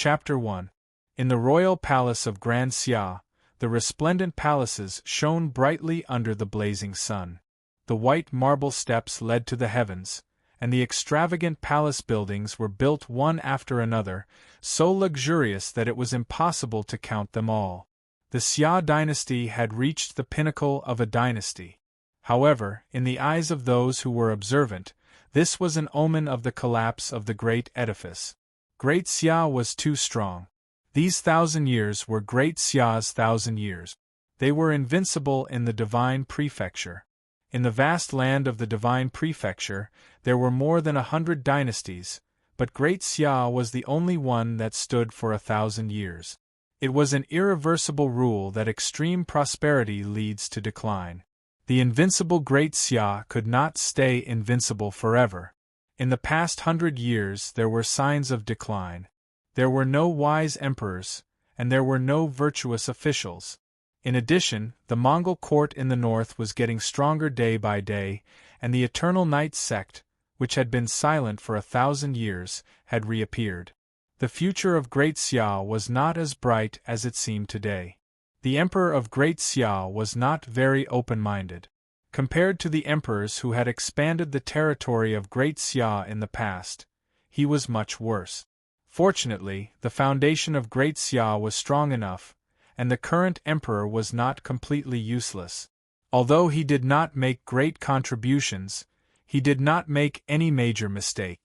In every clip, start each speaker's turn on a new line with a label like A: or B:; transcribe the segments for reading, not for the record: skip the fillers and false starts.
A: Chapter 1. In the royal palace of Grand Xia, the resplendent palaces shone brightly under the blazing sun. The white marble steps led to the heavens, and the extravagant palace buildings were built one after another, so luxurious that it was impossible to count them all. The Xia dynasty had reached the pinnacle of a dynasty. However, in the eyes of those who were observant, this was an omen of the collapse of the great edifice. Great Xia was too strong. These 1,000 years were Great Xia's 1,000 years. They were invincible in the divine prefecture. In the vast land of the divine prefecture, there were more than 100 dynasties, but Great Xia was the only one that stood for 1,000 years. It was an irreversible rule that extreme prosperity leads to decline. The invincible Great Xia could not stay invincible forever. In the past 100 years there were signs of decline. There were no wise emperors, and there were no virtuous officials. In addition, the Mongol court in the north was getting stronger day by day, and the Eternal Night sect, which had been silent for 1,000 years, had reappeared. The future of Great Xia was not as bright as it seemed today. The emperor of Great Xia was not very open-minded. Compared to the emperors who had expanded the territory of Great Xia in the past, he was much worse. Fortunately, the foundation of Great Xia was strong enough, and the current emperor was not completely useless. Although he did not make great contributions, he did not make any major mistake.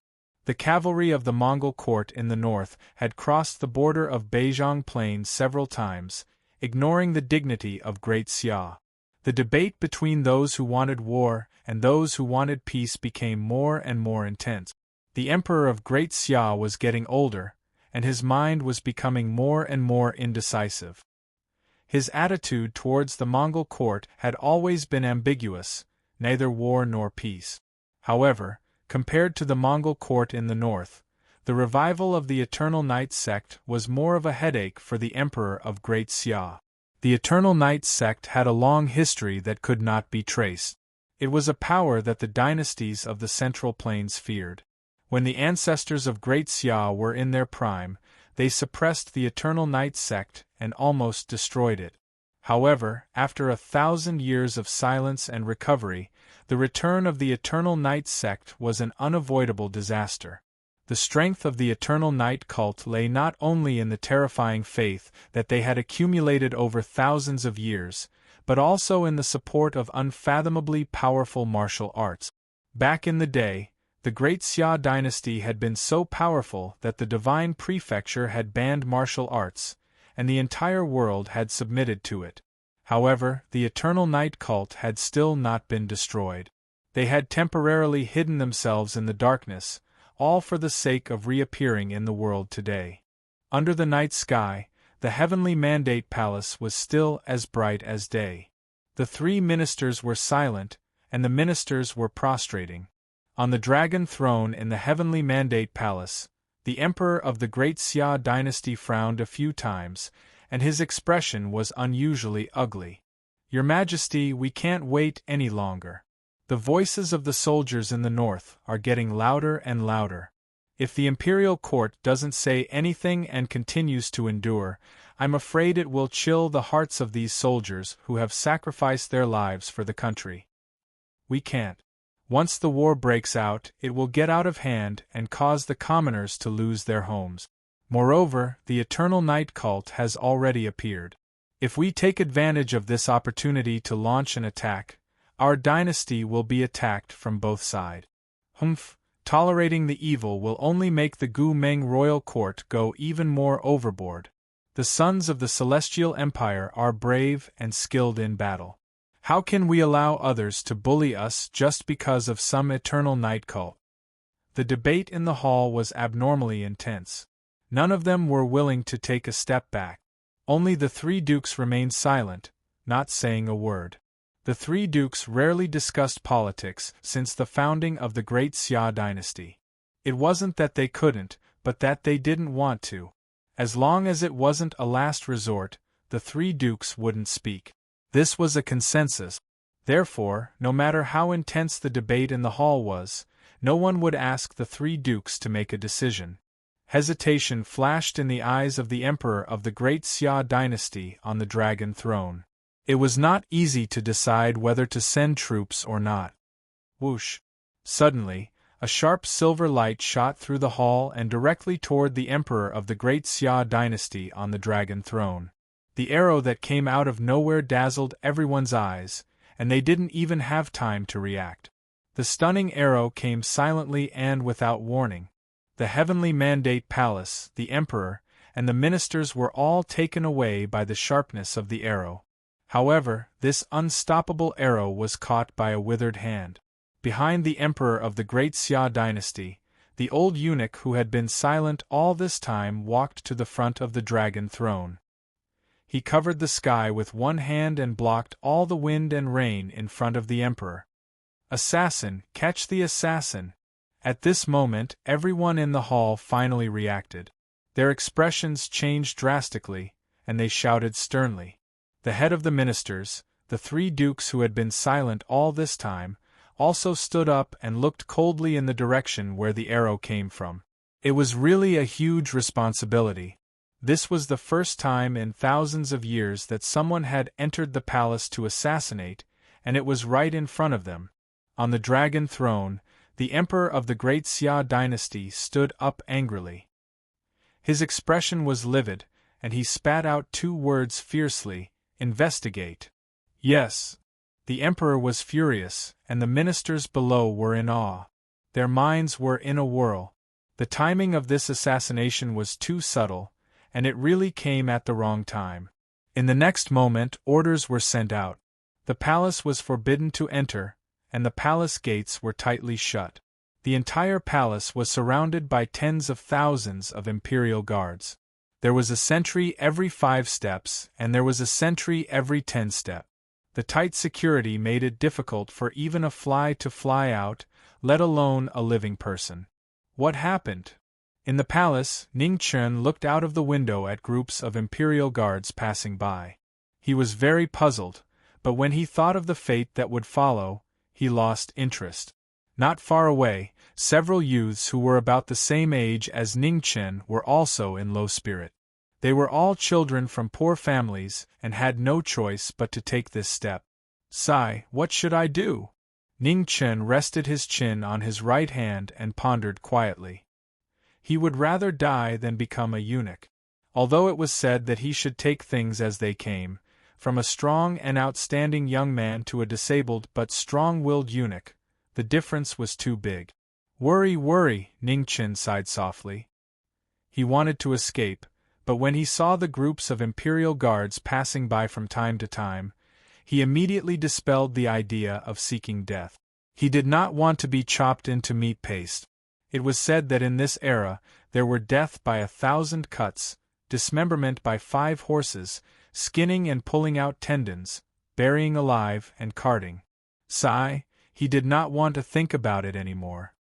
A: The cavalry of the Mongol court in the north had crossed the border of Beijiang Plain several times, ignoring the dignity of Great Xia. The debate between those who wanted war and those who wanted peace became more and more intense. The emperor of Great Xia was getting older, and his mind was becoming more and more indecisive. His attitude towards the Mongol court had always been ambiguous, neither war nor peace. However, compared to the Mongol court in the north, the revival of the Eternal Night sect was more of a headache for the emperor of Great Xia. The Eternal Night sect had a long history that could not be traced. It was a power that the dynasties of the Central Plains feared. When the ancestors of Great Xia were in their prime, they suppressed the Eternal Night sect and almost destroyed it. However, after 1,000 years of silence and recovery, the return of the Eternal Night sect was an unavoidable disaster. The strength of the Eternal Night cult lay not only in the terrifying faith that they had accumulated over thousands of years, but also in the support of unfathomably powerful martial arts. Back in the day, the Great Xia dynasty had been so powerful that the divine prefecture had banned martial arts, and the entire world had submitted to it. However, the Eternal Night cult had still not been destroyed. They had temporarily hidden themselves in the darkness, all for the sake of reappearing in the world today. Under the night sky, the heavenly mandate palace was still as bright as day. The 3 ministers were silent, and the ministers were prostrating. On the dragon throne in the heavenly mandate palace, the emperor of the Great Xia dynasty frowned a few times, and his expression was unusually ugly. "Your Majesty, we can't wait any longer. The voices of the soldiers in the north are getting louder and louder. If the imperial court doesn't say anything and continues to endure, I'm afraid it will chill the hearts of these soldiers who have sacrificed their lives for the country. We can't. Once the war breaks out, it will get out of hand and cause the commoners to lose their homes. Moreover, the Eternal Night cult has already appeared. If we take advantage of this opportunity to launch an attack, our dynasty will be attacked from both sides. Tolerating the evil will only make the Gu Meng royal court go even more overboard. The sons of the Celestial Empire are brave and skilled in battle. How can we allow others to bully us just because of some Eternal Night cult?" The debate in the hall was abnormally intense. None of them were willing to take a step back. Only the 3 dukes remained silent, not saying a word. The 3 dukes rarely discussed politics since the founding of the Great Xia dynasty. It wasn't that they couldn't, but that they didn't want to. As long as it wasn't a last resort, the 3 dukes wouldn't speak. This was a consensus. Therefore, no matter how intense the debate in the hall was, no one would ask the 3 dukes to make a decision. Hesitation flashed in the eyes of the emperor of the great Xia dynasty on the dragon throne. It was not easy to decide whether to send troops or not. Whoosh! Suddenly, a sharp silver light shot through the hall and directly toward the emperor of the great Xia dynasty on the dragon throne. The arrow that came out of nowhere dazzled everyone's eyes, and they didn't even have time to react. The stunning arrow came silently and without warning. The heavenly mandate palace, the emperor, and the ministers were all taken away by the sharpness of the arrow. However, this unstoppable arrow was caught by a withered hand. Behind the emperor of the great Xia dynasty, the old eunuch who had been silent all this time walked to the front of the dragon throne. He covered the sky with one hand and blocked all the wind and rain in front of the emperor. "Assassin, catch the assassin!" At this moment, everyone in the hall finally reacted. Their expressions changed drastically, and they shouted sternly. The head of the ministers, the three dukes who had been silent all this time, also stood up and looked coldly in the direction where the arrow came from. It was really a huge responsibility. This was the first time in thousands of years that someone had entered the palace to assassinate, and it was right in front of them. On the dragon throne, the emperor of the great Xia dynasty stood up angrily. His expression was livid, and he spat out two words fiercely: "Investigate." Yes. The emperor was furious, and the ministers below were in awe. Their minds were in a whirl. The timing of this assassination was too subtle, and it really came at the wrong time. In the next moment, orders were sent out. The palace was forbidden to enter, and the palace gates were tightly shut. The entire palace was surrounded by tens of thousands of imperial guards. There was a sentry every 5 steps, and there was a sentry every 10 steps. The tight security made it difficult for even a fly to fly out, let alone a living person. What happened? In the palace, Ning Chen looked out of the window at groups of imperial guards passing by. He was very puzzled, but when he thought of the fate that would follow, he lost interest. Not far away, several youths who were about the same age as Ning Chen were also in low spirit. They were all children from poor families and had no choice but to take this step. "Sigh, what should I do?" Ning Chen rested his chin on his right hand and pondered quietly. He would rather die than become a eunuch. Although it was said that he should take things as they came, from a strong and outstanding young man to a disabled but strong-willed eunuch, the difference was too big. Worry, Ning Chen sighed softly. He wanted to escape, but when he saw the groups of imperial guards passing by from time to time, he immediately dispelled the idea of seeking death. He did not want to be chopped into meat paste. It was said that in this era there were death by 1,000 cuts, dismemberment by 5 horses, skinning and pulling out tendons, burying alive and carting. Sigh, he did not want to think about it anymore.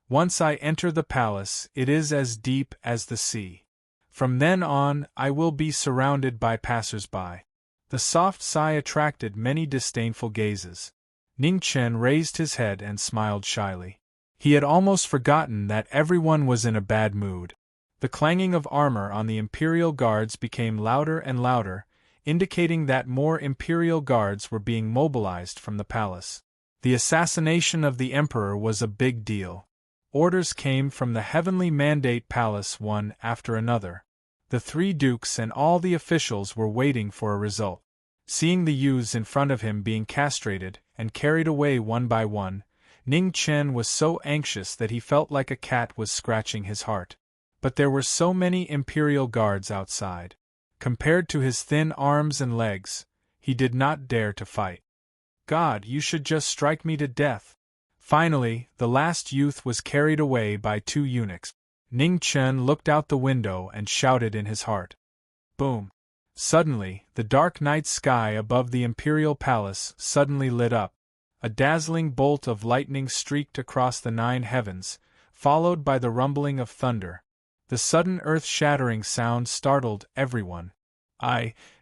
A: Once I enter the palace, it is as deep as the sea. From then on, I will be surrounded by passers-by. The soft sigh attracted many disdainful gazes. Ning Chen raised his head and smiled shyly. He had almost forgotten that everyone was in a bad mood. The clanging of armor on the imperial guards became louder and louder, indicating that more imperial guards were being mobilized from the palace. The assassination of the emperor was a big deal. Orders came from the heavenly mandate palace one after another. The 3 dukes and all the officials were waiting for a result. Seeing the youths in front of him being castrated and carried away one by one, Ning Chen was so anxious that he felt like a cat was scratching his heart. But there were so many imperial guards outside. Compared to his thin arms and legs, he did not dare to fight. God, you should just strike me to death. Finally, the last youth was carried away by 2 eunuchs. Ning Chen looked out the window and shouted in his heart. Boom! Suddenly, the dark night sky above the imperial palace suddenly lit up. A dazzling bolt of lightning streaked across the 9 heavens, followed by the rumbling of thunder. The sudden earth-shattering sound startled everyone.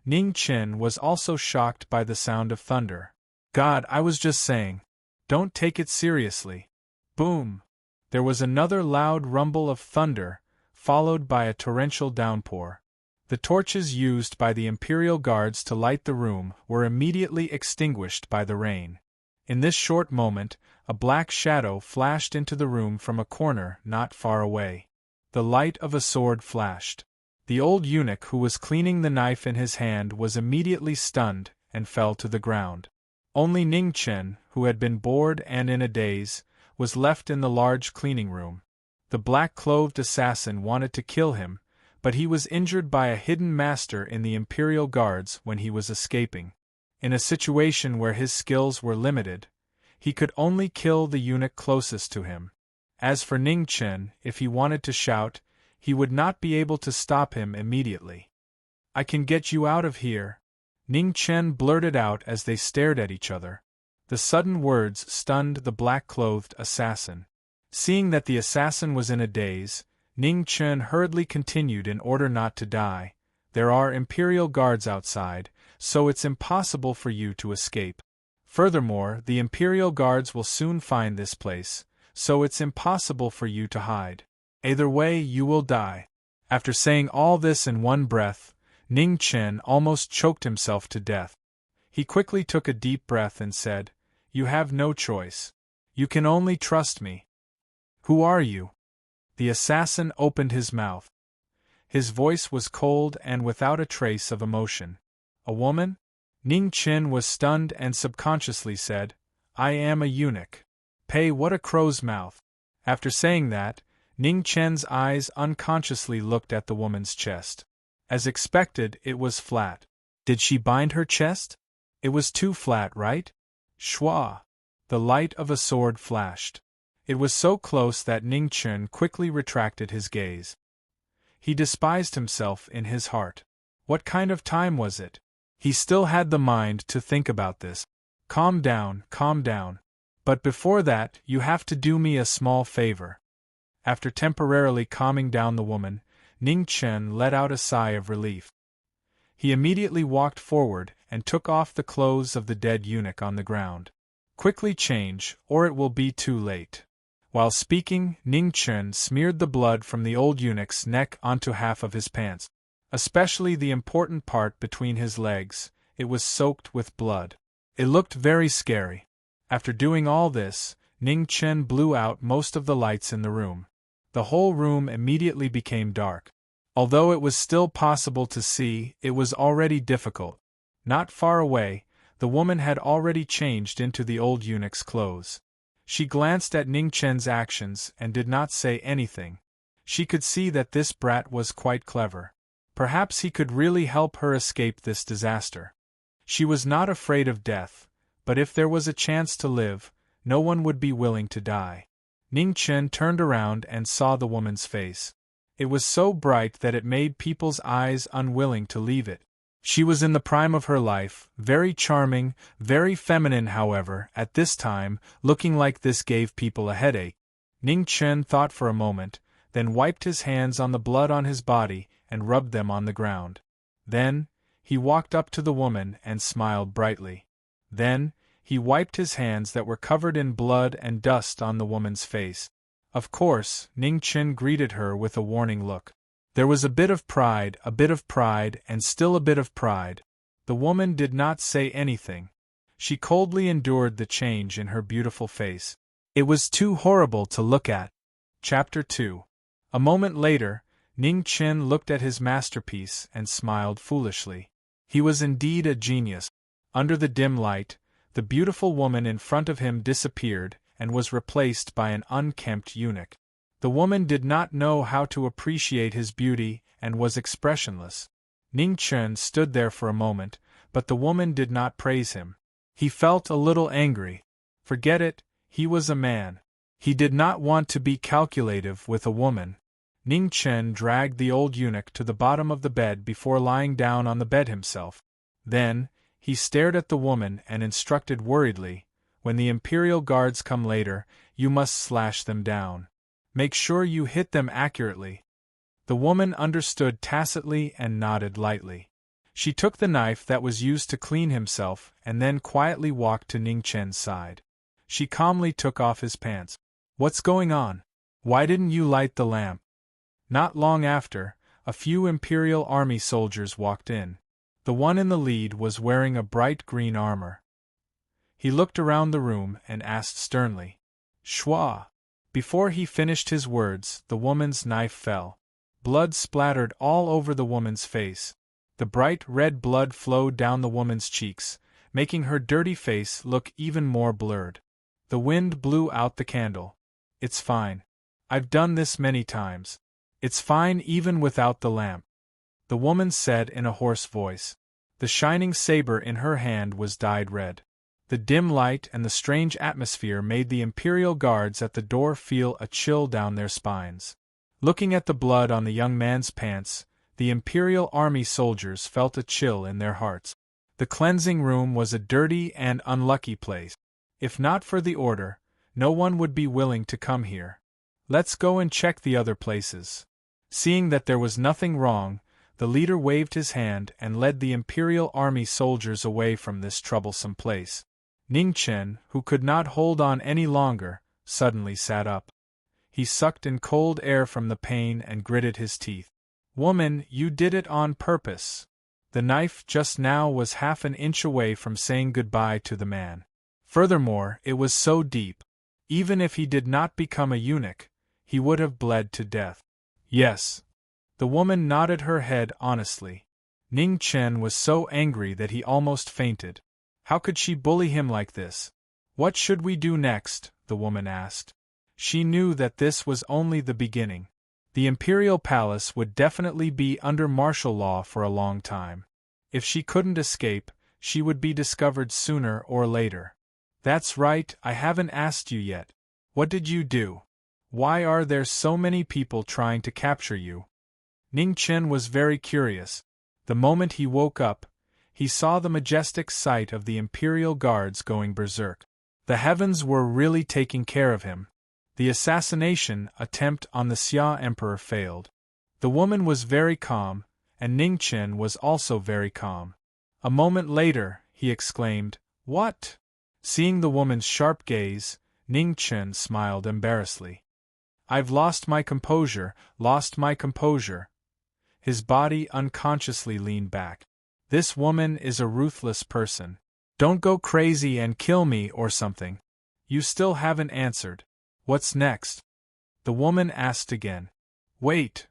A: Ning Chen was also shocked by the sound of thunder. God, I was just saying. Don't take it seriously. Boom! There was another loud rumble of thunder, followed by a torrential downpour. The torches used by the Imperial Guards to light the room were immediately extinguished by the rain. In this short moment, a black shadow flashed into the room from a corner not far away. The light of a sword flashed. The old eunuch who was cleaning the knife in his hand was immediately stunned and fell to the ground. Only Ning Chen, who had been bored and in a daze, was left in the large cleaning room. The black-clothed assassin wanted to kill him, but he was injured by a hidden master in the Imperial Guards when he was escaping. In a situation where his skills were limited, he could only kill the eunuch closest to him. As for Ning Chen, if he wanted to shout, he would not be able to stop him immediately. "I can get you out of here," Ning Chen blurted out as they stared at each other. The sudden words stunned the black-clothed assassin. Seeing that the assassin was in a daze, Ning Chen hurriedly continued in order not to die. "There are Imperial Guards outside, so it's impossible for you to escape. Furthermore, the Imperial Guards will soon find this place, so it's impossible for you to hide. Either way, you will die." After saying all this in one breath, Ning Chen almost choked himself to death. He quickly took a deep breath and said, "You have no choice. You can only trust me." "Who are you?" The assassin opened his mouth. His voice was cold and without a trace of emotion. "A woman?" Ning Chen was stunned and subconsciously said, "I am a eunuch." "Pay what a crow's mouth." After saying that, Ning Chen's eyes unconsciously looked at the woman's chest. As expected, it was flat. Did she bind her chest? It was too flat, right? Shwa! The light of a sword flashed. It was so close that Ning Chen quickly retracted his gaze. He despised himself in his heart. What kind of time was it? He still had the mind to think about this. Calm down, calm down. But before that, you have to do me a small favor." After temporarily calming down the woman, Ning Chen let out a sigh of relief. He immediately walked forward and took off the clothes of the dead eunuch on the ground. "Quickly change, or it will be too late." While speaking, Ning Chen smeared the blood from the old eunuch's neck onto half of his pants. Especially the important part between his legs, it was soaked with blood. It looked very scary. After doing all this, Ning Chen blew out most of the lights in the room. The whole room immediately became dark. Although it was still possible to see, it was already difficult. Not far away, the woman had already changed into the old eunuch's clothes. She glanced at Ning Chen's actions and did not say anything. She could see that this brat was quite clever. Perhaps he could really help her escape this disaster. She was not afraid of death, but if there was a chance to live, no one would be willing to die. Ning Chen turned around and saw the woman's face. It was so bright that it made people's eyes unwilling to leave it. She was in the prime of her life, very charming, very feminine. However, at this time, looking like this gave people a headache. Ning Chen thought for a moment, then wiped his hands on the blood on his body and rubbed them on the ground. Then, he walked up to the woman and smiled brightly. Then, he wiped his hands that were covered in blood and dust on the woman's face. Of course, Ning Chen greeted her with a warning look. There was a bit of pride, and still a bit of pride. The woman did not say anything. She coldly endured the change in her beautiful face. It was too horrible to look at. Chapter 2. A moment later, Ning Chen looked at his masterpiece and smiled foolishly. He was indeed a genius. Under the dim light, the beautiful woman in front of him disappeared and was replaced by an unkempt eunuch. The woman did not know how to appreciate his beauty and was expressionless. Ning Chen stood there for a moment, but the woman did not praise him. He felt a little angry. Forget it, he was a man. He did not want to be calculative with a woman. Ning Chen dragged the old eunuch to the bottom of the bed before lying down on the bed himself. Then, he stared at the woman and instructed worriedly, "When the Imperial Guards come later, you must slash them down. Make sure you hit them accurately." The woman understood tacitly and nodded lightly. She took the knife that was used to clean himself and then quietly walked to Ning Chen's side. She calmly took off his pants. "What's going on? Why didn't you light the lamp?" Not long after, a few Imperial Army soldiers walked in. The one in the lead was wearing a bright green armor. He looked around the room and asked sternly, "Schwa?" Before he finished his words, the woman's knife fell. Blood splattered all over the woman's face. The bright red blood flowed down the woman's cheeks, making her dirty face look even more blurred. The wind blew out the candle. "It's fine. I've done this many times. It's fine even without the lamp," the woman said in a hoarse voice. The shining saber in her hand was dyed red. The dim light and the strange atmosphere made the Imperial guards at the door feel a chill down their spines. Looking at the blood on the young man's pants, the Imperial Army soldiers felt a chill in their hearts. The cleansing room was a dirty and unlucky place. If not for the order, no one would be willing to come here. "Let's go and check the other places." Seeing that there was nothing wrong, the leader waved his hand and led the Imperial Army soldiers away from this troublesome place. Ningchen, who could not hold on any longer, suddenly sat up. He sucked in cold air from the pain and gritted his teeth. "Woman, you did it on purpose." The knife just now was half an inch away from saying goodbye to the man. Furthermore, it was so deep. Even if he did not become a eunuch, he would have bled to death. "Yes." The woman nodded her head honestly. Ning Chen was so angry that he almost fainted. How could she bully him like this? "What should we do next?" the woman asked. She knew that this was only the beginning. The Imperial Palace would definitely be under martial law for a long time. If she couldn't escape, she would be discovered sooner or later. "That's right, I haven't asked you yet. What did you do? Why are there so many people trying to capture you?" Ning Chen was very curious. The moment he woke up, he saw the majestic sight of the Imperial Guards going berserk. The heavens were really taking care of him. The assassination attempt on the Xia Emperor failed. The woman was very calm, and Ning Chen was also very calm. A moment later, he exclaimed, "What?" Seeing the woman's sharp gaze, Ning Chen smiled embarrassedly. "I've lost my composure, lost my composure." His body unconsciously leaned back. "This woman is a ruthless person. Don't go crazy and kill me or something." "You still haven't answered. What's next?" the woman asked again. "Wait."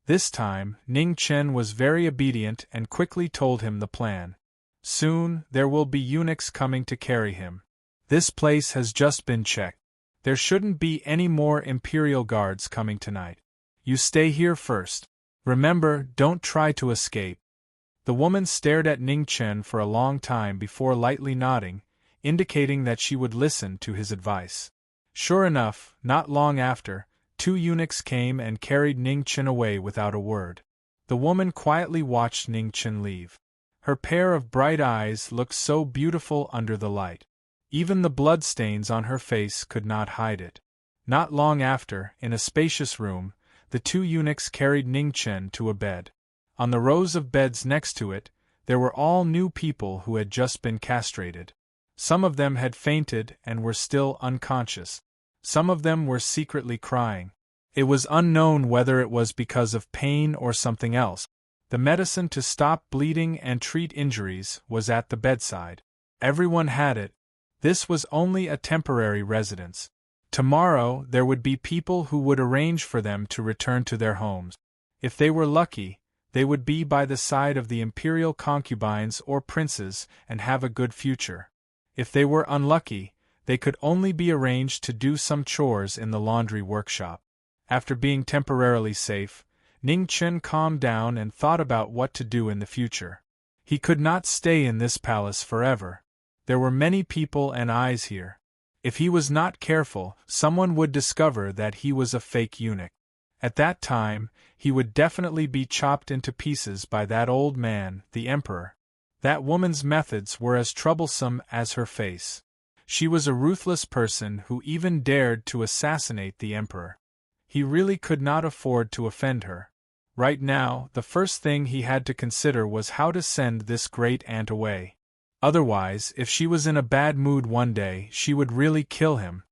A: This time, Ning Chen was very obedient and quickly told him the plan. "Soon, there will be eunuchs coming to carry him. This place has just been checked. There shouldn't be any more Imperial Guards coming tonight. You stay here first. Remember, don't try to escape." The woman stared at Ning Chen for a long time before lightly nodding, indicating that she would listen to his advice. Sure enough, not long after, 2 eunuchs came and carried Ning Chen away without a word. The woman quietly watched Ning Chen leave. Her pair of bright eyes looked so beautiful under the light. Even the bloodstains on her face could not hide it. Not long after, in a spacious room, the 2 eunuchs carried Ning Chen to a bed. On the rows of beds next to it, there were all new people who had just been castrated. Some of them had fainted and were still unconscious. Some of them were secretly crying. It was unknown whether it was because of pain or something else. The medicine to stop bleeding and treat injuries was at the bedside. Everyone had it. This was only a temporary residence. Tomorrow there would be people who would arrange for them to return to their homes. If they were lucky, they would be by the side of the imperial concubines or princes and have a good future. If they were unlucky, they could only be arranged to do some chores in the laundry workshop. After being temporarily safe, Ning Chen calmed down and thought about what to do in the future. He could not stay in this palace forever. There were many people and eyes here. If he was not careful, someone would discover that he was a fake eunuch. At that time, he would definitely be chopped into pieces by that old man, the emperor. That woman's methods were as troublesome as her face. She was a ruthless person who even dared to assassinate the emperor. He really could not afford to offend her. Right now, the first thing he had to consider was how to send this great aunt away. Otherwise, if she was in a bad mood one day, she would really kill him.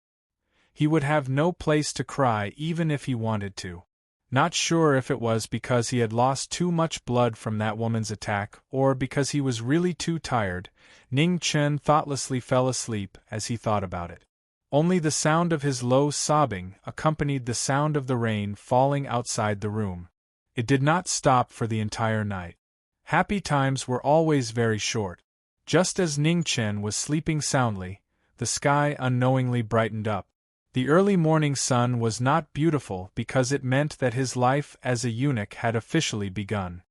A: He would have no place to cry even if he wanted to. Not sure if it was because he had lost too much blood from that woman's attack or because he was really too tired, Ning Chen thoughtlessly fell asleep as he thought about it. Only the sound of his low sobbing accompanied the sound of the rain falling outside the room. It did not stop for the entire night. Happy times were always very short. Just as Ning Chen was sleeping soundly, the sky unknowingly brightened up. The early morning sun was not beautiful because it meant that his life as a eunuch had officially begun.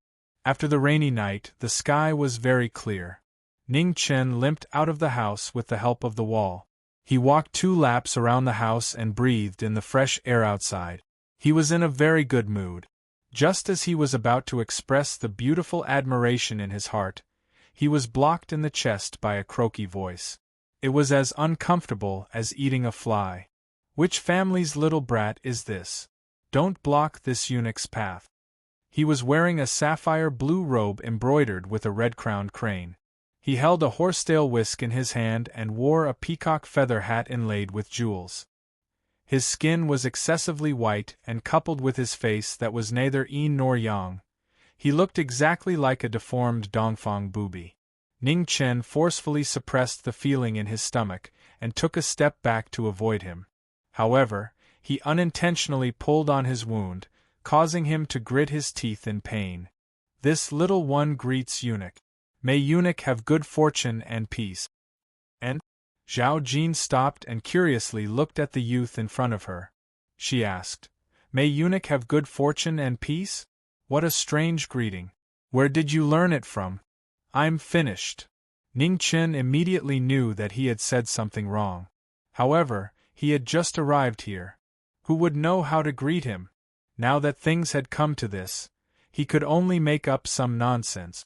A: After the rainy night, the sky was very clear. Ning Chen limped out of the house with the help of the wall. He walked 2 laps around the house and breathed in the fresh air outside. He was in a very good mood. Just as he was about to express the beautiful admiration in his heart, he was blocked in the chest by a croaky voice. It was as uncomfortable as eating a fly. Which family's little brat is this? Don't block this eunuch's path. He was wearing a sapphire blue robe embroidered with a red-crowned crane. He held a horsetail whisk in his hand and wore a peacock feather hat inlaid with jewels. His skin was excessively white and coupled with his face that was neither yin nor yang. He looked exactly like a deformed Dongfang booby. Ning Chen forcefully suppressed the feeling in his stomach and took a step back to avoid him. However, he unintentionally pulled on his wound, causing him to grit his teeth in pain. This little one greets eunuch. May eunuch have good fortune and peace. And? Zhao Jin stopped and curiously looked at the youth in front of her. She asked, May eunuch have good fortune and peace? What a strange greeting. Where did you learn it from? I'm finished. Ning Chen immediately knew that he had said something wrong. However, he had just arrived here. Who would know how to greet him? Now that things had come to this, he could only make up some nonsense.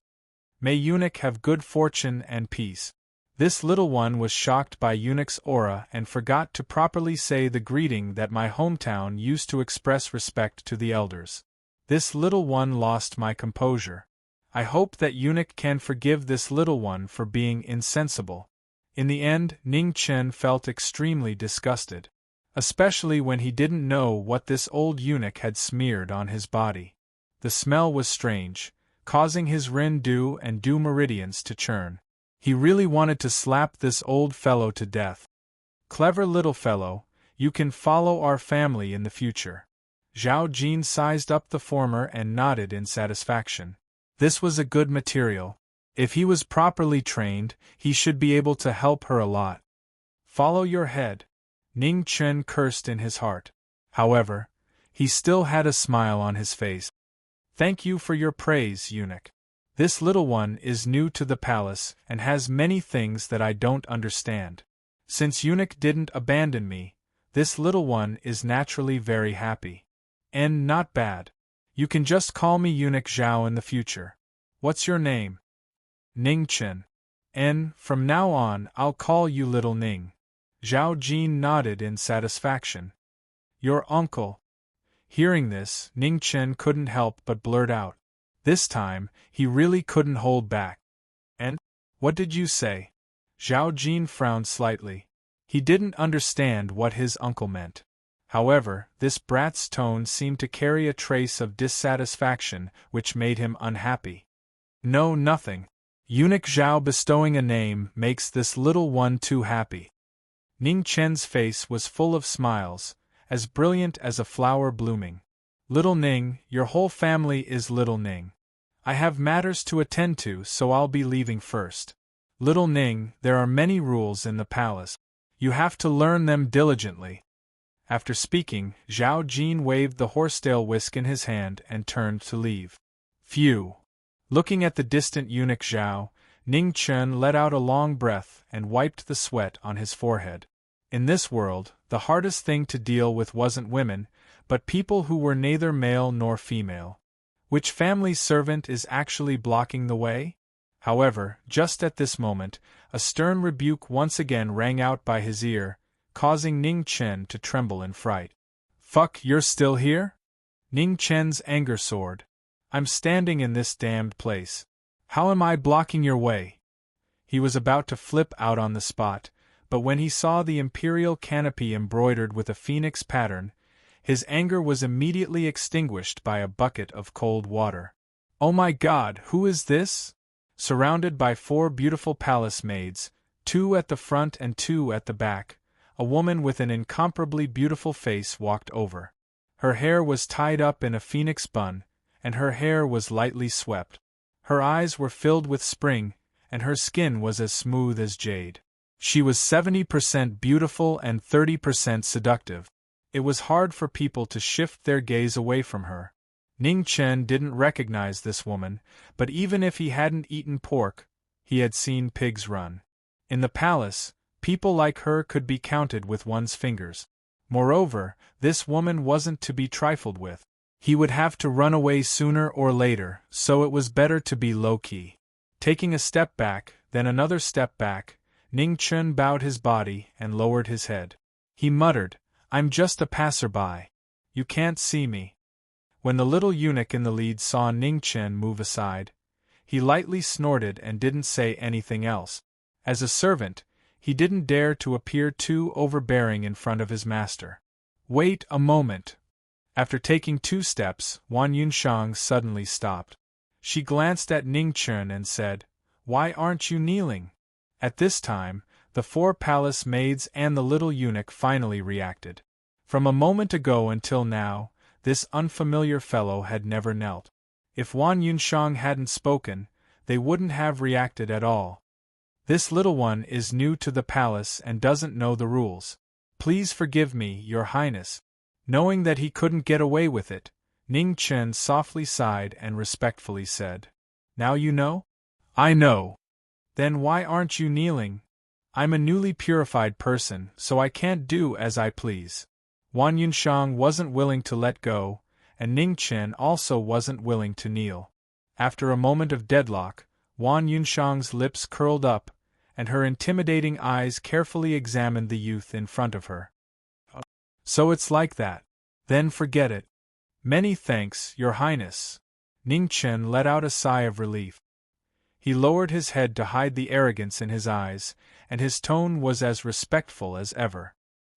A: May eunuch have good fortune and peace. This little one was shocked by eunuch's aura and forgot to properly say the greeting that my hometown used to express respect to the elders. This little one lost my composure. I hope that eunuch can forgive this little one for being insensible. In the end, Ning Chen felt extremely disgusted, especially when he didn't know what this old eunuch had smeared on his body. The smell was strange, causing his Ren-Du and Du meridians to churn. He really wanted to slap this old fellow to death. Clever little fellow, you can follow our family in the future. Zhao Jin sized up the former and nodded in satisfaction. This was a good material. If he was properly trained, he should be able to help her a lot. Follow your head. Ning Chen cursed in his heart. However, he still had a smile on his face. Thank you for your praise, eunuch. This little one is new to the palace and has many things that I don't understand. Since eunuch didn't abandon me, this little one is naturally very happy. And not bad. You can just call me eunuch Zhao in the future. What's your name? Ning Chen. And, from now on, I'll call you Little Ning. Zhao Jin nodded in satisfaction. Your uncle. Hearing this, Ning Chen couldn't help but blurt out. This time, he really couldn't hold back. And? What did you say? Zhao Jin frowned slightly. He didn't understand what his uncle meant. However, this brat's tone seemed to carry a trace of dissatisfaction which made him unhappy. No, nothing. Eunuch Zhao bestowing a name makes this little one too happy. Ning Chen's face was full of smiles, as brilliant as a flower blooming. Little Ning, your whole family is Little Ning. I have matters to attend to, so I'll be leaving first. Little Ning, there are many rules in the palace. You have to learn them diligently. After speaking, Zhao Jin waved the horsetail whisk in his hand and turned to leave. Phew! Looking at the distant eunuch Zhao, Ning Chen let out a long breath and wiped the sweat on his forehead. In this world, the hardest thing to deal with wasn't women, but people who were neither male nor female. Which family's servant is actually blocking the way? However, just at this moment, a stern rebuke once again rang out by his ear, causing Ning Chen to tremble in fright. Fuck, you're still here? Ning Chen's anger soared. I'm standing in this damned place. How am I blocking your way? He was about to flip out on the spot, but when he saw the imperial canopy embroidered with a phoenix pattern, His anger was immediately extinguished by a bucket of cold water. "Oh my God, who is this?" Surrounded by 4 beautiful palace maids, 2 at the front and 2 at the back, a woman with an incomparably beautiful face walked over. Her hair was tied up in a phoenix bun, and her hair was lightly swept. Her eyes were filled with spring, and her skin was as smooth as jade. She was 70% beautiful and 30% seductive. It was hard for people to shift their gaze away from her. Ning Chen didn't recognize this woman, but even if he hadn't eaten pork, he had seen pigs run. In the palace, people like her could be counted with one's fingers. Moreover, this woman wasn't to be trifled with. He would have to run away sooner or later, so it was better to be low-key. Taking a step back, then another step back, Ning Chen bowed his body and lowered his head. He muttered, "I'm just a passerby. You can't see me." When the little eunuch in the lead saw Ning Chen move aside, he lightly snorted and didn't say anything else. As a servant, he didn't dare to appear too overbearing in front of his master. "Wait a moment." After taking 2 steps, Wang Yunshang suddenly stopped. She glanced at Ning Chen and said, "Why aren't you kneeling?" At this time, the 4 palace maids and the little eunuch finally reacted. From a moment ago until now, this unfamiliar fellow had never knelt. If Wang Yunshang hadn't spoken, they wouldn't have reacted at all. "This little one is new to the palace and doesn't know the rules. Please forgive me, Your Highness." Knowing that he couldn't get away with it, Ning Chen softly sighed and respectfully said, "Now you know?" "I know." "Then why aren't you kneeling?" "I'm a newly purified person, so I can't do as I please." Wang Yunshang wasn't willing to let go, and Ning Chen also wasn't willing to kneel. After a moment of deadlock, Wang Yunshang's lips curled up, and her intimidating eyes carefully examined the youth in front of her. "So it's like that. Then forget it." "Many thanks, Your Highness." Ning Chen let out a sigh of relief. He lowered his head to hide the arrogance in his eyes, and his tone was as respectful as ever.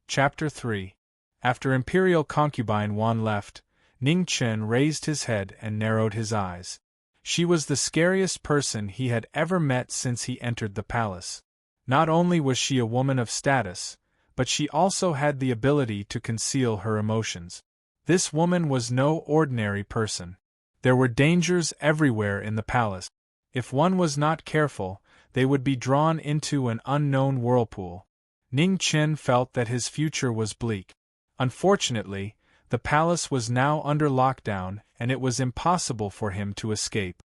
A: Chapter 3. After Imperial concubine Wan left, Ning Chen raised his head and narrowed his eyes. She was the scariest person he had ever met since he entered the palace. Not only was she a woman of status, but she also had the ability to conceal her emotions. This woman was no ordinary person. There were dangers everywhere in the palace. If one was not careful, they would be drawn into an unknown whirlpool. Ning Chen felt that his future was bleak. Unfortunately, the palace was now under lockdown and it was impossible for him to escape.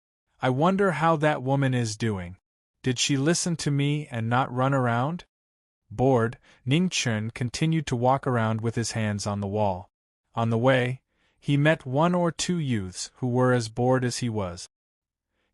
A: "I wonder how that woman is doing. Did she listen to me and not run around?" Bored, Ning Chen continued to walk around with his hands on the wall. On the way, he met 1 or 2 youths who were as bored as he was.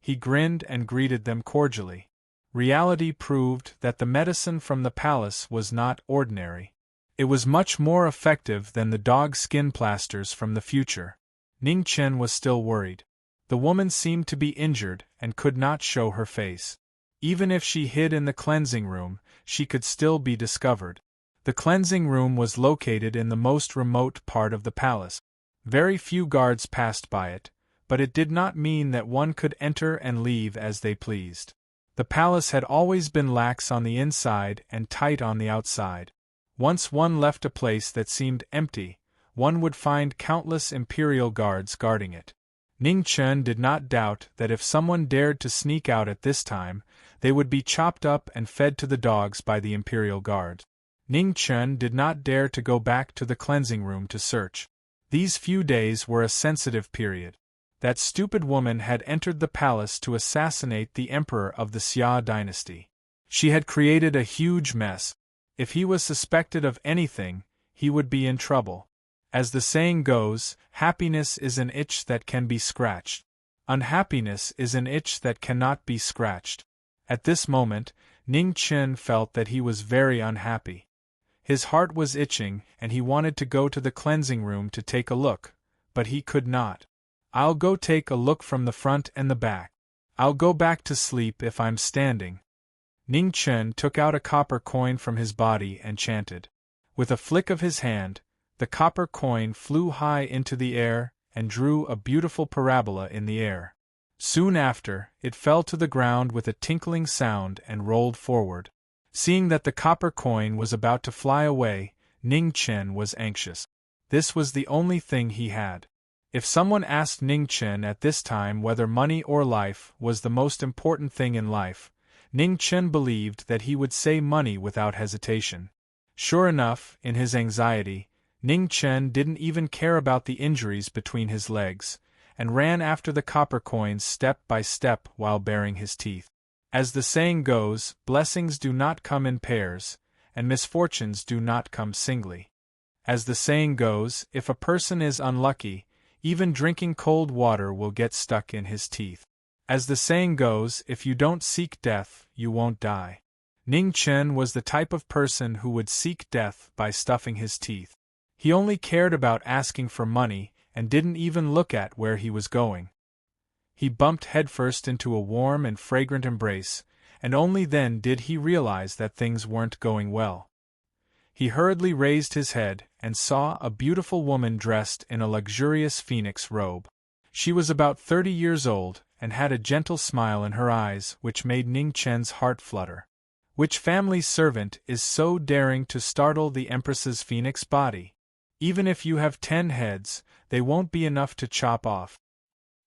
A: He grinned and greeted them cordially. Reality proved that the medicine from the palace was not ordinary. It was much more effective than the dog skin plasters from the future. Ning Chen was still worried. The woman seemed to be injured and could not show her face. Even if she hid in the cleansing room, she could still be discovered. The cleansing room was located in the most remote part of the palace. Very few guards passed by it, but it did not mean that one could enter and leave as they pleased. The palace had always been lax on the inside and tight on the outside. Once one left a place that seemed empty, one would find countless imperial guards guarding it. Ning Chen did not doubt that if someone dared to sneak out at this time, they would be chopped up and fed to the dogs by the imperial guard. Ning Chen did not dare to go back to the cleansing room to search. These few days were a sensitive period. That stupid woman had entered the palace to assassinate the emperor of the Xia dynasty. She had created a huge mess. If he was suspected of anything, he would be in trouble. As the saying goes, happiness is an itch that can be scratched. Unhappiness is an itch that cannot be scratched. At this moment, Ning Chen felt that he was very unhappy. His heart was itching and he wanted to go to the cleansing room to take a look, but he could not. "I'll go take a look from the front and the back. I'll go back to sleep if I'm standing." Ning Chen took out a copper coin from his body and chanted. With a flick of his hand, The copper coin flew high into the air and drew a beautiful parabola in the air. Soon after, it fell to the ground with a tinkling sound and rolled forward. Seeing that the copper coin was about to fly away, Ning Chen was anxious. This was the only thing he had. If someone asked Ning Chen at this time whether money or life was the most important thing in life, Ning Chen believed that he would say money without hesitation. Sure enough, in his anxiety, Ning Chen didn't even care about the injuries between his legs, and ran after the copper coins step by step while baring his teeth. As the saying goes, blessings do not come in pairs, and misfortunes do not come singly. As the saying goes, if a person is unlucky, even drinking cold water will get stuck in his teeth. As the saying goes, if you don't seek death, you won't die. Ning Chen was the type of person who would seek death by stuffing his teeth. He only cared about asking for money and didn't even look at where he was going. He bumped headfirst into a warm and fragrant embrace, and only then did he realize that things weren't going well. He hurriedly raised his head and saw a beautiful woman dressed in a luxurious phoenix robe. She was about 30 years old and had a gentle smile in her eyes which made Ning Chen's heart flutter. Which family's servant is so daring to startle the Empress's phoenix body? Even if you have 10 heads, they won't be enough to chop off.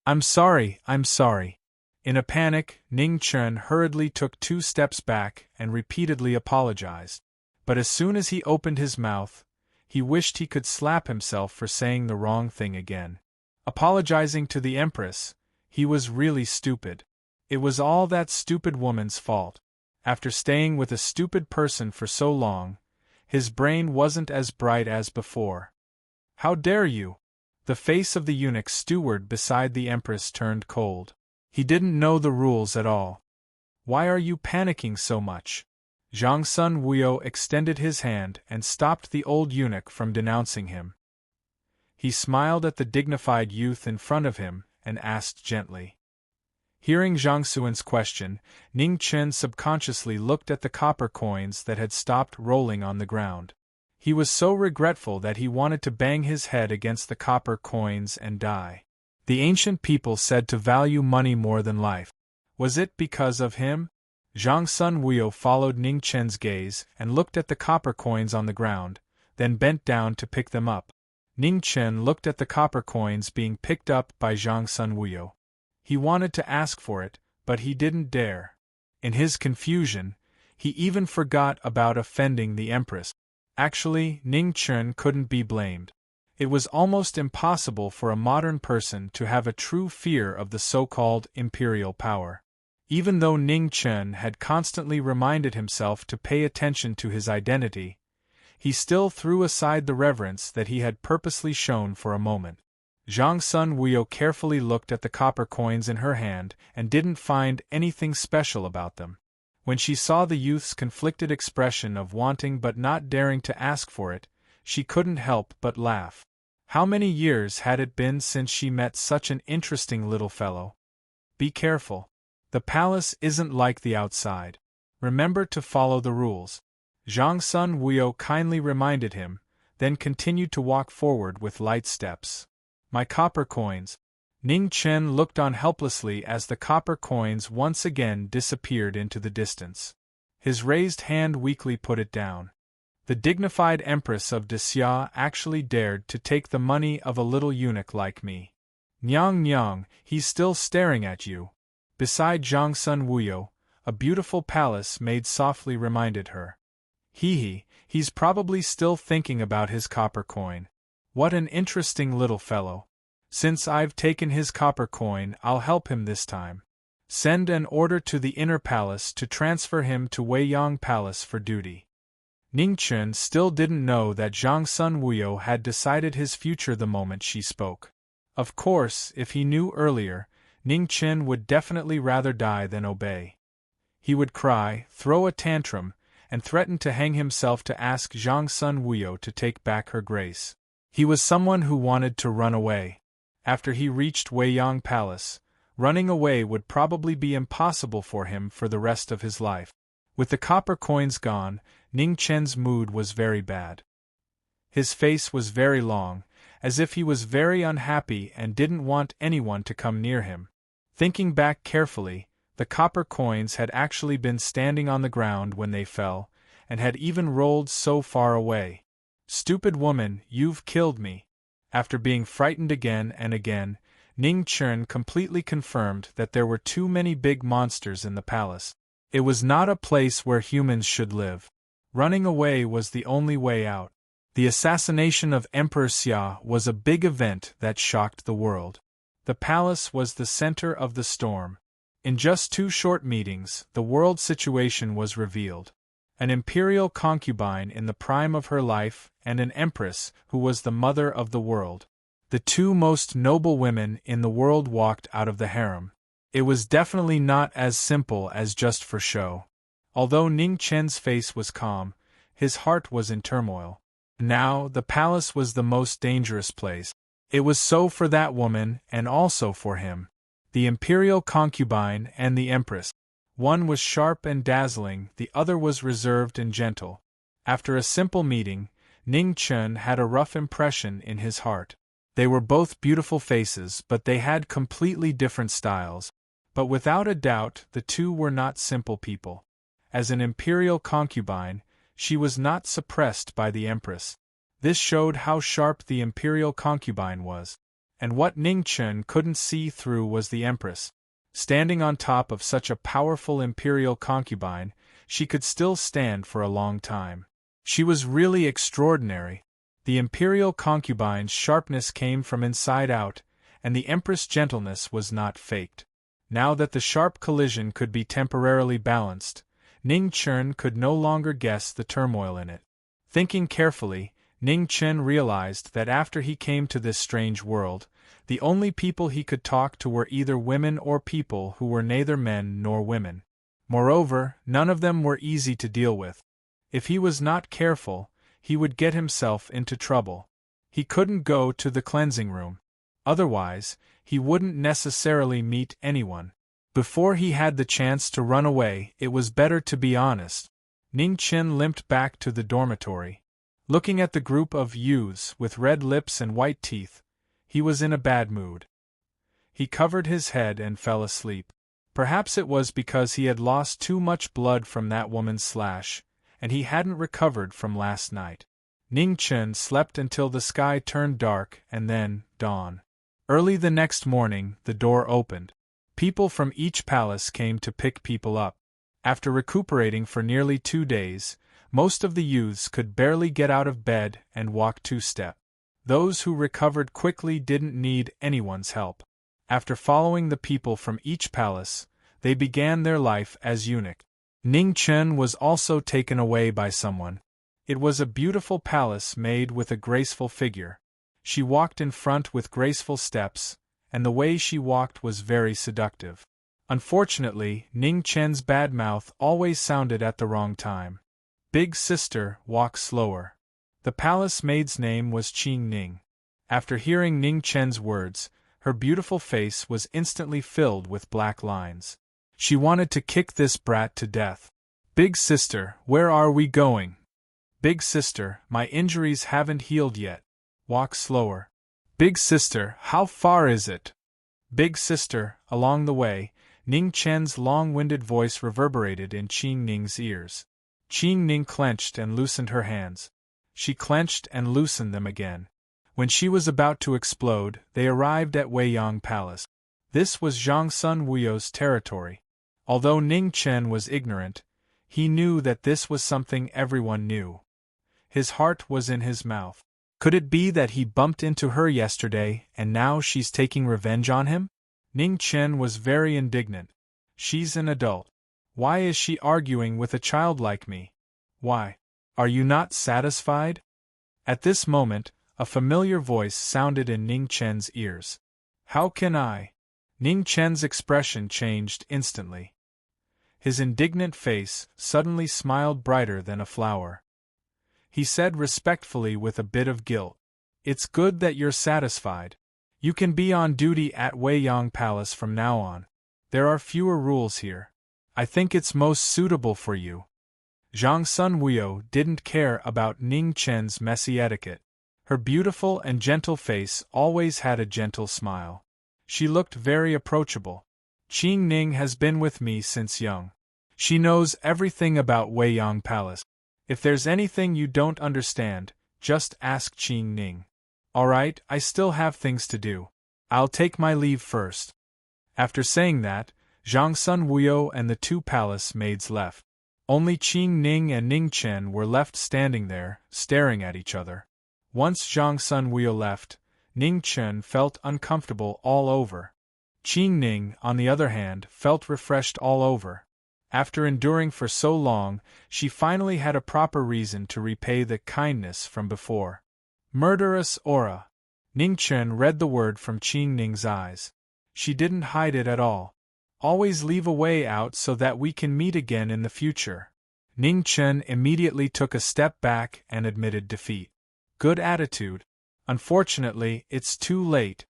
A: I'm sorry. In a panic, Ning Chen hurriedly took 2 steps back and repeatedly apologized. But as soon as he opened his mouth, he wished he could slap himself for saying the wrong thing again. Apologizing to the Empress, he was really stupid. It was all that stupid woman's fault. After staying with a stupid person for so long, his brain wasn't as bright as before. How dare you? The face of the eunuch steward beside the Empress turned cold. He didn't know the rules at all. Why are you panicking so much? Zhang Sun Wuyo extended his hand and stopped the old eunuch from denouncing him. He smiled at the dignified youth in front of him and asked gently. Hearing Zhang Suan's question, Ning Chen subconsciously looked at the copper coins that had stopped rolling on the ground. He was so regretful that he wanted to bang his head against the copper coins and die. The ancient people said to value money more than life. Was it because of him? Zhang Sun Wuyo followed Ning Chen's gaze and looked at the copper coins on the ground, then bent down to pick them up. Ning Chen looked at the copper coins being picked up by Zhang Sun Wuyo. He wanted to ask for it, but he didn't dare. In his confusion, he even forgot about offending the Empress. Actually, Ning Chen couldn't be blamed. It was almost impossible for a modern person to have a true fear of the so-called imperial power. Even though Ning Chen had constantly reminded himself to pay attention to his identity, he still threw aside the reverence that he had purposely shown for a moment. Zhang Sun Wuyo carefully looked at the copper coins in her hand and didn't find anything special about them. When she saw the youth's conflicted expression of wanting but not daring to ask for it, she couldn't help but laugh. How many years had it been since she met such an interesting little fellow? Be careful. The palace isn't like the outside. Remember to follow the rules. Zhang Sun Wuyo kindly reminded him, then continued to walk forward with light steps. My copper coins. Ning Chen looked on helplessly as the copper coins once again disappeared into the distance. His raised hand weakly put it down. The dignified Empress of Xia actually dared to take the money of a little eunuch like me. Nyang, he's still staring at you. Beside Zhang Sun Wuyo, a beautiful palace maid softly reminded her. He's probably still thinking about his copper coin. What an interesting little fellow. Since I've taken his copper coin, I'll help him this time. Send an order to the inner palace to transfer him to Weiyang Palace for duty. Ning Chen still didn't know that Zhang Sun Wuyo had decided his future the moment she spoke. Of course, if he knew earlier, Ning Chen would definitely rather die than obey. He would cry, throw a tantrum, and threaten to hang himself to ask Zhang Sun Wuyo to take back her grace. He was someone who wanted to run away. After he reached Weiyang Palace, running away would probably be impossible for him for the rest of his life. With the copper coins gone, Ning Chen's mood was very bad. His face was very long, as if he was very unhappy and didn't want anyone to come near him. Thinking back carefully, the copper coins had actually been standing on the ground when they fell, and had even rolled so far away. "Stupid woman, you've killed me." After being frightened again and again, Ning Chen completely confirmed that there were too many big monsters in the palace. It was not a place where humans should live. Running away was the only way out. The assassination of Emperor Xia was a big event that shocked the world. The palace was the center of the storm. In just 2 short meetings, the world situation was revealed. An imperial concubine in the prime of her life, and an empress who was the mother of the world. The 2 most noble women in the world walked out of the harem. It was definitely not as simple as just for show. Although Ning Chen's face was calm, his heart was in turmoil. Now, the palace was the most dangerous place. It was so for that woman, and also for him. The imperial concubine and the empress. One was sharp and dazzling, the other was reserved and gentle. After a simple meeting, Ning Chen had a rough impression in his heart. They were both beautiful faces, but they had completely different styles. But without a doubt, the 2 were not simple people. As an imperial concubine, she was not suppressed by the empress. This showed how sharp the imperial concubine was. And what Ning Chen couldn't see through was the empress. Standing on top of such a powerful imperial concubine, she could still stand for a long time. She was really extraordinary. The imperial concubine's sharpness came from inside out, and the empress' gentleness was not faked. Now that the sharp collision could be temporarily balanced, Ning Chen could no longer guess the turmoil in it. Thinking carefully, Ning Chen realized that after he came to this strange world, the only people he could talk to were either women or people who were neither men nor women. Moreover, none of them were easy to deal with. If he was not careful, he would get himself into trouble. He couldn't go to the cleansing room. Otherwise, he wouldn't necessarily meet anyone. Before he had the chance to run away, it was better to be honest. Ning Chen limped back to the dormitory. Looking at the group of youths with red lips and white teeth, he was in a bad mood. He covered his head and fell asleep. Perhaps it was because he had lost too much blood from that woman's slash, and he hadn't recovered from last night. Ning Chen slept until the sky turned dark and then dawn. Early the next morning, the door opened. People from each palace came to pick people up. After recuperating for nearly 2 days, most of the youths could barely get out of bed and walk 2-step. Those who recovered quickly didn't need anyone's help. After following the people from each palace, they began their life as eunuch. Ning Chen was also taken away by someone. It was a beautiful palace made with a graceful figure. She walked in front with graceful steps, and the way she walked was very seductive. Unfortunately, Ning Chen's bad mouth always sounded at the wrong time. "Big sister, walk slower." The palace maid's name was Qing Ning. After hearing Ning Chen's words, her beautiful face was instantly filled with black lines. She wanted to kick this brat to death. "Big sister, where are we going?" "Big sister, my injuries haven't healed yet. Walk slower." "Big sister, how far is it?" "Big sister," along the way, Ning Chen's long-winded voice reverberated in Qing Ning's ears. Qing Ning clenched and loosened her hands. She clenched and loosened them again. When she was about to explode, they arrived at Weiyang Palace. This was Zhang Sun Wuyo's territory. Although Ning Chen was ignorant, he knew that this was something everyone knew. His heart was in his mouth. Could it be that he bumped into her yesterday and now she's taking revenge on him? Ning Chen was very indignant. She's an adult. Why is she arguing with a child like me? Why? Are you not satisfied? At this moment, a familiar voice sounded in Ning Chen's ears. How can I? Ning Chen's expression changed instantly. His indignant face suddenly smiled brighter than a flower. He said respectfully with a bit of guilt, "It's good that you're satisfied. You can be on duty at Weiyang Palace from now on. There are fewer rules here. I think it's most suitable for you." Zhang Sunwuyo didn't care about Ning Chen's messy etiquette. Her beautiful and gentle face always had a gentle smile. She looked very approachable. Qing Ning has been with me since young. She knows everything about Weiyang Palace. If there's anything you don't understand, just ask Qing Ning. Alright, I still have things to do. I'll take my leave first. After saying that, Zhang Sunwuyo and the two palace maids left. Only Qing Ning and Ning Chen were left standing there, staring at each other. Once Zhang Sunwuyo left, Ning Chen felt uncomfortable all over. Qing Ning, on the other hand, felt refreshed all over. After enduring for so long, she finally had a proper reason to repay the kindness from before. Murderous aura. Ning Chen read the word from Qing Ning's eyes. She didn't hide it at all. Always leave a way out so that we can meet again in the future. Ning Chen immediately took a step back and admitted defeat. Good attitude. Unfortunately, it's too late.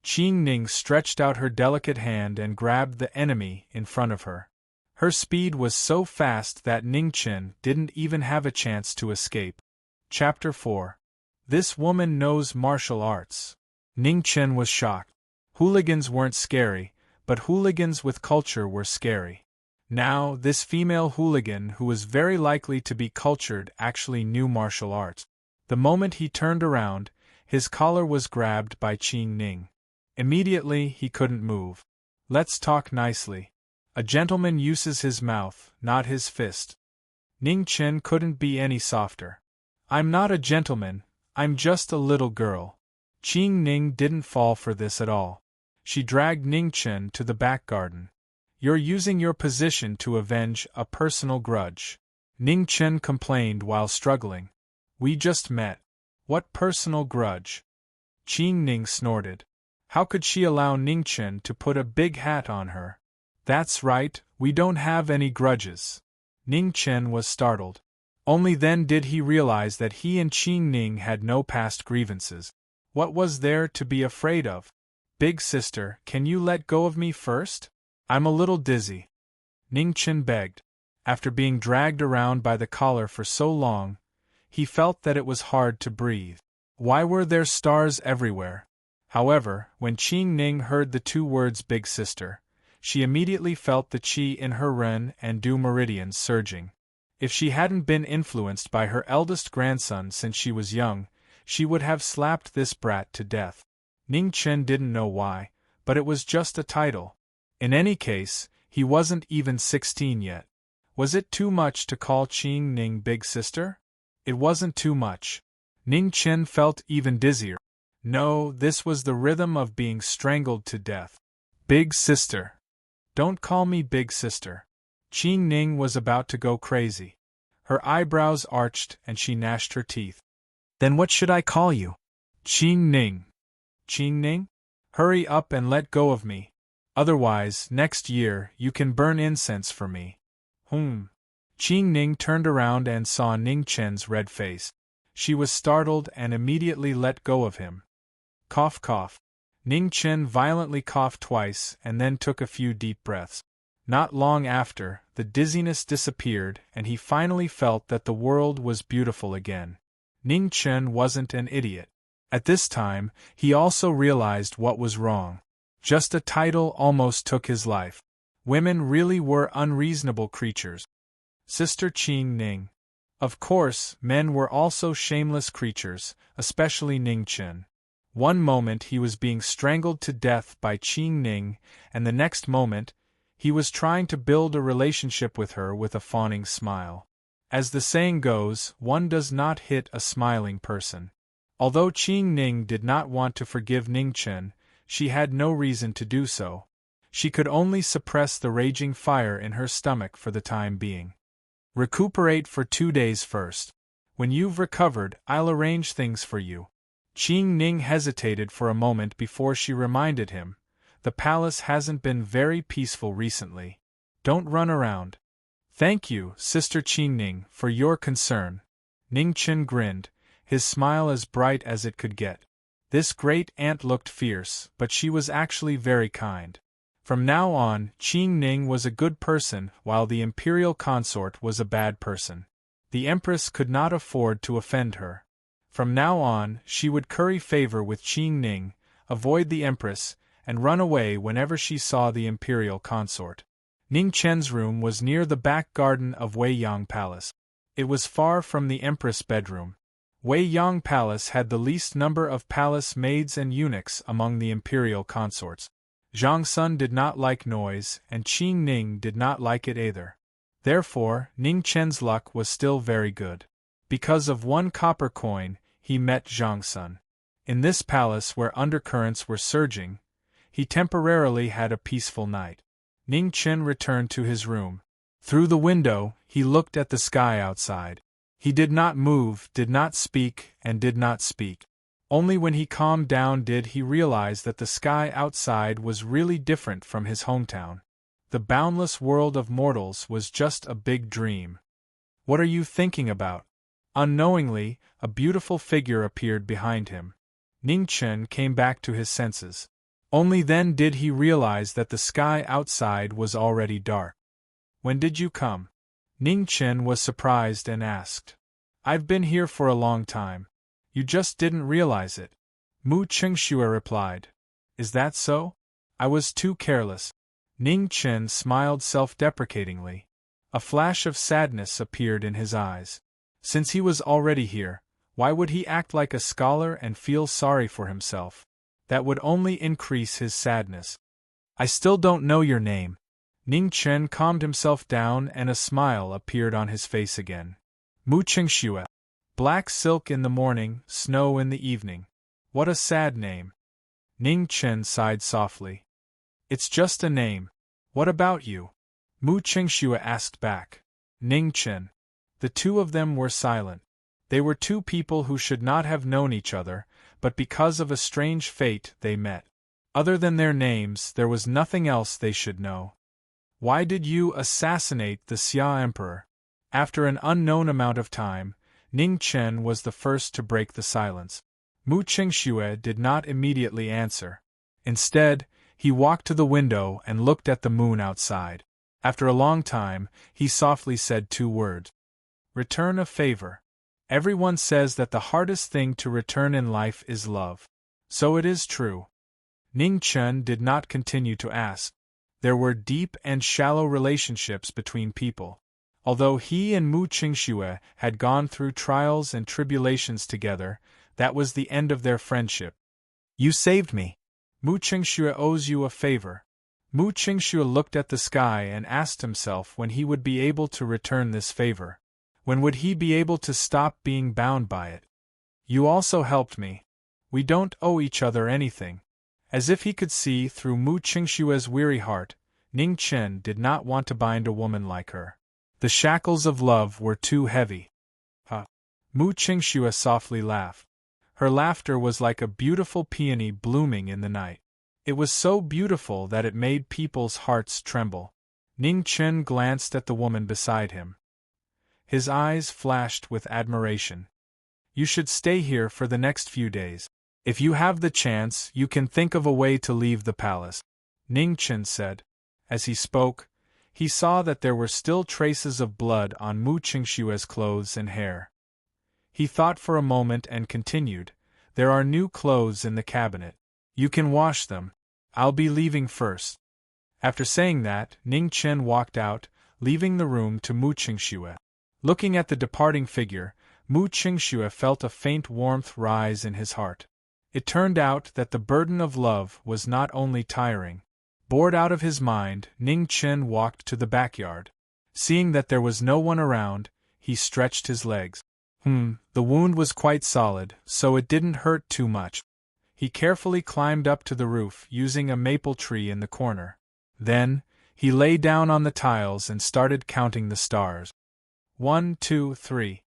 A: Qing Ning stretched out her delicate hand and grabbed the enemy in front of her. Her speed was so fast that Ning Chen didn't even have a chance to escape. Chapter 4. This woman knows martial arts. Ning Chen was shocked. Hooligans weren't scary, but hooligans with culture were scary. Now, this female hooligan who was very likely to be cultured actually knew martial arts. The moment he turned around, his collar was grabbed by Qing Ning. Immediately, he couldn't move. Let's talk nicely. A gentleman uses his mouth, not his fist. Ning Chen couldn't be any softer. I'm not a gentleman, I'm just a little girl. Qing Ning didn't fall for this at all. She dragged Ning Chen to the back garden. You're using your position to avenge a personal grudge. Ning Chen complained while struggling. We just met. What personal grudge? Qing Ning snorted. How could she allow Ning Chen to put a big hat on her? That's right, we don't have any grudges. Ning Chen was startled. Only then did he realize that he and Qing Ning had no past grievances. What was there to be afraid of? Big sister, can you let go of me first? I'm a little dizzy. Ning Chen begged. After being dragged around by the collar for so long, he felt that it was hard to breathe. Why were there stars everywhere? However, when Qing Ning heard the two words big sister, she immediately felt the qi in her ren and du meridians surging. If she hadn't been influenced by her eldest grandson since she was young, she would have slapped this brat to death. Ning Chen didn't know why, but it was just a title. In any case, he wasn't even 16 yet. Was it too much to call Qing Ning big sister? It wasn't too much. Ning Chen felt even dizzier. No, this was the rhythm of being strangled to death. Big sister. Don't call me big sister. Qing Ning was about to go crazy. Her eyebrows arched and she gnashed her teeth. Then what should I call you? Qing Ning. Qing Ning? Hurry up and let go of me. Otherwise, next year, you can burn incense for me. Qing Ning turned around and saw Ning Chen's red face. She was startled and immediately let go of him. Cough cough. Ning Chen violently coughed twice and then took a few deep breaths. Not long after, the dizziness disappeared and he finally felt that the world was beautiful again. Ning Chen wasn't an idiot. At this time, he also realized what was wrong. Just a title almost took his life. Women really were unreasonable creatures. Sister Qing Ning. Of course, men were also shameless creatures, especially Ning Chen. One moment he was being strangled to death by Qing Ning, and the next moment, he was trying to build a relationship with her with a fawning smile. As the saying goes, one does not hit a smiling person. Although Qing Ning did not want to forgive Ning Chen, she had no reason to do so. She could only suppress the raging fire in her stomach for the time being. Recuperate for 2 days first. When you've recovered, I'll arrange things for you. Qing Ning hesitated for a moment before she reminded him. The palace hasn't been very peaceful recently. Don't run around. Thank you, Sister Qing Ning, for your concern. Ning Chen grinned, his smile as bright as it could get. This great aunt looked fierce, but she was actually very kind. From now on, Qing Ning was a good person while the imperial consort was a bad person. The empress could not afford to offend her. From now on, she would curry favor with Qing Ning, avoid the empress, and run away whenever she saw the imperial consort. Ning Chen's room was near the back garden of Wei Yang Palace. It was far from the empress' bedroom. Wei Yang Palace had the least number of palace maids and eunuchs among the imperial consorts. Zhang Sun did not like noise, and Qing Ning did not like it either. Therefore, Ning Chen's luck was still very good. Because of 1 copper coin, he met Zhang Sun. In this palace where undercurrents were surging, he temporarily had a peaceful night. Ning Chen returned to his room. Through the window, he looked at the sky outside. He did not move, did not speak, and did not speak. Only when he calmed down did he realize that the sky outside was really different from his hometown. The boundless world of mortals was just a big dream. What are you thinking about? Unknowingly, a beautiful figure appeared behind him. Ning Chen came back to his senses. Only then did he realize that the sky outside was already dark. When did you come? Ning Chen was surprised and asked. I've been here for a long time. You just didn't realize it. Mu Qingxue replied. Is that so? I was too careless. Ning Chen smiled self-deprecatingly. A flash of sadness appeared in his eyes. Since he was already here, why would he act like a scholar and feel sorry for himself? That would only increase his sadness. I still don't know your name. Ning Chen calmed himself down and a smile appeared on his face again. Mu Qingxue. Black silk in the morning, snow in the evening. What a sad name. Ning Chen sighed softly. It's just a name. What about you? Mu Qingxue asked back. Ning Chen. The two of them were silent. They were two people who should not have known each other, but because of a strange fate they met. Other than their names, there was nothing else they should know. Why did you assassinate the Xia Emperor? After an unknown amount of time, Ning Chen was the first to break the silence. Mu Qingxue did not immediately answer. Instead, he walked to the window and looked at the moon outside. After a long time, he softly said 2 words. Return a favor. Everyone says that the hardest thing to return in life is love. So it is true. Ning Chen did not continue to ask. There were deep and shallow relationships between people. Although he and Mu Qingxue had gone through trials and tribulations together, that was the end of their friendship. You saved me. Mu Qingxue owes you a favor. Mu Qingxue looked at the sky and asked himself when he would be able to return this favor. When would he be able to stop being bound by it? You also helped me. We don't owe each other anything. As if he could see through Mu Qingxue's weary heart, Ning Chen did not want to bind a woman like her. The shackles of love were too heavy. Mu Qingxue softly laughed. Her laughter was like a beautiful peony blooming in the night. It was so beautiful that it made people's hearts tremble. Ning Chen glanced at the woman beside him. His eyes flashed with admiration. You should stay here for the next few days. If you have the chance, you can think of a way to leave the palace, Ning Chen said. As he spoke, he saw that there were still traces of blood on Mu Qingxue's clothes and hair. He thought for a moment and continued, There are new clothes in the cabinet. You can wash them. I'll be leaving first. After saying that, Ning Chen walked out, leaving the room to Mu Qingxue. Looking at the departing figure, Mu Qingxue felt a faint warmth rise in his heart. It turned out that the burden of love was not only tiring. Bored out of his mind, Ning Chen walked to the backyard. Seeing that there was no one around, he stretched his legs. The wound was quite solid, so it didn't hurt too much. He carefully climbed up to the roof using a maple tree in the corner. Then, he lay down on the tiles and started counting the stars. 1, 2, 3.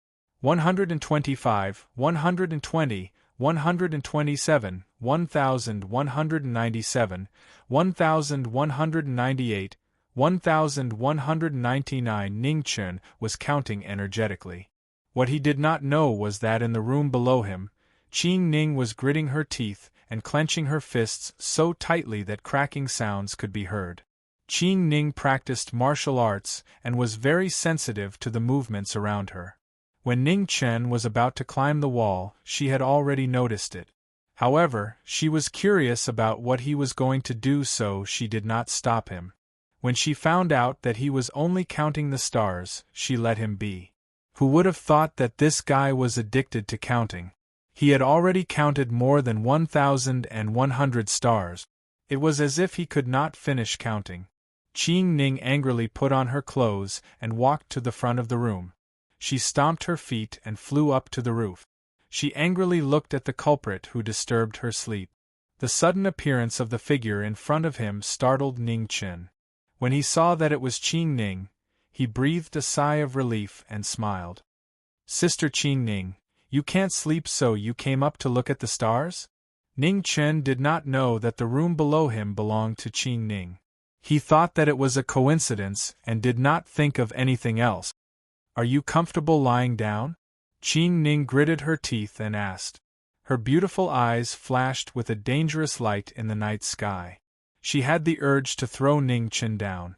A: 125, 120, 127, 1197, 1198, 1199. Ning Chen was counting energetically. What he did not know was that in the room below him, Qing Ning was gritting her teeth and clenching her fists so tightly that cracking sounds could be heard. Qing Ning practiced martial arts and was very sensitive to the movements around her. When Ning Chen was about to climb the wall, she had already noticed it. However, she was curious about what he was going to do, so she did not stop him. When she found out that he was only counting the stars, she let him be. Who would have thought that this guy was addicted to counting? He had already counted more than 1,100 stars. It was as if he could not finish counting. Qing Ning angrily put on her clothes and walked to the front of the room. She stomped her feet and flew up to the roof. She angrily looked at the culprit who disturbed her sleep. The sudden appearance of the figure in front of him startled Ning Chen. When he saw that it was Qing Ning, he breathed a sigh of relief and smiled. "Sister Qing Ning, you can't sleep, so you came up to look at the stars?" Ning Chen did not know that the room below him belonged to Qing Ning. He thought that it was a coincidence and did not think of anything else. "Are you comfortable lying down?" Qing Ning gritted her teeth and asked. Her beautiful eyes flashed with a dangerous light in the night sky. She had the urge to throw Ning Chen down.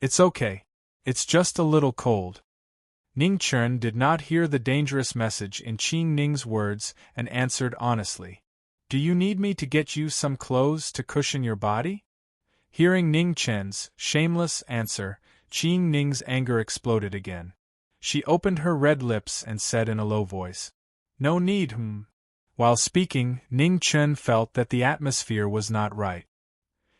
A: "It's okay. It's just a little cold." Ning Chen did not hear the dangerous message in Qing Ning's words and answered honestly. "Do you need me to get you some clothes to cushion your body?" Hearing Ning Chen's shameless answer, Qing Ning's anger exploded again. She opened her red lips and said in a low voice, "No need, While speaking, Ning Chen felt that the atmosphere was not right.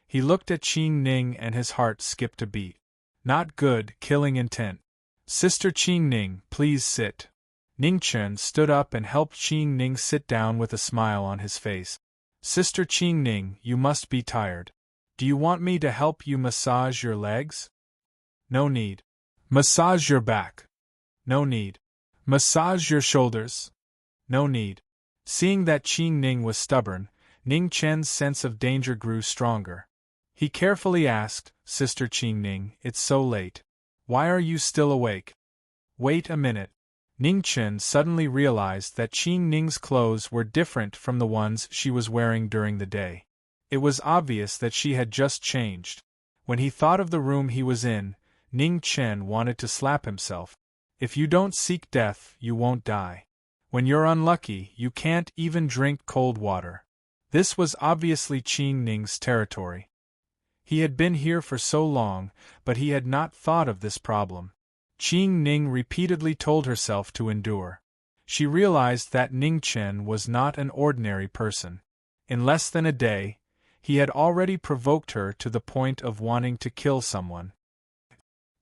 A: He looked at Qing Ning and his heart skipped a beat. Not good, killing intent. "Sister Qing Ning, please sit." Ning Chen stood up and helped Qing Ning sit down with a smile on his face. "Sister Qing Ning, you must be tired. Do you want me to help you massage your legs?" "No need." "Massage your back?" "No need." "Massage your shoulders?" "No need." Seeing that Qing Ning was stubborn, Ning Chen's sense of danger grew stronger. He carefully asked, "Sister Qing Ning, it's so late. Why are you still awake?" "Wait a minute." Ning Chen suddenly realized that Qing Ning's clothes were different from the ones she was wearing during the day. It was obvious that she had just changed. When he thought of the room he was in, Ning Chen wanted to slap himself. If you don't seek death, you won't die. When you're unlucky, you can't even drink cold water. This was obviously Qing Ning's territory. He had been here for so long, but he had not thought of this problem. Qing Ning repeatedly told herself to endure. She realized that Ning Chen was not an ordinary person. In less than a day, he had already provoked her to the point of wanting to kill someone.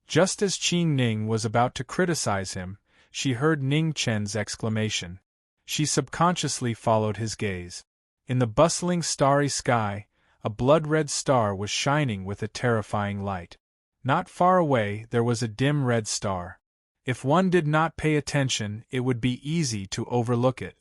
A: Just as Qing Ning was about to criticize him, she heard Ning Chen's exclamation. She subconsciously followed his gaze. In the bustling starry sky, a blood-red star was shining with a terrifying light. Not far away there was a dim red star. If one did not pay attention, it would be easy to overlook it.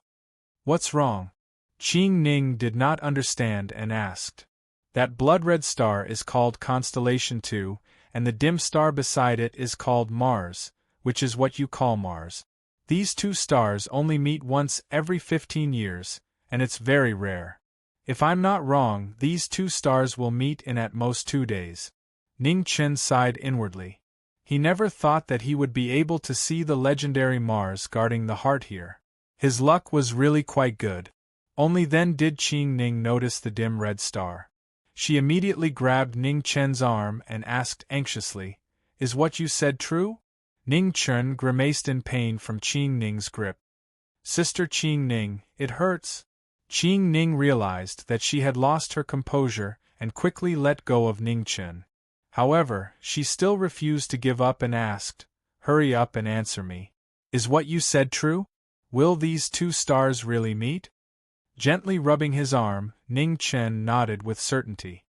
A: "What's wrong?" Qing Ning did not understand and asked. "That blood-red star is called Constellation 2, and the dim star beside it is called Mars, which is what you call Mars. These two stars only meet once every 15 years, and it's very rare. If I'm not wrong, these two stars will meet in at most 2 days." Ning Chen sighed inwardly. He never thought that he would be able to see the legendary Mars guarding the heart here. His luck was really quite good. Only then did Qing Ning notice the dim red star. She immediately grabbed Ning Chen's arm and asked anxiously, "Is what you said true?" Ning Chen grimaced in pain from Qing Ning's grip. "Sister Qing Ning, it hurts." Qing Ning realized that she had lost her composure and quickly let go of Ning Chen. However, she still refused to give up and asked, "Hurry up and answer me. Is what you said true? Will these two stars really meet?" Gently rubbing his arm, Ning Chen nodded with certainty.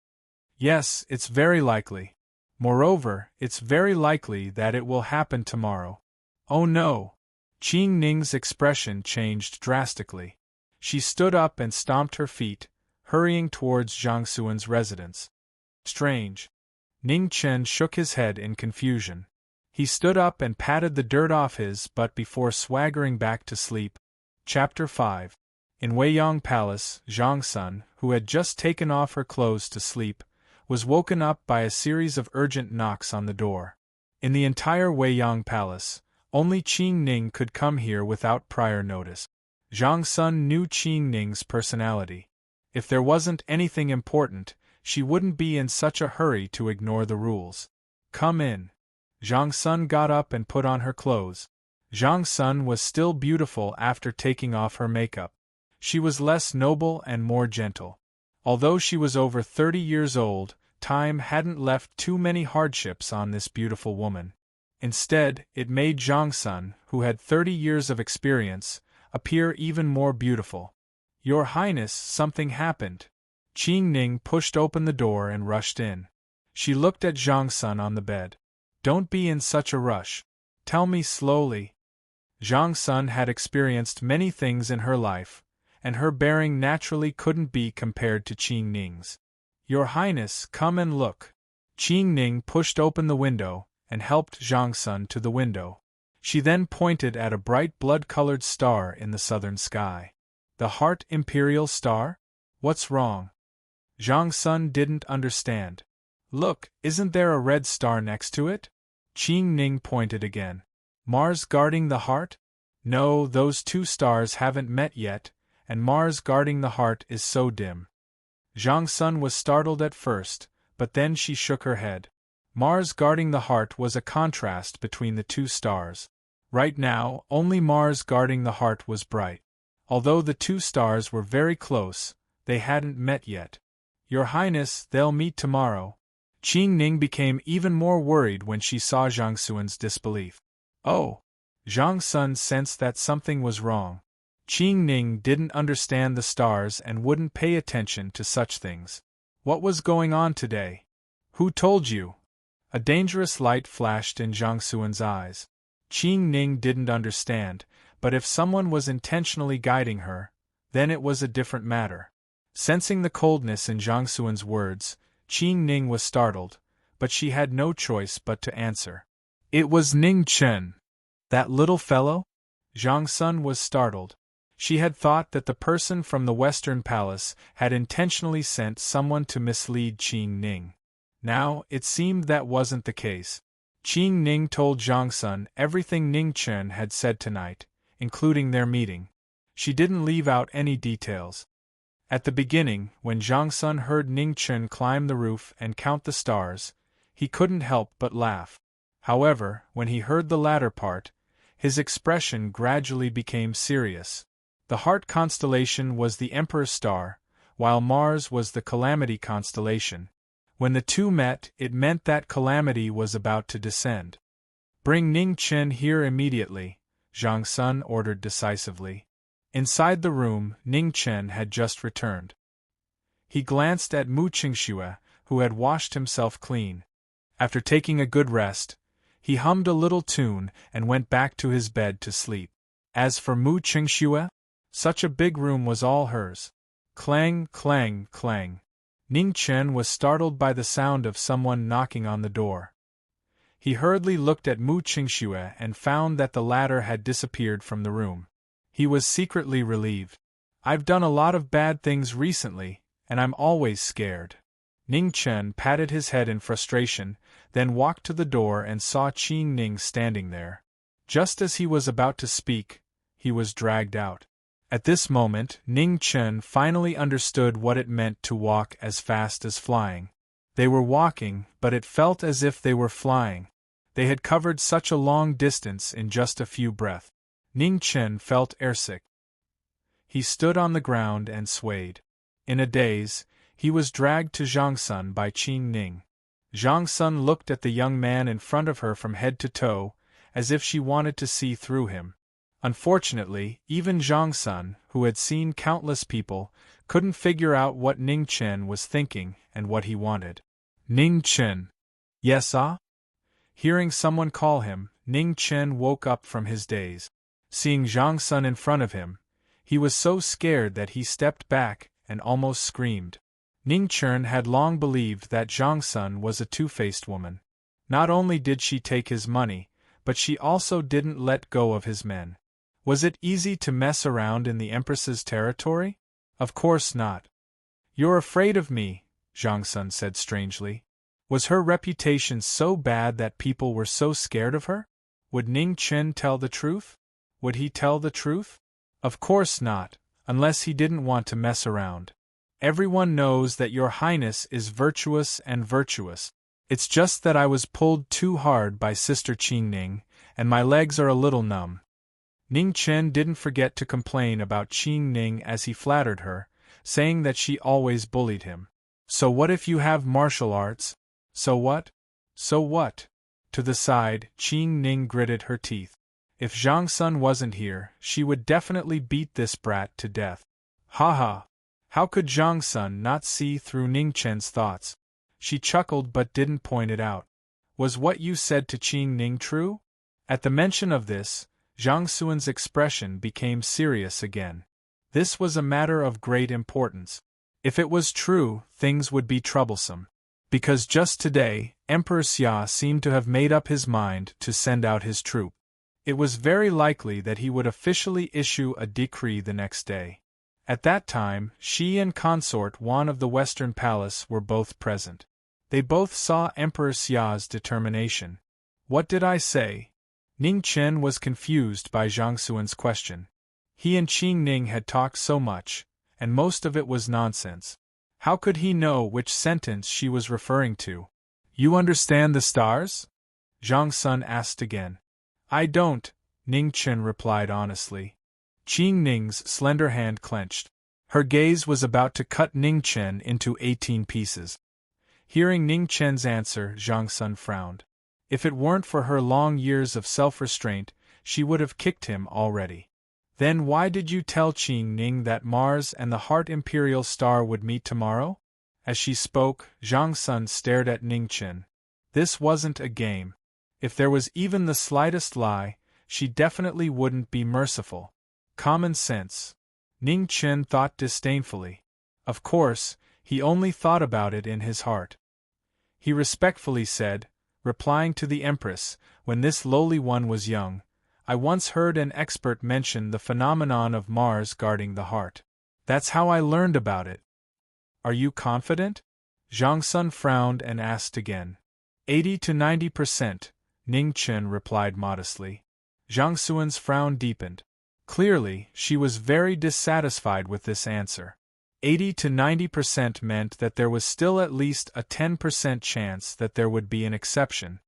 A: "Yes, it's very likely. Moreover, it's very likely that it will happen tomorrow." "Oh no!" Qing Ning's expression changed drastically. She stood up and stomped her feet, hurrying towards Zhang Xuan's residence. "Strange." Ning Chen shook his head in confusion. He stood up and patted the dirt off his butt before swaggering back to sleep. Chapter 5. In Weiyang Palace, Zhang Sun, who had just taken off her clothes to sleep, was woken up by a series of urgent knocks on the door. In the entire Weiyang Palace, only Qing Ning could come here without prior notice. Zhang Sun knew Qing Ning's personality. If there wasn't anything important, she wouldn't be in such a hurry to ignore the rules. Come in. Zhang Sun got up and put on her clothes. Zhang Sun was still beautiful after taking off her makeup. She was less noble and more gentle. Although she was over 30 years old, time hadn't left too many hardships on this beautiful woman. Instead, it made Zhang Sun, who had 30 years of experience, appear even more beautiful. Your Highness, something happened. Qing Ning pushed open the door and rushed in. She looked at Zhang Sun on the bed. Don't be in such a rush. Tell me slowly. Zhang Sun had experienced many things in her life, and her bearing naturally couldn't be compared to Qing Ning's. Your Highness, come and look. Qing Ning pushed open the window and helped Zhang Sun to the window. She then pointed at a bright blood-colored star in the southern sky. The Heart Imperial Star? What's wrong? Zhang Sun didn't understand. Look, isn't there a red star next to it? Qing Ning pointed again. Mars guarding the heart? No, those two stars haven't met yet, and Mars guarding the heart is so dim. Zhang Sun was startled at first, but then she shook her head. Mars guarding the heart was a contrast between the two stars. Right now, only Mars guarding the heart was bright. Although the two stars were very close, they hadn't met yet. Your Highness, they'll meet tomorrow. Qing Ning became even more worried when she saw Zhang Sun's disbelief. Oh! Zhang Sun sensed that something was wrong. Qing Ning didn't understand the stars and wouldn't pay attention to such things. What was going on today? Who told you? A dangerous light flashed in Zhang Sun's eyes. Qing Ning didn't understand, but if someone was intentionally guiding her, then it was a different matter. Sensing the coldness in Zhang Sun's words, Qing Ning was startled, but she had no choice but to answer. It was Ning Chen. That little fellow? Zhang Sun was startled. She had thought that the person from the Western Palace had intentionally sent someone to mislead Qing Ning. Now, it seemed that wasn't the case. Qing Ning told Zhang Sun everything Ning Chen had said tonight, including their meeting. She didn't leave out any details. At the beginning, when Zhang Sun heard Ning Chen climb the roof and count the stars, he couldn't help but laugh. However, when he heard the latter part, his expression gradually became serious. The Heart constellation was the Emperor's star, while Mars was the Calamity constellation. When the two met, it meant that calamity was about to descend. Bring Ning Chen here immediately, Zhang Sun ordered decisively. Inside the room, Ning Chen had just returned. He glanced at Mu Qingxue, who had washed himself clean. After taking a good rest, he hummed a little tune and went back to his bed to sleep. As for Mu Qingxue, such a big room was all hers. Clang, clang, clang. Ning Chen was startled by the sound of someone knocking on the door. He hurriedly looked at Mu Qingxue and found that the latter had disappeared from the room. He was secretly relieved. I've done a lot of bad things recently, and I'm always scared. Ning Chen patted his head in frustration, then walked to the door and saw Qing Ning standing there. Just as he was about to speak, he was dragged out. At this moment, Ning Chen finally understood what it meant to walk as fast as flying. They were walking, but it felt as if they were flying. They had covered such a long distance in just a few breaths. Ning Chen felt airsick. He stood on the ground and swayed. In a daze, he was dragged to Zhang Sun by Qing Ning. Zhang Sun looked at the young man in front of her from head to toe, as if she wanted to see through him. Unfortunately, even Zhang Sun, who had seen countless people, couldn't figure out what Ning Chen was thinking and what he wanted. Ning Chen. Yes, ah? Hearing someone call him, Ning Chen woke up from his daze. Seeing Zhang Sun in front of him, he was so scared that he stepped back and almost screamed. Ning Chen had long believed that Zhang Sun was a two-faced woman. Not only did she take his money, but she also didn't let go of his men. Was it easy to mess around in the Empress's territory? Of course not. You're afraid of me, Zhang Sun said strangely. Was her reputation so bad that people were so scared of her? Would Ning Chen tell the truth? Would he tell the truth? Of course not, unless he didn't want to mess around. Everyone knows that your highness is virtuous and virtuous. It's just that I was pulled too hard by Sister Qingning, and my legs are a little numb. Ning Chen didn't forget to complain about Qingning as he flattered her, saying that she always bullied him. So what if you have martial arts? So what? So what? To the side, Qingning gritted her teeth. If Zhang Sun wasn't here, she would definitely beat this brat to death. Ha ha! How could Zhang Sun not see through Ning Chen's thoughts? She chuckled but didn't point it out. Was what you said to Qingning true? At the mention of this, Zhang Sun's expression became serious again. This was a matter of great importance. If it was true, things would be troublesome. Because just today, Emperor Xia seemed to have made up his mind to send out his troop. It was very likely that he would officially issue a decree the next day. At that time, she and Consort Wan of the Western Palace were both present. They both saw Emperor Xia's determination. What did I say? Ning Chen was confused by Zhang Sun's question. He and Qingning had talked so much, and most of it was nonsense. How could he know which sentence she was referring to? You understand the stars? Zhang Sun asked again. I don't, Ning Chen replied honestly. Qingning's slender hand clenched. Her gaze was about to cut Ning Chen into 18 pieces. Hearing Ning Chen's answer, Zhang Sun frowned. If it weren't for her long years of self-restraint, she would have kicked him already. Then why did you tell Qingning that Mars and the Heart Imperial Star would meet tomorrow? As she spoke, Zhang Sun stared at Ning Chen. This wasn't a game. If there was even the slightest lie, she definitely wouldn't be merciful. Common sense. Ning Chen thought disdainfully. Of course, he only thought about it in his heart. He respectfully said, replying to the Empress, when this lowly one was young, I once heard an expert mention the phenomenon of Mars guarding the heart. That's how I learned about it. Are you confident? Zhang Sun frowned and asked again. 80 to 90%, Ning Chen replied modestly. Zhang Sun's frown deepened. Clearly, she was very dissatisfied with this answer. 80 to 90% meant that there was still at least a 10% chance that there would be an exception.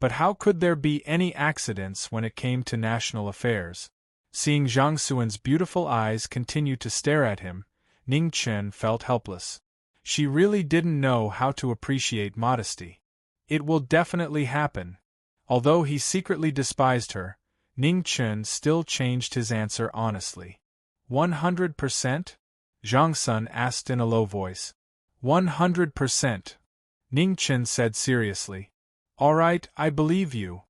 A: But how could there be any accidents when it came to national affairs? Seeing Zhang Sun's beautiful eyes continue to stare at him, Ning Chen felt helpless. She really didn't know how to appreciate modesty. It will definitely happen. Although he secretly despised her, Ning Chen still changed his answer honestly. 100%? Zhang Sun asked in a low voice. 100%. Ning Chen said seriously. All right, I believe you.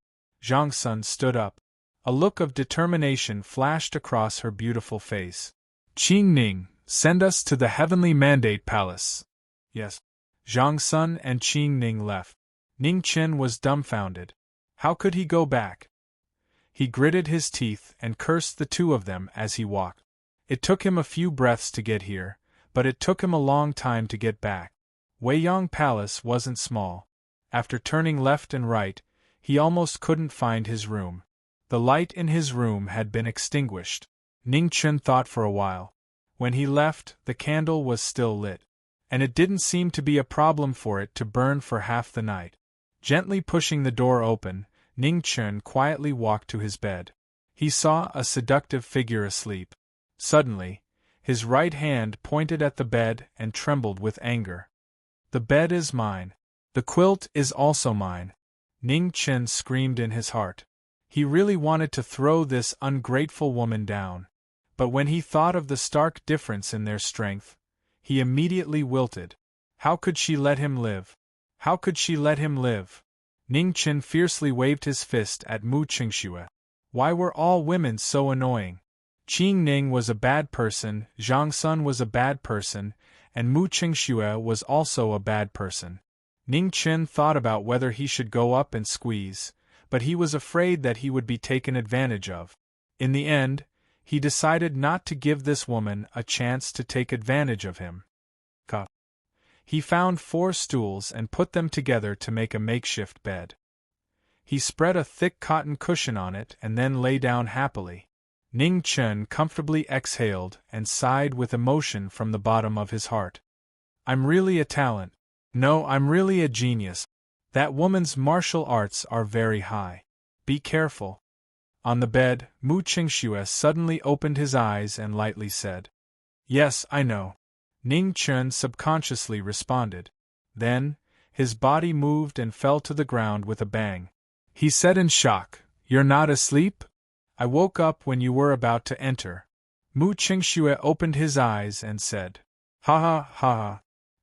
A: Zhang Sun stood up. A look of determination flashed across her beautiful face. Qingning, send us to the Heavenly Mandate Palace. Yes. Zhang Sun and Qingning left. Ning Chen was dumbfounded. How could he go back? He gritted his teeth and cursed the two of them as he walked. It took him a few breaths to get here, but it took him a long time to get back. Weiyang Palace wasn't small. After turning left and right, he almost couldn't find his room. The light in his room had been extinguished. Ning Chen thought for a while. When he left, the candle was still lit. And it didn't seem to be a problem for it to burn for half the night. Gently pushing the door open, Ning Chen quietly walked to his bed. He saw a seductive figure asleep. Suddenly, his right hand pointed at the bed and trembled with anger. The bed is mine. The quilt is also mine. Ning Chen screamed in his heart. He really wanted to throw this ungrateful woman down. But when he thought of the stark difference in their strength, he immediately wilted. How could she let him live? How could she let him live? Ning Chen fiercely waved his fist at Mu Qingxue. Why were all women so annoying? Qingning was a bad person, Zhang Sun was a bad person, and Mu Qingxue was also a bad person. Ning Chen thought about whether he should go up and squeeze, but he was afraid that he would be taken advantage of. In the end, he decided not to give this woman a chance to take advantage of him. He found 4 stools and put them together to make a makeshift bed. He spread a thick cotton cushion on it and then lay down happily. Ning Chen comfortably exhaled and sighed with emotion from the bottom of his heart. I'm really a talent. No, I'm really a genius. That woman's martial arts are very high. Be careful. On the bed, Mu Qingxue suddenly opened his eyes and lightly said, Yes, I know. Ning Chen subconsciously responded. Then, his body moved and fell to the ground with a bang. He said in shock, You're not asleep? I woke up when you were about to enter. Mu Qingxue opened his eyes and said, Ha ha ha ha.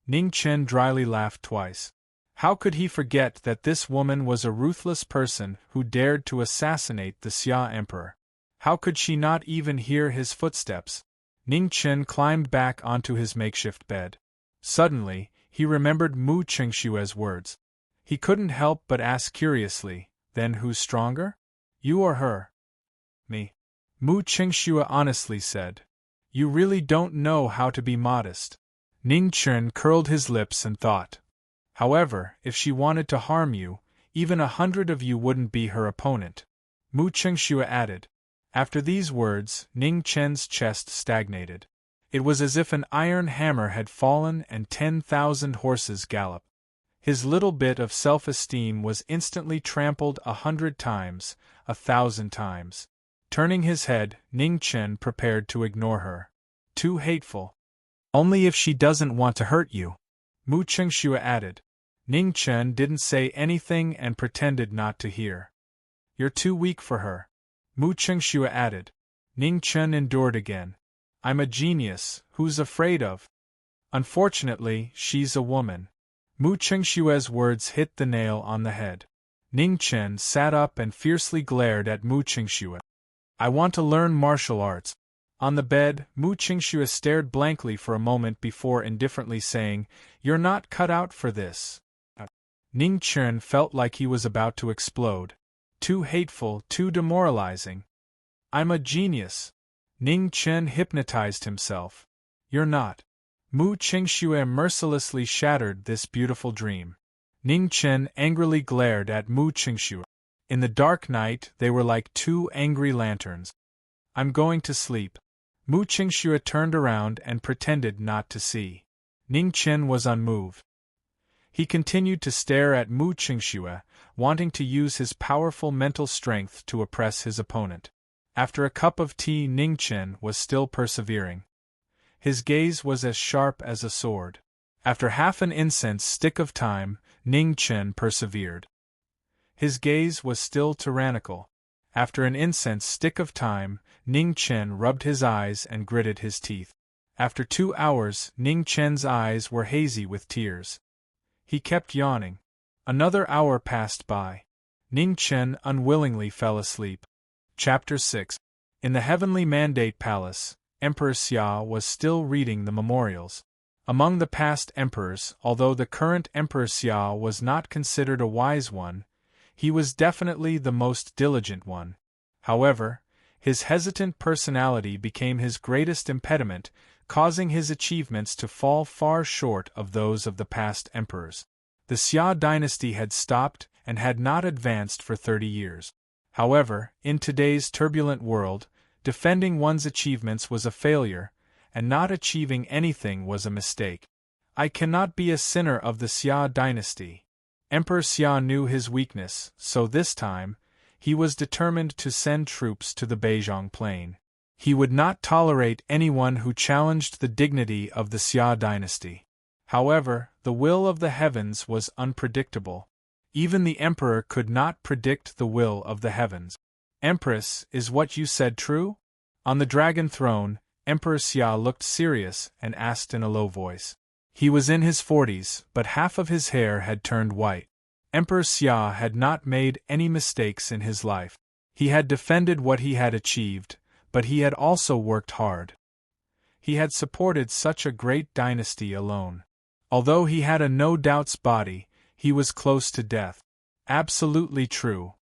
A: Ning Chen dryly laughed twice. How could he forget that this woman was a ruthless person who dared to assassinate the Xia Emperor? How could she not even hear his footsteps? Ning Chen climbed back onto his makeshift bed. Suddenly, he remembered Mu Qingxue's words. He couldn't help but ask curiously, Then who's stronger? You or her? Me. Mu Qingxue honestly said. You really don't know how to be modest. Ning Chen curled his lips and thought. However, if she wanted to harm you, even 100 of you wouldn't be her opponent. Mu Qingxue added. After these words, Ning Chen's chest stagnated. It was as if an iron hammer had fallen and 10,000 horses galloped. His little bit of self-esteem was instantly trampled 100 times, 1,000 times. Turning his head, Ning Chen prepared to ignore her. Too hateful. Only if she doesn't want to hurt you. Mu Qingxue added. Ning Chen didn't say anything and pretended not to hear. You're too weak for her. Mu Qingxue added. Ning Chen endured again. I'm a genius, who's afraid of? Unfortunately, she's a woman. Mu Qingxue's words hit the nail on the head. Ning Chen sat up and fiercely glared at Mu Qingxue. I want to learn martial arts. On the bed, Mu Qingxue stared blankly for a moment before indifferently saying, You're not cut out for this. Ning Chen felt like he was about to explode. Too hateful, too demoralizing. I'm a genius. Ning Chen hypnotized himself. You're not. Mu Qingxue mercilessly shattered this beautiful dream. Ning Chen angrily glared at Mu Qingxue. In the dark night, they were like 2 angry lanterns. I'm going to sleep. Mu Qingxue turned around and pretended not to see. Ning Chen was unmoved. He continued to stare at Mu Qingxue, wanting to use his powerful mental strength to oppress his opponent. After a cup of tea, Ning Chen was still persevering. His gaze was as sharp as a sword. After half an incense stick of time, Ning Chen persevered. His gaze was still tyrannical. After an incense stick of time, Ning Chen rubbed his eyes and gritted his teeth. After 2 hours, Ning Chen's eyes were hazy with tears. He kept yawning. Another hour passed by. Ning Chen unwillingly fell asleep. Chapter 6. In the Heavenly Mandate Palace, Emperor Xia was still reading the memorials. Among the past emperors, although the current Emperor Xia was not considered a wise one, he was definitely the most diligent one. However, his hesitant personality became his greatest impediment, causing his achievements to fall far short of those of the past emperors. The Xia dynasty had stopped and had not advanced for 30 years. However, in today's turbulent world, defending one's achievements was a failure, and not achieving anything was a mistake. I cannot be a sinner of the Xia dynasty. Emperor Xia knew his weakness, so this time, he was determined to send troops to the Beizhong Plain. He would not tolerate anyone who challenged the dignity of the Xia dynasty. However, the will of the heavens was unpredictable. Even the emperor could not predict the will of the heavens. Empress, is what you said true? On the dragon throne, Emperor Xia looked serious and asked in a low voice. He was in his 40s, but half of his hair had turned white. Emperor Xia had not made any mistakes in his life. He had defended what he had achieved, but he had also worked hard. He had supported such a great dynasty alone. Although he had a no-doubts body, he was close to death. Absolutely true.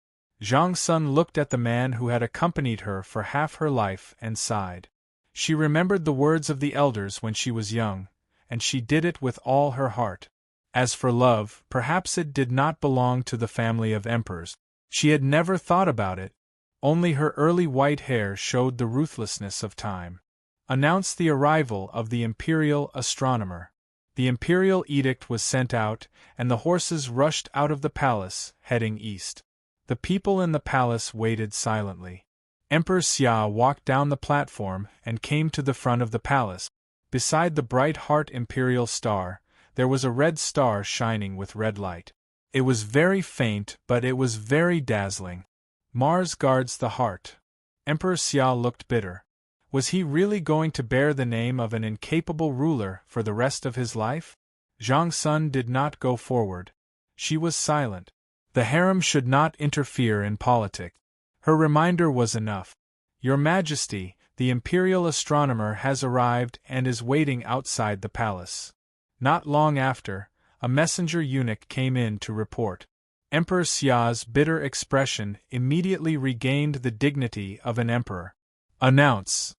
A: Zhang Sun looked at the man who had accompanied her for half her life and sighed. She remembered the words of the elders when she was young, and she did it with all her heart. As for love, perhaps it did not belong to the family of emperors. She had never thought about it. Only her early white hair showed the ruthlessness of time. Announced the arrival of the imperial astronomer. The imperial edict was sent out, and the horses rushed out of the palace, heading east. The people in the palace waited silently. Emperor Xia walked down the platform and came to the front of the palace. Beside the bright heart imperial star, there was a red star shining with red light. It was very faint, but it was very dazzling. Mars guards the heart. Emperor Xia looked bitter. Was he really going to bear the name of an incapable ruler for the rest of his life? Zhang Sun did not go forward. She was silent. The harem should not interfere in politics. Her reminder was enough. Your Majesty, the imperial astronomer has arrived and is waiting outside the palace. Not long after, a messenger eunuch came in to report. Emperor Xia's bitter expression immediately regained the dignity of an emperor. Announce.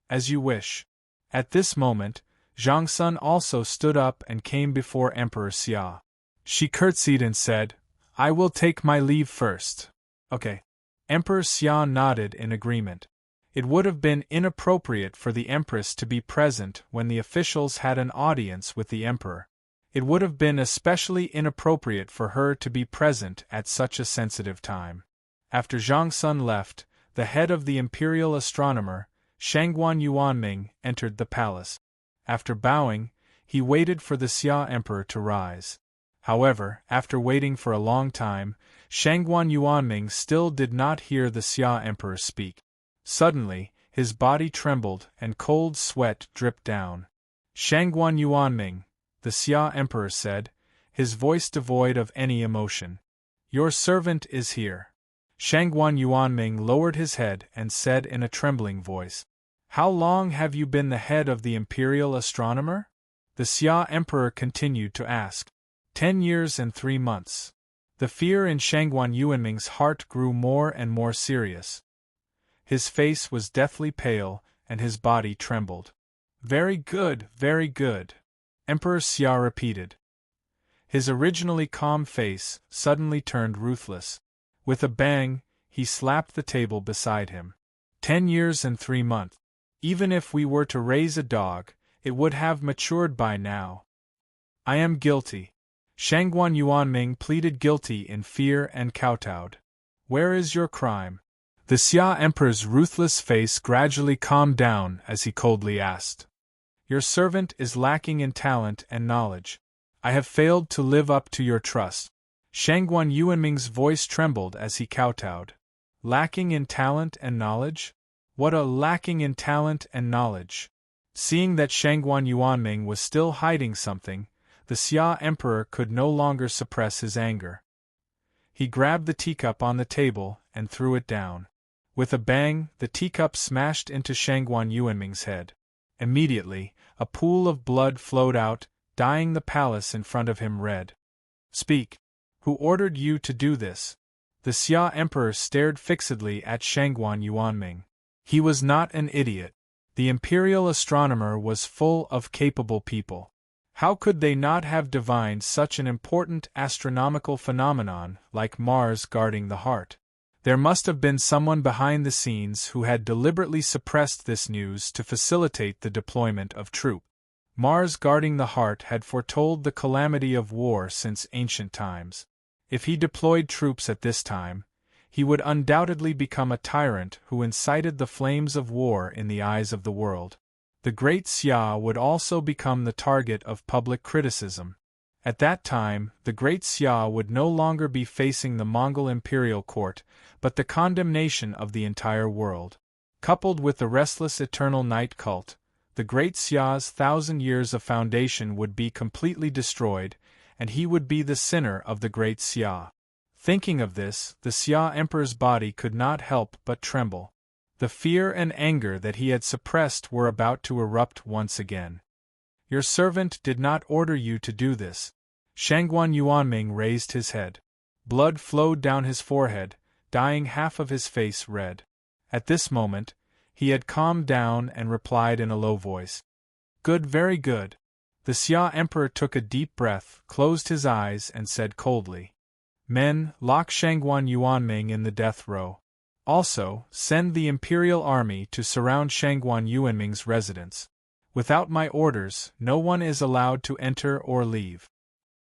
A: As you wish. At this moment, Zhang Sun also stood up and came before Emperor Xia. She curtsied and said, I will take my leave first. Okay. Emperor Xia nodded in agreement. It would have been inappropriate for the Empress to be present when the officials had an audience with the Emperor. It would have been especially inappropriate for her to be present at such a sensitive time. After Zhang Sun left, the head of the imperial astronomer, Shangguan Yuanming, entered the palace. After bowing, he waited for the Xia Emperor to rise. However, after waiting for a long time, Shangguan Yuanming still did not hear the Xia Emperor speak. Suddenly, his body trembled and cold sweat dripped down. Shangguan Yuanming, the Xia Emperor said, his voice devoid of any emotion. Your servant is here. Shangguan Yuanming lowered his head and said in a trembling voice, How long have you been the head of the imperial astronomer? The Xia Emperor continued to ask. 10 years and 3 months. The fear in Shangguan Yuanming's heart grew more and more serious. His face was deathly pale, and his body trembled. Very good, Emperor Xia repeated. His originally calm face suddenly turned ruthless. With a bang, he slapped the table beside him. 10 years and 3 months. Even if we were to raise a dog, it would have matured by now. I am guilty. Shangguan Yuanming pleaded guilty in fear and kowtowed. Where is your crime? The Xia Emperor's ruthless face gradually calmed down as he coldly asked. Your servant is lacking in talent and knowledge. I have failed to live up to your trust. Shangguan Yuanming's voice trembled as he kowtowed. Lacking in talent and knowledge? What a lacking in talent and knowledge! Seeing that Shangguan Yuanming was still hiding something, the Xia Emperor could no longer suppress his anger. He grabbed the teacup on the table and threw it down. With a bang, the teacup smashed into Shangguan Yuanming's head. Immediately, a pool of blood flowed out, dyeing the palace in front of him red. Speak. Who ordered you to do this? The Xia Emperor stared fixedly at Shangguan Yuanming. He was not an idiot. The imperial astronomer was full of capable people. How could they not have divined such an important astronomical phenomenon like Mars guarding the heart? There must have been someone behind the scenes who had deliberately suppressed this news to facilitate the deployment of troops. Mars guarding the heart had foretold the calamity of war since ancient times. If he deployed troops at this time, he would undoubtedly become a tyrant who incited the flames of war in the eyes of the world. The Great Xia would also become the target of public criticism. At that time, the Great Xia would no longer be facing the Mongol imperial court, but the condemnation of the entire world. Coupled with the restless eternal night cult, the Great Xia's 1,000 years of foundation would be completely destroyed, and he would be the sinner of the Great Xia. Thinking of this, the Xia Emperor's body could not help but tremble. The fear and anger that he had suppressed were about to erupt once again. Your servant did not order you to do this. Shangguan Yuanming raised his head. Blood flowed down his forehead, dyeing half of his face red. At this moment, he had calmed down and replied in a low voice. Good, very good. The Xia Emperor took a deep breath, closed his eyes, and said coldly. Men, lock Shangguan Yuanming in the death row. Also, send the Imperial Army to surround Shangguan Yuanming's residence. Without my orders, no one is allowed to enter or leave.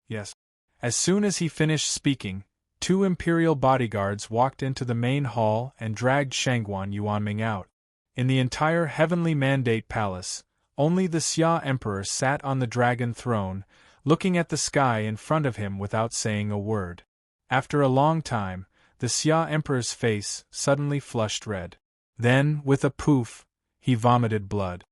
A: Yes. As soon as he finished speaking, 2 Imperial bodyguards walked into the main hall and dragged Shangguan Yuanming out. In the entire Heavenly Mandate Palace, only the Xia Emperor sat on the dragon throne, looking at the sky in front of him without saying a word. After a long time, the Xia Emperor's face suddenly flushed red. Then, with a poof, he vomited blood.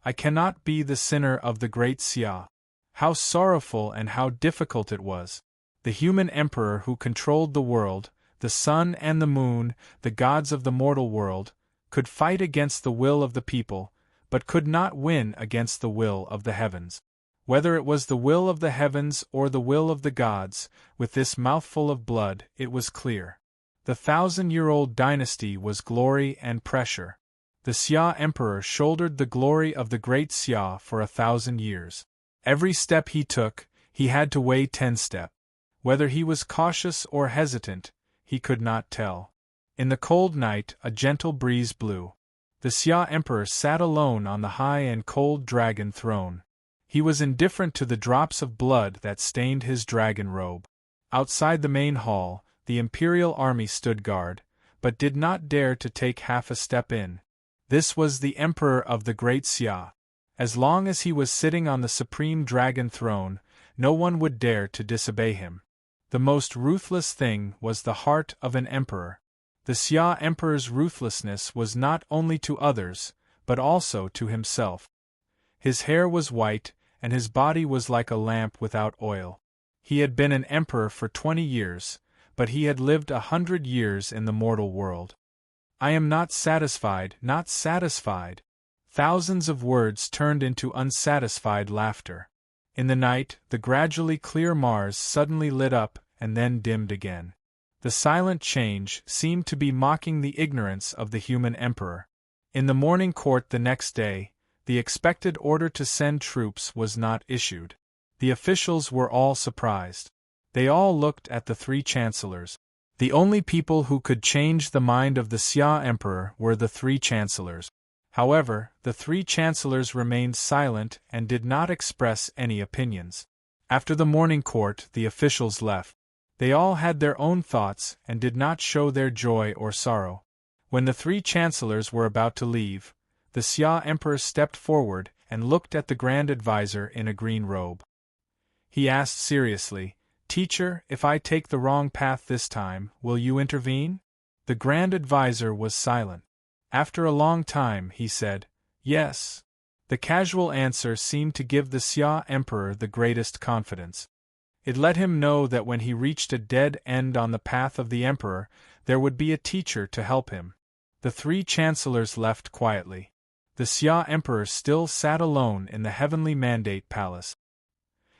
A: I cannot be the sinner of the great Xia. How sorrowful and how difficult it was. The human emperor who controlled the world, the sun and the moon, the gods of the mortal world, could fight against the will of the people, but could not win against the will of the heavens. Whether it was the will of the heavens or the will of the gods, with this mouthful of blood, it was clear. The 1,000-year-old dynasty was glory and pressure. The Xia Emperor shouldered the glory of the great Xia for 1,000 years. Every step he took, he had to weigh 10 steps. Whether he was cautious or hesitant, he could not tell. In the cold night, a gentle breeze blew. The Xia Emperor sat alone on the high and cold dragon throne. He was indifferent to the drops of blood that stained his dragon robe. Outside the main hall, the Imperial Army stood guard, but did not dare to take half a step in. This was the Emperor of the Great Xia. As long as he was sitting on the supreme dragon throne, no one would dare to disobey him. The most ruthless thing was the heart of an emperor. The Xia Emperor's ruthlessness was not only to others, but also to himself. His hair was white, and his body was like a lamp without oil. He had been an emperor for 20 years, but he had lived 100 years in the mortal world. I am not satisfied, not satisfied. Thousands of words turned into unsatisfied laughter. In the night, the gradually clear Mars suddenly lit up and then dimmed again. The silent change seemed to be mocking the ignorance of the human emperor. In the morning court the next day, the expected order to send troops was not issued. The officials were all surprised. They all looked at the 3 chancellors. The only people who could change the mind of the Xia Emperor were the 3 chancellors. However, the 3 chancellors remained silent and did not express any opinions. After the morning court, the officials left. They all had their own thoughts and did not show their joy or sorrow. When the 3 chancellors were about to leave, the Xia Emperor stepped forward and looked at the Grand Advisor in a green robe. He asked seriously, "Teacher, if I take the wrong path this time, will you intervene?" The Grand Advisor was silent. After a long time, he said, "Yes." The casual answer seemed to give the Xia Emperor the greatest confidence. It let him know that when he reached a dead end on the path of the Emperor, there would be a teacher to help him. The 3 chancellors left quietly. The Xia Emperor still sat alone in the Heavenly Mandate Palace.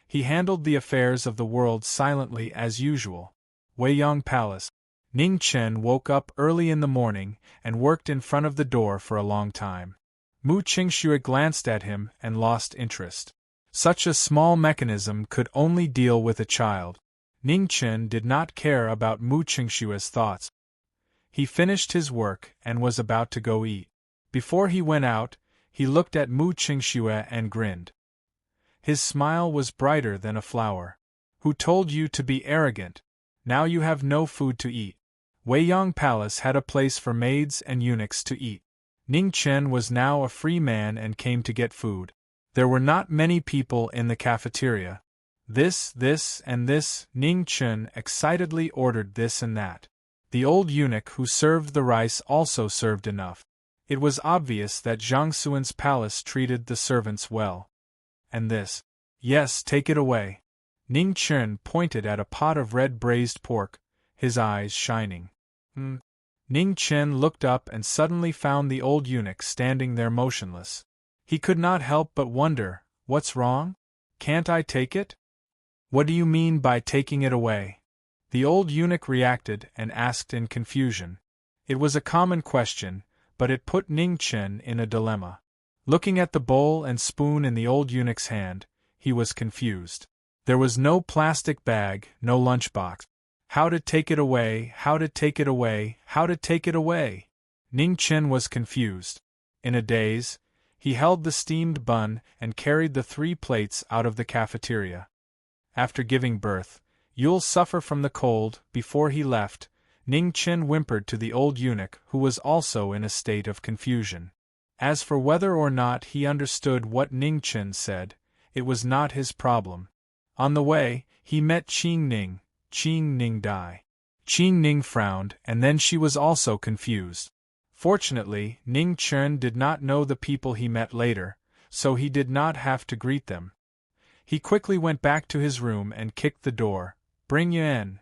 A: He handled the affairs of the world silently as usual. Weiyang Palace. Ning Chen woke up early in the morning and worked in front of the door for a long time. Mu Qingxue glanced at him and lost interest. Such a small mechanism could only deal with a child. Ning Chen did not care about Mu Qingxue's thoughts. He finished his work and was about to go eat. Before he went out, he looked at Mu Qingxue and grinned. His smile was brighter than a flower. "Who told you to be arrogant? Now you have no food to eat." Weiyang Palace had a place for maids and eunuchs to eat. Ning Chen was now a free man and came to get food. There were not many people in the cafeteria. This, and this, Ning Chen excitedly ordered this and that. The old eunuch who served the rice also served enough. It was obvious that Zhang Xuan's palace treated the servants well. And this. Yes, take it away. Ning Chen pointed at a pot of red braised pork, his eyes shining. Ning Chen looked up and suddenly found the old eunuch standing there motionless. He could not help but wonder, "What's wrong? Can't I take it?" "What do you mean by taking it away?" The old eunuch reacted and asked in confusion. It was a common question, but it put Ning Chen in a dilemma. Looking at the bowl and spoon in the old eunuch's hand, he was confused. There was no plastic bag, no lunchbox. How to take it away, how to take it away, how to take it away? Ning Chen was confused. In a daze, he held the steamed bun and carried the 3 plates out of the cafeteria. After giving birth, you'll suffer from the cold. Before he left, Ning Chen whimpered to the old eunuch, who was also in a state of confusion. As for whether or not he understood what Ning Chen said, it was not his problem. On the way, he met Qing Ning. Qing Ning died. Qing Ning frowned, and then she was also confused. Fortunately, Ning Chen did not know the people he met later, so he did not have to greet them. He quickly went back to his room and kicked the door. Bring you in.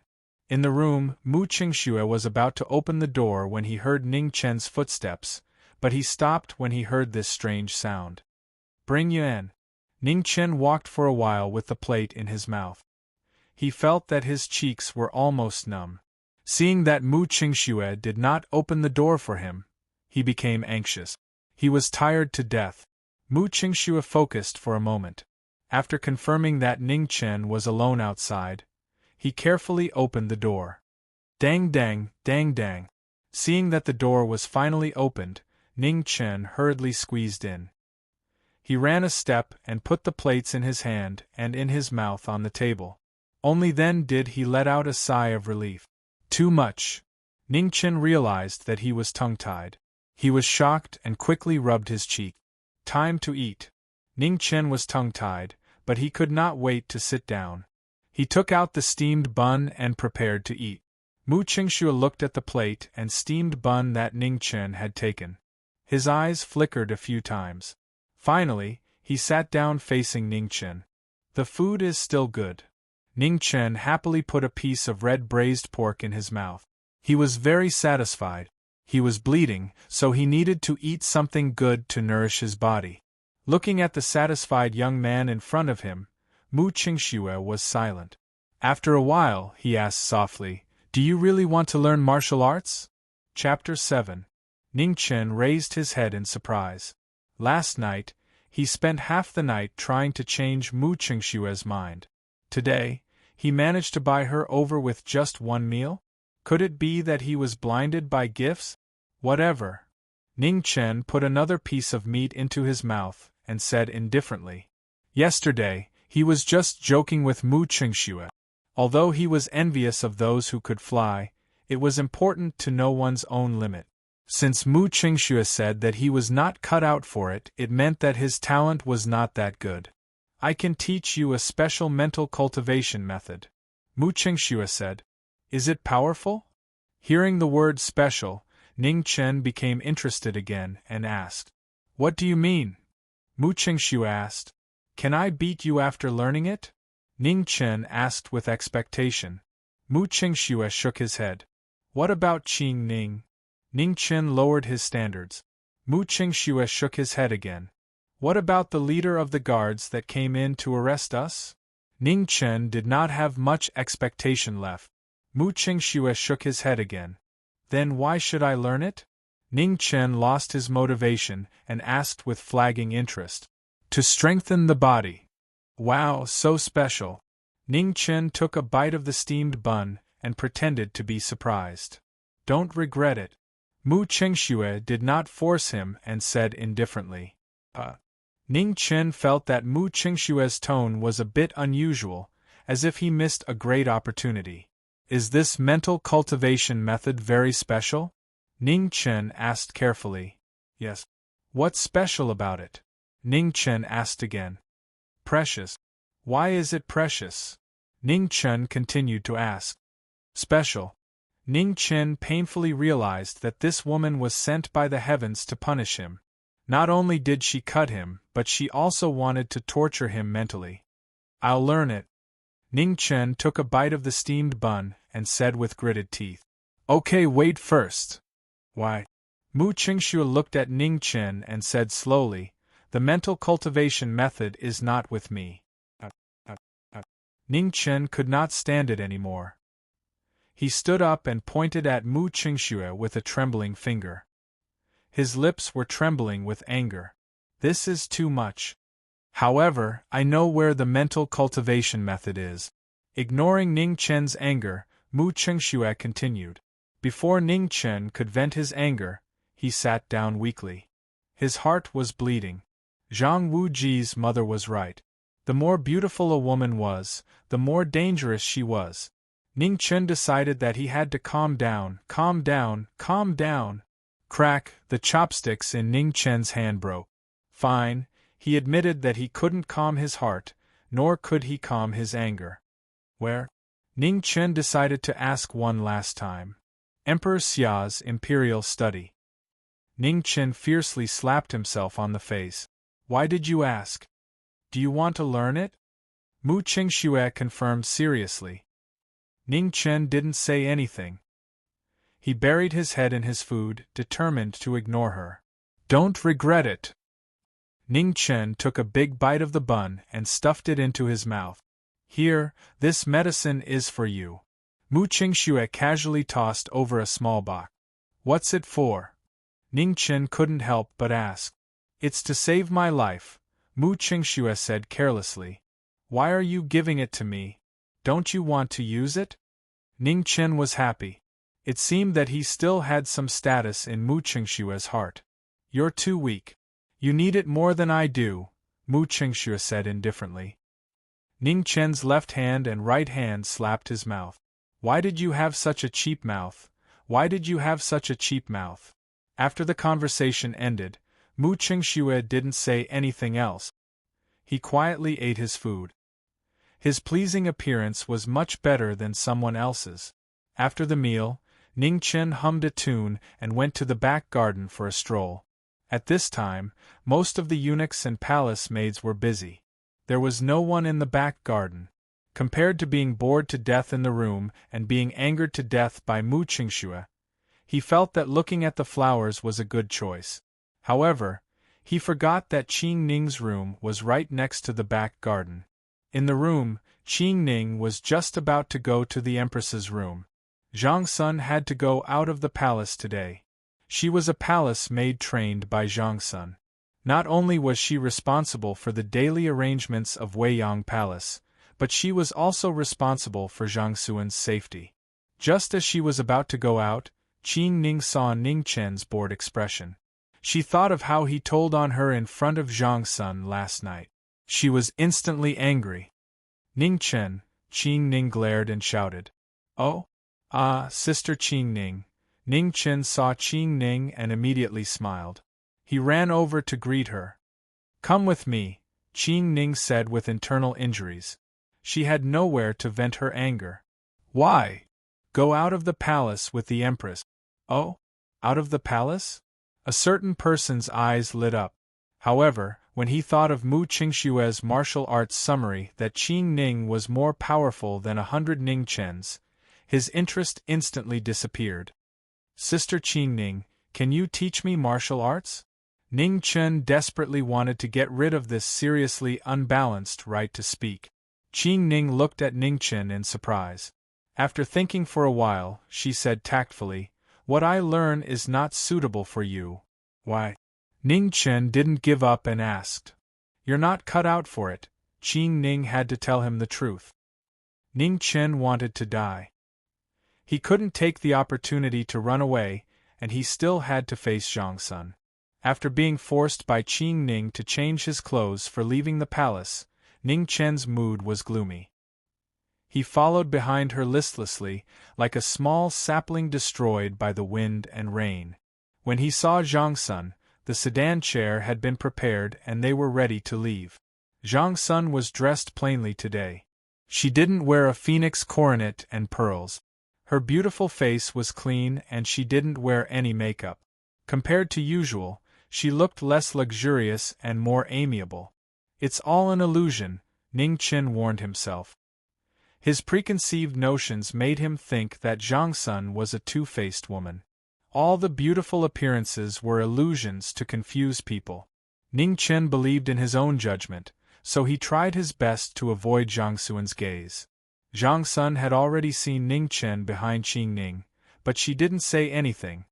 A: In the room, Mu Qingxue was about to open the door when he heard Ning Chen's footsteps, but he stopped when he heard this strange sound. Bring you in. Ning Chen walked for a while with the plate in his mouth. He felt that his cheeks were almost numb. Seeing that Mu Qingxue did not open the door for him, he became anxious. He was tired to death. Mu Qingxue focused for a moment. After confirming that Ning Chen was alone outside, he carefully opened the door. Dang dang, dang dang. Seeing that the door was finally opened, Ning Chen hurriedly squeezed in. He ran a step and put the plates in his hand and in his mouth on the table. Only then did he let out a sigh of relief. Too much. Ning Chen realized that he was tongue-tied. He was shocked and quickly rubbed his cheek. Time to eat. Ning Chen was tongue-tied, but he could not wait to sit down. He took out the steamed bun and prepared to eat. Mu Qingxue looked at the plate and steamed bun that Ning Chen had taken. His eyes flickered a few times. Finally, he sat down facing Ning Chen. The food is still good. Ning Chen happily put a piece of red braised pork in his mouth. He was very satisfied. He was bleeding, so he needed to eat something good to nourish his body. Looking at the satisfied young man in front of him, Mu Qingxue was silent. After a while, he asked softly, Do you really want to learn martial arts? Chapter 7. Ning Chen raised his head in surprise. Last night, he spent half the night trying to change Mu Qingxue's mind. Today, he managed to buy her over with just one meal? Could it be that he was blinded by gifts? Whatever. Ning Chen put another piece of meat into his mouth and said indifferently. Yesterday, he was just joking with Mu Qingxue. Although he was envious of those who could fly, it was important to know one's own limit. Since Mu Qingxue said that he was not cut out for it, it meant that his talent was not that good. I can teach you a special mental cultivation method, Mu Qingxue said. Is it powerful? Hearing the word special, Ning Chen became interested again and asked, What do you mean? Mu Qingxue asked, Can I beat you after learning it? Ning Chen asked with expectation. Mu Qingxue shook his head. What about Qing Ning? Ning Chen lowered his standards. Mu Qingxue shook his head again. What about the leader of the guards that came in to arrest us? Ning Chen did not have much expectation left. Mu Qingxue shook his head again. Then why should I learn it? Ning Chen lost his motivation and asked with flagging interest. To strengthen the body. Wow, so special. Ning Chen took a bite of the steamed bun and pretended to be surprised. Don't regret it. Mu Qingxue did not force him and said indifferently. Ning Chen felt that Mu Qingxue's tone was a bit unusual, as if he missed a great opportunity. Is this mental cultivation method very special? Ning Chen asked carefully. Yes. What's special about it? Ning Chen asked again. Precious. Why is it precious? Ning Chen continued to ask. Special. Ning Chen painfully realized that this woman was sent by the heavens to punish him. Not only did she cut him, but she also wanted to torture him mentally. I'll learn it. Ning Chen took a bite of the steamed bun and said with gritted teeth. Okay, wait first. Why? Mu Qingxue looked at Ning Chen and said slowly, The mental cultivation method is not with me. Ning Chen could not stand it anymore. He stood up and pointed at Mu Qingxue with a trembling finger. His lips were trembling with anger. This is too much. However, I know where the mental cultivation method is. Ignoring Ning Chen's anger, Mu Qingxue continued. Before Ning Chen could vent his anger, he sat down weakly. His heart was bleeding. Zhang Wuji's mother was right. The more beautiful a woman was, the more dangerous she was. Ning Chen decided that he had to calm down, calm down, calm down. Crack, the chopsticks in Ning Chen's hand broke. Fine, he admitted that he couldn't calm his heart, nor could he calm his anger. Where? Ning Chen decided to ask one last time. Emperor Xia's imperial study. Ning Chen fiercely slapped himself on the face. Why did you ask? Do you want to learn it? Mu Qingxue confirmed seriously. Ning Chen didn't say anything. He buried his head in his food, determined to ignore her. Don't regret it. Ning Chen took a big bite of the bun and stuffed it into his mouth. Here, this medicine is for you. Mu Qingxue casually tossed over a small box. What's it for? Ning Chen couldn't help but ask. It's to save my life, Mu Qingxue said carelessly. Why are you giving it to me? Don't you want to use it? Ning Chen was happy. It seemed that he still had some status in Mu Qingxue's heart. You're too weak. You need it more than I do, Mu Qingxue said indifferently. Ning Chen's left hand and right hand slapped his mouth. Why did you have such a cheap mouth? Why did you have such a cheap mouth? After the conversation ended, Mu Qingxue didn't say anything else. He quietly ate his food. His pleasing appearance was much better than someone else's. After the meal, Ning Chen hummed a tune and went to the back garden for a stroll. At this time, most of the eunuchs and palace maids were busy. There was no one in the back garden. Compared to being bored to death in the room and being angered to death by Mu Qingxue, he felt that looking at the flowers was a good choice. However, he forgot that Qing Ning's room was right next to the back garden. In the room, Qing Ning was just about to go to the Empress's room. Zhang Sun had to go out of the palace today. She was a palace maid trained by Zhang Sun. Not only was she responsible for the daily arrangements of Weiyang Palace, but she was also responsible for Zhang Suan's safety. Just as she was about to go out, Qing Ning saw Ning Chen's bored expression. She thought of how he told on her in front of Zhang Sun last night. She was instantly angry. Ning Chen, Qing Ning glared and shouted. Oh? Ah, Sister Qing Ning. Ning Chen saw Qing Ning and immediately smiled. He ran over to greet her. Come with me, Qing Ning said with internal injuries. She had nowhere to vent her anger. Why? Go out of the palace with the Empress. Oh? Out of the palace? A certain person's eyes lit up. However, when he thought of Mu Qingxue's martial arts summary that Qing Ning was more powerful than 100 Ning Chens, his interest instantly disappeared. Sister Qing Ning, can you teach me martial arts? Ning Chen desperately wanted to get rid of this seriously unbalanced right to speak. Qing Ning looked at Ning Chen in surprise. After thinking for a while, she said tactfully, What I learn is not suitable for you. Why? Ning Chen didn't give up and asked. You're not cut out for it. Qing Ning had to tell him the truth. Ning Chen wanted to die. He couldn't take the opportunity to run away, and he still had to face Zhang Sun. After being forced by Qing Ning to change his clothes for leaving the palace, Ning Chen's mood was gloomy. He followed behind her listlessly, like a small sapling destroyed by the wind and rain. When he saw Zhang Sun, the sedan chair had been prepared and they were ready to leave. Zhang Sun was dressed plainly today. She didn't wear a phoenix coronet and pearls. Her beautiful face was clean and she didn't wear any makeup. Compared to usual, she looked less luxurious and more amiable. It's all an illusion, Ning Chen warned himself. His preconceived notions made him think that Zhang Sun was a two-faced woman. All the beautiful appearances were illusions to confuse people. Ning Chen believed in his own judgment, so he tried his best to avoid Zhang Suan's gaze. Zhang Sun had already seen Ning Chen behind Qing Ning, but she didn't say anything.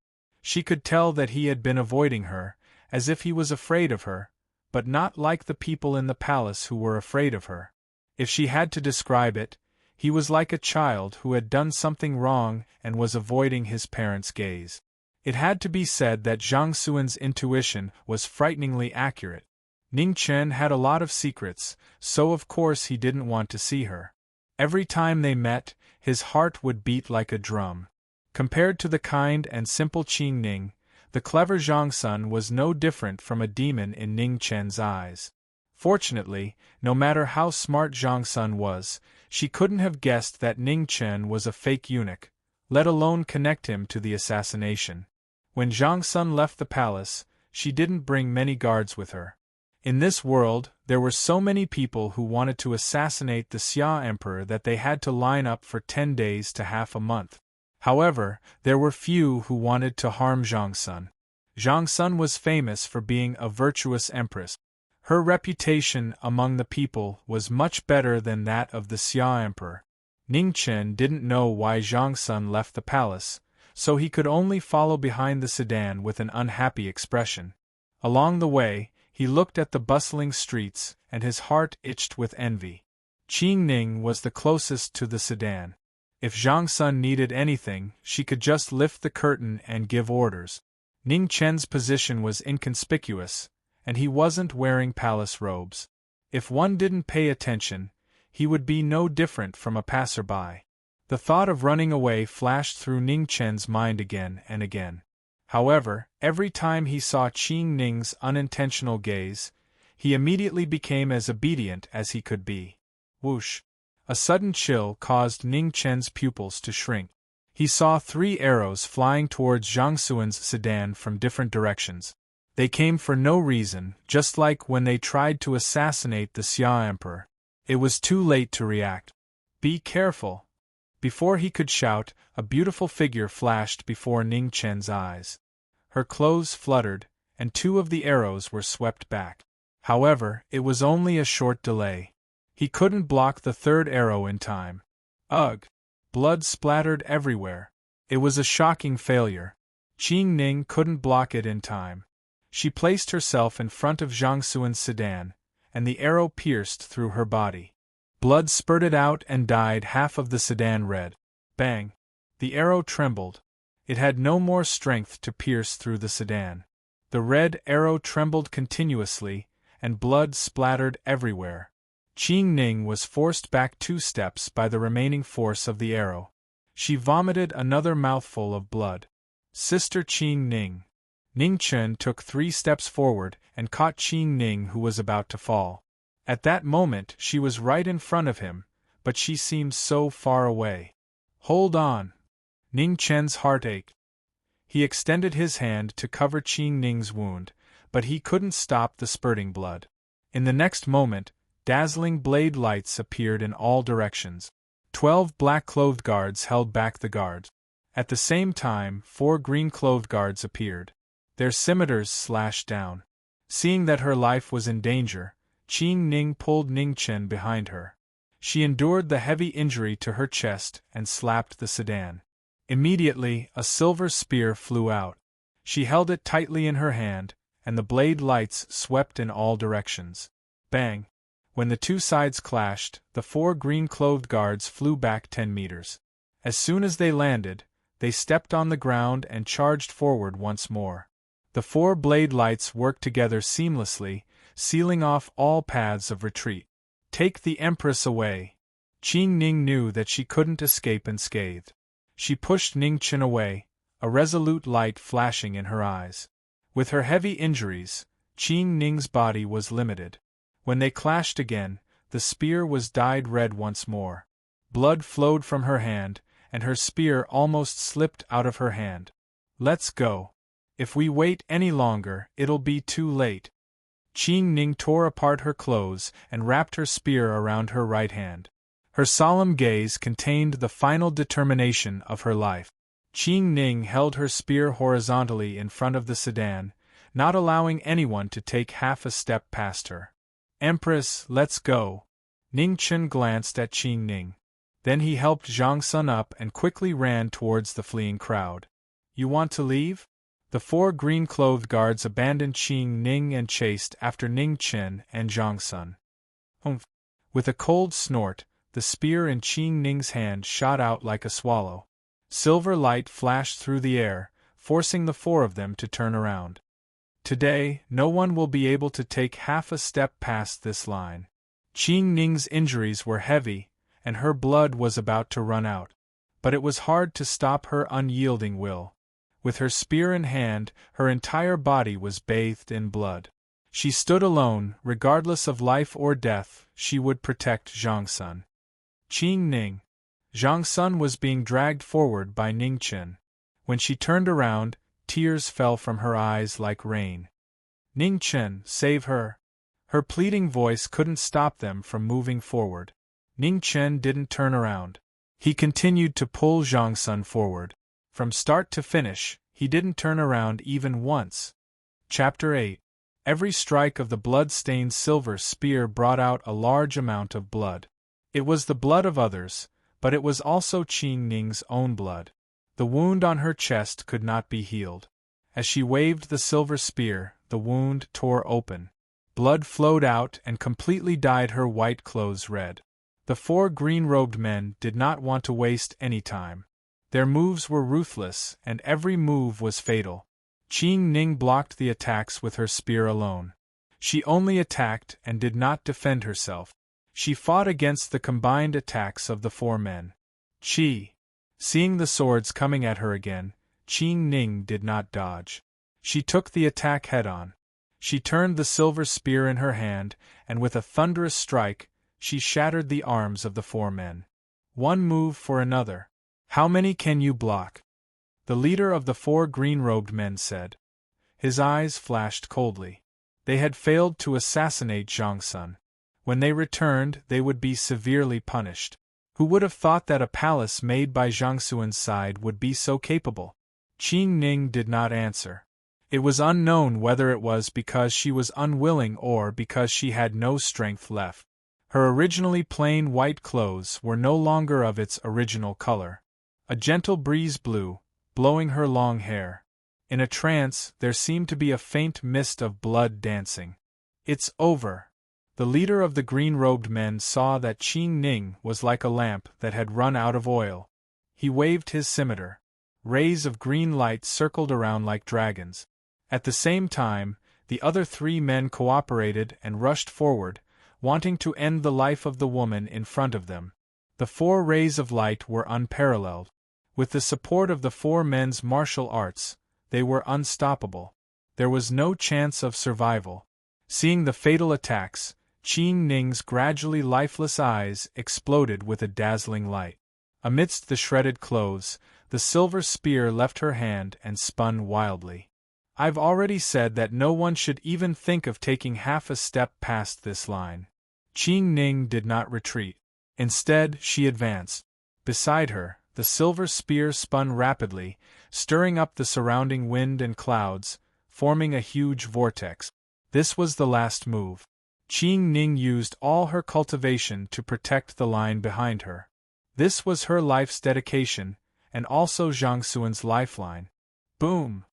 A: She could tell that he had been avoiding her, as if he was afraid of her, but not like the people in the palace who were afraid of her. If she had to describe it, he was like a child who had done something wrong and was avoiding his parents' gaze. It had to be said that Zhang Suan's intuition was frighteningly accurate. Ning Chen had a lot of secrets, so of course he didn't want to see her. Every time they met, his heart would beat like a drum. Compared to the kind and simple Qing Ning, the clever Zhang Sun was no different from a demon in Ning Chen's eyes. Fortunately, no matter how smart Zhang Sun was, she couldn't have guessed that Ning Chen was a fake eunuch, let alone connect him to the assassination. When Zhang Sun left the palace, she didn't bring many guards with her. In this world, there were so many people who wanted to assassinate the Xia Emperor that they had to line up for 10 days to half a month. However, there were few who wanted to harm Zhang Sun. Zhang Sun was famous for being a virtuous empress. Her reputation among the people was much better than that of the Xia Emperor. Ning Chen didn't know why Zhang Sun left the palace, so he could only follow behind the sedan with an unhappy expression. Along the way, he looked at the bustling streets, and his heart itched with envy. Qing Ning was the closest to the sedan. If Zhang Sun needed anything, she could just lift the curtain and give orders. Ning Chen's position was inconspicuous, and he wasn't wearing palace robes. If one didn't pay attention, he would be no different from a passerby. The thought of running away flashed through Ning Chen's mind again and again. However, every time he saw Qing Ning's unintentional gaze, he immediately became as obedient as he could be. Whoosh! A sudden chill caused Ning Chen's pupils to shrink. He saw 3 arrows flying towards Zhang Suan's sedan from different directions. They came for no reason, just like when they tried to assassinate the Xia Emperor. It was too late to react. Be careful! Before he could shout, a beautiful figure flashed before Ning Chen's eyes. Her clothes fluttered, and 2 of the arrows were swept back. However, it was only a short delay. He couldn't block the 3rd arrow in time. Ugh! Blood splattered everywhere. It was a shocking failure. Qing Ning couldn't block it in time. She placed herself in front of Zhang Suan's sedan, and the arrow pierced through her body. Blood spurted out and dyed half of the sedan red. Bang! The arrow trembled. It had no more strength to pierce through the sedan. The red arrow trembled continuously, and blood splattered everywhere. Qing Ning was forced back 2 steps by the remaining force of the arrow. She vomited another mouthful of blood. Sister Qing Ning. Ning Chen took 3 steps forward and caught Qing Ning, who was about to fall. At that moment she was right in front of him, but she seemed so far away. Hold on! Ning Chen's heart ached. He extended his hand to cover Qing Ning's wound, but he couldn't stop the spurting blood. In the next moment, dazzling blade lights appeared in all directions. 12 black-clothed guards held back the guards. At the same time, 4 green-clothed guards appeared. Their scimitars slashed down. Seeing that her life was in danger, Qing Ning pulled Ning Chen behind her. She endured the heavy injury to her chest and slapped the sedan. Immediately, a silver spear flew out. She held it tightly in her hand, and the blade lights swept in all directions. Bang! When the 2 sides clashed, the 4 green-clothed guards flew back 10 meters. As soon as they landed, they stepped on the ground and charged forward once more. The 4 blade lights worked together seamlessly, sealing off all paths of retreat. Take the Empress away! Qing Ning knew that she couldn't escape unscathed. She pushed Ning Chen away, a resolute light flashing in her eyes. With her heavy injuries, Qing Ning's body was limited. When they clashed again, the spear was dyed red once more. Blood flowed from her hand, and her spear almost slipped out of her hand. Let's go. If we wait any longer, it'll be too late. Qing Ning tore apart her clothes and wrapped her spear around her right hand. Her solemn gaze contained the final determination of her life. Qing Ning held her spear horizontally in front of the sedan, not allowing anyone to take half a step past her. Empress, let's go. Ning Chen glanced at Qing Ning. Then he helped Zhang Sun up and quickly ran towards the fleeing crowd. You want to leave? The 4 green-clothed guards abandoned Qing Ning and chased after Ning Chen and Zhang Sun. Humph! With a cold snort, the spear in Qing Ning's hand shot out like a swallow. Silver light flashed through the air, forcing the 4 of them to turn around. Today, no one will be able to take half a step past this line. Qing Ning's injuries were heavy, and her blood was about to run out. But it was hard to stop her unyielding will. With her spear in hand, her entire body was bathed in blood. She stood alone, regardless of life or death, she would protect Zhang Sun. Qing Ning. Zhang Sun was being dragged forward by Ning Chen. When she turned around, tears fell from her eyes like rain. Ning Chen, save her! Her pleading voice couldn't stop them from moving forward. Ning Chen didn't turn around. He continued to pull Zhang Sun forward. From start to finish, he didn't turn around even once. Chapter 8. Every strike of the blood-stained silver spear brought out a large amount of blood. It was the blood of others, but it was also Qing Ning's own blood. The wound on her chest could not be healed. As she waved the silver spear, the wound tore open. Blood flowed out and completely dyed her white clothes red. The 4 green-robed men did not want to waste any time. Their moves were ruthless, and every move was fatal. Qing Ning blocked the attacks with her spear alone. She only attacked and did not defend herself. She fought against the combined attacks of the 4 men. Seeing the swords coming at her again, Qing Ning did not dodge. She took the attack head-on. She turned the silver spear in her hand, and with a thunderous strike, she shattered the arms of the 4 men. One move for another. How many can you block? The leader of the 4 green-robed men said. His eyes flashed coldly. They had failed to assassinate Zhang Sun. When they returned, they would be severely punished. Who would have thought that a palace made by Zhang Sun's side would be so capable? Qing Ning did not answer. It was unknown whether it was because she was unwilling or because she had no strength left. Her originally plain white clothes were no longer of its original color. A gentle breeze blew, blowing her long hair. In a trance, there seemed to be a faint mist of blood dancing. It's over. The leader of the green-robed men saw that Qing Ning was like a lamp that had run out of oil. He waved his scimitar. Rays of green light circled around like dragons. At the same time, the other 3 men cooperated and rushed forward, wanting to end the life of the woman in front of them. The 4 rays of light were unparalleled. With the support of the 4 men's martial arts, they were unstoppable. There was no chance of survival. Seeing the fatal attacks, Qing Ning's gradually lifeless eyes exploded with a dazzling light. Amidst the shredded clothes, the silver spear left her hand and spun wildly. I've already said that no one should even think of taking half a step past this line. Qing Ning did not retreat. Instead, she advanced. Beside her, the silver spear spun rapidly, stirring up the surrounding wind and clouds, forming a huge vortex. This was the last move. Qing Ning used all her cultivation to protect the line behind her. This was her life's dedication, and also Zhang Sun's lifeline. Boom!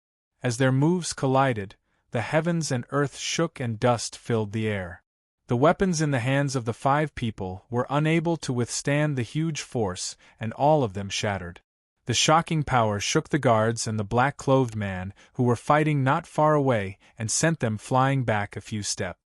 A: As their moves collided, the heavens and earth shook and dust filled the air. The weapons in the hands of the 5 people were unable to withstand the huge force, and all of them shattered. The shocking power shook the guards and the black-clothed man, who were fighting not far away, and sent them flying back a few steps.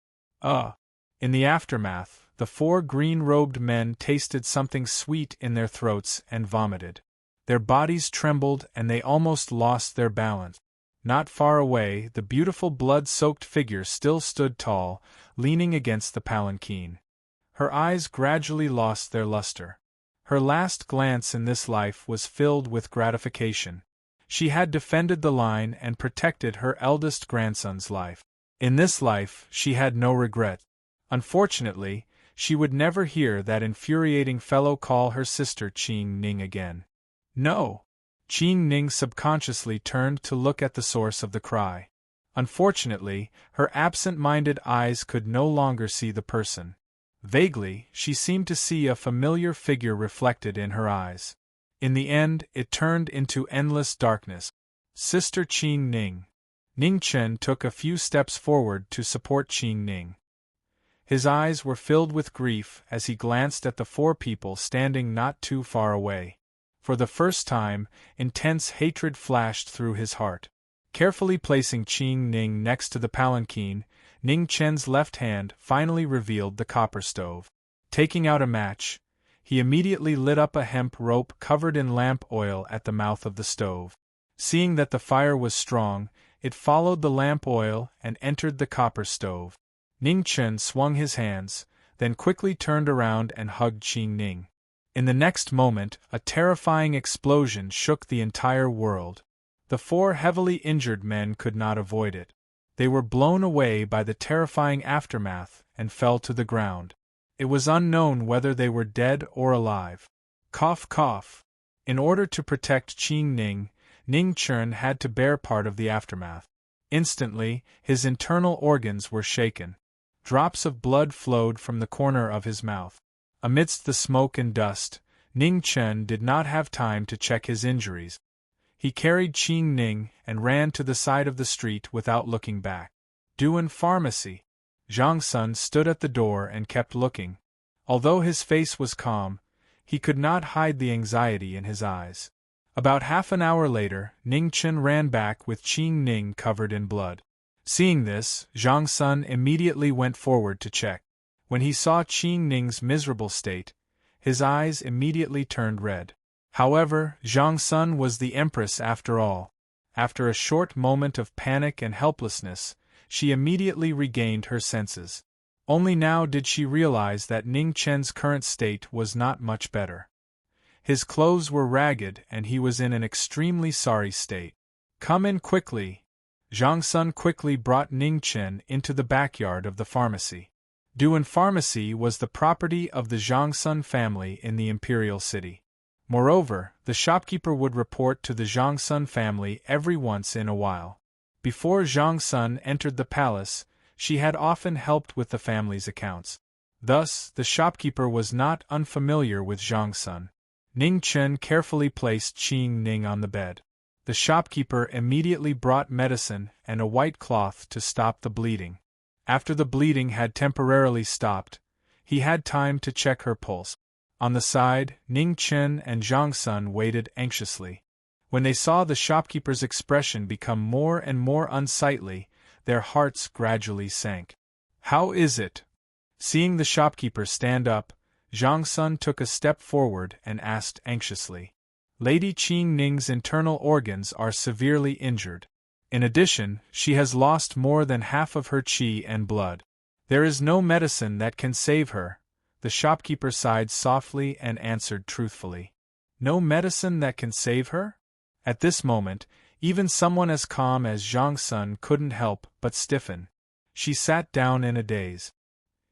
A: In the aftermath, the 4 green-robed men tasted something sweet in their throats and vomited. Their bodies trembled and they almost lost their balance. Not far away, the beautiful blood-soaked figure still stood tall, leaning against the palanquin. Her eyes gradually lost their luster. Her last glance in this life was filled with gratification. She had defended the line and protected her eldest grandson's life. In this life, she had no regret. Unfortunately, she would never hear that infuriating fellow call her sister Qing Ning again. No! Qing Ning subconsciously turned to look at the source of the cry. Unfortunately, her absent-minded eyes could no longer see the person. Vaguely, she seemed to see a familiar figure reflected in her eyes. In the end, it turned into endless darkness. Sister Qing Ning. Ning Chen took a few steps forward to support Qing Ning. His eyes were filled with grief as he glanced at the four people standing not too far away. For the first time, intense hatred flashed through his heart. Carefully placing Qing Ning next to the palanquin, Ning Chen's left hand finally revealed the copper stove. Taking out a match, he immediately lit up a hemp rope covered in lamp oil at the mouth of the stove. Seeing that the fire was strong, it followed the lamp oil and entered the copper stove. Ning Chen swung his hands, then quickly turned around and hugged Qing Ning. In the next moment, a terrifying explosion shook the entire world. The four heavily injured men could not avoid it. They were blown away by the terrifying aftermath and fell to the ground. It was unknown whether they were dead or alive. Cough, cough. In order to protect Qing Ning, Ning Chen had to bear part of the aftermath. Instantly, his internal organs were shaken. Drops of blood flowed from the corner of his mouth. Amidst the smoke and dust, Ning Chen did not have time to check his injuries. He carried Qing Ning and ran to the side of the street without looking back. Duan Pharmacy. Zhang Sun stood at the door and kept looking. Although his face was calm, he could not hide the anxiety in his eyes. About half an hour later, Ning Chen ran back with Qing Ning covered in blood. Seeing this, Zhang Sun immediately went forward to check. When he saw Qing Ning's miserable state, his eyes immediately turned red. However, Zhang Sun was the empress after all. After a short moment of panic and helplessness, she immediately regained her senses. Only now did she realize that Ning Chen's current state was not much better. His clothes were ragged and he was in an extremely sorry state. Come in quickly. Zhang Sun quickly brought Ning Chen into the backyard of the pharmacy. Duan Pharmacy was the property of the Zhang Sun family in the imperial city. Moreover, the shopkeeper would report to the Zhang Sun family every once in a while. Before Zhang Sun entered the palace, she had often helped with the family's accounts. Thus, the shopkeeper was not unfamiliar with Zhang Sun. Ning Chen carefully placed Qing Ning on the bed. The shopkeeper immediately brought medicine and a white cloth to stop the bleeding. After the bleeding had temporarily stopped, he had time to check her pulse. On the side, Ning Chen and Zhang Sun waited anxiously. When they saw the shopkeeper's expression become more and more unsightly, their hearts gradually sank. How is it? Seeing the shopkeeper stand up, Zhang Sun took a step forward and asked anxiously. Lady Qing Ning's internal organs are severely injured. In addition, she has lost more than half of her qi and blood. There is no medicine that can save her. The shopkeeper sighed softly and answered truthfully. No medicine that can save her? At this moment, even someone as calm as Zhang Sun couldn't help but stiffen. She sat down in a daze.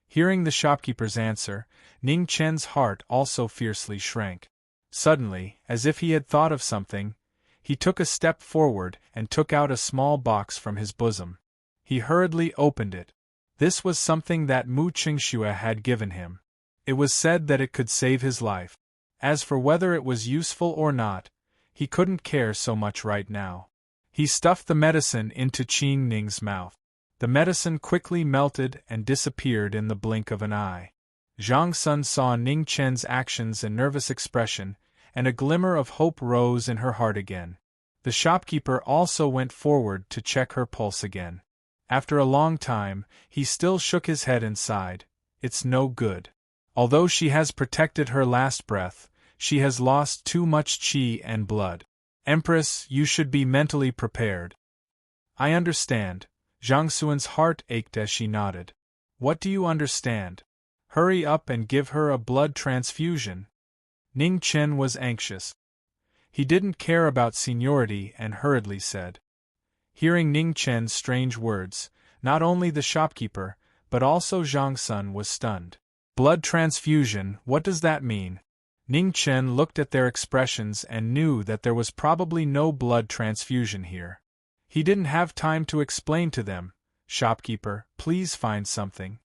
A: Hearing the shopkeeper's answer, Ning Chen's heart also fiercely shrank. Suddenly, as if he had thought of something, he took a step forward and took out a small box from his bosom. He hurriedly opened it. This was something that Mu Qingxue had given him. It was said that it could save his life. As for whether it was useful or not, he couldn't care so much right now. He stuffed the medicine into Qing Ning's mouth. The medicine quickly melted and disappeared in the blink of an eye. Zhang Sun saw Ning Chen's actions and nervous expression, and a glimmer of hope rose in her heart again. The shopkeeper also went forward to check her pulse again. After a long time, he still shook his head and sighed. It's no good. Although she has protected her last breath, she has lost too much qi and blood. Empress, you should be mentally prepared. I understand. Zhang Sun's heart ached as she nodded. What do you understand? Hurry up and give her a blood transfusion. Ning Chen was anxious. He didn't care about seniority and hurriedly said. Hearing Ning Chen's strange words, not only the shopkeeper, but also Zhang Sun was stunned. Blood transfusion, what does that mean? Ning Chen looked at their expressions and knew that there was probably no blood transfusion here. He didn't have time to explain to them. Shopkeeper, please find something.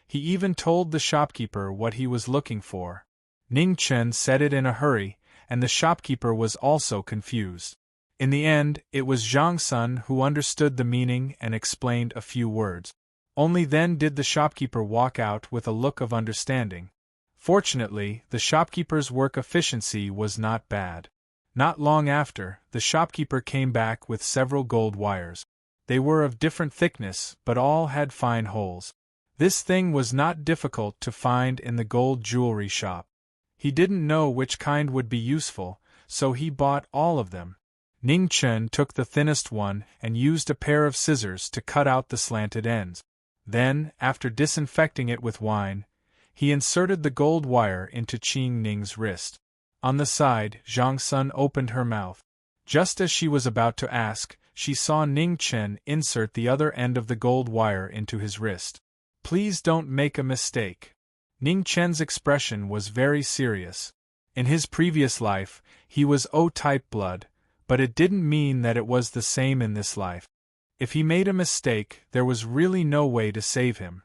A: He even told the shopkeeper what he was looking for. Ning Chen said it in a hurry, and the shopkeeper was also confused. In the end, it was Zhang Sun who understood the meaning and explained a few words. Only then did the shopkeeper walk out with a look of understanding. Fortunately, the shopkeeper's work efficiency was not bad. Not long after, the shopkeeper came back with several gold wires. They were of different thickness, but all had fine holes. This thing was not difficult to find in the gold jewelry shop. He didn't know which kind would be useful, so he bought all of them. Ning Chen took the thinnest one and used a pair of scissors to cut out the slanted ends. Then, after disinfecting it with wine, he inserted the gold wire into Qing Ning's wrist. On the side, Zhang Sun opened her mouth. Just as she was about to ask, she saw Ning Chen insert the other end of the gold wire into his wrist. Please don't make a mistake. Ning Chen's expression was very serious. In his previous life, he was O-type blood, but it didn't mean that it was the same in this life. If he made a mistake, there was really no way to save him.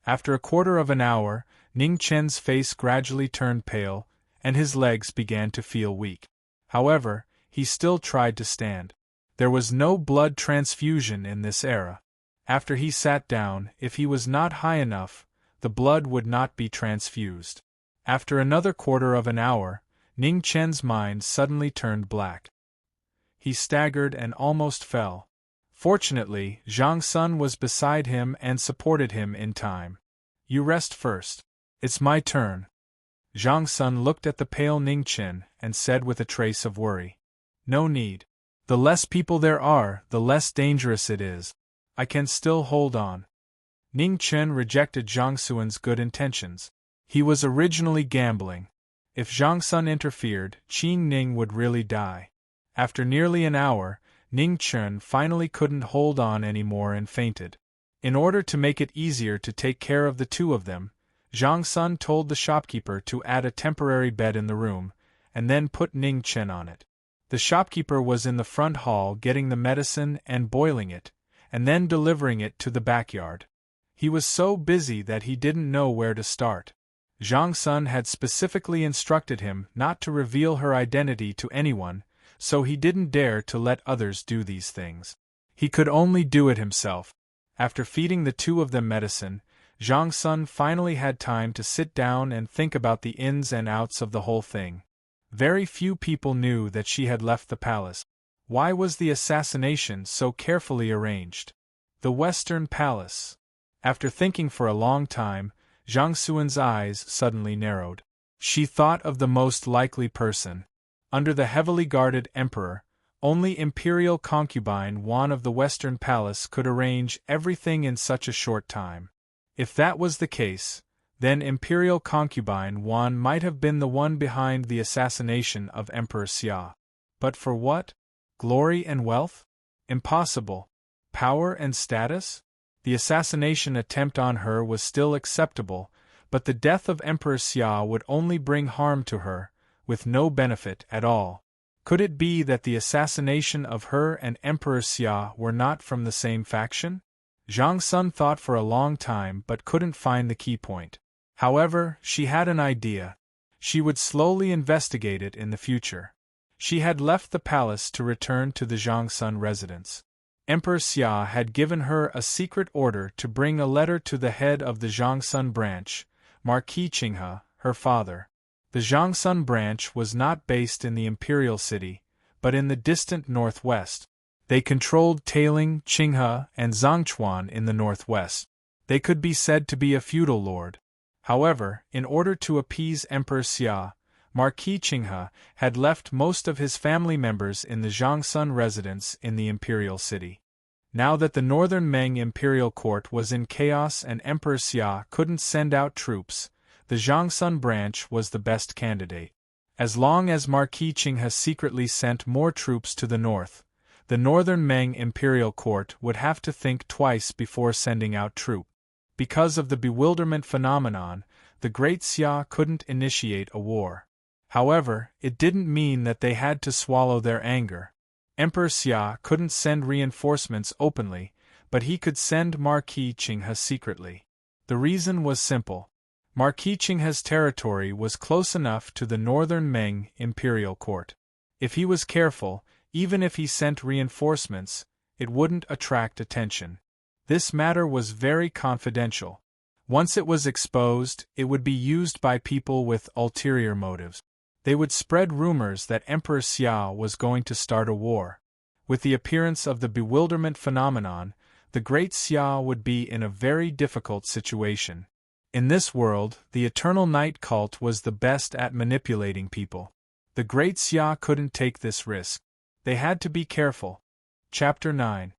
A: After a quarter of an hour, Ning Chen's face gradually turned pale, and his legs began to feel weak. However, he still tried to stand. There was no blood transfusion in this era. After he sat down, if he was not high enough, the blood would not be transfused. After another quarter of an hour, Ning Chen's mind suddenly turned black. He staggered and almost fell. Fortunately, Zhang Sun was beside him and supported him in time. You rest first. It's my turn. Zhang Sun looked at the pale Ning Chen and said with a trace of worry. No need. The less people there are, the less dangerous it is. I can still hold on. Ning Chen rejected Zhang Sun's good intentions. He was originally gambling. If Zhang Sun interfered, Qing Ning would really die. After nearly an hour, Ning Chen finally couldn't hold on anymore and fainted. In order to make it easier to take care of the two of them, Zhang Sun told the shopkeeper to add a temporary bed in the room, and then put Ning Chen on it. The shopkeeper was in the front hall getting the medicine and boiling it, and then delivering it to the backyard. He was so busy that he didn't know where to start. Zhang Sun had specifically instructed him not to reveal her identity to anyone, so he didn't dare to let others do these things. He could only do it himself. After feeding the two of them medicine, Zhang Sun finally had time to sit down and think about the ins and outs of the whole thing. Very few people knew that she had left the palace. Why was the assassination so carefully arranged? The Western Palace. After thinking for a long time, Zhang Sun's eyes suddenly narrowed. She thought of the most likely person. Under the heavily guarded emperor, only imperial concubine Wan of the Western Palace could arrange everything in such a short time. If that was the case, then imperial concubine Wan might have been the one behind the assassination of Emperor Xia. But for what? Glory and wealth? Impossible. Power and status? The assassination attempt on her was still acceptable, but the death of Emperor Xia would only bring harm to her, with no benefit at all. Could it be that the assassination of her and Emperor Xia were not from the same faction? Zhang Sun thought for a long time but couldn't find the key point. However, she had an idea. She would slowly investigate it in the future. She had left the palace to return to the Zhang Sun residence. Emperor Xia had given her a secret order to bring a letter to the head of the Zhang Sun branch, Marquis Qinghe, her father. The Zhang Sun branch was not based in the imperial city, but in the distant northwest. They controlled Tailing, Qinghe, and Zhangchuan in the northwest. They could be said to be a feudal lord. However, in order to appease Emperor Xia, Marquis Qinghe had left most of his family members in the Zhang Sun residence in the imperial city. Now that the northern Meng imperial court was in chaos and Emperor Xia couldn't send out troops, the Zhang Sun branch was the best candidate. As long as Marquis Qinghe secretly sent more troops to the north, the northern Meng imperial court would have to think twice before sending out troops. Because of the bewilderment phenomenon, the Great Xia couldn't initiate a war. However, it didn't mean that they had to swallow their anger. Emperor Xia couldn't send reinforcements openly, but he could send Marquis Qinghe secretly. The reason was simple. Marquis Qinghe's territory was close enough to the northern Ming imperial court. If he was careful, even if he sent reinforcements, it wouldn't attract attention. This matter was very confidential. Once it was exposed, it would be used by people with ulterior motives. They would spread rumors that Emperor Xia was going to start a war. With the appearance of the bewilderment phenomenon, the great Xia would be in a very difficult situation. In this world, the Eternal Night cult was the best at manipulating people. The great Xia couldn't take this risk. They had to be careful. Chapter 9.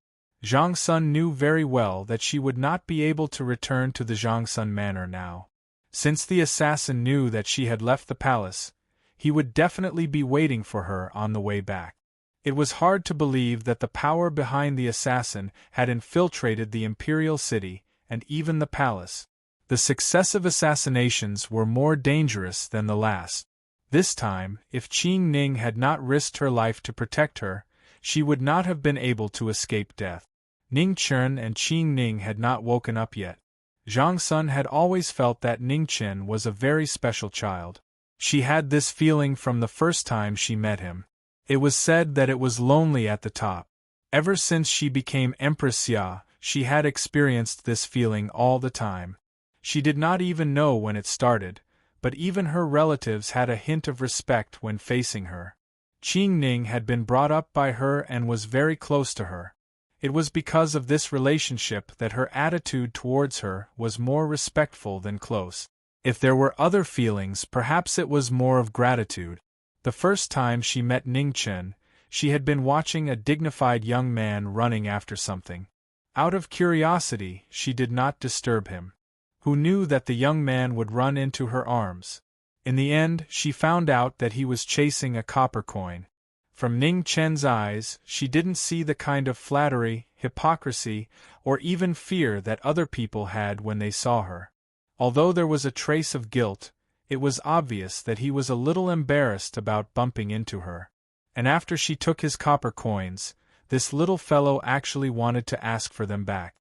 A: Zhang Sun knew very well that she would not be able to return to the Zhangsun manor now. Since the assassin knew that she had left the palace, he would definitely be waiting for her on the way back. It was hard to believe that the power behind the assassin had infiltrated the imperial city and even the palace. The successive assassinations were more dangerous than the last. This time, if Qing Ning had not risked her life to protect her, she would not have been able to escape death. Ning Chen and Qing Ning had not woken up yet. Zhang Sun had always felt that Ning Chen was a very special child. She had this feeling from the first time she met him. It was said that it was lonely at the top. Ever since she became Empress Xia, she had experienced this feeling all the time. She did not even know when it started, but even her relatives had a hint of respect when facing her. Qing Ning had been brought up by her and was very close to her. It was because of this relationship that her attitude towards her was more respectful than close. If there were other feelings, perhaps it was more of gratitude. The first time she met Ning Chen, she had been watching a dignified young man running after something. Out of curiosity, she did not disturb him. Who knew that the young man would run into her arms? In the end, she found out that he was chasing a copper coin. From Ning Chen's eyes, she didn't see the kind of flattery, hypocrisy, or even fear that other people had when they saw her. Although there was a trace of guilt, it was obvious that he was a little embarrassed about bumping into her. And after she took his copper coins, this little fellow actually wanted to ask for them back.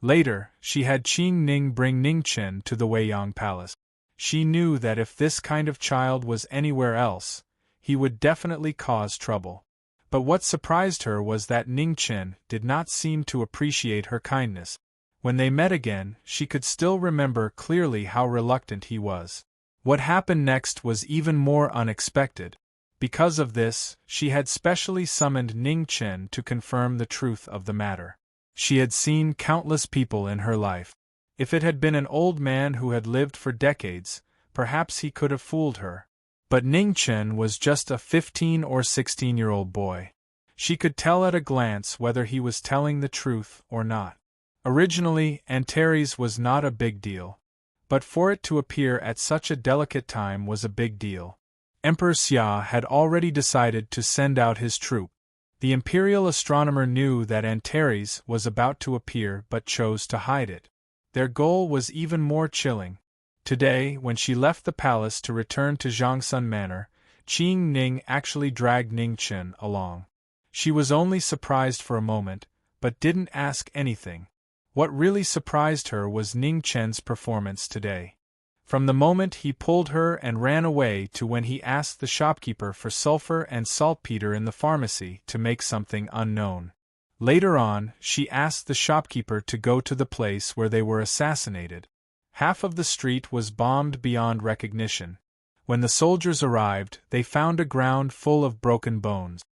A: Later, she had Qing Ning bring Ning Chen to the Weiyang Palace. She knew that if this kind of child was anywhere else, he would definitely cause trouble. But what surprised her was that Ning Chen did not seem to appreciate her kindness. When they met again, she could still remember clearly how reluctant he was. What happened next was even more unexpected. Because of this, she had specially summoned Ning Chen to confirm the truth of the matter. She had seen countless people in her life. If it had been an old man who had lived for decades, perhaps he could have fooled her. But Ning Chen was just a 15 or 16-year-old boy. She could tell at a glance whether he was telling the truth or not. Originally, Antares was not a big deal. But for it to appear at such a delicate time was a big deal. Emperor Xia had already decided to send out his troop. The imperial astronomer knew that Antares was about to appear but chose to hide it. Their goal was even more chilling. Today, when she left the palace to return to Zhangsun Manor, Qing Ning actually dragged Ning Chen along. She was only surprised for a moment, but didn't ask anything. What really surprised her was Ning Chen's performance today. From the moment he pulled her and ran away to when he asked the shopkeeper for sulfur and saltpeter in the pharmacy to make something unknown. Later on, she asked the shopkeeper to go to the place where they were assassinated. Half of the street was bombed beyond recognition. When the soldiers arrived, they found a ground full of broken bones.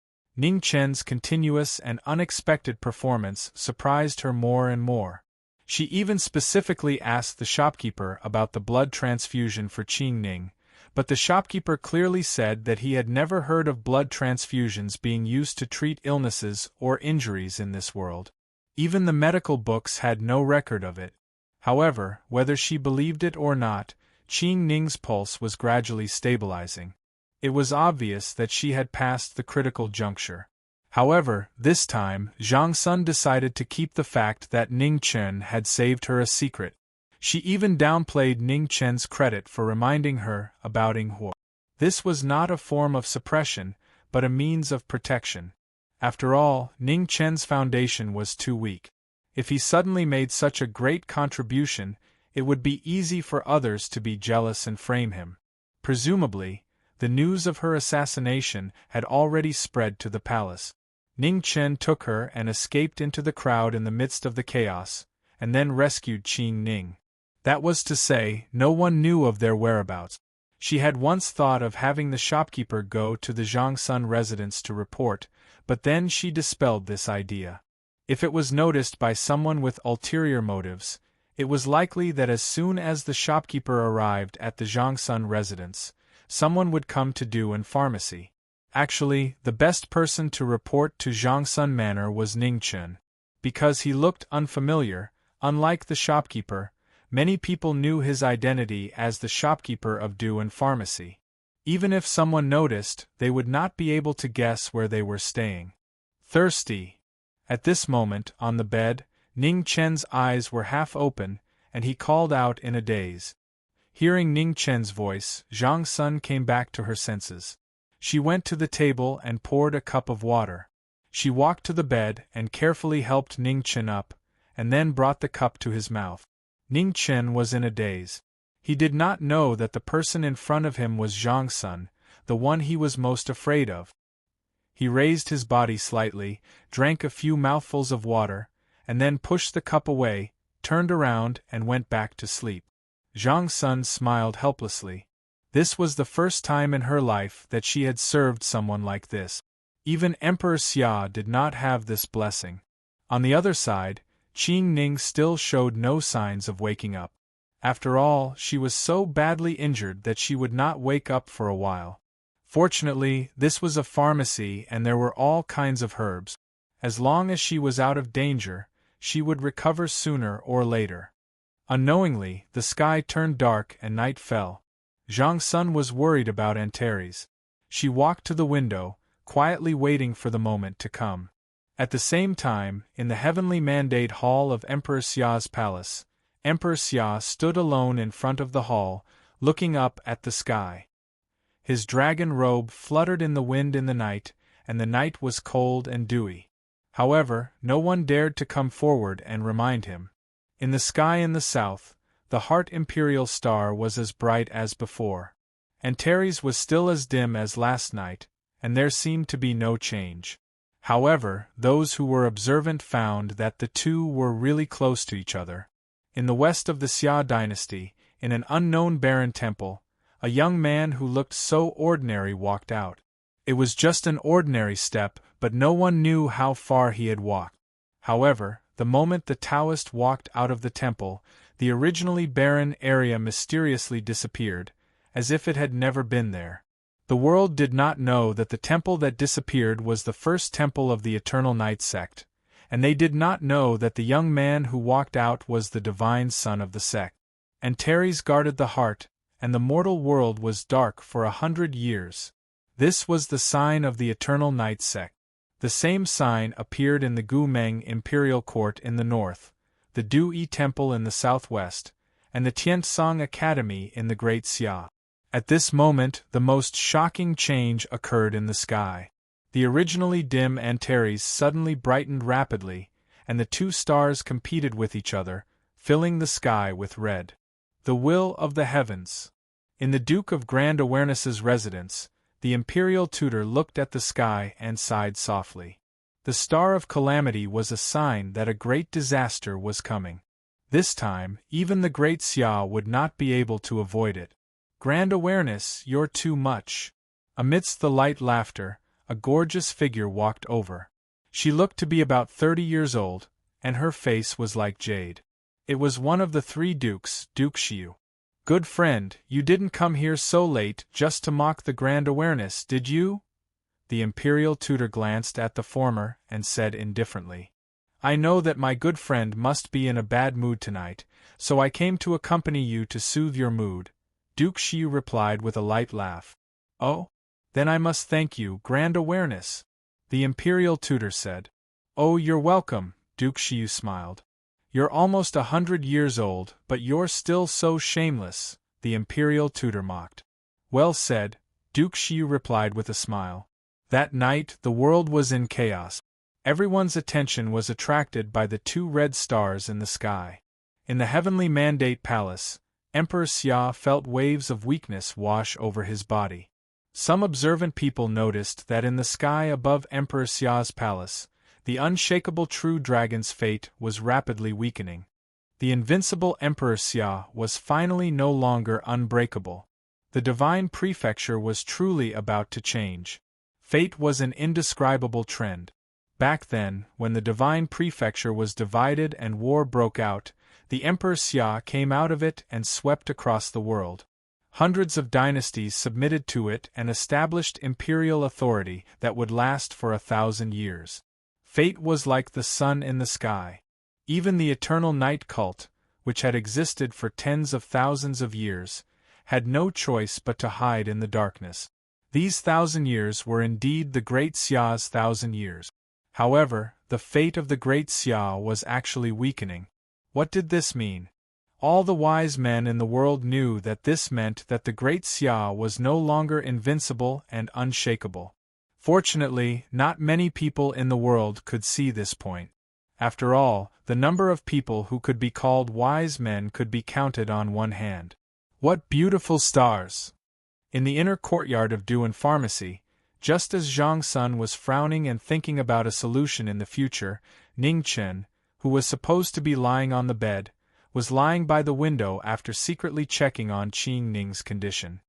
A: Ning Chen's continuous and unexpected performance surprised her more and more. She even specifically asked the shopkeeper about the blood transfusion for Qing Ning, but the shopkeeper clearly said that he had never heard of blood transfusions being used to treat illnesses or injuries in this world. Even the medical books had no record of it. However, whether she believed it or not, Qing Ning's pulse was gradually stabilizing. It was obvious that she had passed the critical juncture. However, this time, Zhang Sun decided to keep the fact that Ning Chen had saved her a secret. She even downplayed Ning Chen's credit for reminding her about Yinghua. This was not a form of suppression, but a means of protection. After all, Ning Chen's foundation was too weak. If he suddenly made such a great contribution, it would be easy for others to be jealous and frame him. Presumably, the news of her assassination had already spread to the palace. Ning Chen took her and escaped into the crowd in the midst of the chaos, and then rescued Qing Ning. That was to say, no one knew of their whereabouts. She had once thought of having the shopkeeper go to the Zhangsun residence to report, but then she dispelled this idea. If it was noticed by someone with ulterior motives, it was likely that as soon as the shopkeeper arrived at the Zhangsun residence, someone would come to do in pharmacy. Actually, the best person to report to Zhangsun Manor was Ning Chen. Because he looked unfamiliar, unlike the shopkeeper, many people knew his identity as the shopkeeper of Duan Pharmacy. Even if someone noticed, they would not be able to guess where they were staying. Thirsty. At this moment, on the bed, Ning Chen's eyes were half open, and he called out in a daze. Hearing Ning Chen's voice, Zhang Sun came back to her senses. She went to the table and poured a cup of water. She walked to the bed and carefully helped Ning Chen up, and then brought the cup to his mouth. Ning Chen was in a daze. He did not know that the person in front of him was Zhang Sun, the one he was most afraid of. He raised his body slightly, drank a few mouthfuls of water, and then pushed the cup away, turned around and went back to sleep. Zhang Sun smiled helplessly. This was the first time in her life that she had served someone like this. Even Emperor Xia did not have this blessing. On the other side, Qing Ning still showed no signs of waking up. After all, she was so badly injured that she would not wake up for a while. Fortunately, this was a pharmacy and there were all kinds of herbs. As long as she was out of danger, she would recover sooner or later. Unknowingly, the sky turned dark and night fell. Zhang Sun was worried about Antares. She walked to the window, quietly waiting for the moment to come. At the same time, in the heavenly mandate hall of Emperor Xia's palace, Emperor Xia stood alone in front of the hall, looking up at the sky. His dragon robe fluttered in the wind in the night, and the night was cold and dewy. However, no one dared to come forward and remind him. In the sky in the south, the Heart Imperial Star was as bright as before. Antares was still as dim as last night, and there seemed to be no change. However, those who were observant found that the two were really close to each other. In the west of the Xia dynasty, in an unknown barren temple, a young man who looked so ordinary walked out. It was just an ordinary step, but no one knew how far he had walked. However, the moment the Taoist walked out of the temple, the originally barren area mysteriously disappeared, as if it had never been there. The world did not know that the temple that disappeared was the first temple of the Eternal Night sect, and they did not know that the young man who walked out was the divine son of the sect. Antares guarded the heart, and the mortal world was dark for 100 years. This was the sign of the Eternal Night sect. The same sign appeared in the Gumeng Imperial Court in the north, the Du-Yi Temple in the southwest, and the Tiantsong Academy in the Great Xia. At this moment, the most shocking change occurred in the sky. The originally dim Antares suddenly brightened rapidly, and the two stars competed with each other, filling the sky with red. The will of the heavens. In the Duke of Grand Awareness's residence, the imperial tutor looked at the sky and sighed softly. The star of calamity was a sign that a great disaster was coming. This time, even the great Xia would not be able to avoid it. Grand Awareness, you're too much. Amidst the light laughter, a gorgeous figure walked over. She looked to be about 30 years old, and her face was like jade. It was one of the three dukes, Duke Xiu. Good friend, you didn't come here so late just to mock the Grand Awareness, did you? The imperial tutor glanced at the former and said indifferently. I know that my good friend must be in a bad mood tonight, so I came to accompany you to soothe your mood. Duke Xiu replied with a light laugh. Oh? Then I must thank you, Grand Awareness, the imperial tutor said. Oh, you're welcome, Duke Xiu smiled. You're almost 100 years old, but you're still so shameless, the imperial tutor mocked. Well said, Duke Xiu replied with a smile. That night, the world was in chaos. Everyone's attention was attracted by the two red stars in the sky. In the heavenly Mandate Palace, Emperor Xia felt waves of weakness wash over his body. Some observant people noticed that in the sky above Emperor Xia's palace, the unshakable true dragon's fate was rapidly weakening. The invincible Emperor Xia was finally no longer unbreakable. The divine prefecture was truly about to change. Fate was an indescribable trend. Back then, when the divine prefecture was divided and war broke out, the Emperor Xia came out of it and swept across the world. Hundreds of dynasties submitted to it and established imperial authority that would last for 1,000 years. Fate was like the sun in the sky. Even the eternal night cult, which had existed for tens of thousands of years, had no choice but to hide in the darkness. These 1,000 years were indeed the Great Xia's 1,000 years. However, the fate of the Great Xia was actually weakening. What did this mean? All the wise men in the world knew that this meant that the Great Xia was no longer invincible and unshakable. Fortunately, not many people in the world could see this point. After all, the number of people who could be called wise men could be counted on one hand. What beautiful stars! In the inner courtyard of Duan Pharmacy, just as Zhang Sun was frowning and thinking about a solution in the future, Ning Chen, who was supposed to be lying on the bed, was lying by the window after secretly checking on Qing Ning's condition.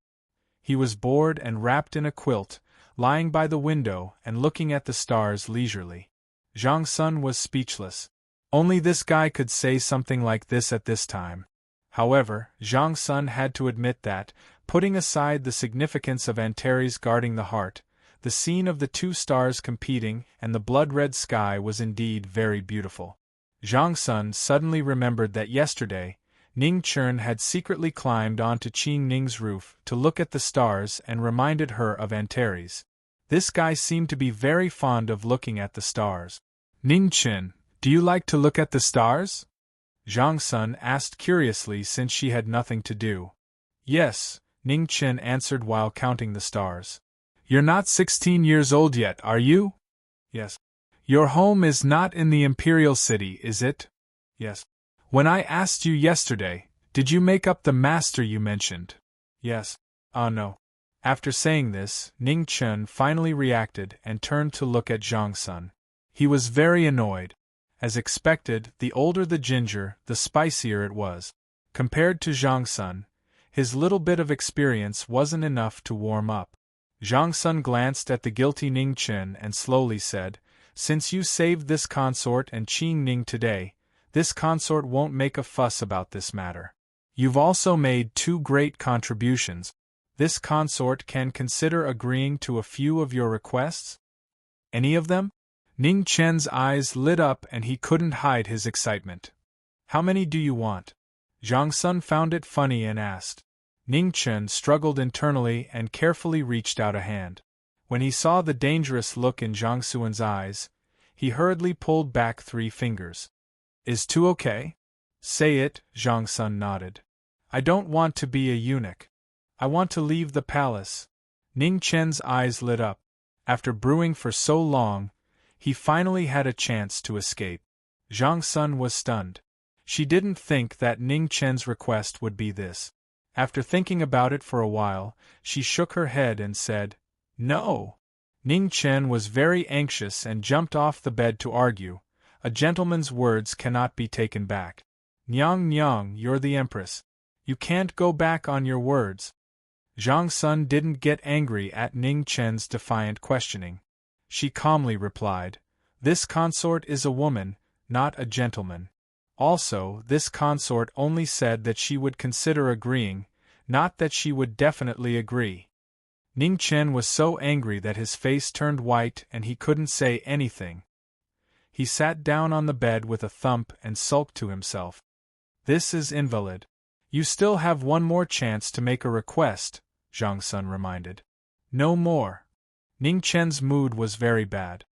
A: He was bored and wrapped in a quilt, lying by the window and looking at the stars leisurely. Zhang Sun was speechless. Only this guy could say something like this at this time. However, Zhang Sun had to admit that, putting aside the significance of Antares guarding the heart, the scene of the two stars competing and the blood-red sky was indeed very beautiful. Zhang Sun suddenly remembered that yesterday, Ning Chen had secretly climbed onto Qing Ning's roof to look at the stars and reminded her of Antares. This guy seemed to be very fond of looking at the stars. Ning Chen, do you like to look at the stars? Zhang Sun asked curiously since she had nothing to do. Yes, Ning Chen answered while counting the stars. You're not 16 years old yet, are you? Yes. Your home is not in the imperial city, is it? Yes. When I asked you yesterday, did you make up the master you mentioned? Yes. No. After saying this, Ning Chen finally reacted and turned to look at Zhang Sun. He was very annoyed. As expected, the older the ginger, the spicier it was. Compared to Zhang Sun, his little bit of experience wasn't enough to warm up. Zhang Sun glanced at the guilty Ning Chen and slowly said, Since you saved this consort and Qing Ning today, this consort won't make a fuss about this matter. You've also made 2 great contributions. This consort can consider agreeing to a few of your requests? Any of them? Ning Chen's eyes lit up and he couldn't hide his excitement. How many do you want? Zhang Sun found it funny and asked. Ning Chen struggled internally and carefully reached out a hand. When he saw the dangerous look in Zhang Suan's eyes, he hurriedly pulled back 3 fingers. Is 2 okay? Say it, Zhang Sun nodded. I don't want to be a eunuch. I want to leave the palace. Ning Chen's eyes lit up. After brewing for so long, he finally had a chance to escape. Zhang Sun was stunned. She didn't think that Ning Chen's request would be this. After thinking about it for a while, she shook her head and said, No. Ning Chen was very anxious and jumped off the bed to argue. A gentleman's words cannot be taken back. Nyang Nyang, you're the empress. You can't go back on your words. Zhang Sun didn't get angry at Ning Chen's defiant questioning. She calmly replied, This consort is a woman, not a gentleman. Also, this consort only said that she would consider agreeing, not that she would definitely agree. Ning Chen was so angry that his face turned white and he couldn't say anything. He sat down on the bed with a thump and sulked to himself. This is invalid. You still have one more chance to make a request, Zhang Sun reminded. No more. Ning Chen's mood was very bad.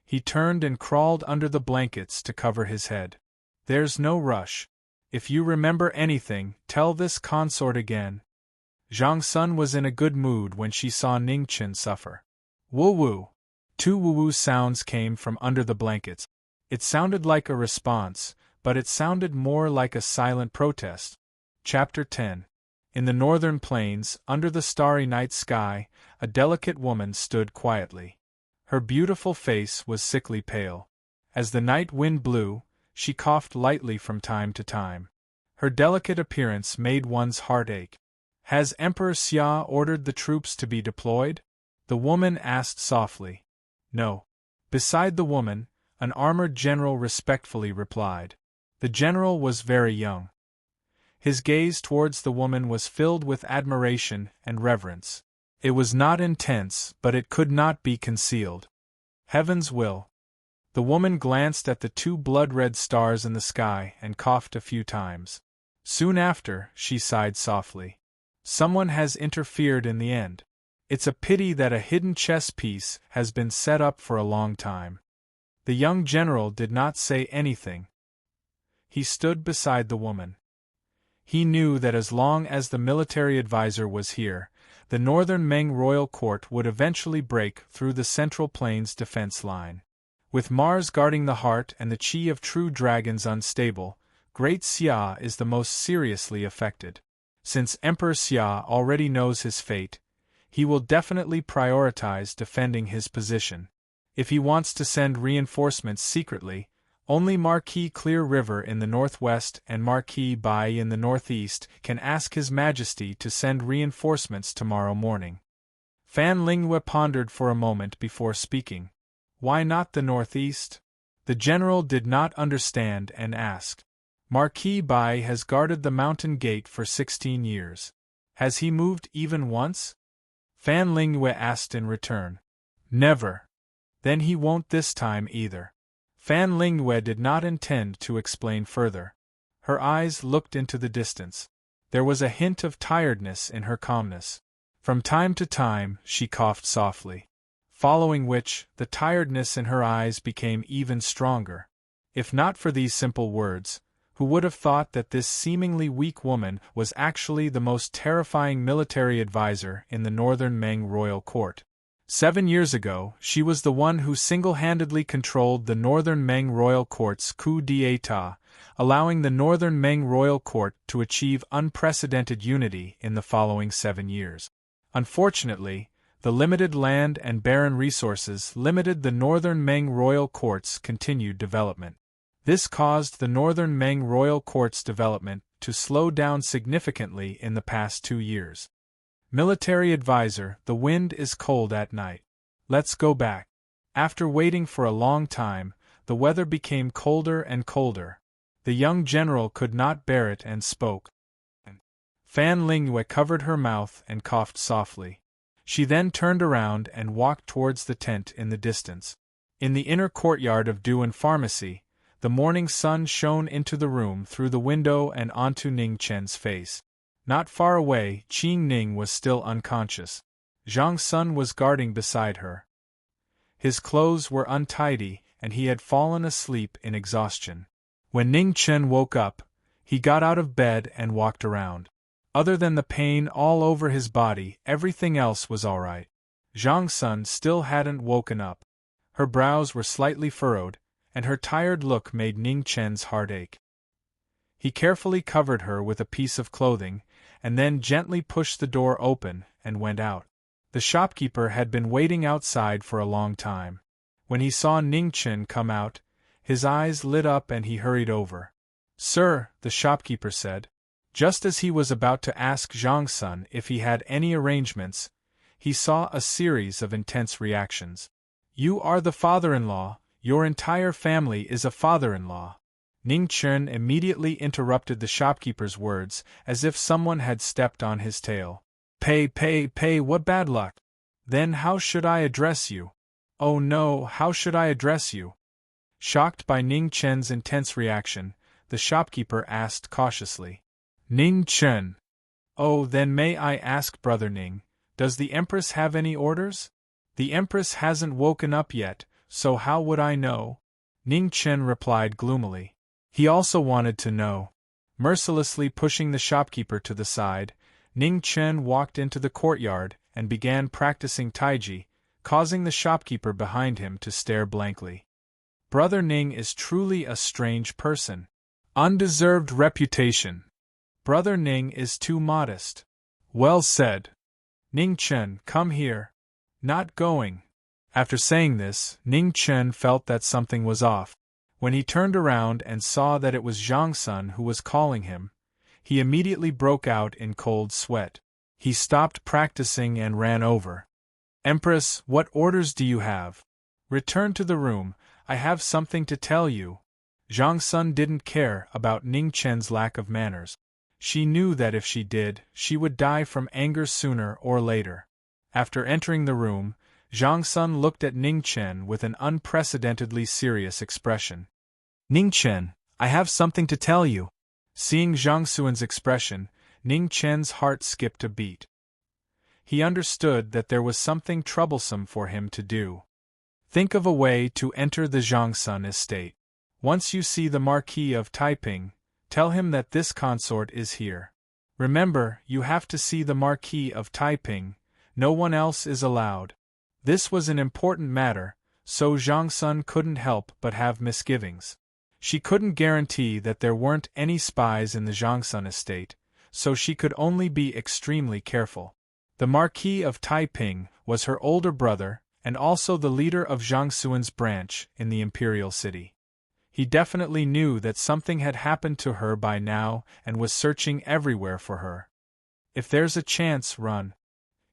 A: He turned and crawled under the blankets to cover his head. There's no rush. If you remember anything, tell this consort again. Zhang Sun was in a good mood when she saw Ning Chen suffer. Woo-woo. 2 woo-woo sounds came from under the blankets. It sounded like a response, but it sounded more like a silent protest. Chapter 10. In the northern plains, under the starry night sky, a delicate woman stood quietly. Her beautiful face was sickly pale. As the night wind blew, she coughed lightly from time to time. Her delicate appearance made one's heart ache. "Has Emperor Xia ordered the troops to be deployed?" the woman asked softly. "No." Beside the woman, an armored general respectfully replied. The general was very young. His gaze towards the woman was filled with admiration and reverence. It was not intense, but it could not be concealed. "Heaven's will." The woman glanced at the two blood-red stars in the sky and coughed a few times. Soon after, she sighed softly. "Someone has interfered in the end. It's a pity that a hidden chess piece has been set up for a long time." The young general did not say anything. He stood beside the woman. He knew that as long as the military advisor was here, the northern Meng royal court would eventually break through the Central Plains defense line. With Mars guarding the heart and the chi of true dragons unstable, Great Xia is the most seriously affected. Since Emperor Xia already knows his fate, he will definitely prioritize defending his position. If he wants to send reinforcements secretly, only Marquis Clear River in the northwest and Marquis Bai in the northeast can ask His Majesty to send reinforcements tomorrow morning. Fan Lingyue pondered for a moment before speaking. "Why not the northeast?" The general did not understand and asked. "Marquis Bai has guarded the mountain gate for 16 years. Has he moved even once?" Fan Lingyue asked in return. "Never." "Then he won't this time either." Fan Lingyue did not intend to explain further. Her eyes looked into the distance. There was a hint of tiredness in her calmness. From time to time, she coughed softly. Following which, the tiredness in her eyes became even stronger. If not for these simple words, who would have thought that this seemingly weak woman was actually the most terrifying military advisor in the northern Meng royal court? 7 years ago, she was the one who single-handedly controlled the northern Meng royal court's coup d'état, allowing the northern Meng royal court to achieve unprecedented unity in the following 7 years. Unfortunately, the limited land and barren resources limited the northern Meng royal court's continued development. This caused the northern Meng royal court's development to slow down significantly in the past 2 years. Military advisor, the wind is cold at night. Let's go back. After waiting for a long time, the weather became colder and colder. The young general could not bear it and spoke. Fan Lingyue covered her mouth and coughed softly. She then turned around and walked towards the tent in the distance. In the inner courtyard of Duan Pharmacy, the morning sun shone into the room through the window and onto Ning Chen's face. Not far away, Qing Ning was still unconscious. Zhang Sun was guarding beside her. His clothes were untidy, and he had fallen asleep in exhaustion. When Ning Chen woke up, he got out of bed and walked around. Other than the pain all over his body, everything else was all right. Zhang Sun still hadn't woken up. Her brows were slightly furrowed, and her tired look made Ning Chen's heart ache. He carefully covered her with a piece of clothing, and then gently pushed the door open and went out. The shopkeeper had been waiting outside for a long time. When he saw Ning Chen come out, his eyes lit up and he hurried over. "Sir," the shopkeeper said. Just as he was about to ask Zhang Sun if he had any arrangements, he saw a series of intense reactions. "You are the father-in-law, your entire family is a father-in-law." Ning Chen immediately interrupted the shopkeeper's words, as if someone had stepped on his tail. Pay, what bad luck! Then how should I address you?" "Oh no, how should I address you?" Shocked by Ning Chen's intense reaction, the shopkeeper asked cautiously. "Ning Chen." "Oh, then may I ask, Brother Ning, does the Empress have any orders?" "The Empress hasn't woken up yet, so how would I know?" Ning Chen replied gloomily. He also wanted to know. Mercilessly pushing the shopkeeper to the side, Ning Chen walked into the courtyard and began practicing taiji, causing the shopkeeper behind him to stare blankly. "Brother Ning is truly a strange person. Undeserved reputation. Brother Ning is too modest. Well said. Ning Chen, come here. Not going. After saying this, Ning Chen felt that something was off. When he turned around and saw that it was Zhang Sun who was calling him, he immediately broke out in cold sweat. He stopped practicing and ran over. Empress, what orders do you have? Return to the room, I have something to tell you. Zhang Sun didn't care about Ning Chen's lack of manners. She knew that if she did, she would die from anger sooner or later. After entering the room, Zhang Sun looked at Ning Chen with an unprecedentedly serious expression. Ning Chen, I have something to tell you. Seeing Zhang Sun's expression, Ning Chen's heart skipped a beat. He understood that there was something troublesome for him to do. Think of a way to enter the Zhang Sun estate. Once you see the Marquis of Taiping, tell him that this consort is here. Remember, you have to see the Marquis of Taiping, no one else is allowed. This was an important matter, so Zhang Sun couldn't help but have misgivings. She couldn't guarantee that there weren't any spies in the Zhang Sun estate, so she could only be extremely careful. The Marquis of Taiping was her older brother and also the leader of Zhang Sun's branch in the imperial city. He definitely knew that something had happened to her by now and was searching everywhere for her. If there's a chance, run.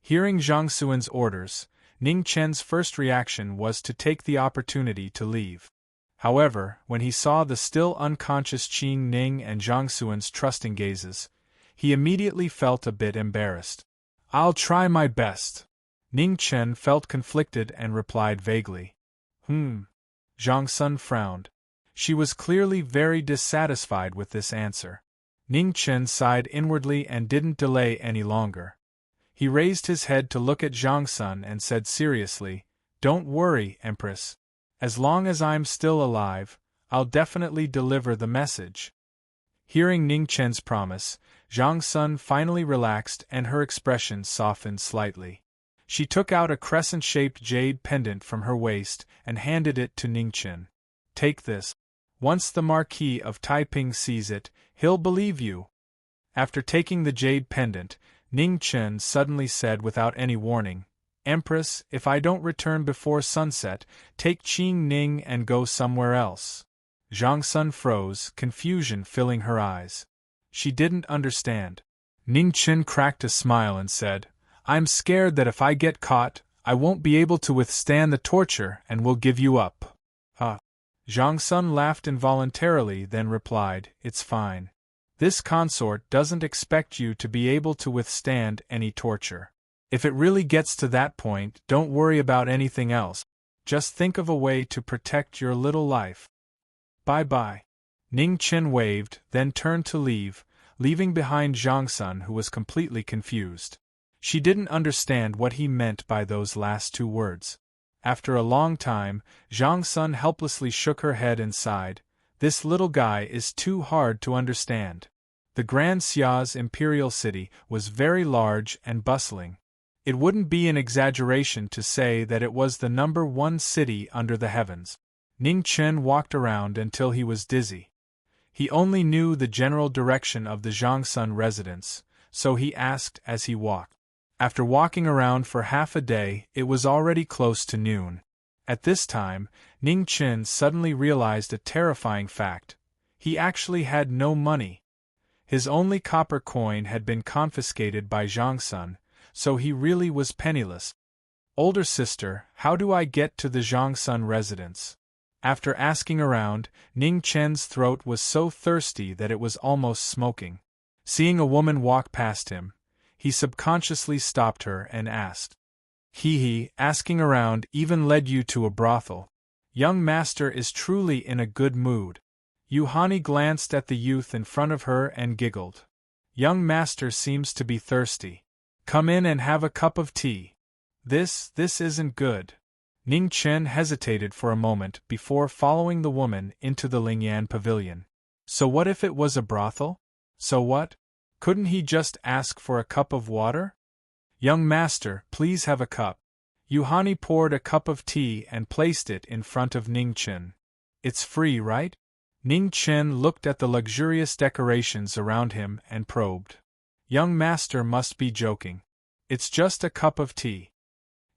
A: Hearing Zhang Sun's orders, Ning Chen's first reaction was to take the opportunity to leave. However, when he saw the still unconscious Qing Ning and Zhang Sun's trusting gazes, he immediately felt a bit embarrassed. I'll try my best. Ning Chen felt conflicted and replied vaguely. Zhang Sun frowned. She was clearly very dissatisfied with this answer. Ning Chen sighed inwardly and didn't delay any longer. He raised his head to look at Zhang Sun and said seriously, Don't worry, Empress. As long as I'm still alive, I'll definitely deliver the message. Hearing Ning Chen's promise, Zhang Sun finally relaxed and her expression softened slightly. She took out a crescent-shaped jade pendant from her waist and handed it to Ning Chen. Take this. Once the Marquis of Taiping sees it, he'll believe you. After taking the jade pendant, Ning Chen suddenly said without any warning, Empress, if I don't return before sunset, take Qing Ning and go somewhere else. Zhang Sun froze, confusion filling her eyes. She didn't understand. Ning Chen cracked a smile and said, I'm scared that if I get caught, I won't be able to withstand the torture and will give you up. Zhang Sun laughed involuntarily, then replied, It's fine. This consort doesn't expect you to be able to withstand any torture. If it really gets to that point, don't worry about anything else. Just think of a way to protect your little life. Bye-bye. Ning Chen waved, then turned to leave, leaving behind Zhang Sun, who was completely confused. She didn't understand what he meant by those last two words. After a long time, Zhang Sun helplessly shook her head and sighed. This little guy is too hard to understand. The Grand Xia's imperial city was very large and bustling. It wouldn't be an exaggeration to say that it was the #1 city under the heavens. Ning Chen walked around until he was dizzy. He only knew the general direction of the Zhang Sun residence, so he asked as he walked. After walking around for half a day, it was already close to noon. At this time, Ning Chen suddenly realized a terrifying fact. He actually had no money. His only copper coin had been confiscated by Zhang Sun, so he really was penniless. Older sister, how do I get to the Zhang Sun residence? After asking around, Ning Chen's throat was so thirsty that it was almost smoking. Seeing a woman walk past him, he subconsciously stopped her and asked. Asking around even led you to a brothel. Young master is truly in a good mood. Yuhani glanced at the youth in front of her and giggled. Young master seems to be thirsty. Come in and have a cup of tea. This isn't good. Ning Chen hesitated for a moment before following the woman into the Lingyan pavilion. So what if it was a brothel? So what? Couldn't he just ask for a cup of water? Young master, please have a cup. Yuhani poured a cup of tea and placed it in front of Ning Chen. It's free, right? Ning Chen looked at the luxurious decorations around him and probed. Young master must be joking. It's just a cup of tea.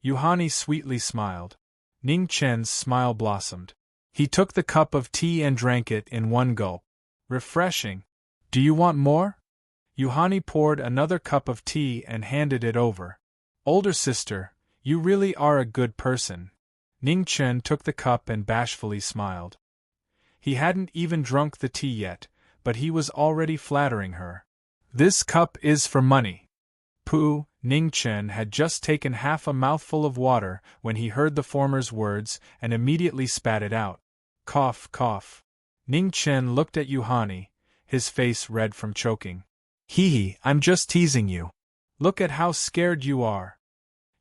A: Yuhani sweetly smiled. Ning Chen's smile blossomed. He took the cup of tea and drank it in one gulp. Refreshing. Do you want more? Yuhani poured another cup of tea and handed it over. Older sister, you really are a good person. Ning Chen took the cup and bashfully smiled. He hadn't even drunk the tea yet, but he was already flattering her. This cup is for money. Pooh, Ning Chen had just taken half a mouthful of water when he heard the former's words and immediately spat it out. Cough, cough. Ning Chen looked at Yuhani, his face red from choking. Hee, I'm just teasing you. Look at how scared you are.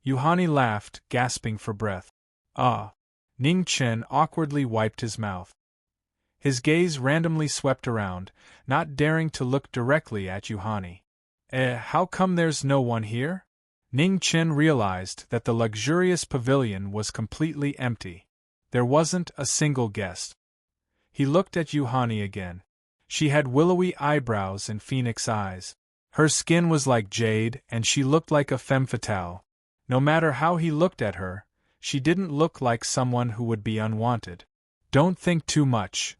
A: Yuhani laughed, gasping for breath. Ah. Ning Chen awkwardly wiped his mouth. His gaze randomly swept around, not daring to look directly at Yuhani. How come there's no one here? Ning Chen realized that the luxurious pavilion was completely empty. There wasn't a single guest. He looked at Yuhani again. She had willowy eyebrows and phoenix eyes. Her skin was like jade and she looked like a femme fatale. No matter how he looked at her, she didn't look like someone who would be unwanted. Don't think too much.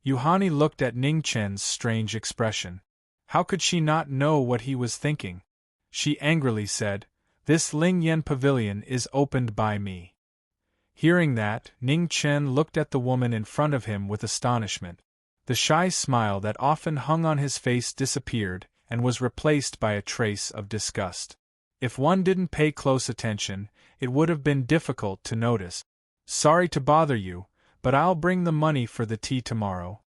A: Yuhani looked at Ning Chen's strange expression. How could she not know what he was thinking? She angrily said, This Ling Yen pavilion is opened by me. Hearing that, Ning Chen looked at the woman in front of him with astonishment. The shy smile that often hung on his face disappeared and was replaced by a trace of disgust. If one didn't pay close attention, it would have been difficult to notice. Sorry to bother you, but I'll bring the money for the tea tomorrow.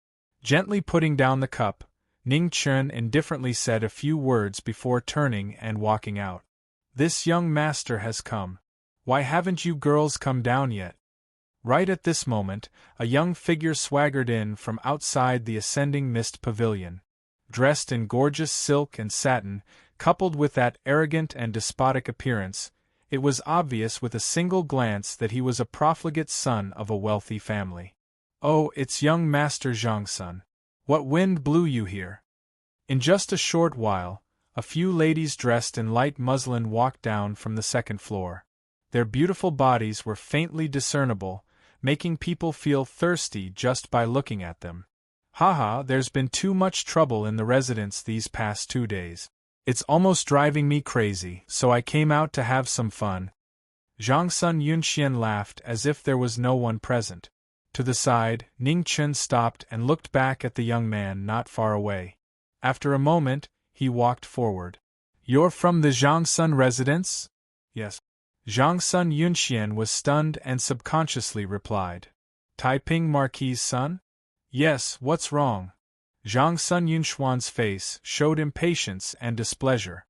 A: Gently putting down the cup, Ning Chen indifferently said a few words before turning and walking out. This young master has come. Why haven't you girls come down yet? Right at this moment, a young figure swaggered in from outside the ascending mist pavilion. Dressed in gorgeous silk and satin, coupled with that arrogant and despotic appearance, it was obvious with a single glance that he was a profligate son of a wealthy family. Oh, it's young Master Zhangsun. What wind blew you here? In just a short while, a few ladies dressed in light muslin walked down from the second floor. Their beautiful bodies were faintly discernible, making people feel thirsty just by looking at them. Haha, there's been too much trouble in the residence these past 2 days. It's almost driving me crazy, so I came out to have some fun. Zhangsun Yunxian laughed as if there was no one present. To the side, Ning Chen stopped and looked back at the young man not far away. After a moment, he walked forward. You're from the Zhangsun residence? Yes. Zhangsun Yunxian was stunned and subconsciously replied. Taiping Marquis' son? Yes, what's wrong? Zhangsun Yunxuan's face showed impatience and displeasure.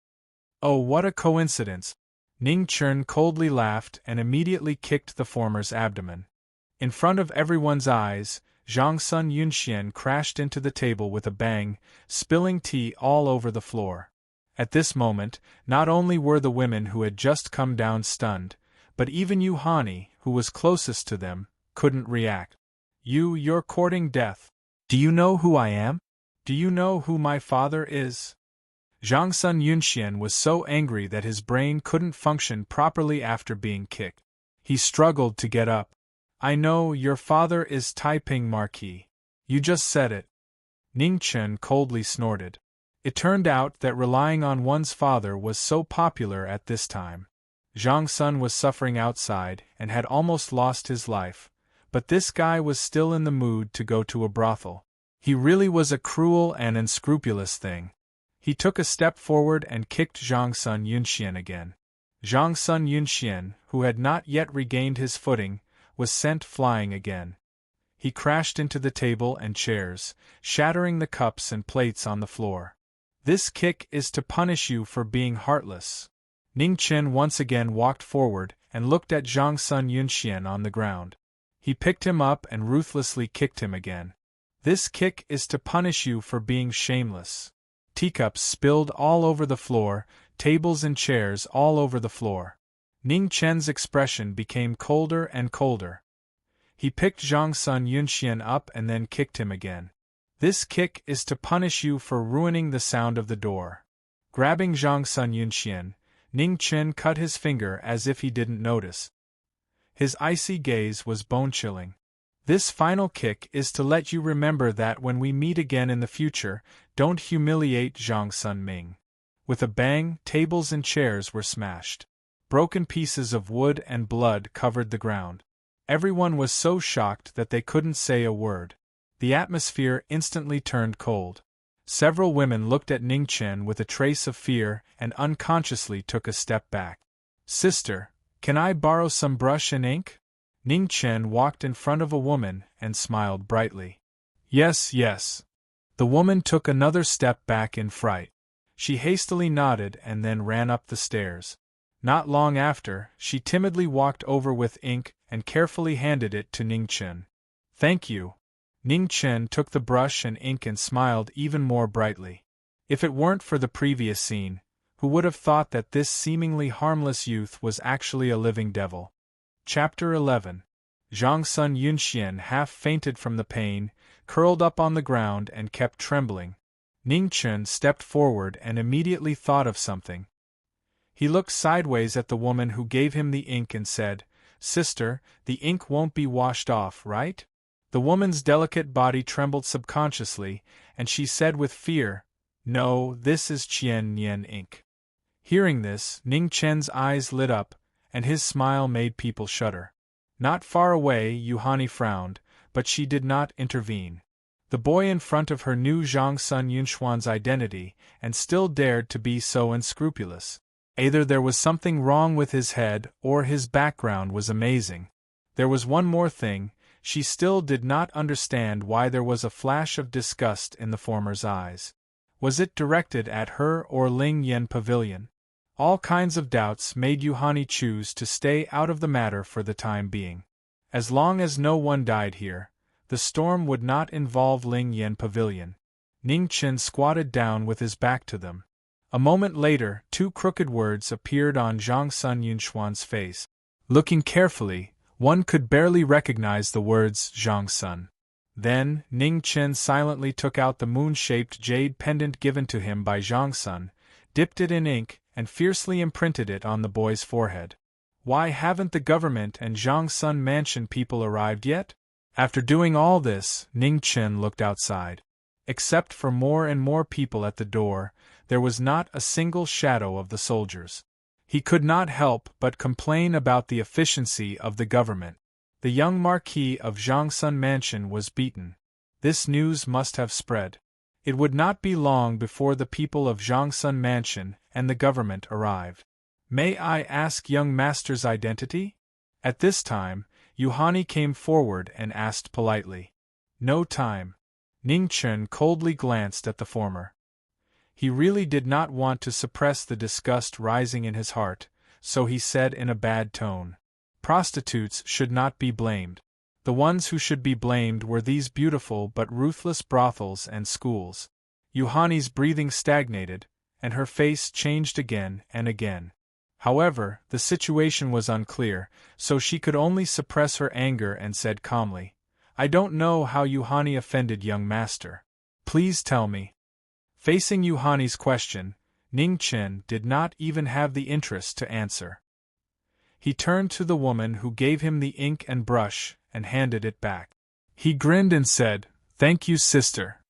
A: Oh, what a coincidence! Ning Chen coldly laughed and immediately kicked the former's abdomen. In front of everyone's eyes, Zhangsun Yunxian crashed into the table with a bang, spilling tea all over the floor. At this moment, not only were the women who had just come down stunned, but even Yuhani, who was closest to them, couldn't react. You're courting death. Do you know who I am? Do you know who my father is? Zhangsun Yunxian was so angry that his brain couldn't function properly after being kicked. He struggled to get up. I know your father is Taiping Marquis. You just said it. Ning Chen coldly snorted. It turned out that relying on one's father was so popular at this time. Zhangsun was suffering outside and had almost lost his life, but this guy was still in the mood to go to a brothel. He really was a cruel and unscrupulous thing. He took a step forward and kicked Zhangsun Yunxian again. Zhangsun Yunxian, who had not yet regained his footing, was sent flying again. He crashed into the table and chairs, shattering the cups and plates on the floor. This kick is to punish you for being heartless. Ning Chen once again walked forward and looked at Zhangsun Yunxian on the ground. He picked him up and ruthlessly kicked him again. This kick is to punish you for being shameless. Teacups spilled all over the floor, tables and chairs all over the floor. Ning Chen's expression became colder and colder. He picked Zhangsun Yunxian up and then kicked him again. This kick is to punish you for ruining the sound of the door. Grabbing Zhang Sun Yunxian, Ning Chen cut his finger as if he didn't notice. His icy gaze was bone-chilling. This final kick is to let you remember that when we meet again in the future, don't humiliate Zhang Sun Ming. With a bang, tables and chairs were smashed. Broken pieces of wood and blood covered the ground. Everyone was so shocked that they couldn't say a word. The atmosphere instantly turned cold. Several women looked at Ning Chen with a trace of fear and unconsciously took a step back. "Sister, can I borrow some brush and ink?" Ning Chen walked in front of a woman and smiled brightly. "Yes, yes." The woman took another step back in fright. She hastily nodded and then ran up the stairs. Not long after, she timidly walked over with ink and carefully handed it to Ning Chen. "Thank you." Ning Chen took the brush and ink and smiled even more brightly. If it weren't for the previous scene, who would have thought that this seemingly harmless youth was actually a living devil? Chapter 11. Zhang Sun Yunxian half fainted from the pain, curled up on the ground and kept trembling. Ning Chen stepped forward and immediately thought of something. He looked sideways at the woman who gave him the ink and said, "Sister, the ink won't be washed off, right?" The woman's delicate body trembled subconsciously, and she said with fear, "No, this is Qian Nian ink." Hearing this, Ning Chen's eyes lit up, and his smile made people shudder. Not far away, Yuhani frowned, but she did not intervene. The boy in front of her knew Zhang Sun Yunxuan's identity, and still dared to be so unscrupulous. Either there was something wrong with his head, or his background was amazing. There was one more thing. She still did not understand why there was a flash of disgust in the former's eyes. Was it directed at her or Ling Yen Pavilion? All kinds of doubts made Yuhani choose to stay out of the matter for the time being. As long as no one died here, the storm would not involve Ling Yen Pavilion. Ning Chen squatted down with his back to them. A moment later, two crooked words appeared on Zhang Sun Yunxuan's face. Looking carefully, one could barely recognize the words Zhang Sun. Then, Ning Chen silently took out the moon-shaped jade pendant given to him by Zhang Sun, dipped it in ink, and fiercely imprinted it on the boy's forehead. Why haven't the government and Zhang Sun mansion people arrived yet? After doing all this, Ning Chen looked outside. Except for more and more people at the door, there was not a single shadow of the soldiers. He could not help but complain about the efficiency of the government. The young Marquis of Zhang Sun Mansion was beaten. This news must have spread. It would not be long before the people of Zhang Sun Mansion and the government arrived. "May I ask young master's identity?" At this time, Yuhani came forward and asked politely. "No time." Ning Chen coldly glanced at the former. He really did not want to suppress the disgust rising in his heart, so he said in a bad tone, "Prostitutes should not be blamed. The ones who should be blamed were these beautiful but ruthless brothels and schools." Yuhani's breathing stagnated, and her face changed again and again. However, the situation was unclear, so she could only suppress her anger and said calmly, "I don't know how Yuhani offended young master. Please tell me." Facing Yuhani's question, Ning Chen did not even have the interest to answer. He turned to the woman who gave him the ink and brush and handed it back. He grinned and said, "Thank you, sister."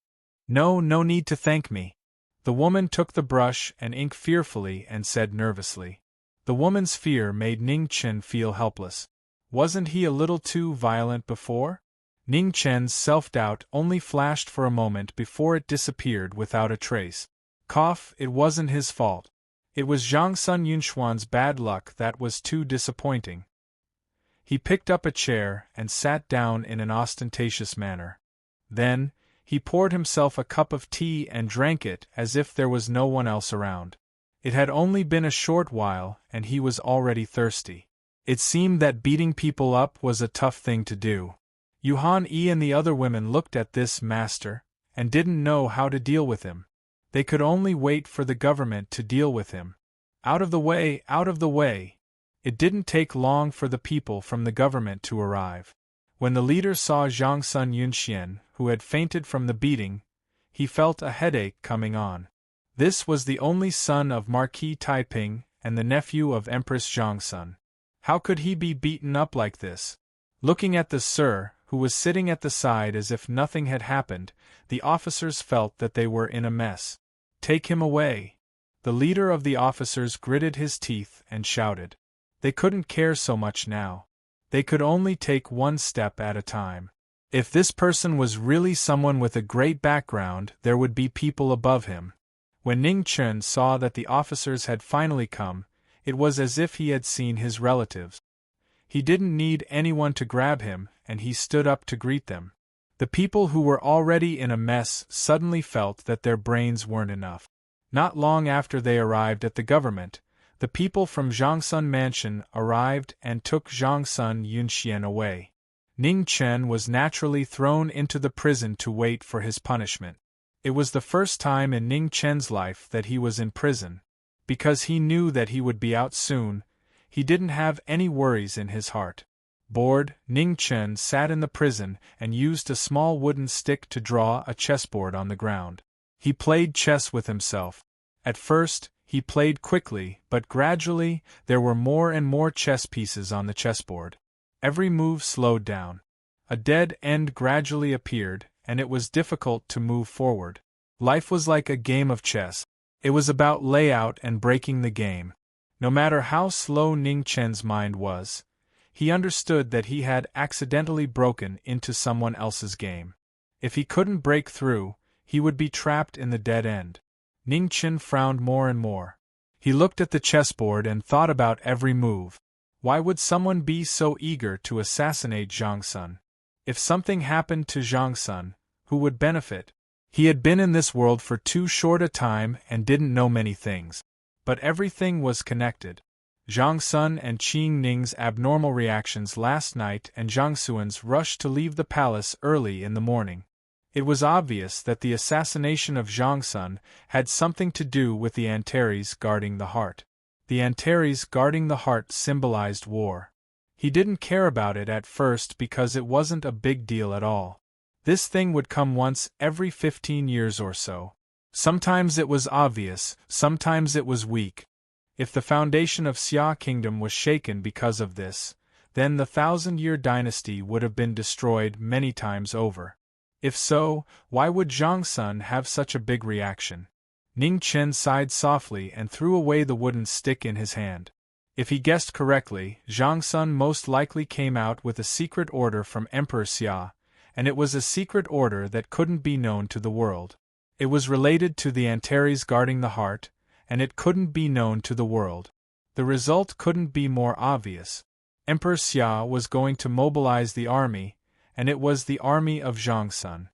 A: No need to thank me." The woman took the brush and ink fearfully and said nervously. The woman's fear made Ning Chen feel helpless. Wasn't he a little too violent before? Ning Chen's self-doubt only flashed for a moment before it disappeared without a trace. It wasn't his fault. It was Zhang Sun Yunxuan's bad luck that was too disappointing. He picked up a chair and sat down in an ostentatious manner. Then, he poured himself a cup of tea and drank it as if there was no one else around. It had only been a short while, and he was already thirsty. It seemed that beating people up was a tough thing to do. Yuhan Yi and the other women looked at this master, and didn't know how to deal with him. They could only wait for the government to deal with him. Out of the way, out of the way! It didn't take long for the people from the government to arrive. When the leader saw Zhang Sun Yunxian, who had fainted from the beating, he felt a headache coming on. This was the only son of Marquis Taiping and the nephew of Empress Zhongsun. How could he be beaten up like this? Looking at the Sir, who was sitting at the side as if nothing had happened, the officers felt that they were in a mess. Take him away. The leader of the officers gritted his teeth and shouted. They couldn't care so much now. They could only take one step at a time. If this person was really someone with a great background, there would be people above him. When Ning Chen saw that the officers had finally come, it was as if he had seen his relatives. He didn't need anyone to grab him, and he stood up to greet them. The people who were already in a mess suddenly felt that their brains weren't enough. Not long after they arrived at the government, the people from Zhongsun Mansion arrived and took Zhongsun Yunxian away. Ning Chen was naturally thrown into the prison to wait for his punishment. It was the first time in Ning Chen's life that he was in prison. Because he knew that he would be out soon, he didn't have any worries in his heart. Bored, Ning Chen sat in the prison and used a small wooden stick to draw a chessboard on the ground. He played chess with himself. At first, he played quickly, but gradually, there were more and more chess pieces on the chessboard. Every move slowed down. A dead end gradually appeared, and it was difficult to move forward. Life was like a game of chess. It was about layout and breaking the game. No matter how slow Ning Chen's mind was, he understood that he had accidentally broken into someone else's game. If he couldn't break through, he would be trapped in the dead end. Ning Chen frowned more and more. He looked at the chessboard and thought about every move. Why would someone be so eager to assassinate Zhongsun? If something happened to Zhongsun, who would benefit? He had been in this world for too short a time and didn't know many things. But everything was connected. Zhongsun and Qing Ning's abnormal reactions last night and Zhang Xuan's rush to leave the palace early in the morning. It was obvious that the assassination of Zhongsun had something to do with the Antares guarding the heart. The Antares guarding the heart symbolized war. He didn't care about it at first because it wasn't a big deal at all. This thing would come once every 15 years or so. Sometimes it was obvious, sometimes it was weak. If the foundation of Xia Kingdom was shaken because of this, then the 1,000-year dynasty would have been destroyed many times over. If so, why would Zhongsun have such a big reaction? Ning Chen sighed softly and threw away the wooden stick in his hand. If he guessed correctly, Zhongsun most likely came out with a secret order from Emperor Xia, and it was a secret order that couldn't be known to the world. It was related to the Antares guarding the heart, and it couldn't be known to the world. The result couldn't be more obvious. Emperor Xia was going to mobilize the army, and it was the army of Zhongsun.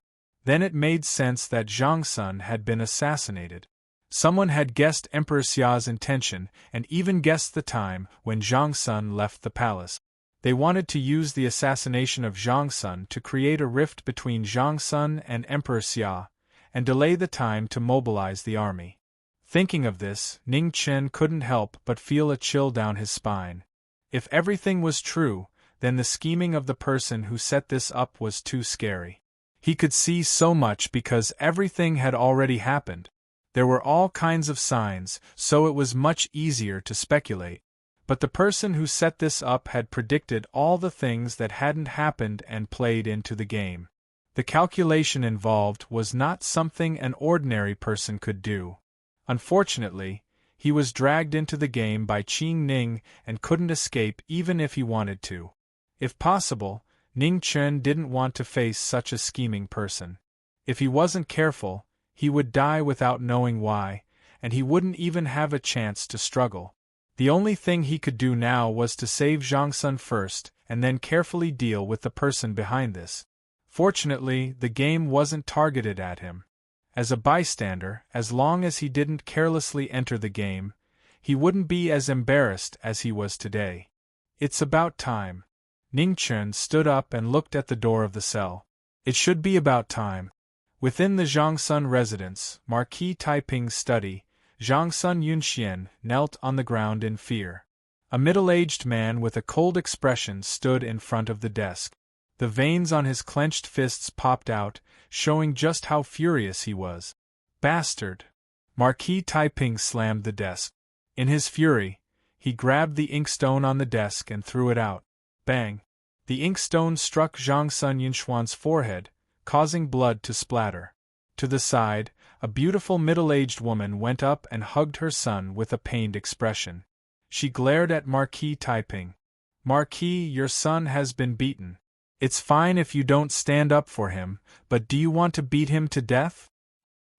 A: Then it made sense that Zhongsun had been assassinated. Someone had guessed Emperor Xia's intention and even guessed the time when Zhongsun left the palace. They wanted to use the assassination of Zhongsun to create a rift between Zhongsun and Emperor Xia, and delay the time to mobilize the army. Thinking of this, Ning Chen couldn't help but feel a chill down his spine. If everything was true, then the scheming of the person who set this up was too scary. He could see so much because everything had already happened. There were all kinds of signs, so it was much easier to speculate. But the person who set this up had predicted all the things that hadn't happened and played into the game. The calculation involved was not something an ordinary person could do. Unfortunately, he was dragged into the game by Qing Ning and couldn't escape even if he wanted to. If possible, Ning Chen didn't want to face such a scheming person. If he wasn't careful, he would die without knowing why, and he wouldn't even have a chance to struggle. The only thing he could do now was to save Zhongsun first and then carefully deal with the person behind this. Fortunately, the game wasn't targeted at him. As a bystander, as long as he didn't carelessly enter the game, he wouldn't be as embarrassed as he was today. It's about time. Ning Chen stood up and looked at the door of the cell. It should be about time. Within the Zhongsun residence, Marquis Taiping's study, Zhongsun Yunxian knelt on the ground in fear. A middle-aged man with a cold expression stood in front of the desk. The veins on his clenched fists popped out, showing just how furious he was. Bastard! Marquis Taiping slammed the desk. In his fury, he grabbed the inkstone on the desk and threw it out. Bang! The inkstone struck Zhang Sun Yunxuan's forehead, causing blood to splatter. To the side, a beautiful middle-aged woman went up and hugged her son with a pained expression. She glared at Marquis Taiping. Marquis, your son has been beaten. It's fine if you don't stand up for him, but do you want to beat him to death?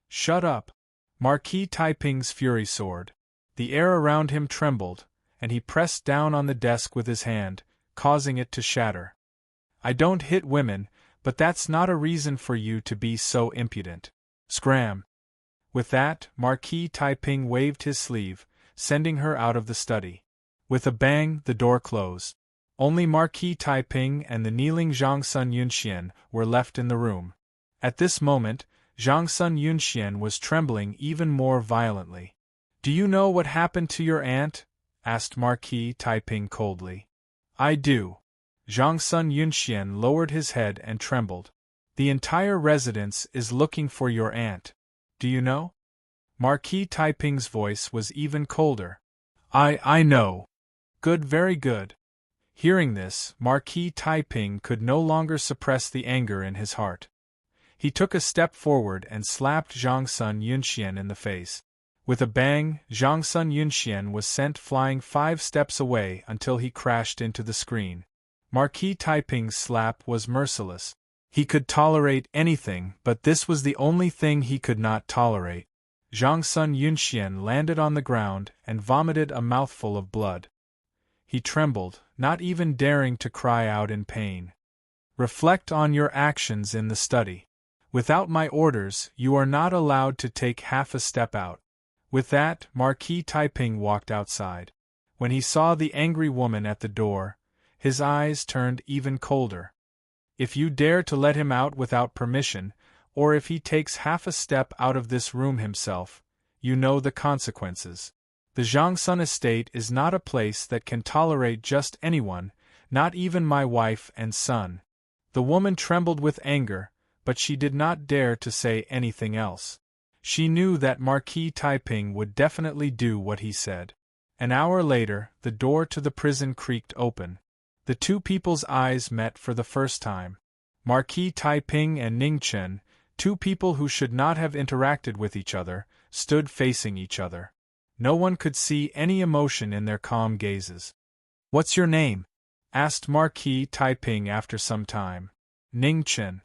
A: Shut up! Marquis Taiping's fury soared. The air around him trembled, and he pressed down on the desk with his hand, causing it to shatter. I don't hit women, but that's not a reason for you to be so impudent. Scram! With that, Marquis Taiping waved his sleeve, sending her out of the study. With a bang, the door closed. Only Marquis Taiping and the kneeling Zhang Sun Yunxian were left in the room. At this moment, Zhang Sun Yunxian was trembling even more violently. Do you know what happened to your aunt? Asked Marquis Taiping coldly. I do. Zhang Sun Yunxian lowered his head and trembled. The entire residence is looking for your aunt. Do you know? Marquis Taiping's voice was even colder. I know. Good, very good. Hearing this, Marquis Taiping could no longer suppress the anger in his heart. He took a step forward and slapped Zhang Sun Yunxian in the face. With a bang, Zhang Sun Yunxian was sent flying 5 steps away until he crashed into the screen. Marquis Taiping's slap was merciless. He could tolerate anything, but this was the only thing he could not tolerate. Zhang Sun Yunxian landed on the ground and vomited a mouthful of blood. He trembled, not even daring to cry out in pain. Reflect on your actions in the study. Without my orders, you are not allowed to take half a step out. With that, Marquis Taiping walked outside. When he saw the angry woman at the door, his eyes turned even colder. If you dare to let him out without permission, or if he takes half a step out of this room himself, you know the consequences. The Zhangsun estate is not a place that can tolerate just anyone, not even my wife and son. The woman trembled with anger, but she did not dare to say anything else. She knew that Marquis Taiping would definitely do what he said. An hour later, the door to the prison creaked open. The two people's eyes met for the first time. Marquis Taiping and Ning Chen, two people who should not have interacted with each other, stood facing each other. No one could see any emotion in their calm gazes. "What's your name?" asked Marquis Taiping after some time. Ning Chen.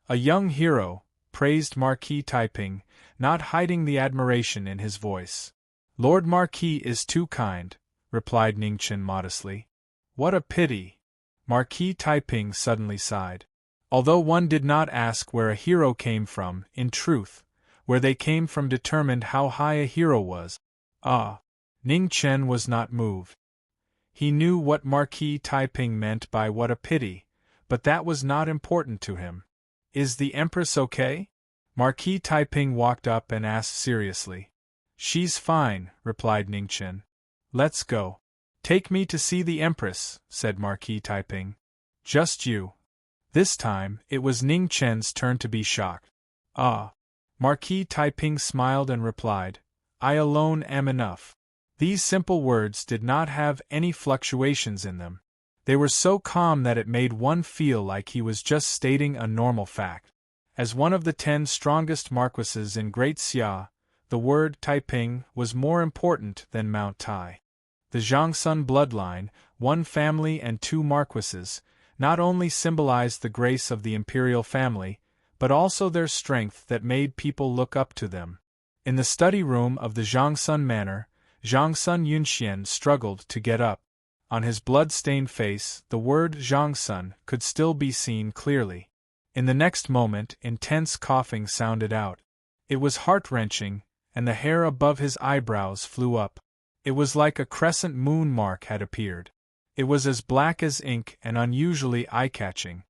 A: "A young hero," praised Marquis Taiping, not hiding the admiration in his voice. "Lord Marquis is too kind," replied Ning Chen modestly. "What a pity!" Marquis Taiping suddenly sighed. Although one did not ask where a hero came from, in truth, where they came from determined how high a hero was. Ah! Ning Chen was not moved. He knew what Marquis Taiping meant by what a pity, but that was not important to him. "Is the Empress okay?" Marquis Taiping walked up and asked seriously. "She's fine," replied Ning Chen. "Let's go." "Take me to see the Empress," said Marquis Taiping. "Just you." This time, it was Ning Chen's turn to be shocked. "Ah." Marquis Taiping smiled and replied, "I alone am enough." These simple words did not have any fluctuations in them. They were so calm that it made one feel like he was just stating a normal fact. As one of the 10 strongest marquises in Great Xia, the word Taiping was more important than Mount Tai. The Zhangsun bloodline, 1 family and 2 marquises, not only symbolized the grace of the imperial family, but also their strength that made people look up to them. In the study room of the Zhangsun manor, Zhangsun Yunxian struggled to get up. On his blood-stained face, the word Zhangsun could still be seen clearly. In the next moment, intense coughing sounded out. It was heart-wrenching, and the hair above his eyebrows flew up. It was like a crescent moon mark had appeared. It was as black as ink and unusually eye-catching.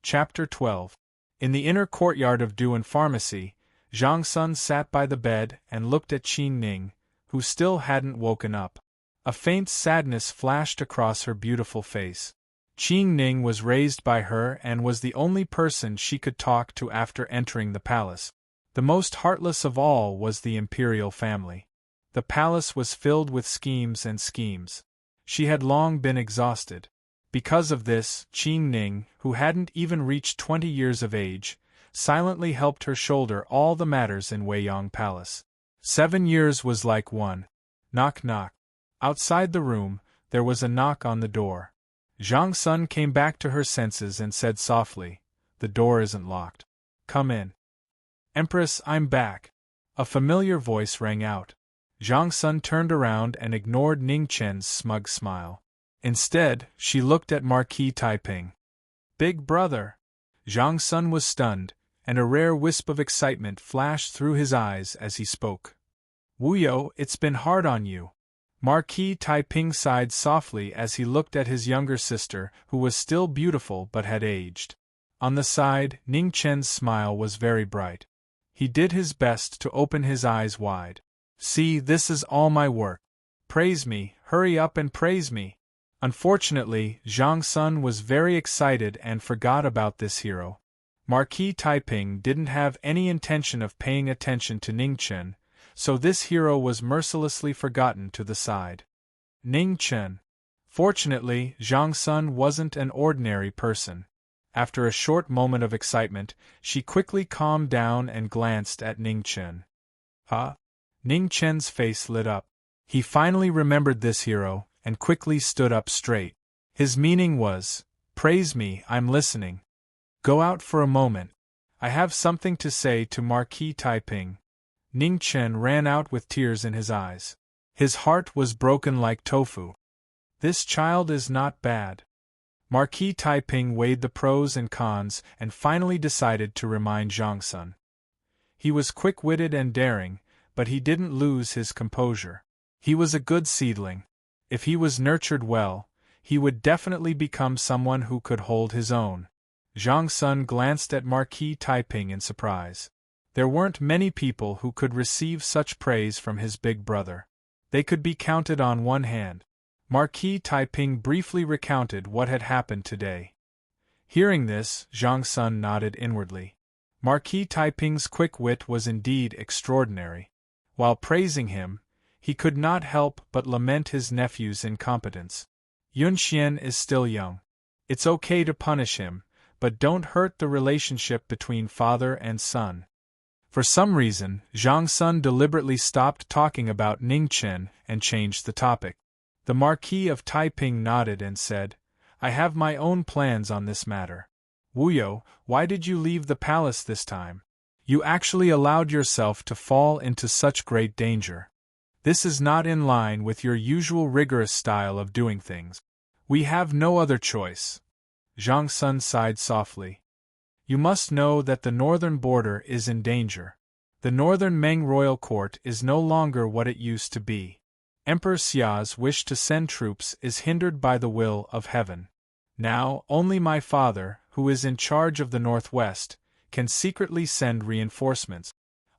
A: Chapter 12. In the inner courtyard of Duan Pharmacy, Zhang Sun sat by the bed and looked at Qin Ning, who still hadn't woken up. A faint sadness flashed across her beautiful face. Qing Ning was raised by her and was the only person she could talk to after entering the palace. The most heartless of all was the imperial family. The palace was filled with schemes and schemes. She had long been exhausted. Because of this, Qing Ning, who hadn't even reached 20 years of age, silently helped her shoulder all the matters in Weiyang Palace. 7 years was like one. Knock knock. Outside the room, there was a knock on the door. Zhang Sun came back to her senses and said softly, "The door isn't locked. Come in." "Empress, I'm back." A familiar voice rang out. Zhang Sun turned around and ignored Ning Chen's smug smile. Instead, she looked at Marquis Taiping. "Big brother!" Zhang Sun was stunned, and a rare wisp of excitement flashed through his eyes as he spoke. "Wuyo, it's been hard on you." Marquis Taiping sighed softly as he looked at his younger sister, who was still beautiful but had aged. On the side, Ning Chen's smile was very bright. He did his best to open his eyes wide. "See, this is all my work. Praise me, hurry up and praise me." Unfortunately, Zhang Sun was very excited and forgot about this hero. Marquis Taiping didn't have any intention of paying attention to Ning Chen, so this hero was mercilessly forgotten to the side. Ning Chen. Fortunately, Zhang Sun wasn't an ordinary person. After a short moment of excitement, she quickly calmed down and glanced at Ning Chen. "Huh?" Ning Chen's face lit up. He finally remembered this hero, and quickly stood up straight. His meaning was, "Praise me, I'm listening." "Go out for a moment. I have something to say to Marquis Taiping." Ning Chen ran out with tears in his eyes. His heart was broken like tofu. This child is not bad. Marquis Taiping weighed the pros and cons and finally decided to remind Zhang Sun. He was quick-witted and daring, but he didn't lose his composure. He was a good seedling. If he was nurtured well, he would definitely become someone who could hold his own. Zhang Sun glanced at Marquis Taiping in surprise. There weren't many people who could receive such praise from his big brother. They could be counted on one hand. Marquis Taiping briefly recounted what had happened today. Hearing this, Zhang Sun nodded inwardly. Marquis Taiping's quick wit was indeed extraordinary. While praising him, he could not help but lament his nephew's incompetence. Yunxian is still young. It's okay to punish him, but don't hurt the relationship between father and son. For some reason, Zhang Sun deliberately stopped talking about Ning Chen and changed the topic. The Marquis of Taiping nodded and said, "I have my own plans on this matter. Wuyo, why did you leave the palace this time? You actually allowed yourself to fall into such great danger. This is not in line with your usual rigorous style of doing things." "We have no other choice." Zhang Sun sighed softly. "You must know that the northern border is in danger. The northern Meng royal court is no longer what it used to be. Emperor Xia's wish to send troops is hindered by the will of heaven. Now, only my father, who is in charge of the northwest, can secretly send reinforcements.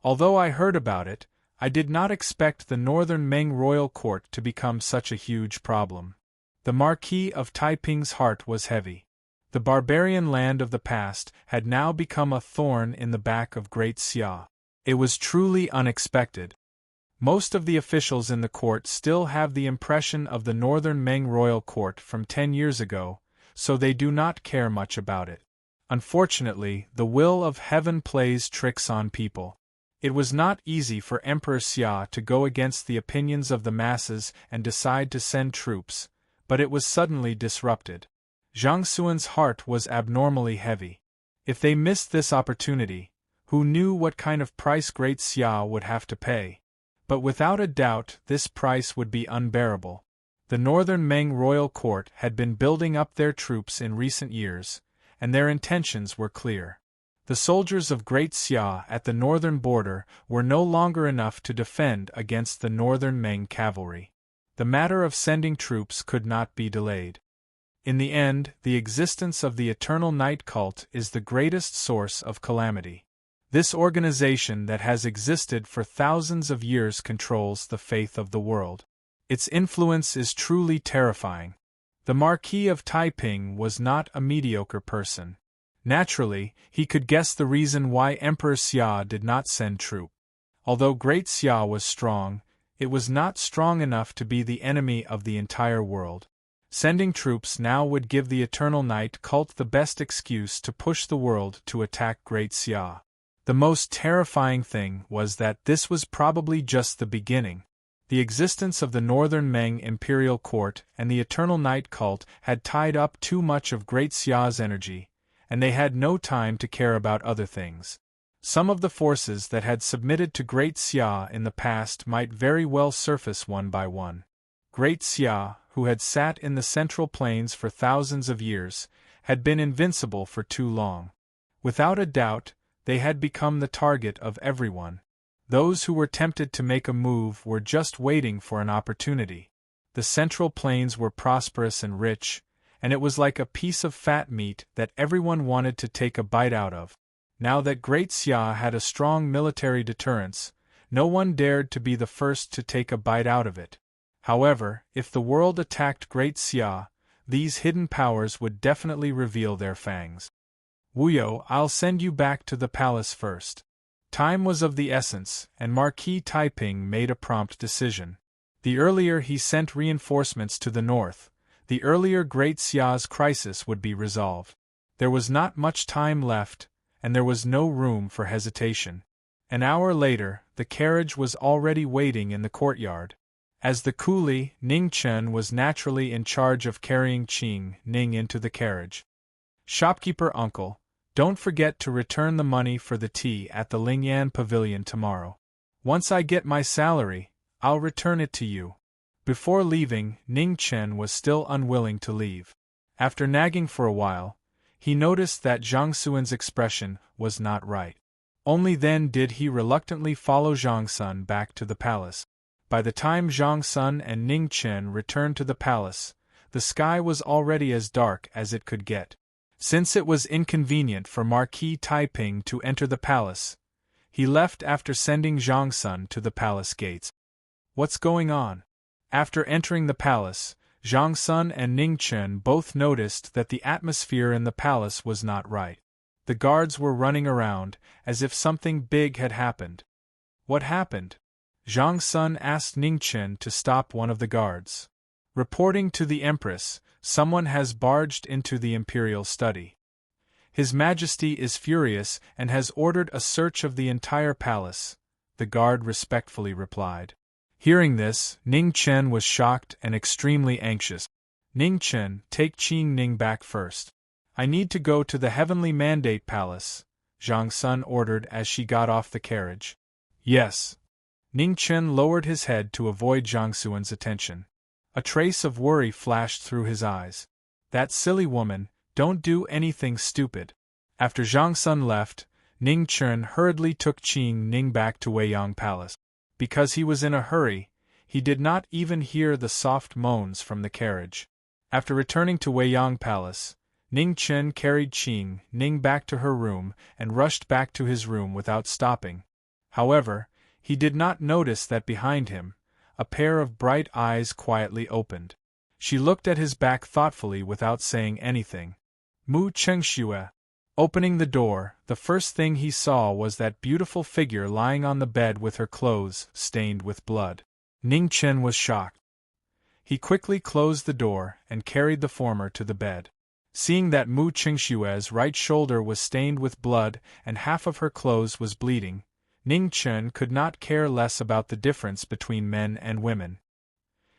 A: Although I heard about it, I did not expect the northern Meng royal court to become such a huge problem." The Marquis of Taiping's heart was heavy. The barbarian land of the past had now become a thorn in the back of Great Xia. It was truly unexpected. Most of the officials in the court still have the impression of the northern Meng royal court from 10 years ago, so they do not care much about it. Unfortunately, the will of heaven plays tricks on people. It was not easy for Emperor Xia to go against the opinions of the masses and decide to send troops, but it was suddenly disrupted. Zhang Suan's heart was abnormally heavy. If they missed this opportunity, who knew what kind of price Great Xia would have to pay? But without a doubt this price would be unbearable. The northern Meng royal court had been building up their troops in recent years, and their intentions were clear. The soldiers of Great Xia at the northern border were no longer enough to defend against the northern Meng cavalry. The matter of sending troops could not be delayed. In the end, the existence of the Eternal Night Cult is the greatest source of calamity. This organization that has existed for thousands of years controls the faith of the world. Its influence is truly terrifying. The Marquis of Taiping was not a mediocre person. Naturally, he could guess the reason why Emperor Xia did not send troops. Although Great Xia was strong, it was not strong enough to be the enemy of the entire world. Sending troops now would give the Eternal Night cult the best excuse to push the world to attack Great Xia. The most terrifying thing was that this was probably just the beginning. The existence of the Northern Meng Imperial Court and the Eternal Night cult had tied up too much of Great Xia's energy, and they had no time to care about other things. Some of the forces that had submitted to Great Xia in the past might very well surface one by one. Great Xia, who had sat in the Central Plains for thousands of years, had been invincible for too long. Without a doubt, they had become the target of everyone. Those who were tempted to make a move were just waiting for an opportunity. The Central Plains were prosperous and rich, and it was like a piece of fat meat that everyone wanted to take a bite out of. Now that Great Xia had a strong military deterrence, no one dared to be the first to take a bite out of it. However, if the world attacked Great Xia, these hidden powers would definitely reveal their fangs. Wuyo, I'll send you back to the palace first. Time was of the essence, and Marquis Taiping made a prompt decision. The earlier he sent reinforcements to the north, the earlier Great Xia's crisis would be resolved. There was not much time left, and there was no room for hesitation. An hour later, the carriage was already waiting in the courtyard. As the coolie, Ning Chen was naturally in charge of carrying Qing Ning into the carriage. Shopkeeper uncle, don't forget to return the money for the tea at the Lingyan Pavilion tomorrow. Once I get my salary, I'll return it to you. Before leaving, Ning Chen was still unwilling to leave. After nagging for a while, he noticed that Zhang Xuan's expression was not right. Only then did he reluctantly follow Zhang Sun back to the palace. By the time Zhang Sun and Ning Chen returned to the palace, the sky was already as dark as it could get. Since it was inconvenient for Marquis Taiping to enter the palace, he left after sending Zhang Sun to the palace gates. What's going on? After entering the palace, Zhang Sun and Ning Chen both noticed that the atmosphere in the palace was not right. The guards were running around, as if something big had happened. What happened? Zhang Sun asked Ning Chen to stop one of the guards. Reporting to the Empress, someone has barged into the imperial study. His Majesty is furious and has ordered a search of the entire palace, the guard respectfully replied. Hearing this, Ning Chen was shocked and extremely anxious. Ning Chen, take Qing Ning back first. I need to go to the Heavenly Mandate Palace, Zhang Sun ordered as she got off the carriage. Yes. Ning Chen lowered his head to avoid Zhang Xuan's attention. A trace of worry flashed through his eyes. That silly woman, don't do anything stupid. After Zhang Sun left, Ning Chen hurriedly took Qing Ning back to Weiyang Palace. Because he was in a hurry, he did not even hear the soft moans from the carriage. After returning to Weiyang Palace, Ning Chen carried Qing Ning back to her room and rushed back to his room without stopping. However, he did not notice that behind him, a pair of bright eyes quietly opened. She looked at his back thoughtfully without saying anything. Mu Chengxue. Opening the door, the first thing he saw was that beautiful figure lying on the bed with her clothes stained with blood. Ning Chen was shocked. He quickly closed the door and carried the former to the bed. Seeing that Mu Chengxue's right shoulder was stained with blood and half of her clothes was bleeding, Ning Chen could not care less about the difference between men and women.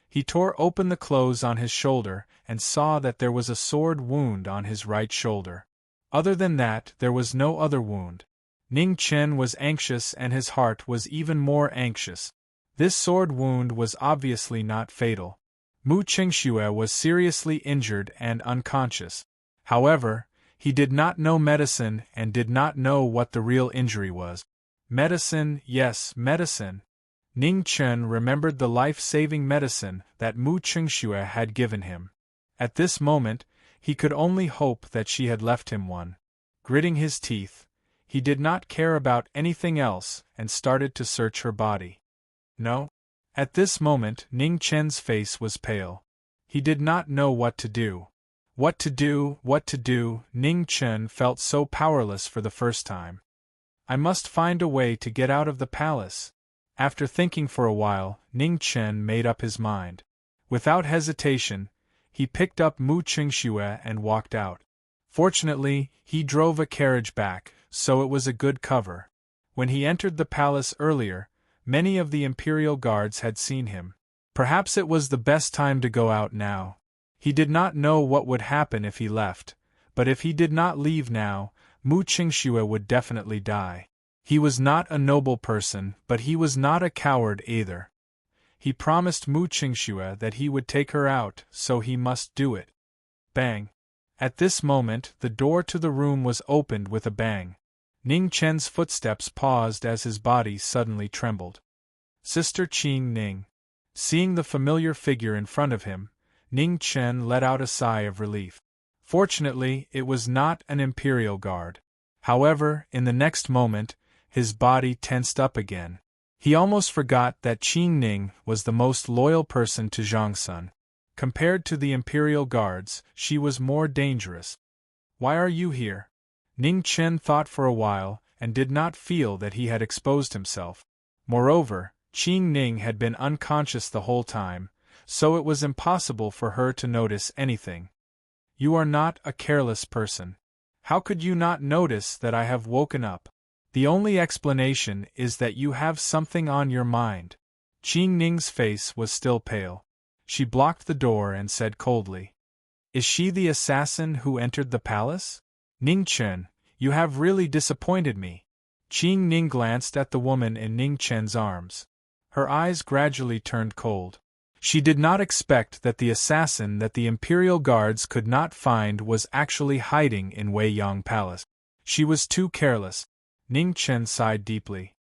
A: He tore open the clothes on his shoulder and saw that there was a sword wound on his right shoulder. Other than that, there was no other wound. Ning Chen was anxious and his heart was even more anxious. This sword wound was obviously not fatal. Mu Chengxue was seriously injured and unconscious. However, he did not know medicine and did not know what the real injury was. Medicine, yes, medicine. Ning Chen remembered the life-saving medicine that Mu Chengxue had given him. At this moment, he could only hope that she had left him one. Gritting his teeth, he did not care about anything else and started to search her body. No? At this moment, Ning Chen's face was pale. He did not know what to do. What to do, what to do, Ning Chen felt so powerless for the first time. I must find a way to get out of the palace. After thinking for a while, Ning Chen made up his mind. Without hesitation, he picked up Mu Qingxue and walked out. Fortunately, he drove a carriage back, so it was a good cover. When he entered the palace earlier, many of the imperial guards had seen him. Perhaps it was the best time to go out now. He did not know what would happen if he left, but if he did not leave now, Mu Qingxue would definitely die. He was not a noble person, but he was not a coward either. He promised Mu Qingxue that he would take her out, so he must do it. Bang! At this moment, the door to the room was opened with a bang. Ning Chen's footsteps paused as his body suddenly trembled. Sister Qing Ning. Seeing the familiar figure in front of him, Ning Chen let out a sigh of relief. Fortunately, it was not an imperial guard. However, in the next moment, his body tensed up again. He almost forgot that Qing Ning was the most loyal person to Zhangsun. Compared to the imperial guards, she was more dangerous. Why are you here? Ning Chen thought for a while, and did not feel that he had exposed himself. Moreover, Qing Ning had been unconscious the whole time, so it was impossible for her to notice anything. You are not a careless person. How could you not notice that I have woken up? The only explanation is that you have something on your mind. Qing Ning's face was still pale. She blocked the door and said coldly, "Is she the assassin who entered the palace? Ning Chen, you have really disappointed me." Qing Ning glanced at the woman in Ning Chen's arms. Her eyes gradually turned cold. She did not expect that the assassin that the imperial guards could not find was actually hiding in Weiyang Palace. She was too careless. Ning Chen sighed deeply.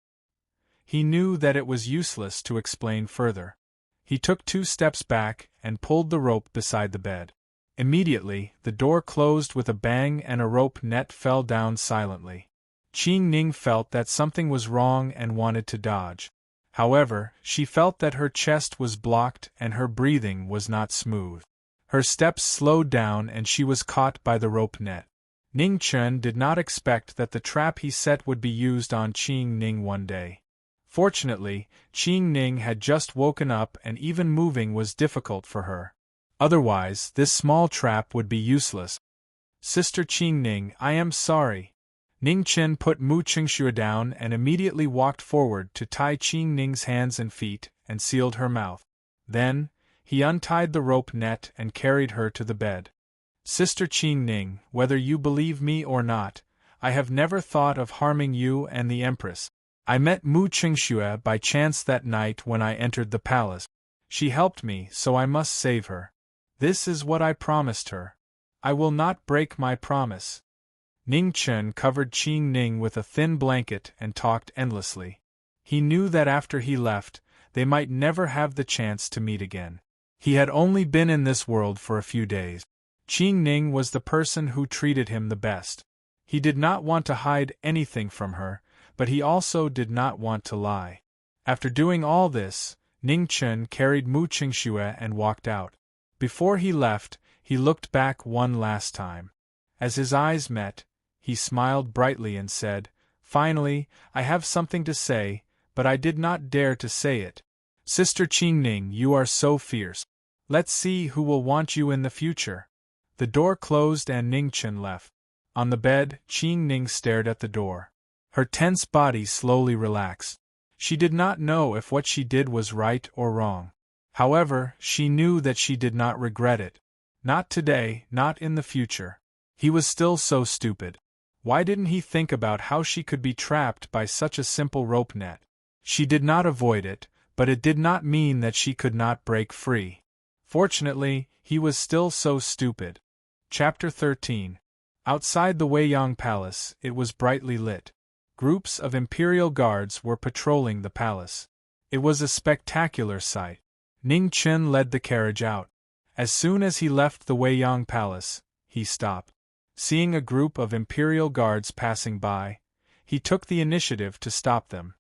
A: He knew that it was useless to explain further. He took 2 steps back and pulled the rope beside the bed. Immediately, the door closed with a bang and a rope net fell down silently. Qing Ning felt that something was wrong and wanted to dodge. However, she felt that her chest was blocked and her breathing was not smooth. Her steps slowed down and she was caught by the rope net. Ning Chen did not expect that the trap he set would be used on Qing Ning one day. Fortunately, Qing Ning had just woken up and even moving was difficult for her. Otherwise, this small trap would be useless. Sister Qing Ning, I am sorry. Ning Chen put Mu Qingxue down and immediately walked forward to tie Qing Ning's hands and feet and sealed her mouth. Then, he untied the rope net and carried her to the bed. Sister Qing Ning, whether you believe me or not, I have never thought of harming you and the Empress. I met Mu Qingxue by chance that night when I entered the palace. She helped me, so I must save her. This is what I promised her. I will not break my promise. Ning Chen covered Qing Ning with a thin blanket and talked endlessly. He knew that after he left, they might never have the chance to meet again. He had only been in this world for a few days. Qing Ning was the person who treated him the best. He did not want to hide anything from her, but he also did not want to lie. After doing all this, Ning Chen carried Mu Qingxue and walked out. Before he left, he looked back one last time. As his eyes met, he smiled brightly and said, "Finally, I have something to say, but I did not dare to say it. Sister Qing Ning, you are so fierce. Let's see who will want you in the future." The door closed and Ning Chen left. On the bed, Qing Ning stared at the door. Her tense body slowly relaxed. She did not know if what she did was right or wrong. However, she knew that she did not regret it. Not today, not in the future. He was still so stupid. Why didn't he think about how she could be trapped by such a simple rope net? She did not avoid it, but it did not mean that she could not break free. Fortunately, he was still so stupid. Chapter 13. Outside the Weiyang Palace, it was brightly lit. Groups of imperial guards were patrolling the palace. It was a spectacular sight. Ning Chen led the carriage out. As soon as he left the Weiyang Palace, he stopped. Seeing a group of imperial guards passing by, he took the initiative to stop them.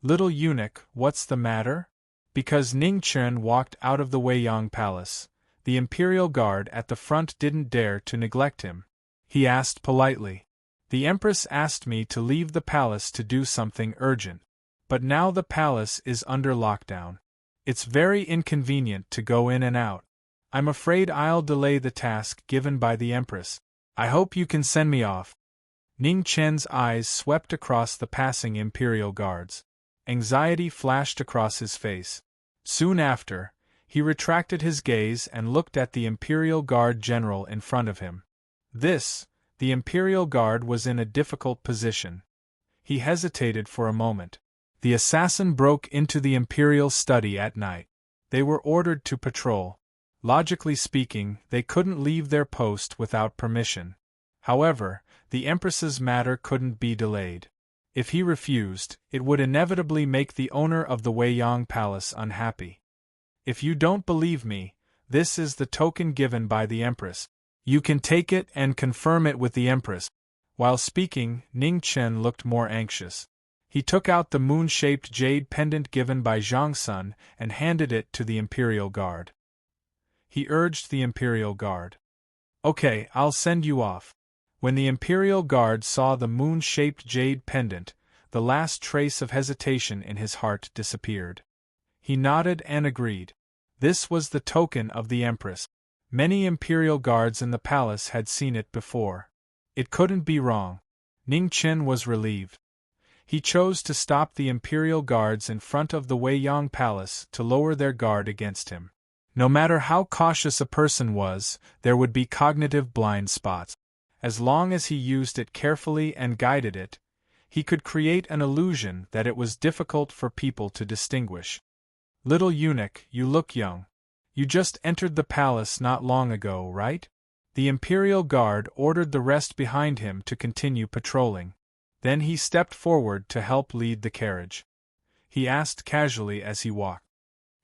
A: "Little eunuch, what's the matter?" Because Ning Chen walked out of the Weiyang Palace, the imperial guard at the front didn't dare to neglect him. He asked politely. The Empress asked me to leave the palace to do something urgent. But now the palace is under lockdown. It's very inconvenient to go in and out. I'm afraid I'll delay the task given by the Empress. I hope you can send me off. Ning Chen's eyes swept across the passing imperial guards. Anxiety flashed across his face. Soon after, he retracted his gaze and looked at the imperial guard general in front of him. The imperial guard was in a difficult position. He hesitated for a moment. The assassin broke into the imperial study at night. They were ordered to patrol. Logically speaking, they couldn't leave their post without permission. However, the Empress's matter couldn't be delayed. If he refused, it would inevitably make the owner of the Weiyang Palace unhappy. If you don't believe me, this is the token given by the Empress. You can take it and confirm it with the Empress. While speaking, Ning Chen looked more anxious. He took out the moon-shaped jade pendant given by Zhang Sun and handed it to the Imperial Guard. He urged the Imperial Guard. Okay, I'll send you off. When the Imperial Guard saw the moon-shaped jade pendant, the last trace of hesitation in his heart disappeared. He nodded and agreed. This was the token of the Empress. Many Imperial Guards in the palace had seen it before. It couldn't be wrong. Ning Chen was relieved. He chose to stop the Imperial Guards in front of the Weiyang Palace to lower their guard against him. No matter how cautious a person was, there would be cognitive blind spots. As long as he used it carefully and guided it, he could create an illusion that it was difficult for people to distinguish. Little eunuch, you look young. You just entered the palace not long ago, right? The Imperial Guard ordered the rest behind him to continue patrolling. Then he stepped forward to help lead the carriage. He asked casually as he walked.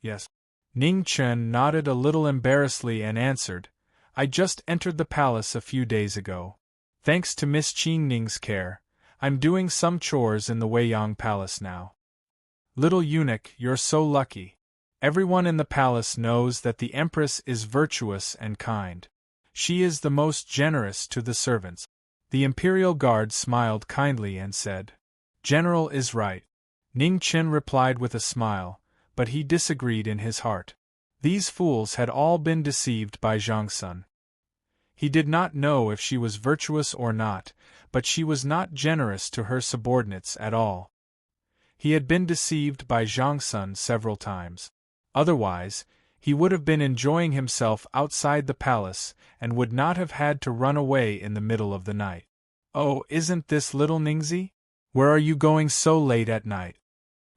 A: Yes. Ning Chen nodded a little embarrassedly and answered, I just entered the palace a few days ago. Thanks to Miss Qing Ning's care, I'm doing some chores in the Weiyang Palace now. Little eunuch, you're so lucky. Everyone in the palace knows that the Empress is virtuous and kind. She is the most generous to the servants. The Imperial Guard smiled kindly and said, General is right. Ning Chen replied with a smile, but he disagreed in his heart. These fools had all been deceived by Zhang Sun. He did not know if she was virtuous or not, but she was not generous to her subordinates at all. He had been deceived by Zhang Sun several times. Otherwise, he would have been enjoying himself outside the palace and would not have had to run away in the middle of the night. Oh, isn't this little Ningzi? Where are you going so late at night?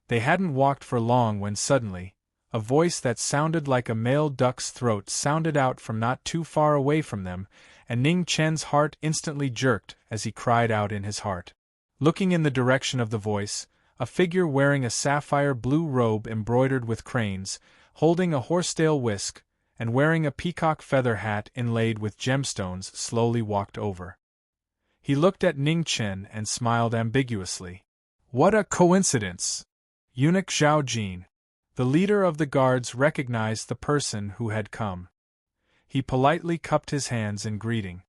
A: They hadn't walked for long when suddenly, a voice that sounded like a male duck's throat sounded out from not too far away from them, and Ning Chen's heart instantly jerked as he cried out in his heart. Looking in the direction of the voice, a figure wearing a sapphire blue robe embroidered with cranes, holding a horsetail whisk, and wearing a peacock feather hat inlaid with gemstones slowly walked over. He looked at Ning Chen and smiled ambiguously. What a coincidence! Eunuch Zhao Jin. The leader of the guards recognized the person who had come. He politely cupped his hands in greeting.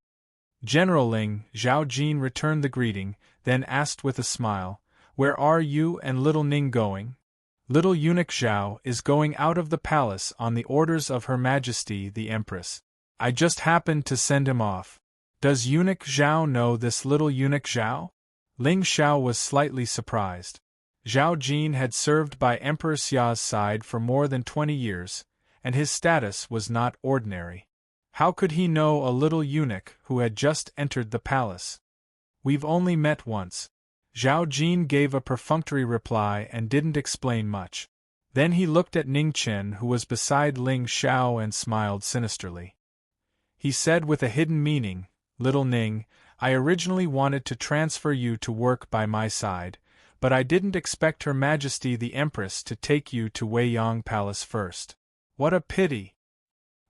A: General Ling, Zhao Jin returned the greeting, then asked with a smile, Where are you and little Ning going? Little eunuch Zhao is going out of the palace on the orders of Her Majesty the Empress. I just happened to send him off. Does eunuch Zhao know this little eunuch Zhao? Ling Xiao was slightly surprised. Zhao Jin had served by Emperor Xia's side for more than 20 years, and his status was not ordinary. How could he know a little eunuch who had just entered the palace? We've only met once. Zhao Jin gave a perfunctory reply and didn't explain much. Then he looked at Ning Chen who was beside Ling Xiao and smiled sinisterly. He said with a hidden meaning, Little Ning, I originally wanted to transfer you to work by my side, but I didn't expect Her Majesty the Empress to take you to Weiyang Palace first. What a pity!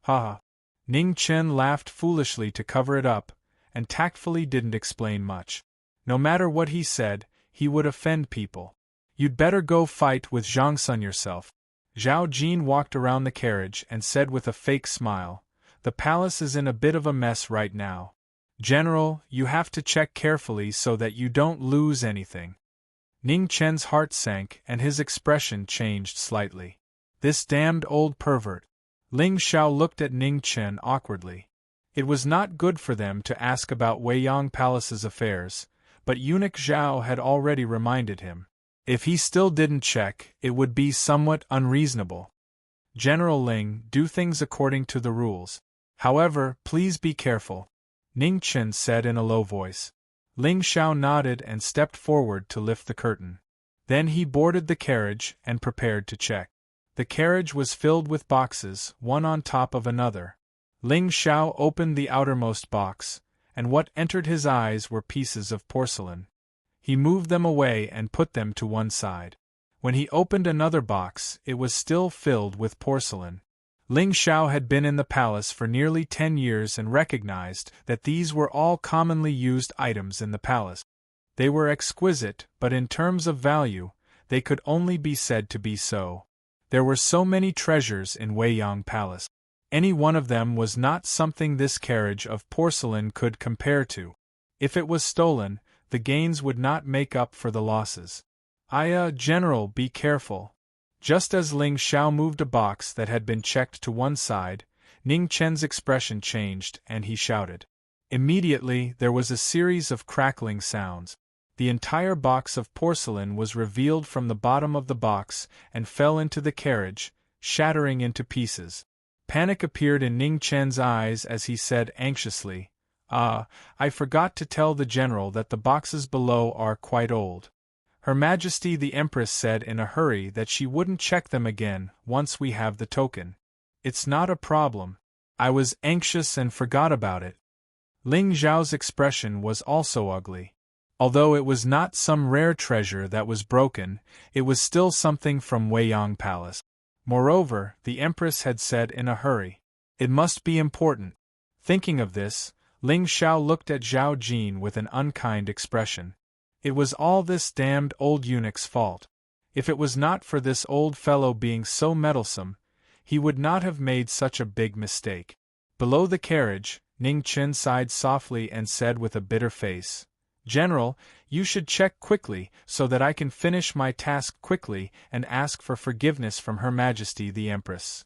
A: Ha! Ning Chen laughed foolishly to cover it up, and tactfully didn't explain much. No matter what he said, he would offend people. You'd better go fight with Zhang Sun yourself. Zhao Jin walked around the carriage and said with a fake smile, The palace is in a bit of a mess right now. General, you have to check carefully so that you don't lose anything. Ning Chen's heart sank and his expression changed slightly. This damned old pervert. Ling Xiao looked at Ning Chen awkwardly. It was not good for them to ask about Weiyang Palace's affairs, but eunuch Zhao had already reminded him. If he still didn't check, it would be somewhat unreasonable. General Ling, do things according to the rules. However, please be careful, Ning Chen said in a low voice. Ling Xiao nodded and stepped forward to lift the curtain. Then he boarded the carriage and prepared to check. The carriage was filled with boxes, one on top of another. Ling Xiao opened the outermost box, and what entered his eyes were pieces of porcelain. He moved them away and put them to one side. When he opened another box, it was still filled with porcelain. Ling Xiao had been in the palace for nearly 10 years and recognized that these were all commonly used items in the palace. They were exquisite, but in terms of value, they could only be said to be so. There were so many treasures in Weiyang Palace. Any one of them was not something this carriage of porcelain could compare to. If it was stolen, the gains would not make up for the losses. General, be careful. Just as Ling Xiao moved a box that had been checked to one side, Ning Chen's expression changed and he shouted. Immediately, there was a series of crackling sounds. The entire box of porcelain was revealed from the bottom of the box and fell into the carriage, shattering into pieces. Panic appeared in Ning Chen's eyes as he said anxiously, I forgot to tell the general that the boxes below are quite old. Her Majesty the Empress said in a hurry that she wouldn't check them again once we have the token. It's not a problem. I was anxious and forgot about it. Ling Zhao's expression was also ugly. Although it was not some rare treasure that was broken, it was still something from Weiyang Palace. Moreover, the Empress had said in a hurry, it must be important. Thinking of this, Ling Xiao looked at Zhao Jin with an unkind expression. It was all this damned old eunuch's fault. If it was not for this old fellow being so meddlesome, he would not have made such a big mistake. Below the carriage, Ning Chen sighed softly and said with a bitter face, General, you should check quickly so that I can finish my task quickly and ask for forgiveness from Her Majesty the Empress.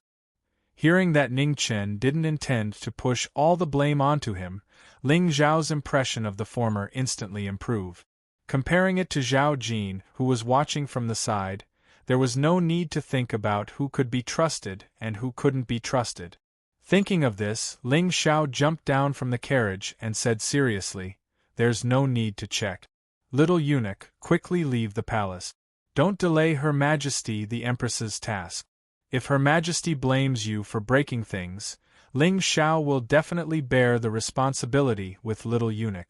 A: Hearing that Ning Chen didn't intend to push all the blame onto him, Ling Zhao's impression of the former instantly improved. Comparing it to Zhao Jin, who was watching from the side, there was no need to think about who could be trusted and who couldn't be trusted. Thinking of this, Ling Xiao jumped down from the carriage and said seriously, There's no need to check. Little eunuch, quickly leave the palace. Don't delay Her Majesty the Empress's task. If Her Majesty blames you for breaking things, Ling Xiao will definitely bear the responsibility with little eunuch.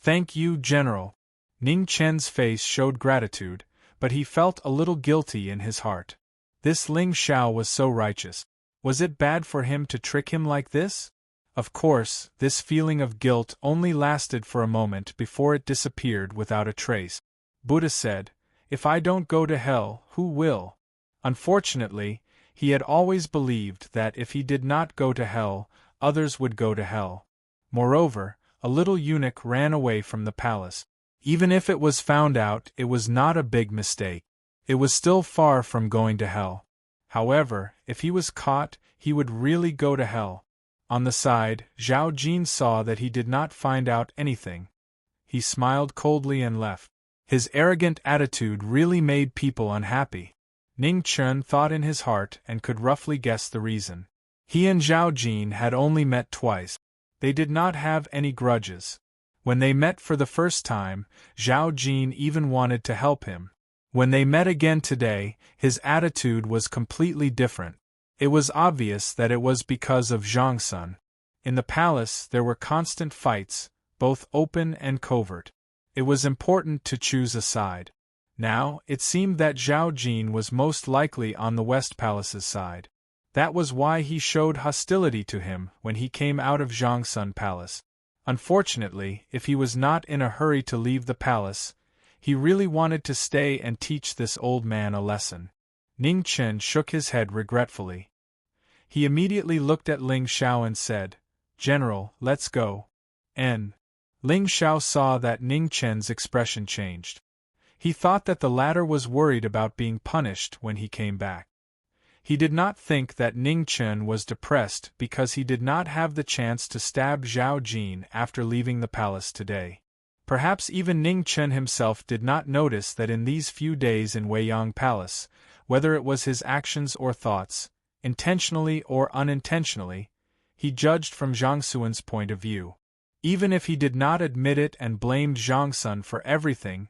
A: Thank you, General. Ning Chen's face showed gratitude, but he felt a little guilty in his heart. This Ling Xiao was so righteous. Was it bad for him to trick him like this? Of course, this feeling of guilt only lasted for a moment before it disappeared without a trace. Buddha said, If I don't go to hell, who will? Unfortunately, he had always believed that if he did not go to hell, others would go to hell. Moreover, a little eunuch ran away from the palace. Even if it was found out, it was not a big mistake. It was still far from going to hell. However, if he was caught, he would really go to hell. On the side, Zhao Jin saw that he did not find out anything. He smiled coldly and left. His arrogant attitude really made people unhappy. Ning Chen thought in his heart and could roughly guess the reason. He and Zhao Jin had only met twice. They did not have any grudges. When they met for the first time, Zhao Jin even wanted to help him. When they met again today, his attitude was completely different. It was obvious that it was because of Zhang Sun. In the palace there were constant fights, both open and covert. It was important to choose a side. Now, it seemed that Zhao Jin was most likely on the West Palace's side. That was why he showed hostility to him when he came out of Zhang Sun Palace. Unfortunately, if he was not in a hurry to leave the palace, he really wanted to stay and teach this old man a lesson. Ning Chen shook his head regretfully. He immediately looked at Ling Xiao and said, "General, let's go." Ling Xiao saw that Ning Chen's expression changed. He thought that the latter was worried about being punished when he came back. He did not think that Ning Chen was depressed because he did not have the chance to stab Zhao Jin after leaving the palace today. Perhaps even Ning Chen himself did not notice that in these few days in Weiyang Palace, whether it was his actions or thoughts, intentionally or unintentionally, he judged from Zhang Xuan's point of view. Even if he did not admit it and blamed Zhang Sun for everything,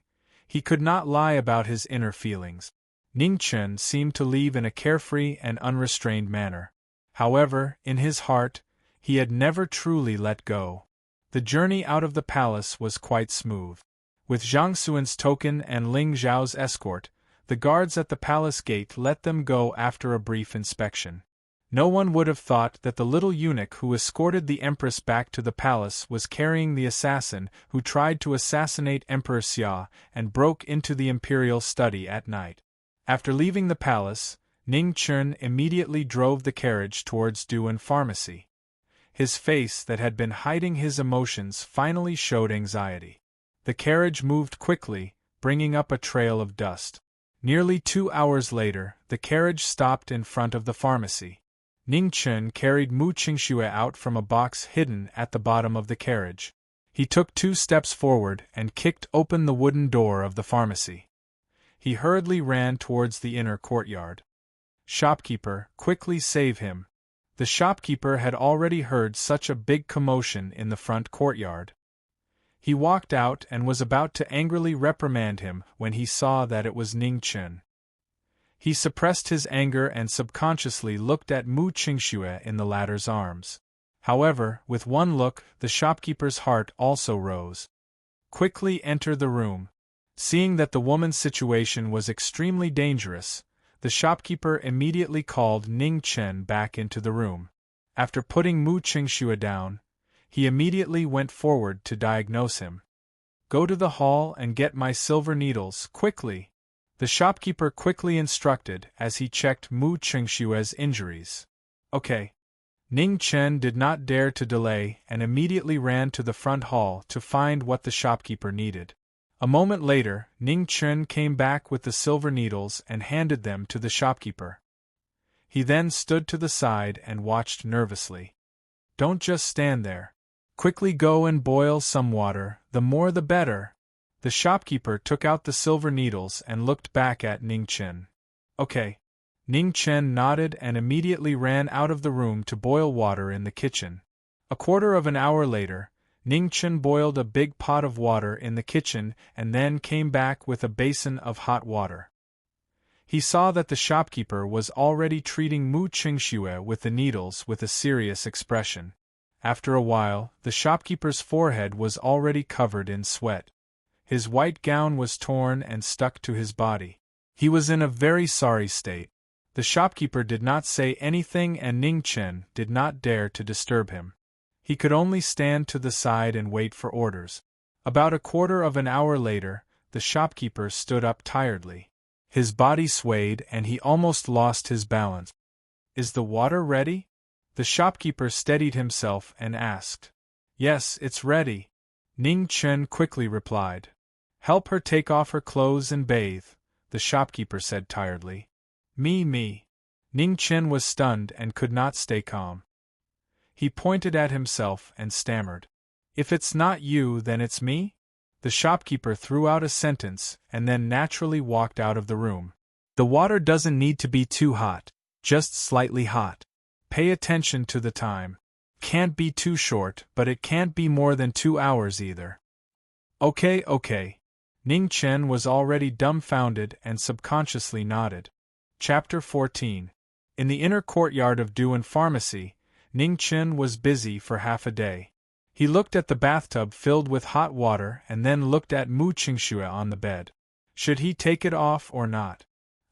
A: he could not lie about his inner feelings. Ning Chen seemed to leave in a carefree and unrestrained manner. However, in his heart, he had never truly let go. The journey out of the palace was quite smooth. With Zhang Xuan's token and Ling Zhao's escort, the guards at the palace gate let them go after a brief inspection. No one would have thought that the little eunuch who escorted the empress back to the palace was carrying the assassin who tried to assassinate Emperor Xia and broke into the imperial study at night. After leaving the palace, Ning Chen immediately drove the carriage towards Duan Pharmacy. His face that had been hiding his emotions finally showed anxiety. The carriage moved quickly, bringing up a trail of dust. Nearly 2 hours later, the carriage stopped in front of the pharmacy. Ning Chen carried Mu Qingxue out from a box hidden at the bottom of the carriage. He took 2 steps forward and kicked open the wooden door of the pharmacy. He hurriedly ran towards the inner courtyard. "Shopkeeper, quickly save him." The shopkeeper had already heard such a big commotion in the front courtyard. He walked out and was about to angrily reprimand him when he saw that it was Ning Chen. He suppressed his anger and subconsciously looked at Mu Qingxue in the latter's arms. However, with one look, the shopkeeper's heart also rose. "Quickly enter the room." Seeing that the woman's situation was extremely dangerous, the shopkeeper immediately called Ning Chen back into the room. After putting Mu Qingxue down, he immediately went forward to diagnose him. "Go to the hall and get my silver needles, quickly," the shopkeeper quickly instructed as he checked Mu Qingxue's injuries. "Okay." Ning Chen did not dare to delay and immediately ran to the front hall to find what the shopkeeper needed. A moment later, Ning Chen came back with the silver needles and handed them to the shopkeeper. He then stood to the side and watched nervously. "Don't just stand there. Quickly go and boil some water, the more the better." The shopkeeper took out the silver needles and looked back at Ning Chen. "Okay." Ning Chen nodded and immediately ran out of the room to boil water in the kitchen. A quarter of an hour later, Ning Chen boiled a big pot of water in the kitchen and then came back with a basin of hot water. He saw that the shopkeeper was already treating Mu Qingxue with the needles with a serious expression. After a while, the shopkeeper's forehead was already covered in sweat. His white gown was torn and stuck to his body. He was in a very sorry state. The shopkeeper did not say anything and Ning Chen did not dare to disturb him. He could only stand to the side and wait for orders. About a quarter of an hour later, the shopkeeper stood up tiredly. His body swayed and he almost lost his balance. "Is the water ready?" The shopkeeper steadied himself and asked. "Yes, it's ready," Ning Chen quickly replied. "Help her take off her clothes and bathe," the shopkeeper said tiredly. Me. Ning Chen was stunned and could not stay calm. He pointed at himself and stammered. "If it's not you, then it's me?" The shopkeeper threw out a sentence and then naturally walked out of the room. "The water doesn't need to be too hot, just slightly hot. Pay attention to the time. Can't be too short, but it can't be more than 2 hours either." Okay. Ning Chen was already dumbfounded and subconsciously nodded. Chapter 14. In the inner courtyard of Duan Pharmacy, Ning Chen was busy for half a day. He looked at the bathtub filled with hot water and then looked at Mu Qingxue on the bed. Should he take it off or not?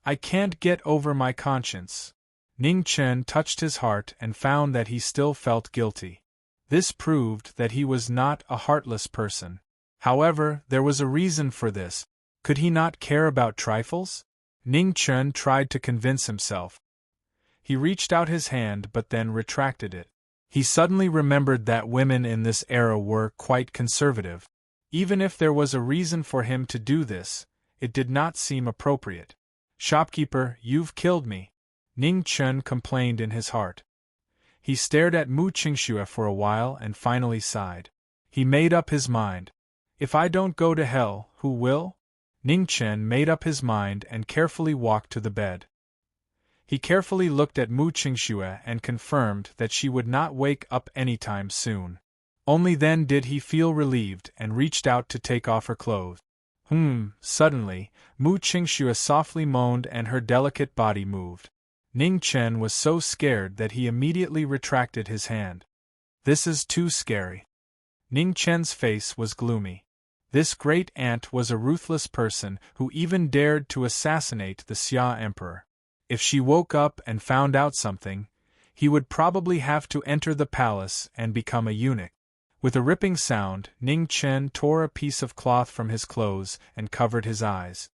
A: "I can't get over my conscience." Ning Chen touched his heart and found that he still felt guilty. This proved that he was not a heartless person. However, there was a reason for this. Could he not care about trifles? Ning Chen tried to convince himself. He reached out his hand but then retracted it. He suddenly remembered that women in this era were quite conservative. Even if there was a reason for him to do this, it did not seem appropriate. "Shopkeeper, you've killed me," Ning Chen complained in his heart. He stared at Mu Qingxue for a while and finally sighed. He made up his mind. "If I don't go to hell, who will?" Ning Chen made up his mind and carefully walked to the bed. He carefully looked at Mu Qingxue and confirmed that she would not wake up anytime soon. Only then did he feel relieved and reached out to take off her clothes. Suddenly, Mu Qingxue softly moaned and her delicate body moved. Ning Chen was so scared that he immediately retracted his hand. "This is too scary." Ning Chen's face was gloomy. This great aunt was a ruthless person who even dared to assassinate the Xia Emperor. If she woke up and found out something, he would probably have to enter the palace and become a eunuch. With a ripping sound, Ning Chen tore a piece of cloth from his clothes and covered his eyes.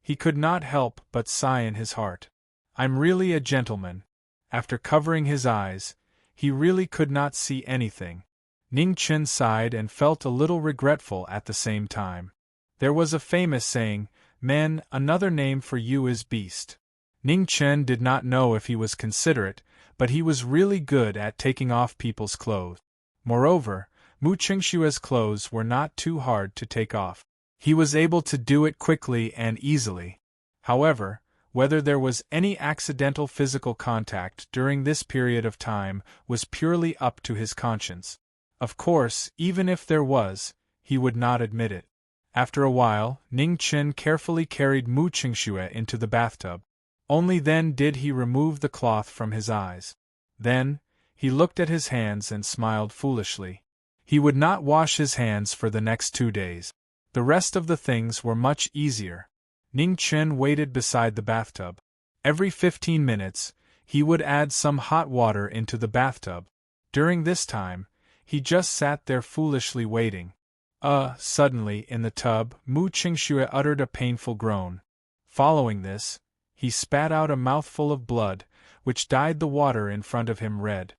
A: He could not help but sigh in his heart. "I'm really a gentleman." After covering his eyes, he really could not see anything. Ning Chen sighed and felt a little regretful at the same time. There was a famous saying, "Men, another name for you is beast." Ning Chen did not know if he was considerate, but he was really good at taking off people's clothes. Moreover, Mu Qingxue's clothes were not too hard to take off. He was able to do it quickly and easily. However, whether there was any accidental physical contact during this period of time was purely up to his conscience. Of course, even if there was, he would not admit it. After a while, Ning Chen carefully carried Mu Qingxue into the bathtub. Only then did he remove the cloth from his eyes. Then, he looked at his hands and smiled foolishly. He would not wash his hands for the next 2 days. The rest of the things were much easier. Ning Chen waited beside the bathtub. Every 15 minutes, he would add some hot water into the bathtub. During this time, he just sat there foolishly waiting. Suddenly, in the tub, Mu Qingxue uttered a painful groan. Following this, he spat out a mouthful of blood, which dyed the water in front of him red.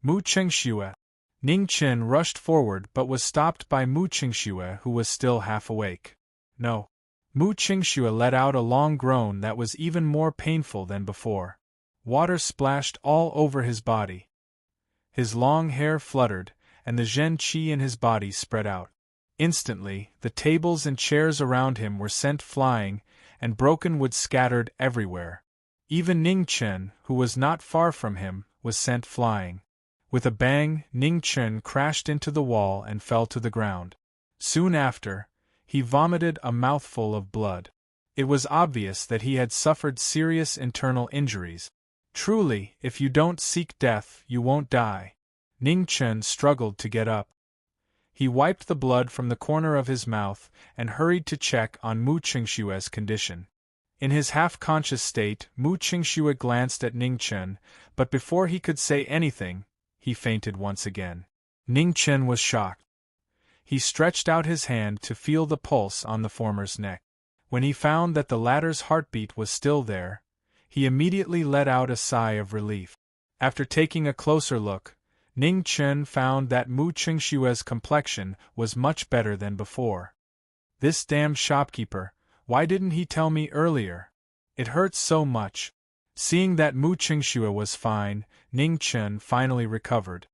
A: "Mu Qingxue!" Ning Chen rushed forward but was stopped by Mu Qingxue, who was still half awake. "No." Mu Qingxue let out a long groan that was even more painful than before. Water splashed all over his body. His long hair fluttered, and the Zhen Qi in his body spread out. Instantly, the tables and chairs around him were sent flying, and broken wood scattered everywhere. Even Ning Chen, who was not far from him, was sent flying. With a bang, Ning Chen crashed into the wall and fell to the ground. Soon after, he vomited a mouthful of blood. It was obvious that he had suffered serious internal injuries. Truly, if you don't seek death, you won't die. Ning Chen struggled to get up. He wiped the blood from the corner of his mouth and hurried to check on Mu Qingxue's condition. In his half-conscious state, Mu Qingxue glanced at Ning Chen, but before he could say anything, he fainted once again. Ning Chen was shocked. He stretched out his hand to feel the pulse on the former's neck. When he found that the latter's heartbeat was still there, he immediately let out a sigh of relief. After taking a closer look, Ning Chen found that Mu Qingxue's complexion was much better than before. "This damned shopkeeper, why didn't he tell me earlier? It hurts so much." Seeing that Mu Qingxue was fine, Ning Chen finally recovered.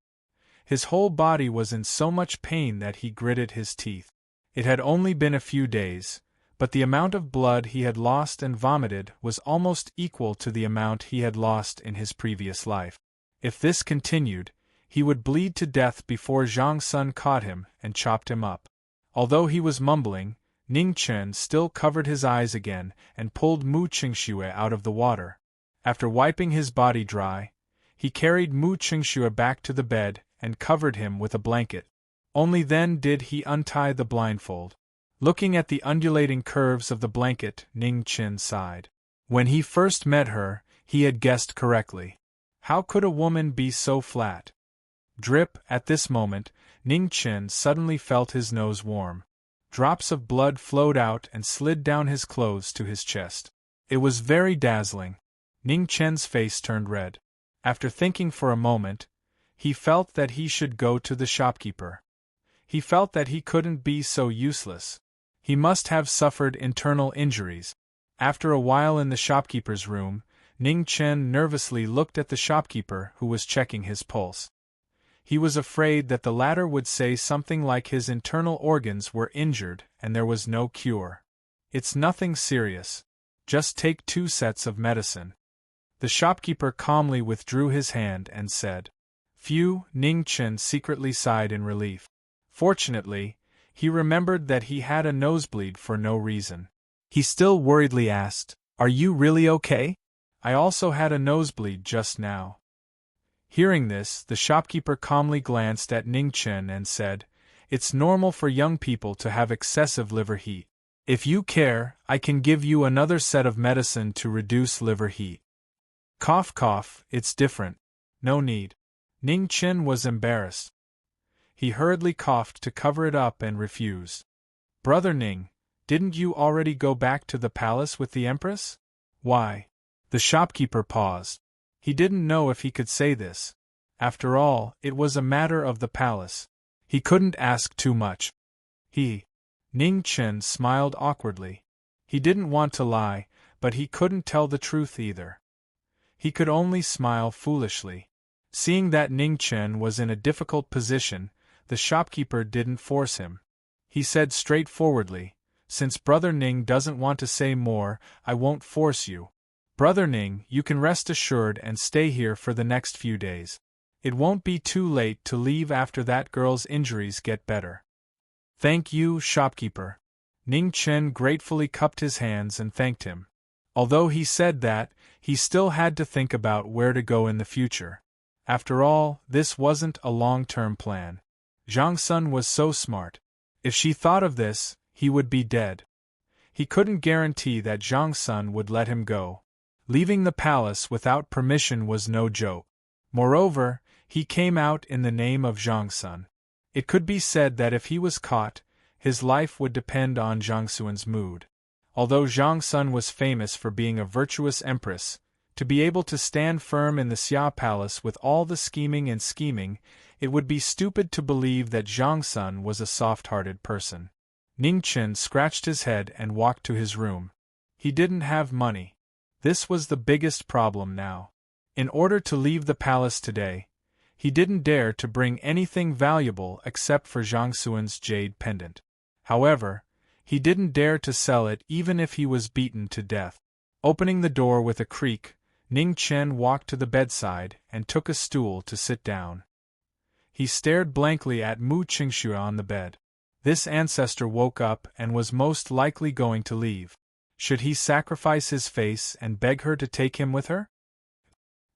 A: His whole body was in so much pain that he gritted his teeth. It had only been a few days, but the amount of blood he had lost and vomited was almost equal to the amount he had lost in his previous life. If this continued, he would bleed to death before Zhang Sun caught him and chopped him up. Although he was mumbling, Ning Chen still covered his eyes again and pulled Mu Qingxue out of the water. After wiping his body dry, he carried Mu Qingxue back to the bed and covered him with a blanket. Only then did he untie the blindfold. Looking at the undulating curves of the blanket, Ning Chen sighed. When he first met her, he had guessed correctly. How could a woman be so flat? Drip, at this moment, Ning Chen suddenly felt his nose warm. Drops of blood flowed out and slid down his clothes to his chest. It was very dazzling. Ning Chen's face turned red. After thinking for a moment, he felt that he should go to the shopkeeper. He felt that he couldn't be so useless. He must have suffered internal injuries. After a while in the shopkeeper's room, Ning Chen nervously looked at the shopkeeper who was checking his pulse. He was afraid that the latter would say something like his internal organs were injured and there was no cure. It's nothing serious. Just take 2 sets of medicine. The shopkeeper calmly withdrew his hand and said. Phew, Ning Chen secretly sighed in relief. Fortunately, he remembered that he had a nosebleed for no reason. He still worriedly asked, "Are you really okay?" "I also had a nosebleed just now." Hearing this, the shopkeeper calmly glanced at Ning Chen and said, "It's normal for young people to have excessive liver heat. If you care, I can give you another set of medicine to reduce liver heat." Cough cough, it's different. No need. Ning Chen was embarrassed. He hurriedly coughed to cover it up and refused. "Brother Ning, didn't you already go back to the palace with the Empress?" "Why?" The shopkeeper paused. He didn't know if he could say this. After all, it was a matter of the palace. He couldn't ask too much. Ning Chen smiled awkwardly. He didn't want to lie, but he couldn't tell the truth either. He could only smile foolishly. Seeing that Ning Chen was in a difficult position, the shopkeeper didn't force him. He said straightforwardly, "Since Brother Ning doesn't want to say more, I won't force you. Brother Ning, you can rest assured and stay here for the next few days. It won't be too late to leave after that girl's injuries get better." "Thank you, shopkeeper." Ning Chen gratefully cupped his hands and thanked him. Although he said that, he still had to think about where to go in the future. After all, this wasn't a long-term plan. Zhang Sun was so smart. If she thought of this, he would be dead. He couldn't guarantee that Zhang Sun would let him go. Leaving the palace without permission was no joke. Moreover, he came out in the name of Zhang Sun. It could be said that if he was caught, his life would depend on Zhang Sun's mood. Although Zhang Sun was famous for being a virtuous empress, to be able to stand firm in the Xia Palace with all the scheming, it would be stupid to believe that Zhang Sun was a soft-hearted person. Ning Chen scratched his head and walked to his room. He didn't have money. This was the biggest problem now. In order to leave the palace today, he didn't dare to bring anything valuable except for Zhang Sun's jade pendant. However, he didn't dare to sell it even if he was beaten to death. Opening the door with a creak, Ning Chen walked to the bedside and took a stool to sit down. He stared blankly at Mu Qingxue on the bed. This ancestor woke up and was most likely going to leave. Should he sacrifice his face and beg her to take him with her?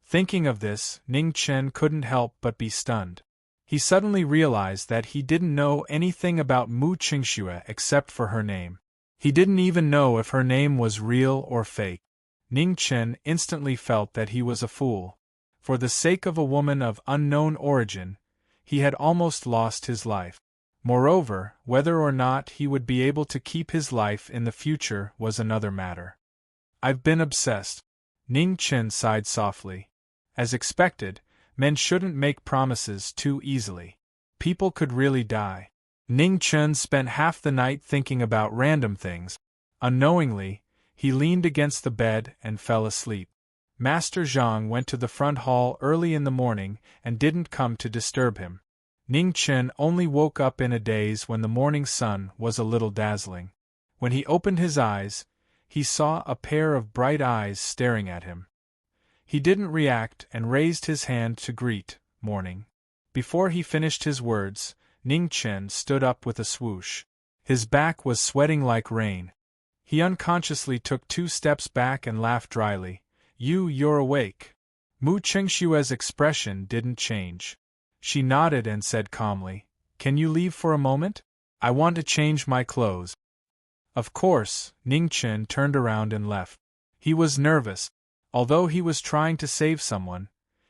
A: Thinking of this, Ning Chen couldn't help but be stunned. He suddenly realized that he didn't know anything about Mu Qingxue except for her name. He didn't even know if her name was real or fake. Ning Chen instantly felt that he was a fool. For the sake of a woman of unknown origin, he had almost lost his life. Moreover, whether or not he would be able to keep his life in the future was another matter. "I've been obsessed." Ning Chen sighed softly. As expected, men shouldn't make promises too easily. People could really die. Ning Chen spent half the night thinking about random things. Unknowingly, he leaned against the bed and fell asleep. Master Zhang went to the front hall early in the morning and didn't come to disturb him. Ning Chen only woke up in a daze when the morning sun was a little dazzling. When he opened his eyes, he saw a pair of bright eyes staring at him. He didn't react and raised his hand to greet, "Morning." Before he finished his words, Ning Chen stood up with a swoosh. His back was sweating like rain. He unconsciously took 2 steps back and laughed dryly. You're awake." Mu Qingxue's expression didn't change. She nodded and said calmly, "Can you leave for a moment? I want to change my clothes." Of course, Ning Chen turned around and left. He was nervous. Although he was trying to save someone,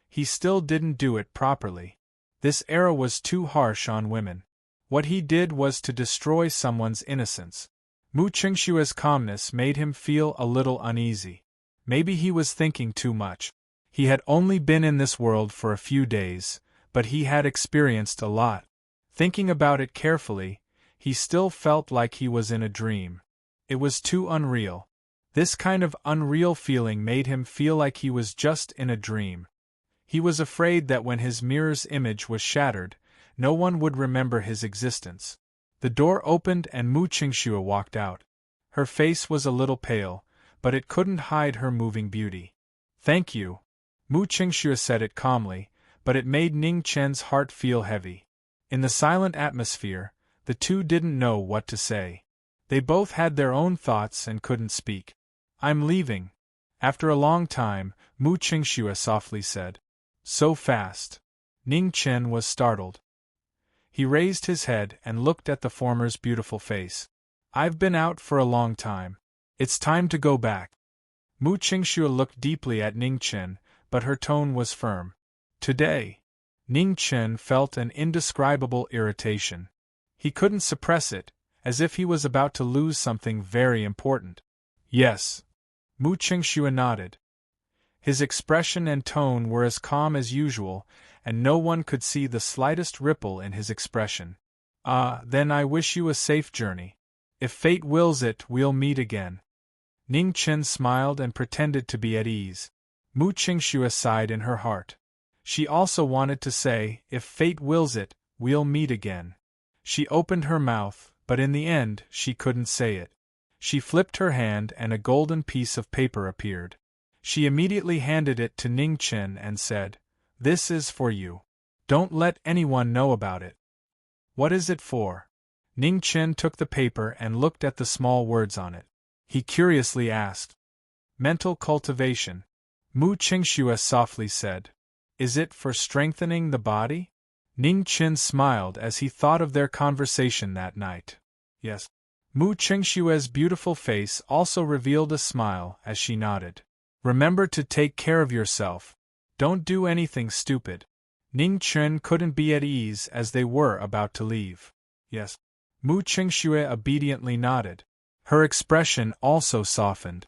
A: he still didn't do it properly. This era was too harsh on women. What he did was to destroy someone's innocence. Mu Qingxue's calmness made him feel a little uneasy. Maybe he was thinking too much. He had only been in this world for a few days, but he had experienced a lot. Thinking about it carefully, he still felt like he was in a dream. It was too unreal. This kind of unreal feeling made him feel like he was just in a dream. He was afraid that when his mirror's image was shattered, no one would remember his existence. The door opened and Mu Qingxue walked out. Her face was a little pale, but it couldn't hide her moving beauty. "Thank you." Mu Qingxue said it calmly, but it made Ning Chen's heart feel heavy. In the silent atmosphere, the two didn't know what to say. They both had their own thoughts and couldn't speak. "I'm leaving." After a long time, Mu Qingxue softly said. "So fast." Ning Chen was startled. He raised his head and looked at the former's beautiful face. "I've been out for a long time. It's time to go back." Mu Qingxue looked deeply at Ning Chen, but her tone was firm. "Today." Ning Chen felt an indescribable irritation. He couldn't suppress it, as if he was about to lose something very important. "Yes." Mu Qingxue nodded. His expression and tone were as calm as usual, and no one could see the slightest ripple in his expression. Then I wish you a safe journey. If fate wills it, we'll meet again." Ning Chen smiled and pretended to be at ease. Mu Qingxue sighed in her heart. She also wanted to say, "If fate wills it, we'll meet again." She opened her mouth, but in the end, she couldn't say it. She flipped her hand and a golden piece of paper appeared. She immediately handed it to Ning Chen and said, "This is for you. Don't let anyone know about it." "What is it for?" Ning Chen took the paper and looked at the small words on it. He curiously asked. "Mental cultivation," Mu Qingxue softly said. "Is it for strengthening the body?" Ning Chen smiled as he thought of their conversation that night. "Yes." Mu Qingxue's beautiful face also revealed a smile as she nodded. "Remember to take care of yourself. Don't do anything stupid." Ning Chen couldn't be at ease as they were about to leave. "Yes." Mu Qingxue obediently nodded. Her expression also softened.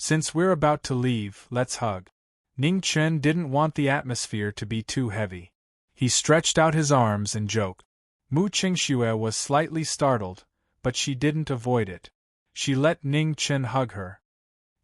A: "Since we're about to leave, let's hug." Ning Chen didn't want the atmosphere to be too heavy. He stretched out his arms and joked. Mu Qingxue was slightly startled, but she didn't avoid it. She let Ning Chen hug her.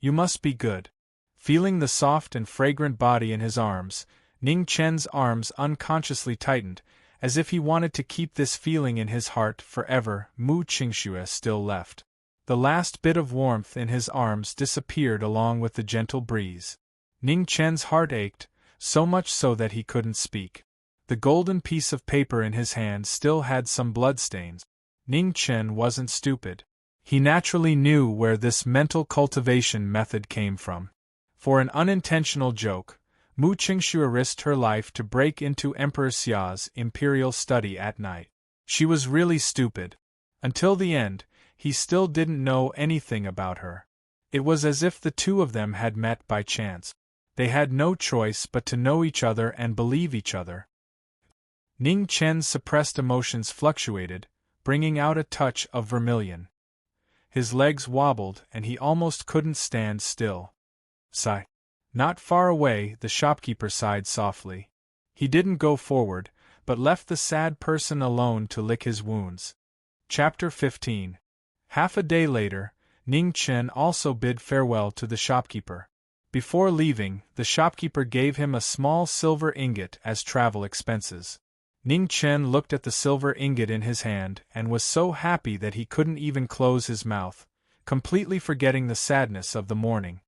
A: "You must be good." Feeling the soft and fragrant body in his arms, Ning Chen's arms unconsciously tightened, as if he wanted to keep this feeling in his heart forever. Mu Qingxue still left. The last bit of warmth in his arms disappeared along with the gentle breeze. Ning Chen's heart ached, so much so that he couldn't speak. The golden piece of paper in his hand still had some bloodstains. Ning Chen wasn't stupid. He naturally knew where this mental cultivation method came from. For an unintentional joke, Mu Qingxue risked her life to break into Emperor Xia's imperial study at night. She was really stupid. Until the end, he still didn't know anything about her. It was as if the two of them had met by chance. They had no choice but to know each other and believe each other. Ning Chen's suppressed emotions fluctuated, bringing out a touch of vermilion. His legs wobbled and he almost couldn't stand still. Sigh. Not far away, the shopkeeper sighed softly. He didn't go forward, but left the sad person alone to lick his wounds. Chapter 15. Half a day later, Ning Chen also bid farewell to the shopkeeper. Before leaving, the shopkeeper gave him a small silver ingot as travel expenses. Ning Chen looked at the silver ingot in his hand and was so happy that he couldn't even close his mouth, completely forgetting the sadness of the morning.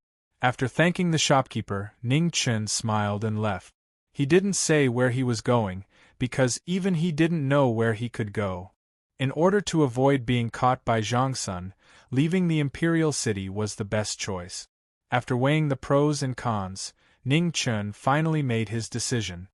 A: After thanking the shopkeeper, Ning Chen smiled and left. He didn't say where he was going, because even he didn't know where he could go. In order to avoid being caught by Zhang Sun, leaving the imperial city was the best choice. After weighing the pros and cons, Ning Chen finally made his decision.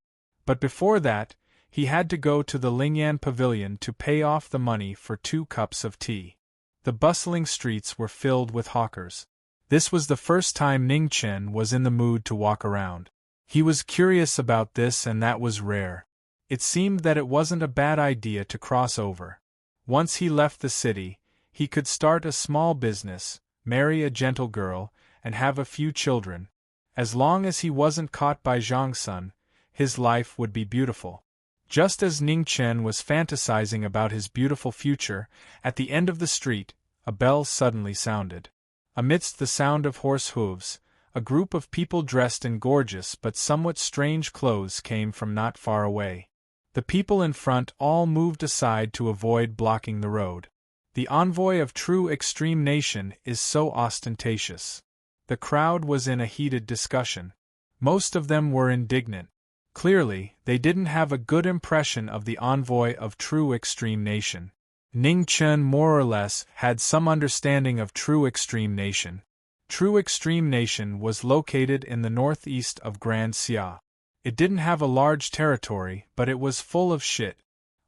A: But before that, he had to go to the Lingyan Pavilion to pay off the money for 2 cups of tea. The bustling streets were filled with hawkers. This was the first time Ning Chen was in the mood to walk around. He was curious about this and that was rare. It seemed that it wasn't a bad idea to cross over. Once he left the city, he could start a small business, marry a gentle girl, and have a few children. As long as he wasn't caught by Zhang Sun, his life would be beautiful. Just as Ning Chen was fantasizing about his beautiful future, at the end of the street, a bell suddenly sounded. Amidst the sound of horse hooves, a group of people dressed in gorgeous but somewhat strange clothes came from not far away. The people in front all moved aside to avoid blocking the road. The envoy of true extreme nation is so ostentatious. The crowd was in a heated discussion. Most of them were indignant. Clearly, they didn't have a good impression of the envoy of true extreme nation. Ning Chen more or less had some understanding of true extreme nation. True extreme nation was located in the northeast of Grand Xia. It didn't have a large territory, but it was full of shit.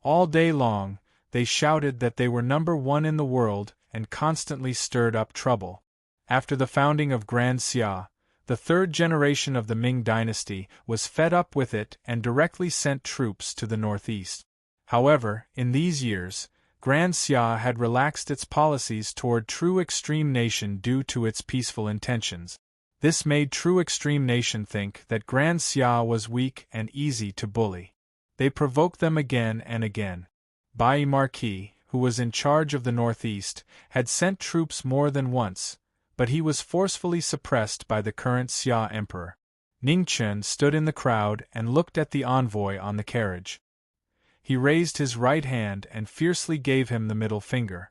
A: All day long, they shouted that they were number one in the world and constantly stirred up trouble. After the founding of Grand Xia, the third generation of the Ming dynasty was fed up with it and directly sent troops to the northeast. However, in these years, Grand Xia had relaxed its policies toward true extreme nation due to its peaceful intentions. This made true extreme nation think that Grand Xia was weak and easy to bully. They provoked them again and again. Marquis, who was in charge of the northeast, had sent troops more than once, but he was forcefully suppressed by the current Xia emperor. Ning Chen stood in the crowd and looked at the envoy on the carriage. He raised his right hand and fiercely gave him the middle finger.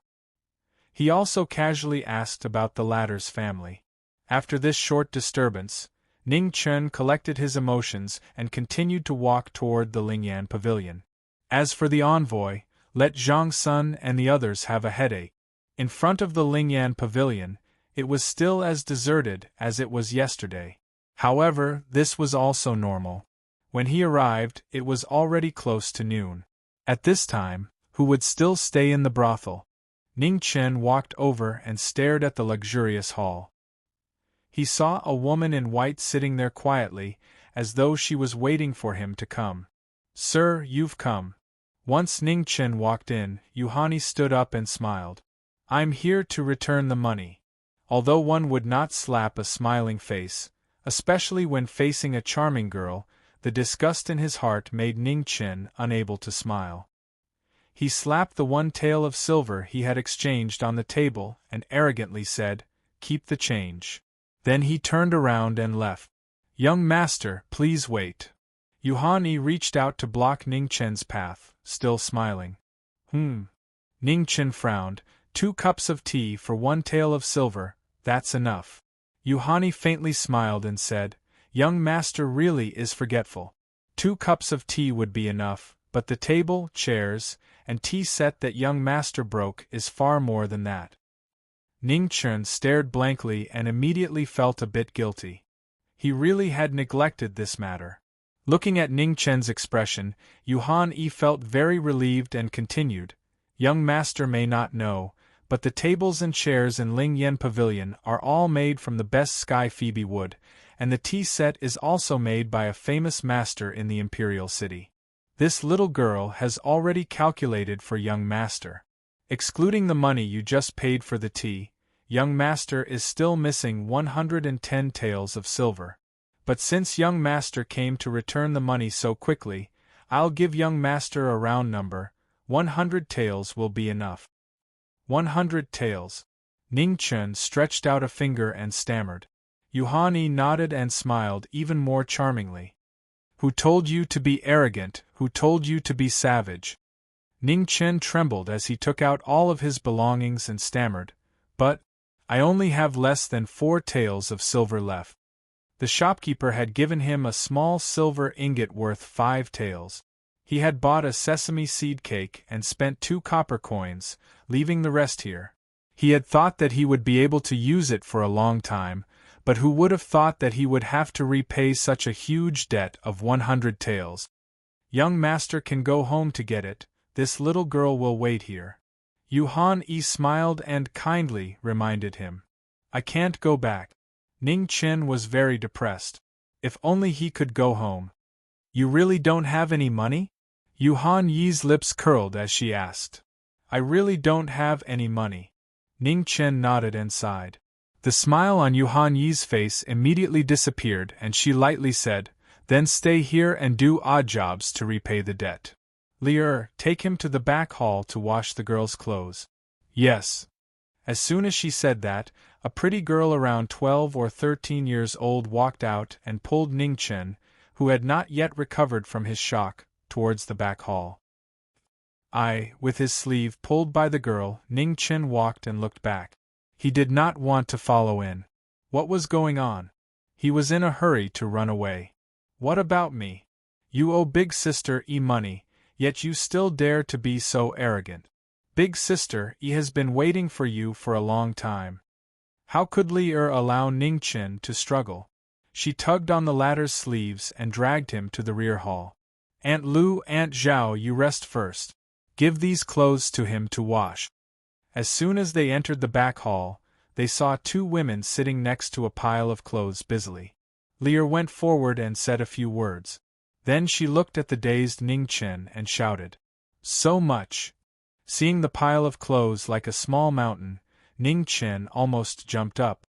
A: He also casually asked about the latter's family. After this short disturbance, Ning Chen collected his emotions and continued to walk toward the Lingyan pavilion. As for the envoy, let Zhang Sun and the others have a headache. In front of the Lingyan pavilion, it was still as deserted as it was yesterday. However, this was also normal. When he arrived, it was already close to noon. At this time, who would still stay in the brothel? Ning Chen walked over and stared at the luxurious hall. He saw a woman in white sitting there quietly, as though she was waiting for him to come. "Sir, you've come." Once Ning Chen walked in, Yuhani stood up and smiled. "I'm here to return the money." Although one would not slap a smiling face, especially when facing a charming girl, the disgust in his heart made Ning Chen unable to smile. He slapped the one tael of silver he had exchanged on the table and arrogantly said, "Keep the change." Then he turned around and left. "Young master, please wait." Yuhani reached out to block Ning Chen's path, still smiling. Ning Chen frowned. 2 cups of tea for 1 tael of silver, that's enough. Yuhani faintly smiled and said, "Young master really is forgetful. 2 cups of tea would be enough, but the table, chairs, and tea set that young master broke is far more than that." Ning Chen stared blankly and immediately felt a bit guilty. He really had neglected this matter. Looking at Ning Chen's expression, Yuhan felt very relieved and continued, "Young master may not know, but the tables and chairs in Ling Yen Pavilion are all made from the best sky phoebe wood, and the tea set is also made by a famous master in the imperial city. This little girl has already calculated for young master. Excluding the money you just paid for the tea, young master is still missing 110 taels of silver. But since young master came to return the money so quickly, I'll give young master a round number. 100 taels will be enough." 100 taels. Ning Chen stretched out a finger and stammered. Yuhani nodded and smiled even more charmingly. "Who told you to be arrogant? Who told you to be savage?" Ning Chen trembled as he took out all of his belongings and stammered, "But I only have less than 4 taels of silver left." The shopkeeper had given him a small silver ingot worth 5 taels. He had bought a sesame seed cake and spent 2 copper coins, leaving the rest here. He had thought that he would be able to use it for a long time, but who would have thought that he would have to repay such a huge debt of 100 taels? "Young master can go home to get it, this little girl will wait here." Yuhan smiled and kindly reminded him. "I can't go back." Ning Chen was very depressed. If only he could go home. "You really don't have any money?" Yuhan Yi's lips curled as she asked. "I really don't have any money." Ning Chen nodded and sighed. The smile on Yuhan Yi's face immediately disappeared and she lightly said, "Then stay here and do odd jobs to repay the debt. Li take him to the back hall to wash the girl's clothes." "Yes." As soon as she said that, a pretty girl around 12 or 13 years old walked out and pulled Ning Chen, who had not yet recovered from his shock, towards the back hall. With his sleeve pulled by the girl, Ning Chen walked and looked back. He did not want to follow in. What was going on? He was in a hurry to run away. "What about me? You owe Big Sister E money, yet you still dare to be so arrogant. Big Sister E has been waiting for you for a long time." How could Li allow Ning Chen to struggle? She tugged on the latter's sleeves and dragged him to the rear hall. "Aunt Lu, Aunt Zhao, you rest first. Give these clothes to him to wash." As soon as they entered the back hall, they saw two women sitting next to a pile of clothes busily. Li went forward and said a few words. Then she looked at the dazed Ning Chen and shouted, "So much!" Seeing the pile of clothes like a small mountain, Ning Chen almost jumped up.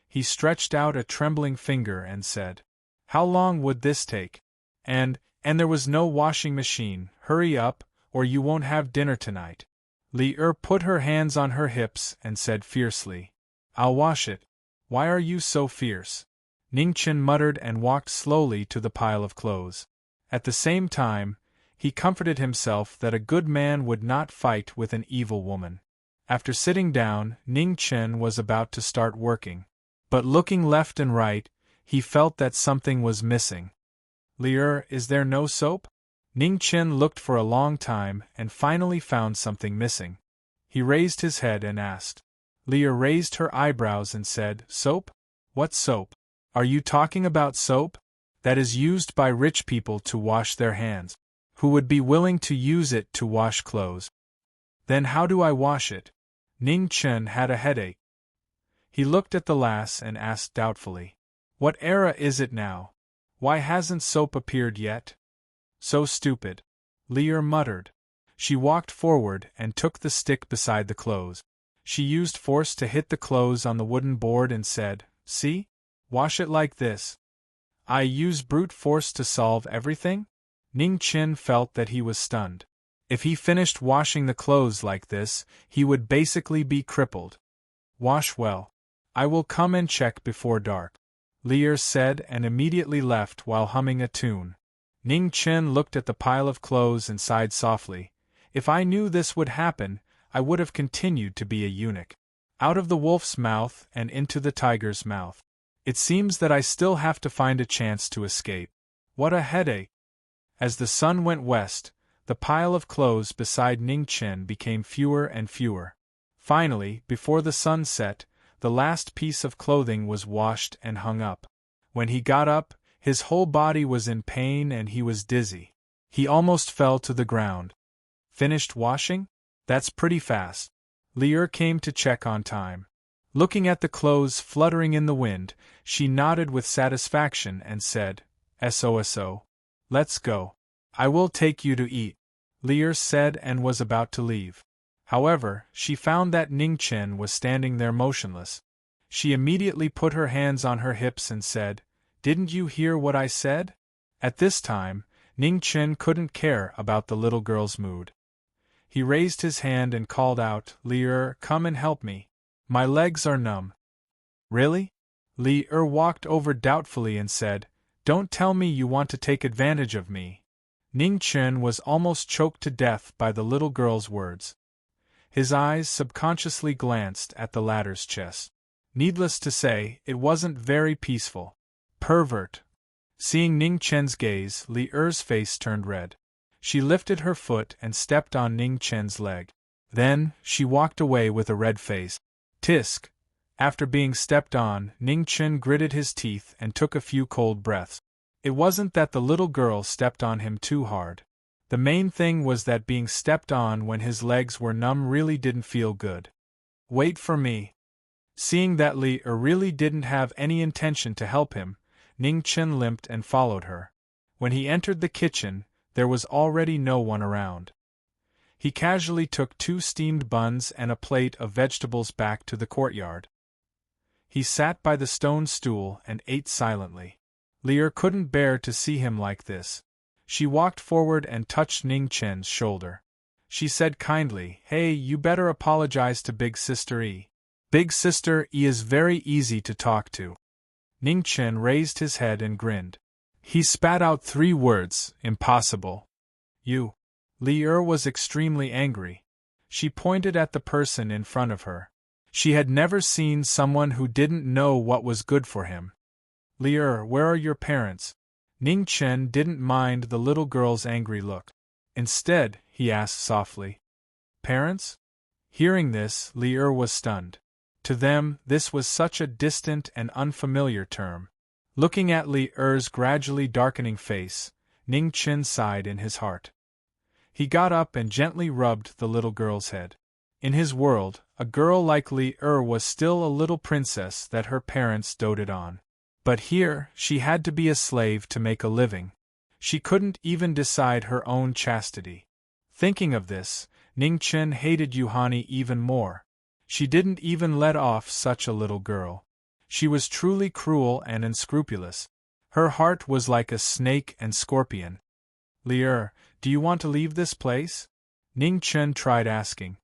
A: He stretched out a trembling finger and said, "How long would this take? And there was no washing machine. Hurry up, or you won't have dinner tonight." Li put her hands on her hips and said fiercely, "I'll wash it." "Why are you so fierce?" Ning Chen muttered and walked slowly to the pile of clothes. At the same time, he comforted himself that a good man would not fight with an evil woman. After sitting down, Ning Chen was about to start working. But looking left and right, he felt that something was missing. "Li is there no soap?" Ning Chen looked for a long time and finally found something missing. He raised his head and asked. Li raised her eyebrows and said, "Soap? What soap? Are you talking about soap? That is used by rich people to wash their hands. Who would be willing to use it to wash clothes?" "Then how do I wash it?" Ning Chen had a headache. He looked at the lass and asked doubtfully, "What era is it now? Why hasn't soap appeared yet?" "So stupid," Li muttered. She walked forward and took the stick beside the clothes. She used force to hit the clothes on the wooden board and said, "See? Wash it like this." "I use brute force to solve everything?" Ning Chen felt that he was stunned. If he finished washing the clothes like this, he would basically be crippled. "Wash well. I will come and check before dark," Li said and immediately left while humming a tune. Ning Chen looked at the pile of clothes and sighed softly. "If I knew this would happen, I would have continued to be a eunuch. Out of the wolf's mouth and into the tiger's mouth. It seems that I still have to find a chance to escape. What a headache!" As the sun went west, the pile of clothes beside Ning Chen became fewer and fewer. Finally, before the sun set, the last piece of clothing was washed and hung up. When he got up, his whole body was in pain and he was dizzy. He almost fell to the ground. "Finished washing? That's pretty fast." Li came to check on time. Looking at the clothes fluttering in the wind, she nodded with satisfaction and said, "SOSO. Let's go. I will take you to eat," Li said and was about to leave. However, she found that Ning Chen was standing there motionless. She immediately put her hands on her hips and said, "Didn't you hear what I said?" At this time, Ning Chen couldn't care about the little girl's mood. He raised his hand and called out, "Li come and help me. My legs are numb." "Really?" Li walked over doubtfully and said, "Don't tell me you want to take advantage of me." Ning Chen was almost choked to death by the little girl's words. His eyes subconsciously glanced at the latter's chest. Needless to say, it wasn't very peaceful. "Pervert." Seeing Ning Chen's gaze, Li's face turned red. She lifted her foot and stepped on Ning Chen's leg. Then, she walked away with a red face. Tisk! After being stepped on, Ning Chen gritted his teeth and took a few cold breaths. It wasn't that the little girl stepped on him too hard. The main thing was that being stepped on when his legs were numb really didn't feel good. "Wait for me." Seeing that Li really didn't have any intention to help him, Ning Chen limped and followed her. When he entered the kitchen, there was already no one around. He casually took 2 steamed buns and a plate of vegetables back to the courtyard. He sat by the stone stool and ate silently. Lier couldn't bear to see him like this. She walked forward and touched Ning Chen's shoulder. She said kindly, "Hey, you better apologize to Big Sister E. Big Sister E is very easy to talk to." Ning Chen raised his head and grinned. He spat out 3 words, "Impossible." "You." Lier was extremely angry. She pointed at the person in front of her. She had never seen someone who didn't know what was good for him. "Lier, where are your parents?" Ning Chen didn't mind the little girl's angry look. Instead, he asked softly, "Parents?" Hearing this, Lier was stunned. To them, this was such a distant and unfamiliar term. Looking at Lier's gradually darkening face, Ning Chen sighed in his heart. He got up and gently rubbed the little girl's head. In his world, a girl like Lier was still a little princess that her parents doted on. But here, she had to be a slave to make a living. She couldn't even decide her own chastity. Thinking of this, Ning Chen hated Yuhani even more. She didn't even let off such a little girl. She was truly cruel and unscrupulous. Her heart was like a snake and scorpion. "Lier, do you want to leave this place?" Ning Chen tried asking.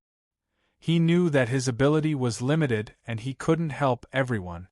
A: He knew that his ability was limited and he couldn't help everyone.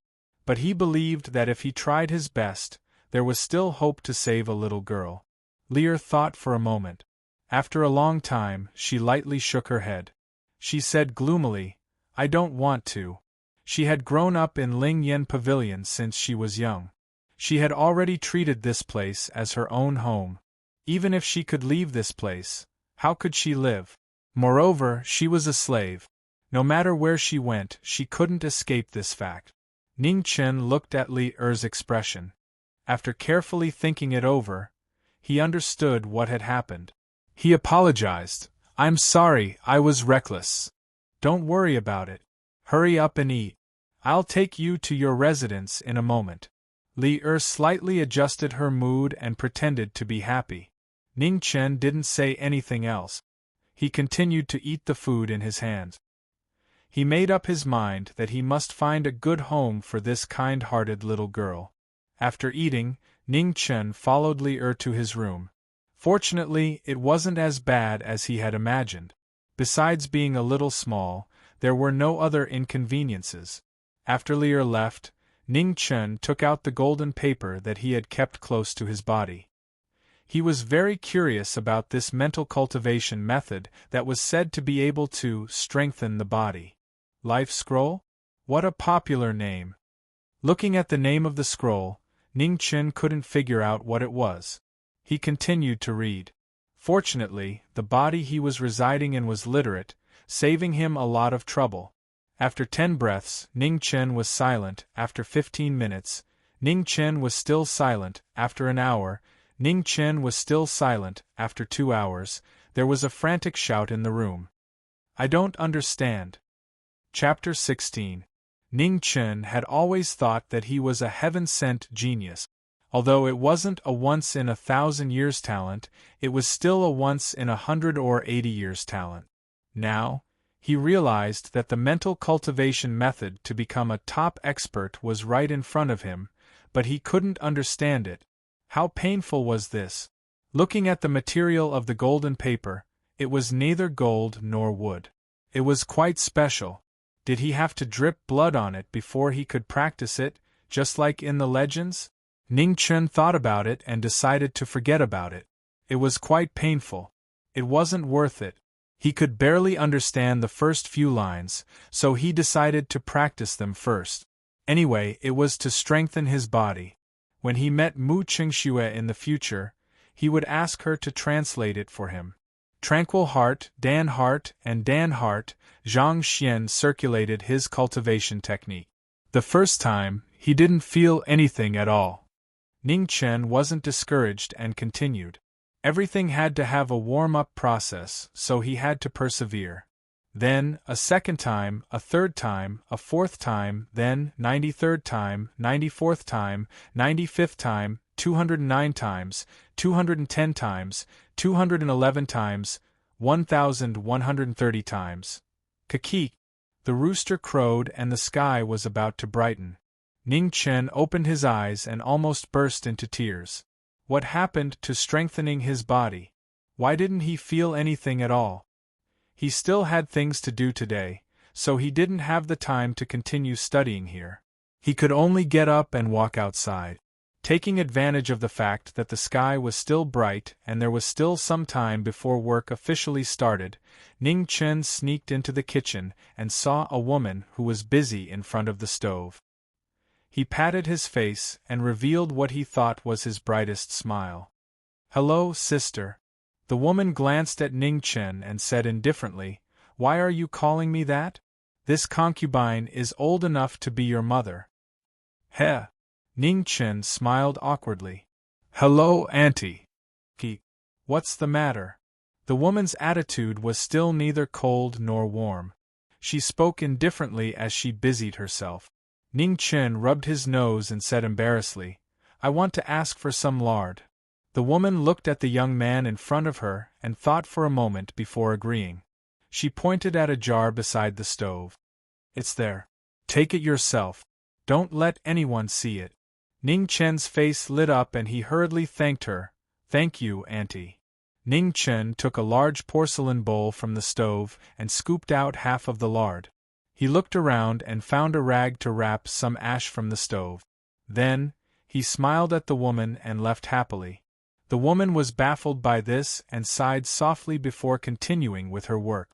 A: But he believed that if he tried his best, there was still hope to save a little girl. Lier thought for a moment. After a long time, she lightly shook her head. She said gloomily, "I don't want to." She had grown up in Ling Yen Pavilion since she was young. She had already treated this place as her own home. Even if she could leave this place, how could she live? Moreover, she was a slave. No matter where she went, she couldn't escape this fact. Ning Chen looked at Lier's expression. After carefully thinking it over, he understood what had happened. He apologized. "I'm sorry, I was reckless." "Don't worry about it. Hurry up and eat. I'll take you to your residence in a moment." Lier slightly adjusted her mood and pretended to be happy. Ning Chen didn't say anything else. He continued to eat the food in his hands. He made up his mind that he must find a good home for this kind-hearted little girl. After eating, Ning Chen followed Lier to his room. Fortunately, it wasn't as bad as he had imagined. Besides being a little small, there were no other inconveniences. After Lier left, Ning Chen took out the golden paper that he had kept close to his body. He was very curious about this mental cultivation method that was said to be able to strengthen the body. Life Scroll? What a popular name! Looking at the name of the scroll, Ning Chen couldn't figure out what it was. He continued to read. Fortunately, the body he was residing in was literate, saving him a lot of trouble. After 10 breaths, Ning Chen was silent. After 15 minutes, Ning Chen was still silent. After an hour, Ning Chen was still silent. After 2 hours, there was a frantic shout in the room. "I don't understand." Chapter 16. Ning Chen had always thought that he was a heaven-sent genius. Although it wasn't a once-in-1,000 years talent, it was still a once-in-100 or 80 years talent. Now, he realized that the mental cultivation method to become a top expert was right in front of him, but he couldn't understand it. How painful was this? Looking at the material of the golden paper, it was neither gold nor wood. It was quite special. Did he have to drip blood on it before he could practice it, just like in the legends? Ning Chen thought about it and decided to forget about it. It was quite painful. It wasn't worth it. He could barely understand the first few lines, so he decided to practice them first. Anyway, it was to strengthen his body. When he met Mu Qingxue in the future, he would ask her to translate it for him. Tranquil Heart, and Dan Heart, Zhang Xian circulated his cultivation technique. The first time, he didn't feel anything at all. Ning Chen wasn't discouraged and continued. Everything had to have a warm-up process, so he had to persevere. Then, a second time, a third time, a fourth time, then 93rd time, 94th time, 95th time, 209 times, 210 times, 211 times, 1,130 times. Kaki. The rooster crowed and the sky was about to brighten. Ning Chen opened his eyes and almost burst into tears. What happened to strengthening his body? Why didn't he feel anything at all? He still had things to do today, so he didn't have the time to continue studying here. He could only get up and walk outside. Taking advantage of the fact that the sky was still bright and there was still some time before work officially started, Ning Chen sneaked into the kitchen and saw a woman who was busy in front of the stove. He patted his face and revealed what he thought was his brightest smile. "Hello, sister." The woman glanced at Ning Chen and said indifferently, "Why are you calling me that? This concubine is old enough to be your mother." "Heh." Ning Chen smiled awkwardly. "Hello, auntie." What's the matter?" The woman's attitude was still neither cold nor warm. She spoke indifferently as she busied herself. Ning Chen rubbed his nose and said embarrassedly, "I want to ask for some lard." The woman looked at the young man in front of her and thought for a moment before agreeing. She pointed at a jar beside the stove. "It's there. Take it yourself. Don't let anyone see it." Ning Chen's face lit up and he hurriedly thanked her. "Thank you, auntie." Ning Chen took a large porcelain bowl from the stove and scooped out half of the lard. He looked around and found a rag to wrap some ash from the stove. Then, he smiled at the woman and left happily. The woman was baffled by this and sighed softly before continuing with her work.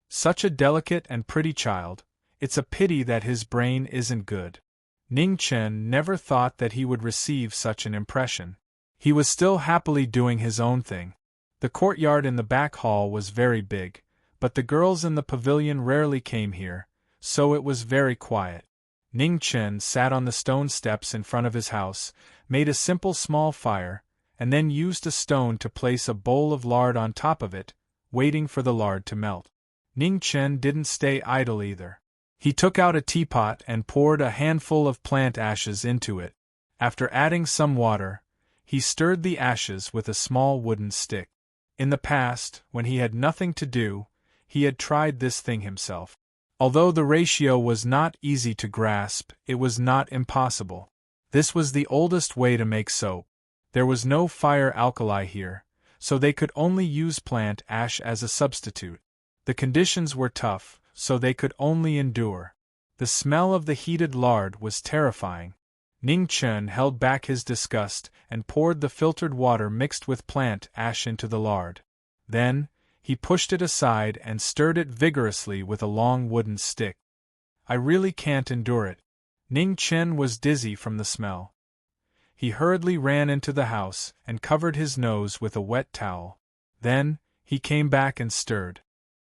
A: Such a delicate and pretty child, it's a pity that his brain isn't good. Ning Chen never thought that he would receive such an impression. He was still happily doing his own thing. The courtyard in the back hall was very big, but the girls in the pavilion rarely came here, so it was very quiet. Ning Chen sat on the stone steps in front of his house, made a simple small fire, and then used a stone to place a bowl of lard on top of it, waiting for the lard to melt. Ning Chen didn't stay idle either. He took out a teapot and poured a handful of plant ashes into it. After adding some water, he stirred the ashes with a small wooden stick. In the past, when he had nothing to do, he had tried this thing himself. Although the ratio was not easy to grasp, it was not impossible. This was the oldest way to make soap. There was no fire alkali here, so they could only use plant ash as a substitute. The conditions were tough, so they could only endure. The smell of the heated lard was terrifying. Ning Chen held back his disgust and poured the filtered water mixed with plant ash into the lard. Then, he pushed it aside and stirred it vigorously with a long wooden stick. "I really can't endure it." Ning Chen was dizzy from the smell. He hurriedly ran into the house and covered his nose with a wet towel. Then, he came back and stirred.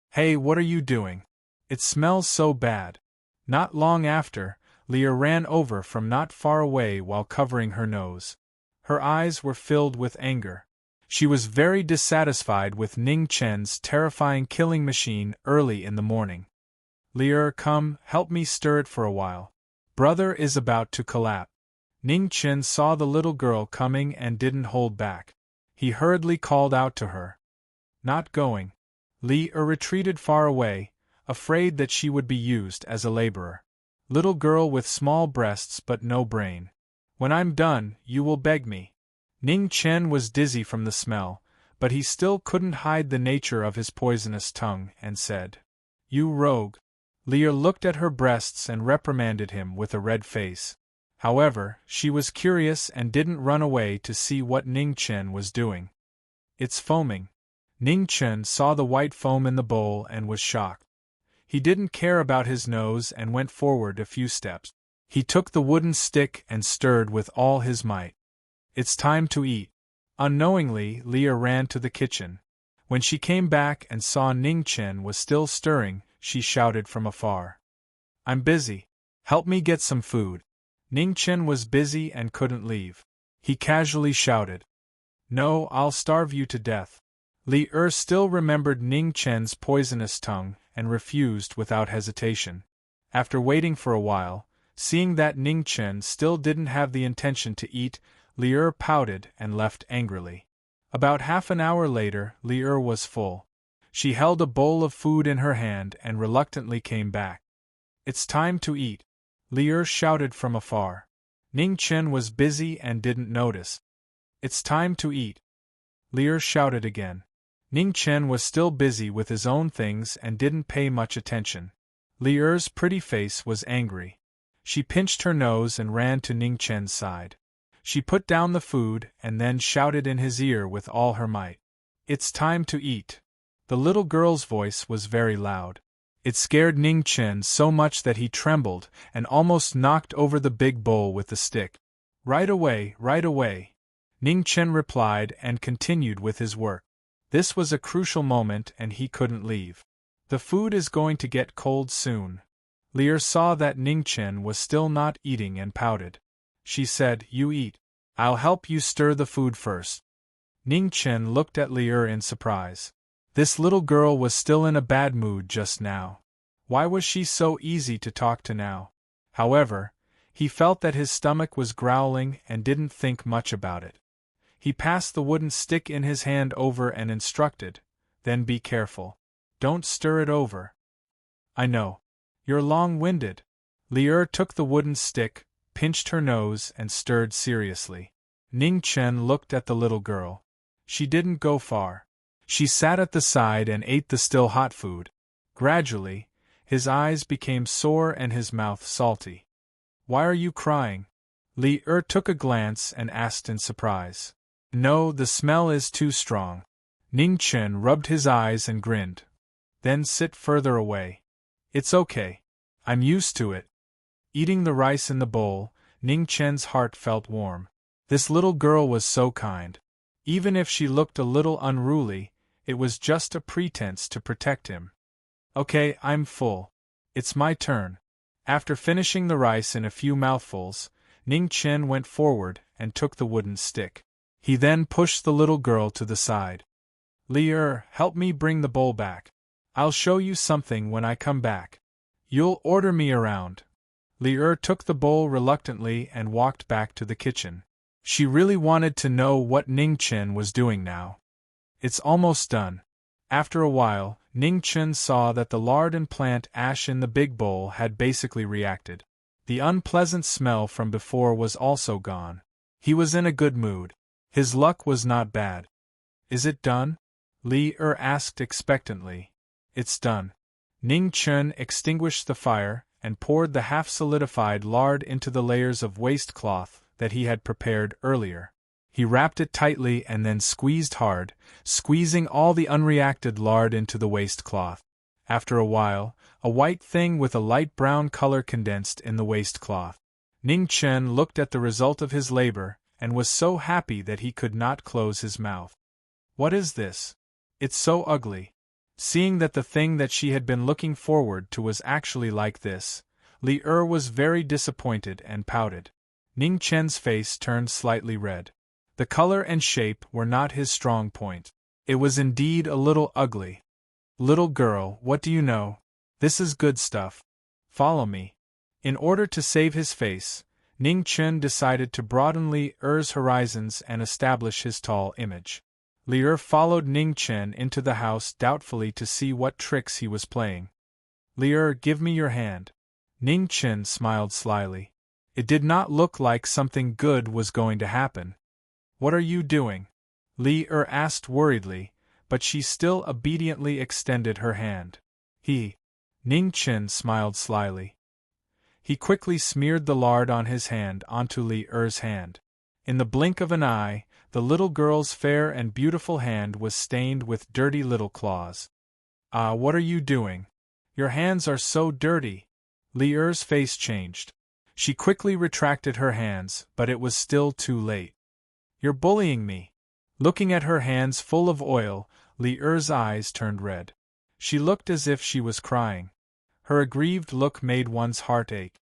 A: "Hey, what are you doing? It smells so bad." Not long after, Leah ran over from not far away while covering her nose. Her eyes were filled with anger. She was very dissatisfied with Ning Chen's terrifying killing machine early in the morning. "Leah, come, help me stir it for a while. Brother is about to collapse." Ning Chen saw the little girl coming and didn't hold back. He hurriedly called out to her. "Not going." Leah retreated far away, afraid that she would be used as a laborer. "Little girl with small breasts but no brain. When I'm done, you will beg me." Ning Chen was dizzy from the smell, but he still couldn't hide the nature of his poisonous tongue, and said, "You rogue." Leah looked at her breasts and reprimanded him with a red face. However, she was curious and didn't run away to see what Ning Chen was doing. "It's foaming." Ning Chen saw the white foam in the bowl and was shocked. He didn't care about his nose and went forward a few steps. He took the wooden stick and stirred with all his might. "It's time to eat." Unknowingly, Leah ran to the kitchen. When she came back and saw Ning Chen was still stirring, she shouted from afar. "I'm busy. Help me get some food." Ning Chen was busy and couldn't leave. He casually shouted, "No, I'll starve you to death." Li still remembered Ning Chen's poisonous tongue and refused without hesitation. After waiting for a while, seeing that Ning Chen still didn't have the intention to eat, Li pouted and left angrily. About half an hour later, Li was full. She held a bowl of food in her hand and reluctantly came back. It's time to eat, Li shouted from afar. Ning Chen was busy and didn't notice. It's time to eat, Li shouted again. Ning Chen was still busy with his own things and didn't pay much attention. Li's pretty face was angry. She pinched her nose and ran to Ning Chen's side. She put down the food and then shouted in his ear with all her might. It's time to eat. The little girl's voice was very loud. It scared Ning Chen so much that he trembled and almost knocked over the big bowl with the stick. Right away, Ning Chen replied and continued with his work. This was a crucial moment and he couldn't leave. The food is going to get cold soon. Li saw that Ning Chen was still not eating and pouted. She said, You eat. I'll help you stir the food first. Ning Chen looked at Li in surprise. This little girl was still in a bad mood just now. Why was she so easy to talk to now? However, he felt that his stomach was growling and didn't think much about it. He passed the wooden stick in his hand over and instructed, Then be careful. Don't stir it over. I know. You're long-winded. Li took the wooden stick, pinched her nose and stirred seriously. Ning Chen looked at the little girl. She didn't go far. She sat at the side and ate the still hot food. Gradually, his eyes became sore and his mouth salty. Why are you crying? Li took a glance and asked in surprise. No, the smell is too strong. Ning Chen rubbed his eyes and grinned. Then sit further away. It's okay. I'm used to it. Eating the rice in the bowl, Ning Chen's heart felt warm. This little girl was so kind. Even if she looked a little unruly, it was just a pretense to protect him. Okay, I'm full. It's my turn. After finishing the rice in a few mouthfuls, Ning Chen went forward and took the wooden stick. He then pushed the little girl to the side. Li help me bring the bowl back. I'll show you something when I come back. You'll order me around. Li took the bowl reluctantly and walked back to the kitchen. She really wanted to know what Ning Chen was doing now. It's almost done. After a while, Ning Chen saw that the lard and plant ash in the big bowl had basically reacted. The unpleasant smell from before was also gone. He was in a good mood. His luck was not bad. Is it done? Li asked expectantly. It's done. Ning Chen extinguished the fire and poured the half-solidified lard into the layers of waste cloth that he had prepared earlier. He wrapped it tightly and then squeezed hard, squeezing all the unreacted lard into the waste cloth. After a while, a white thing with a light brown color condensed in the waste cloth. Ning Chen looked at the result of his labor and was so happy that he could not close his mouth. What is this? It's so ugly. Seeing that the thing that she had been looking forward to was actually like this, Li was very disappointed and pouted. Ning Chen's face turned slightly red. The color and shape were not his strong point. It was indeed a little ugly. Little girl, what do you know? This is good stuff. Follow me. In order to save his face, Ning Chen decided to broaden Li's horizons and establish his tall image. Li followed Ning Chen into the house doubtfully to see what tricks he was playing. Li, give me your hand. Ning Chen smiled slyly. It did not look like something good was going to happen. What are you doing? Li asked worriedly, but she still obediently extended her hand. Ning Chen smiled slyly. He quickly smeared the lard on his hand onto Li's hand. In the blink of an eye, the little girl's fair and beautiful hand was stained with dirty little claws. Ah, what are you doing? Your hands are so dirty. Li's face changed. She quickly retracted her hands, but it was still too late. You're bullying me. Looking at her hands full of oil, Li's eyes turned red. She looked as if she was crying. Her aggrieved look made one's heart ache.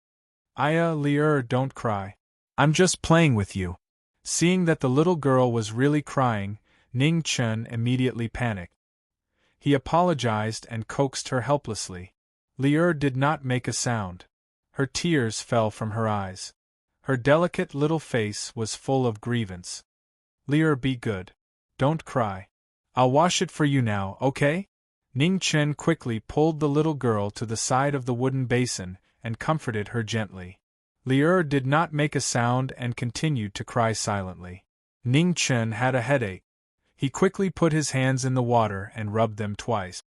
A: Li, don't cry. I'm just playing with you. Seeing that the little girl was really crying, Ning Chen immediately panicked. He apologized and coaxed her helplessly. Li did not make a sound. Her tears fell from her eyes. Her delicate little face was full of grievance. Li, be good. Don't cry. I'll wash it for you now, okay? Ning Chen quickly pulled the little girl to the side of the wooden basin and comforted her gently. Li did not make a sound and continued to cry silently. Ning Chen had a headache. He quickly put his hands in the water and rubbed them twice.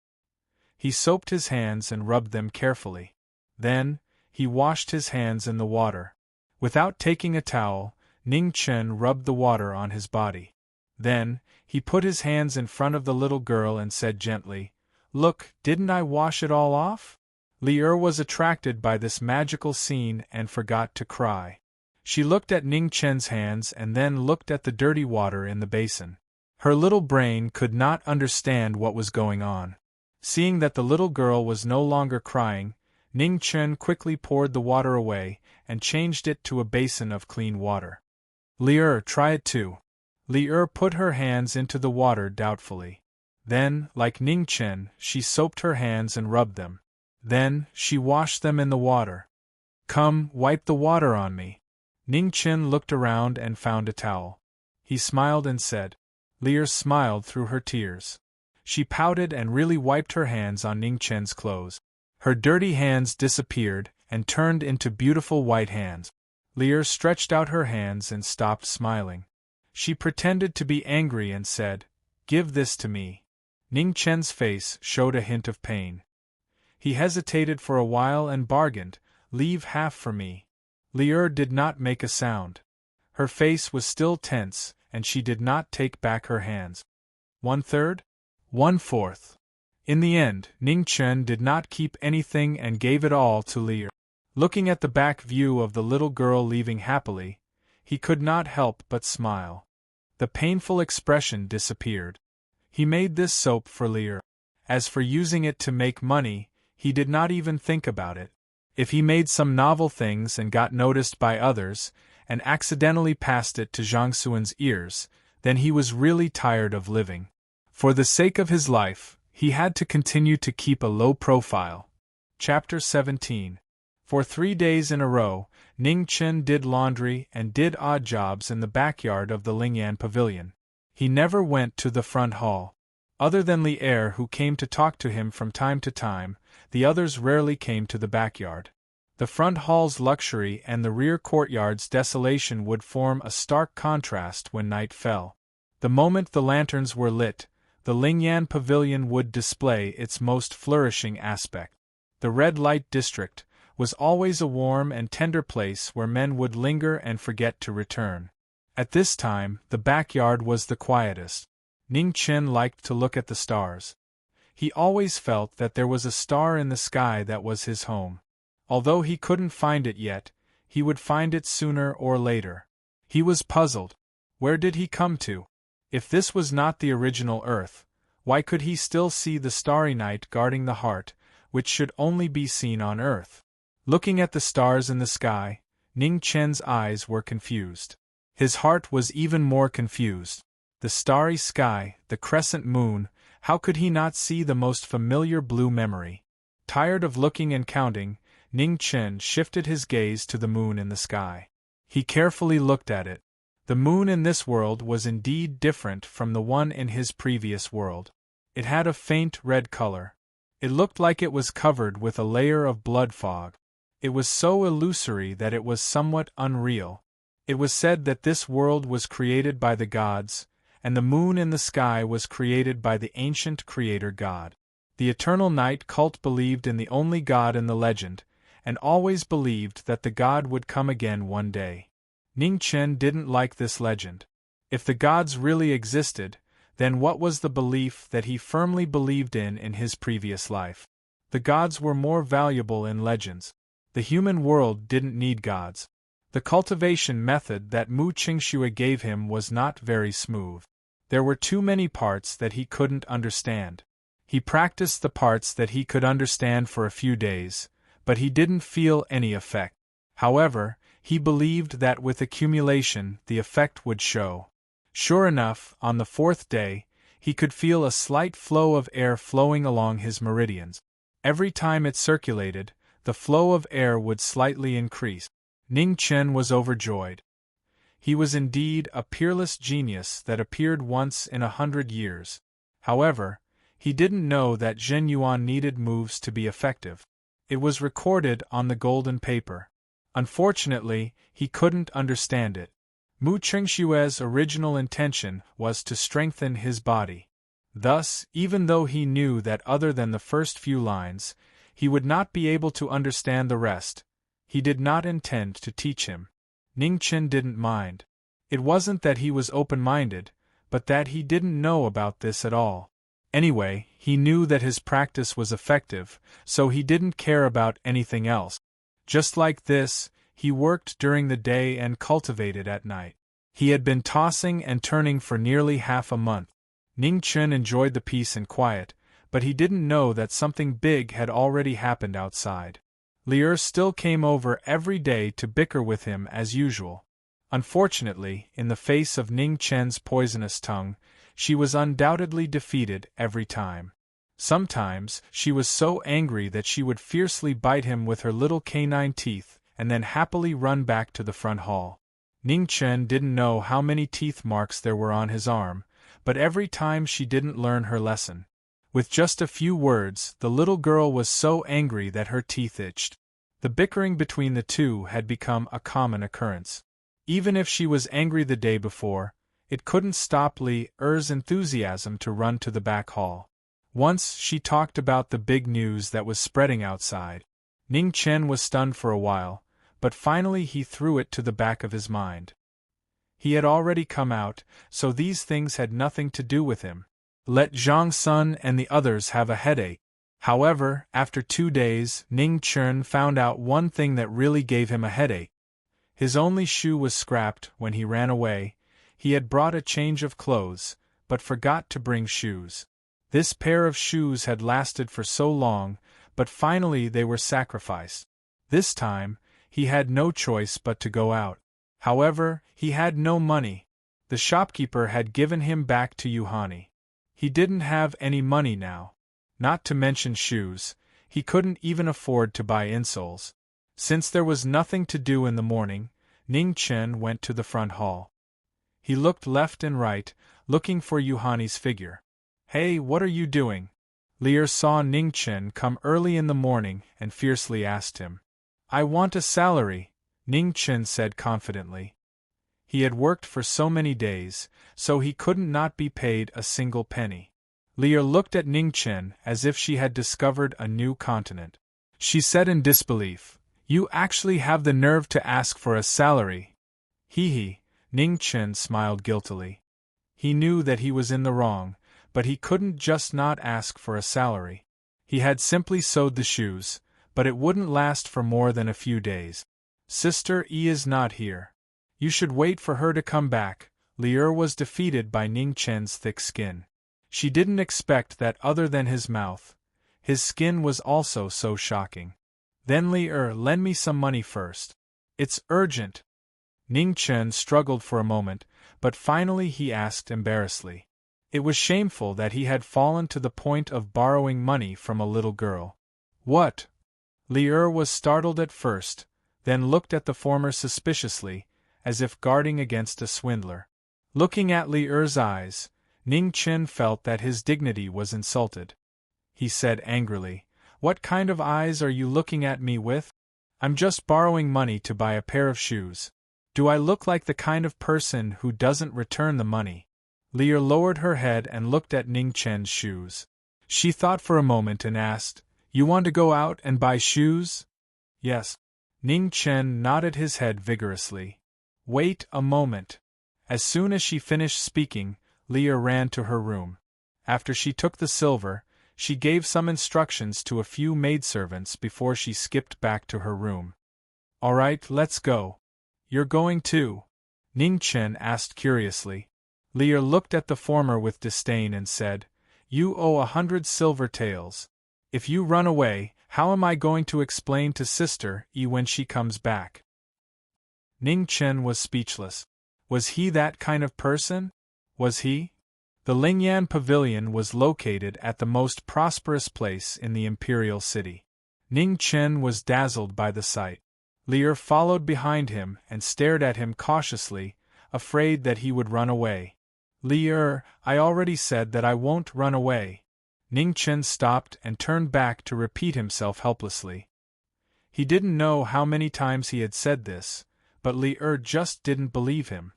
A: He soaped his hands and rubbed them carefully. Then, he washed his hands in the water. Without taking a towel, Ning Chen rubbed the water on his body. Then, he put his hands in front of the little girl and said gently, "Look, didn't I wash it all off?" Li was attracted by this magical scene and forgot to cry. She looked at Ning Chen's hands and then looked at the dirty water in the basin. Her little brain could not understand what was going on. Seeing that the little girl was no longer crying, Ning Chen quickly poured the water away and changed it to a basin of clean water. "Li try it too." Li put her hands into the water doubtfully. Then, like Ning Chen, she soaped her hands and rubbed them. Then, she washed them in the water. "Come, wipe the water on me." Ning Chen looked around and found a towel. He smiled and said. Li smiled through her tears. She pouted and really wiped her hands on Ning Chen's clothes. Her dirty hands disappeared and turned into beautiful white hands. Li stretched out her hands and stopped smiling. She pretended to be angry and said, "Give this to me." Ning Chen's face showed a hint of pain. He hesitated for a while and bargained, "Leave half for me." Li did not make a sound. Her face was still tense, and she did not take back her hands. 1/3? 1/4. In the end, Ning Chen did not keep anything and gave it all to Li. Looking at the back view of the little girl leaving happily, he could not help but smile. The painful expression disappeared. He made this soap for Li. As for using it to make money, he did not even think about it. If he made some novel things and got noticed by others, and accidentally passed it to Zhang Xuan's ears, then he was really tired of living. For the sake of his life, he had to continue to keep a low profile. Chapter 17. For 3 days in a row, Ning Chen did laundry and did odd jobs in the backyard of the Lingyan Pavilion. He never went to the front hall. Other than Li who came to talk to him from time to time, the others rarely came to the backyard. The front hall's luxury and the rear courtyard's desolation would form a stark contrast when night fell. The moment the lanterns were lit, the Lingyan Pavilion would display its most flourishing aspect. The red light district was always a warm and tender place where men would linger and forget to return. At this time, the backyard was the quietest. Ning Chen liked to look at the stars. He always felt that there was a star in the sky that was his home. Although he couldn't find it yet, he would find it sooner or later. He was puzzled. Where did he come to? If this was not the original Earth, why could he still see the starry night guarding the heart, which should only be seen on Earth? Looking at the stars in the sky, Ning Chen's eyes were confused. His heart was even more confused. The starry sky, the crescent moon, how could he not see the most familiar blue memory? Tired of looking and counting, Ning Chen shifted his gaze to the moon in the sky. He carefully looked at it. The moon in this world was indeed different from the one in his previous world. It had a faint red color. It looked like it was covered with a layer of blood fog. It was so illusory that it was somewhat unreal. It was said that this world was created by the gods, and the moon in the sky was created by the ancient creator god. The eternal night cult believed in the only god in the legend, and always believed that the god would come again one day. Ning Chen didn't like this legend. If the gods really existed, then what was the belief that he firmly believed in his previous life? The gods were more valuable in legends. The human world didn't need gods. The cultivation method that Mu Qingxue gave him was not very smooth. There were too many parts that he couldn't understand. He practiced the parts that he could understand for a few days, but he didn't feel any effect. However, he believed that with accumulation the effect would show. Sure enough, on the 4th day, he could feel a slight flow of air flowing along his meridians. Every time it circulated, the flow of air would slightly increase. Ning Chen was overjoyed. He was indeed a peerless genius that appeared once in 100 years. However, he didn't know that Zhen Yuan needed moves to be effective. It was recorded on the golden paper. Unfortunately, he couldn't understand it. Mu Chengshue's original intention was to strengthen his body. Thus, even though he knew that other than the first few lines, he would not be able to understand the rest, he did not intend to teach him. Ning Chen didn't mind. It wasn't that he was open-minded, but that he didn't know about this at all. Anyway, he knew that his practice was effective, so he didn't care about anything else. Just like this, he worked during the day and cultivated at night. He had been tossing and turning for nearly half a month. Ning Chen enjoyed the peace and quiet, but he didn't know that something big had already happened outside. Li'er still came over every day to bicker with him as usual. Unfortunately, in the face of Ning Chen's poisonous tongue, she was undoubtedly defeated every time. Sometimes, she was so angry that she would fiercely bite him with her little canine teeth, and then happily run back to the front hall. Ning Chen didn't know how many teeth marks there were on his arm, but every time she didn't learn her lesson. With just a few words, the little girl was so angry that her teeth itched. The bickering between the two had become a common occurrence. Even if she was angry the day before, it couldn't stop Li'er's enthusiasm to run to the back hall. Once she talked about the big news that was spreading outside. Ning Chen was stunned for a while, but finally he threw it to the back of his mind. He had already come out, so these things had nothing to do with him. Let Zhang Sun and the others have a headache. However, after 2 days, Ning Chen found out one thing that really gave him a headache. His only shoe was scrapped when he ran away. He had brought a change of clothes, but forgot to bring shoes. This pair of shoes had lasted for so long, but finally they were sacrificed. This time, he had no choice but to go out. However, he had no money. The shopkeeper had given him back to Yuhani. He didn't have any money now. Not to mention shoes, he couldn't even afford to buy insoles. Since there was nothing to do in the morning, Ning Chen went to the front hall. He looked left and right, looking for Yuhani's figure. "Hey, what are you doing?" Li'er saw Ning Chen come early in the morning and fiercely asked him. "I want a salary," Ning Chen said confidently. He had worked for so many days, so he couldn't not be paid a single penny. Li'er looked at Ning Chen as if she had discovered a new continent. She said in disbelief, "You actually have the nerve to ask for a salary?" Hee. Ning Chen smiled guiltily. He knew that he was in the wrong, but he couldn't just not ask for a salary. He had simply sewed the shoes, but it wouldn't last for more than a few days. "Sister E is not here. You should wait for her to come back." Li'er was defeated by Ning Chen's thick skin. She didn't expect that other than his mouth, his skin was also so shocking. "Then Li'er, lend me some money first. It's urgent." Ning Chen struggled for a moment, but finally he asked embarrassedly. It was shameful that he had fallen to the point of borrowing money from a little girl. "What?" Li'er was startled at first, then looked at the former suspiciously, as if guarding against a swindler. Looking at Li'er's eyes, Ning Chen felt that his dignity was insulted. He said angrily, "What kind of eyes are you looking at me with? I'm just borrowing money to buy a pair of shoes. Do I look like the kind of person who doesn't return the money?" Li'er lowered her head and looked at Ning Chen's shoes. She thought for a moment and asked, "You want to go out and buy shoes?" "Yes." Ning Chen nodded his head vigorously. "Wait a moment." As soon as she finished speaking, Li'er ran to her room. After she took the silver, she gave some instructions to a few maidservants before she skipped back to her room. "All right, let's go." "You're going too?" Ning Chen asked curiously. Li'er looked at the former with disdain and said, "You owe 100 silver taels. If you run away, how am I going to explain to Sister E when she comes back?" Ning Chen was speechless. Was he that kind of person? Was he? The Lingyan Pavilion was located at the most prosperous place in the imperial city. Ning Chen was dazzled by the sight. Li'er followed behind him and stared at him cautiously, afraid that he would run away. "Li'er, I already said that I won't run away." Ning Chen stopped and turned back to repeat himself helplessly. He didn't know how many times he had said this, but Li Er just didn't believe him.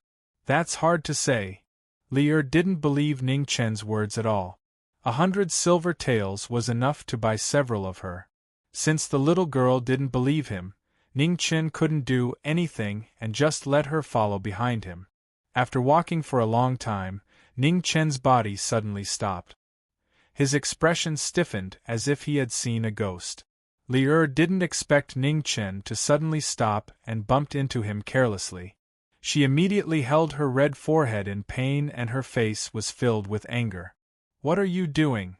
A: That's hard to say. Li Er didn't believe Ning Chen's words at all. 100 silver taels was enough to buy several of her. Since the little girl didn't believe him, Ning Chen couldn't do anything and just let her follow behind him. After walking for a long time, Ning Chen's body suddenly stopped. His expression stiffened as if he had seen a ghost. Li Er didn't expect Ning Chen to suddenly stop and bumped into him carelessly. She immediately held her red forehead in pain and her face was filled with anger. What are you doing?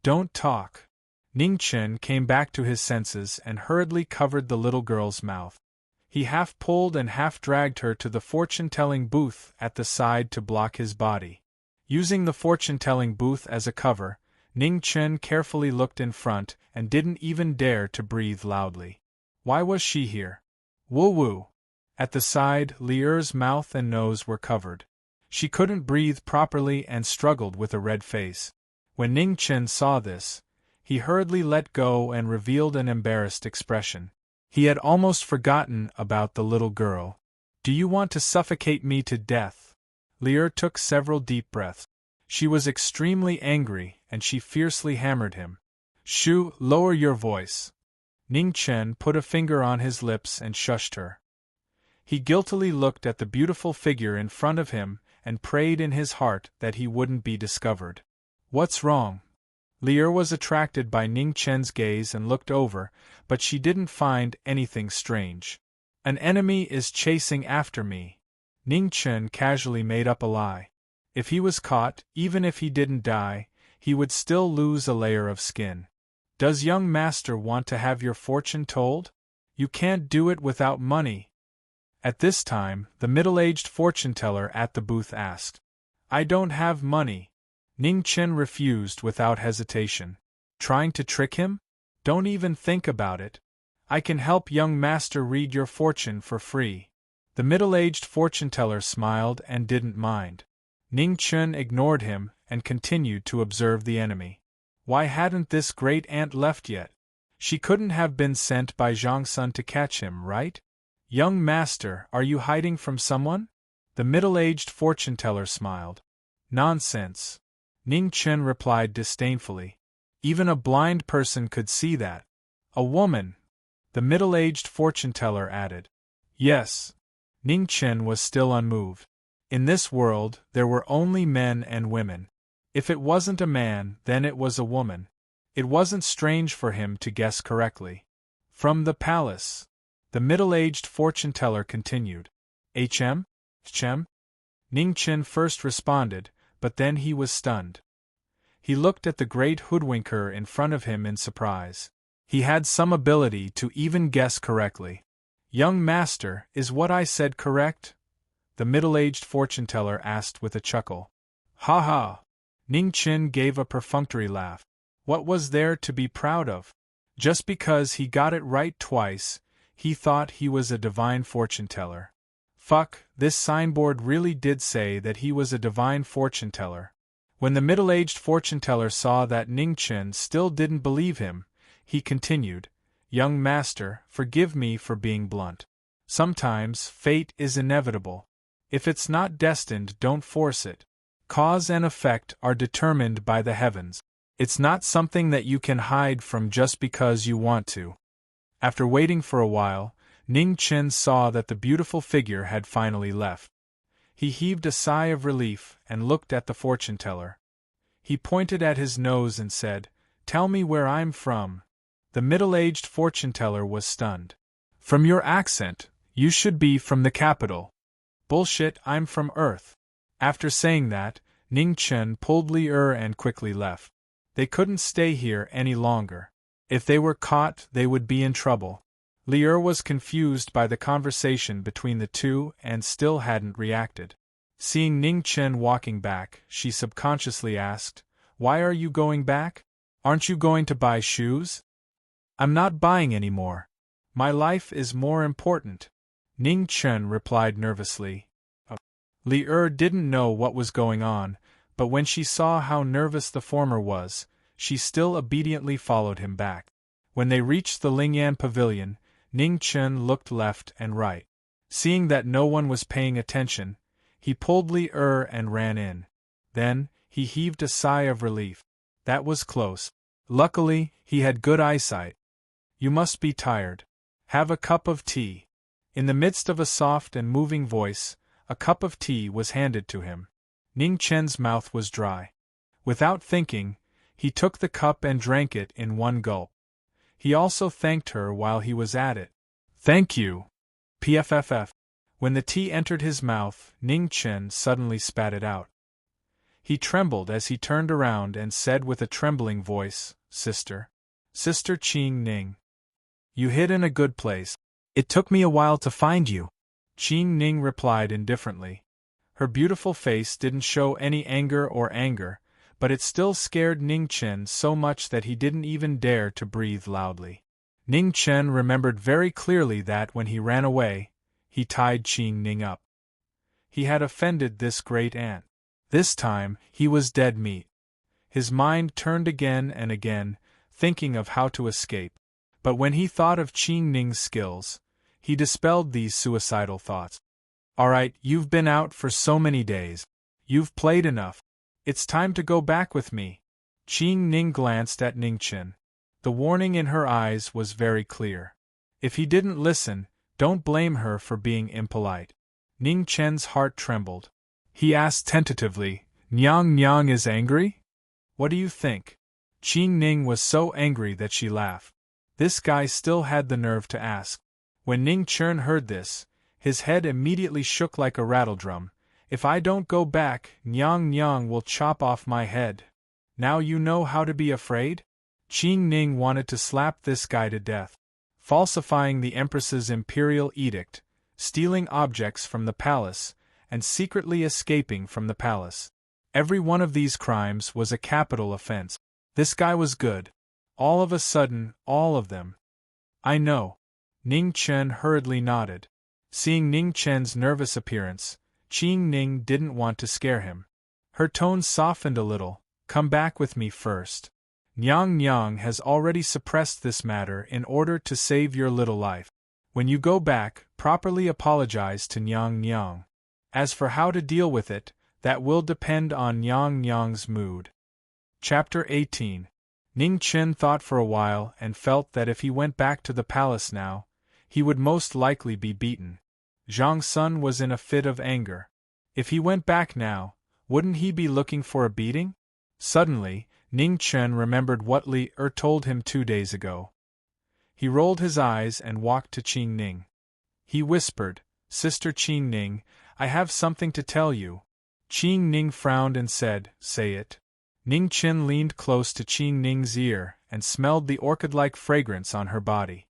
A: Don't talk. Ning Chen came back to his senses and hurriedly covered the little girl's mouth. He half pulled and half dragged her to the fortune-telling booth at the side to block his body. Using the fortune-telling booth as a cover, Ning Chen carefully looked in front and didn't even dare to breathe loudly. Why was she here? Woo-woo. At the side, Li Er's mouth and nose were covered. She couldn't breathe properly and struggled with a red face. When Ning Chen saw this, he hurriedly let go and revealed an embarrassed expression. He had almost forgotten about the little girl. Do you want to suffocate me to death? Li Er took several deep breaths. She was extremely angry and she fiercely hammered him. Shoo, lower your voice. Ning Chen put a finger on his lips and shushed her. He guiltily looked at the beautiful figure in front of him and prayed in his heart that he wouldn't be discovered. What's wrong? Li Er was attracted by Ning Chen's gaze and looked over, but she didn't find anything strange. An enemy is chasing after me. Ning Chen casually made up a lie. If he was caught, even if he didn't die, he would still lose a layer of skin. Does young master want to have your fortune told? You can't do it without money. At this time, the middle-aged fortune-teller at the booth asked. I don't have money. Ning Chen refused without hesitation. Trying to trick him? Don't even think about it. I can help young master read your fortune for free. The middle-aged fortune-teller smiled and didn't mind. Ning Chen ignored him and continued to observe the enemy. Why hadn't this great aunt left yet? She couldn't have been sent by Zhang Sun to catch him, right? Young master, are you hiding from someone? The middle-aged fortune-teller smiled. Nonsense. Ning Chen replied disdainfully. Even a blind person could see that. A woman. The middle-aged fortune-teller added. Yes. Ning Chen was still unmoved. In this world, there were only men and women. If it wasn't a man, then it was a woman. It wasn't strange for him to guess correctly. From the palace. The middle-aged fortune-teller continued. Hm? Chem? Ning Chen first responded, but then he was stunned. He looked at the great hoodwinker in front of him in surprise. He had some ability to even guess correctly. Young master, is what I said correct? The middle-aged fortune-teller asked with a chuckle. Ha ha! Ning Chen gave a perfunctory laugh. What was there to be proud of? Just because he got it right twice, he thought he was a divine fortune-teller. Fuck, this signboard really did say that he was a divine fortune-teller. When the middle-aged fortune-teller saw that Ning Chen still didn't believe him, he continued, Young master, forgive me for being blunt. Sometimes, fate is inevitable. If it's not destined, don't force it. Cause and effect are determined by the heavens. It's not something that you can hide from just because you want to. After waiting for a while, Ning Chen saw that the beautiful figure had finally left. He heaved a sigh of relief and looked at the fortune-teller. He pointed at his nose and said, Tell me where I'm from. The middle-aged fortune-teller was stunned. From your accent, you should be from the capital. Bullshit, I'm from Earth. After saying that, Ning Chen pulled Li Er and quickly left. They couldn't stay here any longer. If they were caught, they would be in trouble. Li Er was confused by the conversation between the two and still hadn't reacted. Seeing Ning Chen walking back, she subconsciously asked, Why are you going back? Aren't you going to buy shoes? I'm not buying any more. My life is more important. Ning Chen replied nervously. Li Er didn't know what was going on, but when she saw how nervous the former was, she still obediently followed him back. When they reached the Lingyan pavilion, Ning Chen looked left and right. Seeing that no one was paying attention, he pulled Li and ran in. Then, he heaved a sigh of relief. That was close. Luckily, he had good eyesight. You must be tired. Have a cup of tea. In the midst of a soft and moving voice, a cup of tea was handed to him. Ning Chen's mouth was dry. Without thinking, he took the cup and drank it in one gulp. He also thanked her while he was at it. Thank you. Pfff. When the tea entered his mouth, Ning Chen suddenly spat it out. He trembled as he turned around and said with a trembling voice, Sister. Sister Qing Ning. You hid in a good place. It took me a while to find you. Qing Ning replied indifferently. Her beautiful face didn't show any anger, but it still scared Ning Chen so much that he didn't even dare to breathe loudly. Ning Chen remembered very clearly that when he ran away, he tied Qing Ning up. He had offended this great aunt. This time, he was dead meat. His mind turned again and again, thinking of how to escape. But when he thought of Qing Ning's skills, he dispelled these suicidal thoughts. Alright, you've been out for so many days. You've played enough. It's time to go back with me. Qing Ning glanced at Ning Chen. The warning in her eyes was very clear. If he didn't listen, don't blame her for being impolite. Ning Chen's heart trembled. He asked tentatively, Nyang Nyang is angry? What do you think? Qing Ning was so angry that she laughed. This guy still had the nerve to ask. When Ning Chen heard this, his head immediately shook like a rattledrum. If I don't go back, Nyang Nyang will chop off my head. Now you know how to be afraid? Qing Ning wanted to slap this guy to death. Falsifying the Empress's imperial edict, stealing objects from the palace, and secretly escaping from the palace. Every one of these crimes was a capital offense. This guy was good. All of a sudden, all of them. I know. Ning Chen hurriedly nodded. Seeing Ning Chen's nervous appearance, Qing Ning didn't want to scare him. Her tone softened a little. Come back with me first. Nyang Nyang has already suppressed this matter in order to save your little life. When you go back, properly apologize to Nyang Nyang. As for how to deal with it, that will depend on Nyang Nyang's mood. Chapter 18. Ning Chen thought for a while and felt that if he went back to the palace now, he would most likely be beaten. Zhang Sun was in a fit of anger. If he went back now, wouldn't he be looking for a beating? Suddenly, Ning Chen remembered what Li told him 2 days ago. He rolled his eyes and walked to Qing Ning. He whispered, Sister Qing Ning, I have something to tell you. Qing Ning frowned and said, Say it. Ning Chen leaned close to Qing Ning's ear and smelled the orchid-like fragrance on her body.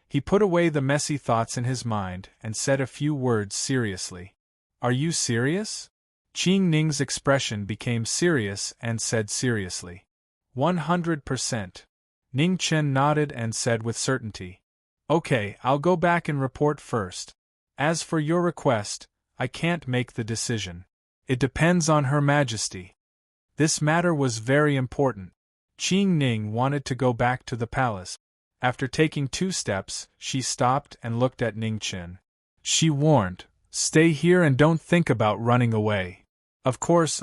A: He put away the messy thoughts in his mind and said a few words seriously. Are you serious? Qing Ning's expression became serious and said seriously. 100%. Ning Chen nodded and said with certainty. Okay, I'll go back and report first. As for your request, I can't make the decision. It depends on Her Majesty. This matter was very important. Qing Ning wanted to go back to the palace. After taking 2 steps, she stopped and looked at Ning Chen. She warned, Stay here and don't think about running away. Of course.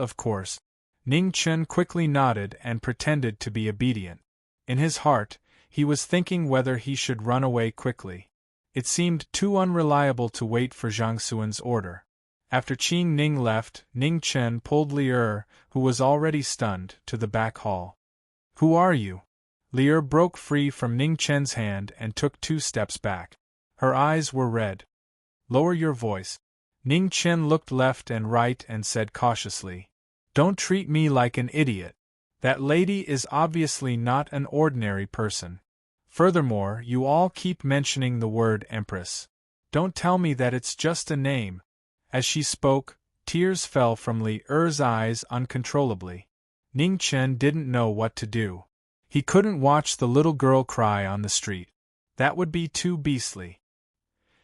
A: Ning Chen quickly nodded and pretended to be obedient. In his heart, he was thinking whether he should run away quickly. It seemed too unreliable to wait for Zhang Xuan's order. After Qing Ning left, Ning Chen pulled Li, who was already stunned, to the back hall. Who are you? Li broke free from Ning Chen's hand and took 2 steps back. Her eyes were red. Lower your voice. Ning Chen looked left and right and said cautiously. Don't treat me like an idiot. That lady is obviously not an ordinary person. Furthermore, you all keep mentioning the word Empress. Don't tell me that it's just a name. As she spoke, tears fell from Li's eyes uncontrollably. Ning Chen didn't know what to do. He couldn't watch the little girl cry on the street. That would be too beastly.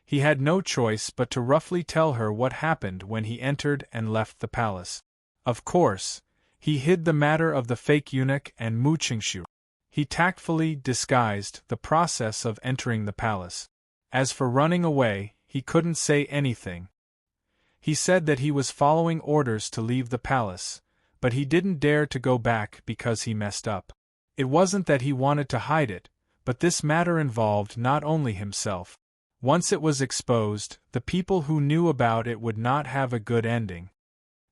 A: He had no choice but to roughly tell her what happened when he entered and left the palace. Of course, he hid the matter of the fake eunuch and Mu Qingshu. He tactfully disguised the process of entering the palace. As for running away, he couldn't say anything. He said that he was following orders to leave the palace, but he didn't dare to go back because he messed up. It wasn't that he wanted to hide it, but this matter involved not only himself. Once it was exposed, the people who knew about it would not have a good ending.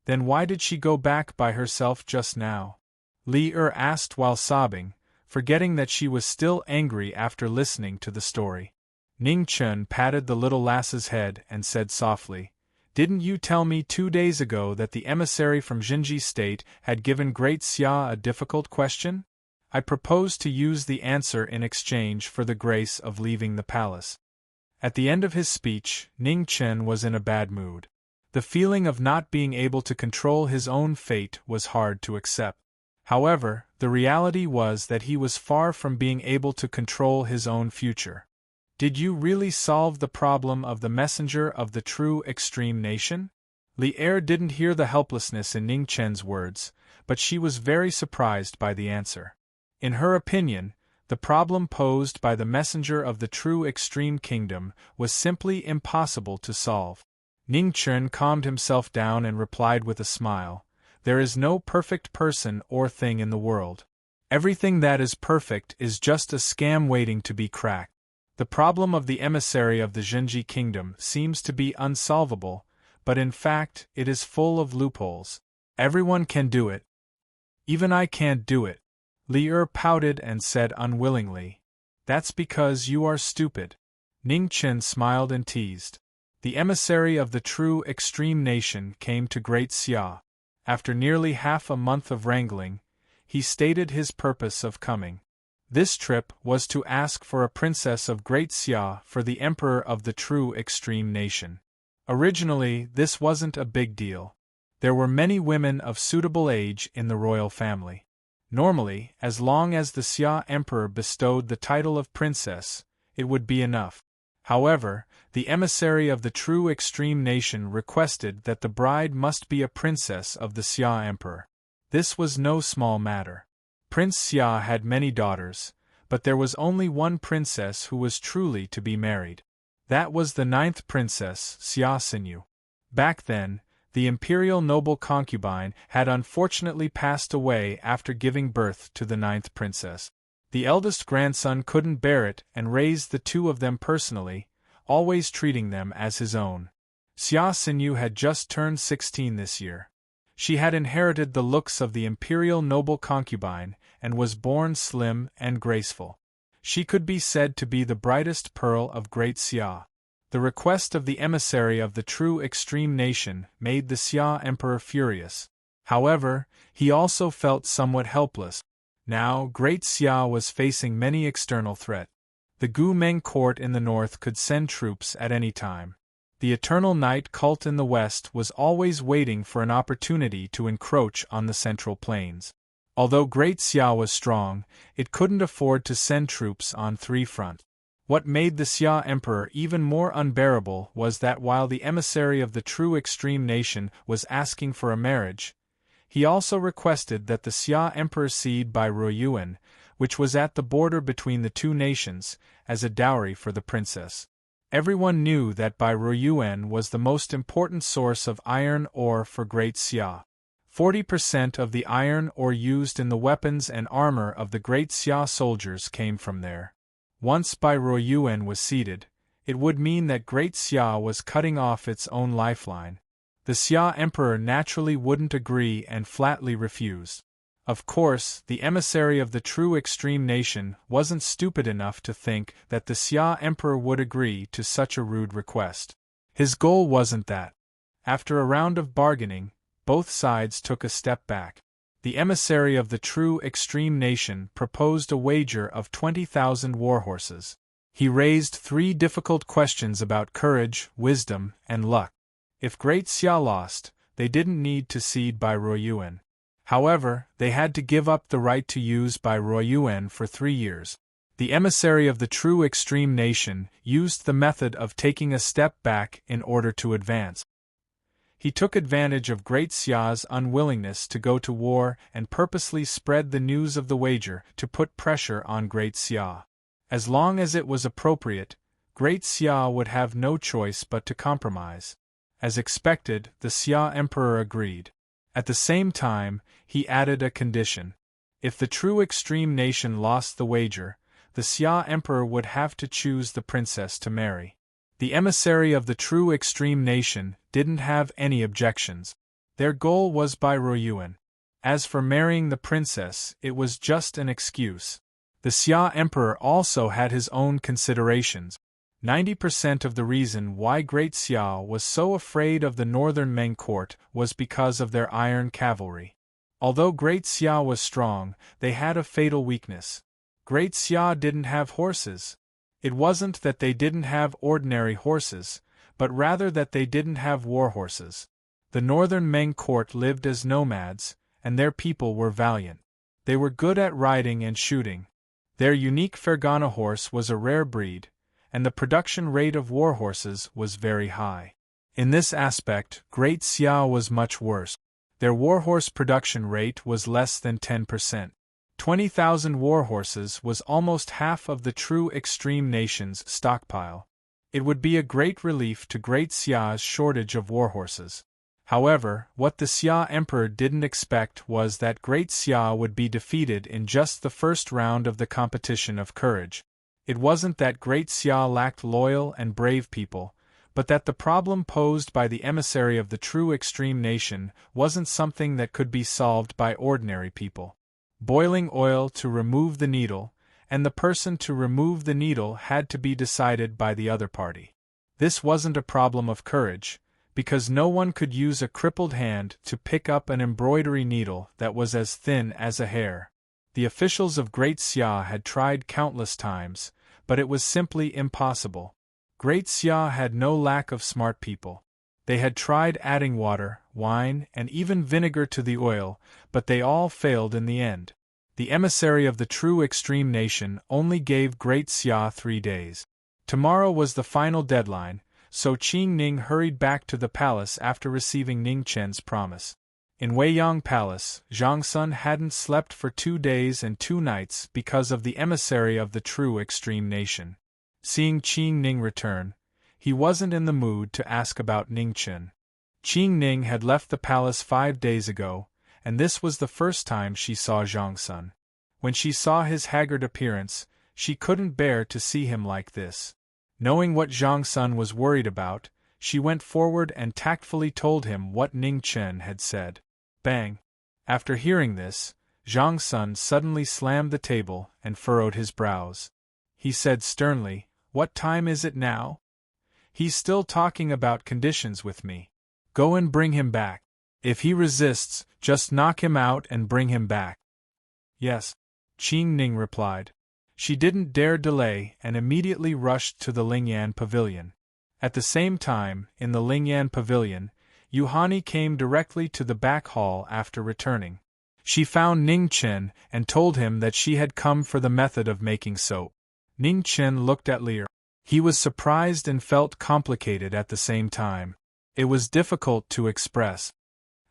A: Then why did she go back by herself just now? Li asked while sobbing, forgetting that she was still angry after listening to the story. Ning Chun patted the little lass's head and said softly, "Didn't you tell me 2 days ago that the emissary from Jinji State had given Great Xia a difficult question? I proposed to use the answer in exchange for the grace of leaving the palace." At the end of his speech, Ning Chen was in a bad mood. The feeling of not being able to control his own fate was hard to accept. However, the reality was that he was far from being able to control his own future. "Did you really solve the problem of the messenger of the true extreme nation?" Li didn't hear the helplessness in Ning Chen's words, but she was very surprised by the answer. In her opinion, the problem posed by the messenger of the true extreme kingdom was simply impossible to solve. Ning Chen calmed himself down and replied with a smile, "There is no perfect person or thing in the world. Everything that is perfect is just a scam waiting to be cracked. The problem of the emissary of the Jinji kingdom seems to be unsolvable, but in fact it is full of loopholes. Everyone can do it. Even I can't do it." Li pouted and said unwillingly, "That's because you are stupid." Ning Chen smiled and teased. The emissary of the true extreme nation came to Great Xia. After nearly half a month of wrangling, he stated his purpose of coming. This trip was to ask for a princess of Great Xia for the emperor of the true extreme nation. Originally, this wasn't a big deal. There were many women of suitable age in the royal family. Normally, as long as the Xia emperor bestowed the title of princess, it would be enough. However, the emissary of the true extreme nation requested that the bride must be a princess of the Xia emperor. This was no small matter. Prince Xia had many daughters, but there was only one princess who was truly to be married. That was the 9th princess, Xia Xinyu. Back then, the imperial noble concubine had unfortunately passed away after giving birth to the 9th princess. The eldest grandson couldn't bear it and raised the two of them personally, always treating them as his own. Xia Xinyu had just turned 16 this year. She had inherited the looks of the imperial noble concubine and was born slim and graceful. She could be said to be the brightest pearl of Great Xia. The request of the emissary of the true extreme nation made the Xia emperor furious. However, he also felt somewhat helpless. Now, Great Xia was facing many external threats. The Gu Meng court in the north could send troops at any time. The Eternal Night cult in the west was always waiting for an opportunity to encroach on the central plains. Although Great Xia was strong, it couldn't afford to send troops on 3 fronts. What made the Xia emperor even more unbearable was that while the emissary of the true extreme nation was asking for a marriage, he also requested that the Xia emperor cede Bai Ruoyuan, which was at the border between the two nations, as a dowry for the princess. Everyone knew that Bai Ruoyuan was the most important source of iron ore for Great Xia. 40% of the iron ore used in the weapons and armor of the Great Xia soldiers came from there. Once Bai Ruoyuan was ceded, it would mean that Great Xia was cutting off its own lifeline. The Xia emperor naturally wouldn't agree and flatly refused. Of course, the emissary of the true extreme nation wasn't stupid enough to think that the Xia emperor would agree to such a rude request. His goal wasn't that. After a round of bargaining, both sides took a step back. The emissary of the true extreme nation proposed a wager of 20,000 warhorses. He raised 3 difficult questions about courage, wisdom, and luck. If Great Xia lost, they didn't need to cede Bai Ruoyuan. However, they had to give up the right to use Bai Ruoyuan for 3 years. The emissary of the true extreme nation used the method of taking a step back in order to advance. He took advantage of Great Xia's unwillingness to go to war and purposely spread the news of the wager to put pressure on Great Xia. As long as it was appropriate, Great Xia would have no choice but to compromise. As expected, the Xia Emperor agreed. At the same time, he added a condition. If the true extreme nation lost the wager, the Xia Emperor would have to choose the princess to marry. The emissary of the true extreme nation didn't have any objections. Their goal was by Royuan. As for marrying the princess, it was just an excuse. The Xia Emperor also had his own considerations. 90% of the reason why Great Xia was so afraid of the northern Meng court was because of their iron cavalry. Although Great Xia was strong, they had a fatal weakness. Great Xia didn't have horses. It wasn't that they didn't have ordinary horses, but rather that they didn't have war horses. The northern Meng court lived as nomads, and their people were valiant. They were good at riding and shooting. Their unique Fergana horse was a rare breed, and the production rate of war horses was very high. In this aspect, Great Xia was much worse. Their warhorse production rate was less than 10%. 20,000 warhorses was almost half of the true extreme nation's stockpile. It would be a great relief to Great Xia's shortage of warhorses. However, what the Xia Emperor didn't expect was that Great Xia would be defeated in just the first round of the competition of courage. It wasn't that Great Xia lacked loyal and brave people, but that the problem posed by the emissary of the true extreme nation wasn't something that could be solved by ordinary people. Boiling oil to remove the needle, and the person to remove the needle had to be decided by the other party. This wasn't a problem of courage, because no one could use a crippled hand to pick up an embroidery needle that was as thin as a hair. The officials of Great Xia had tried countless times, but it was simply impossible. Great Xia had no lack of smart people. They had tried adding water, wine, and even vinegar to the oil, but they all failed in the end. The emissary of the true extreme nation only gave Great Xia 3 days. Tomorrow was the final deadline, so Qing Ning hurried back to the palace after receiving Ning Chen's promise. In Weiyang Palace, Zhang Sun hadn't slept for 2 days and 2 nights because of the emissary of the true extreme nation. Seeing Qing Ning return, he wasn't in the mood to ask about Ning Chen. Qing Ning had left the palace 5 days ago, and this was the first time she saw Zhang Sun. When she saw his haggard appearance, she couldn't bear to see him like this. Knowing what Zhang Sun was worried about, she went forward and tactfully told him what Ning Chen had said. Bang! After hearing this, Zhang Sun suddenly slammed the table and furrowed his brows. He said sternly, "What time is it now? He's still talking about conditions with me. Go and bring him back. If he resists, just knock him out and bring him back." "Yes," Qing Ning replied. She didn't dare delay and immediately rushed to the Lingyan pavilion. At the same time, in the Lingyan pavilion, Yuhani came directly to the back hall after returning. She found Ning Chen and told him that she had come for the method of making soap. Ning Chen looked at Lear. He was surprised and felt complicated at the same time. It was difficult to express.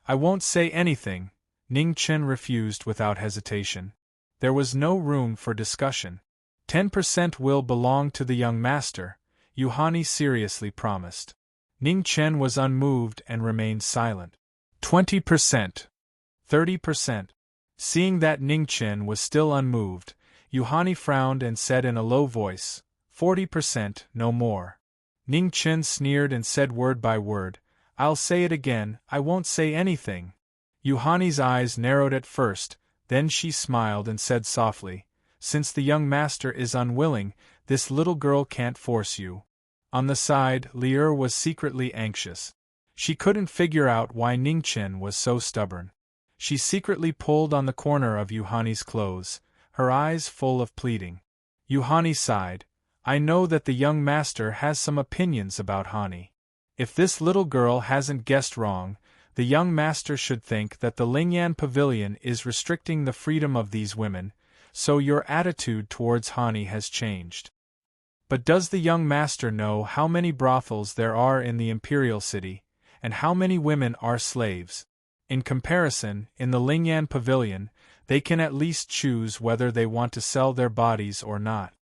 A: "I won't say anything," Ning Chen refused without hesitation. There was no room for discussion. 10% will belong to the young master, Yuhani seriously promised. Ning Chen was unmoved and remained silent. 20%. 30%. Seeing that Ning Chen was still unmoved, Yuhani frowned and said in a low voice, 40%, no more. Ning Chen sneered and said word by word, "I'll say it again, I won't say anything." Yuhani's eyes narrowed at first, then she smiled and said softly, "Since the young master is unwilling, this little girl can't force you." On the side, Lier was secretly anxious. She couldn't figure out why Ning Chen was so stubborn. She secretly pulled on the corner of Yuhani's clothes, her eyes full of pleading. Yuhani sighed. "I know that the young master has some opinions about Hani. If this little girl hasn't guessed wrong, the young master should think that the Lingyan pavilion is restricting the freedom of these women, so your attitude towards Hani has changed. But does the young master know how many brothels there are in the imperial city, and how many women are slaves. In comparison, in the Lingyan pavilion, they can at least choose whether they want to sell their bodies or not.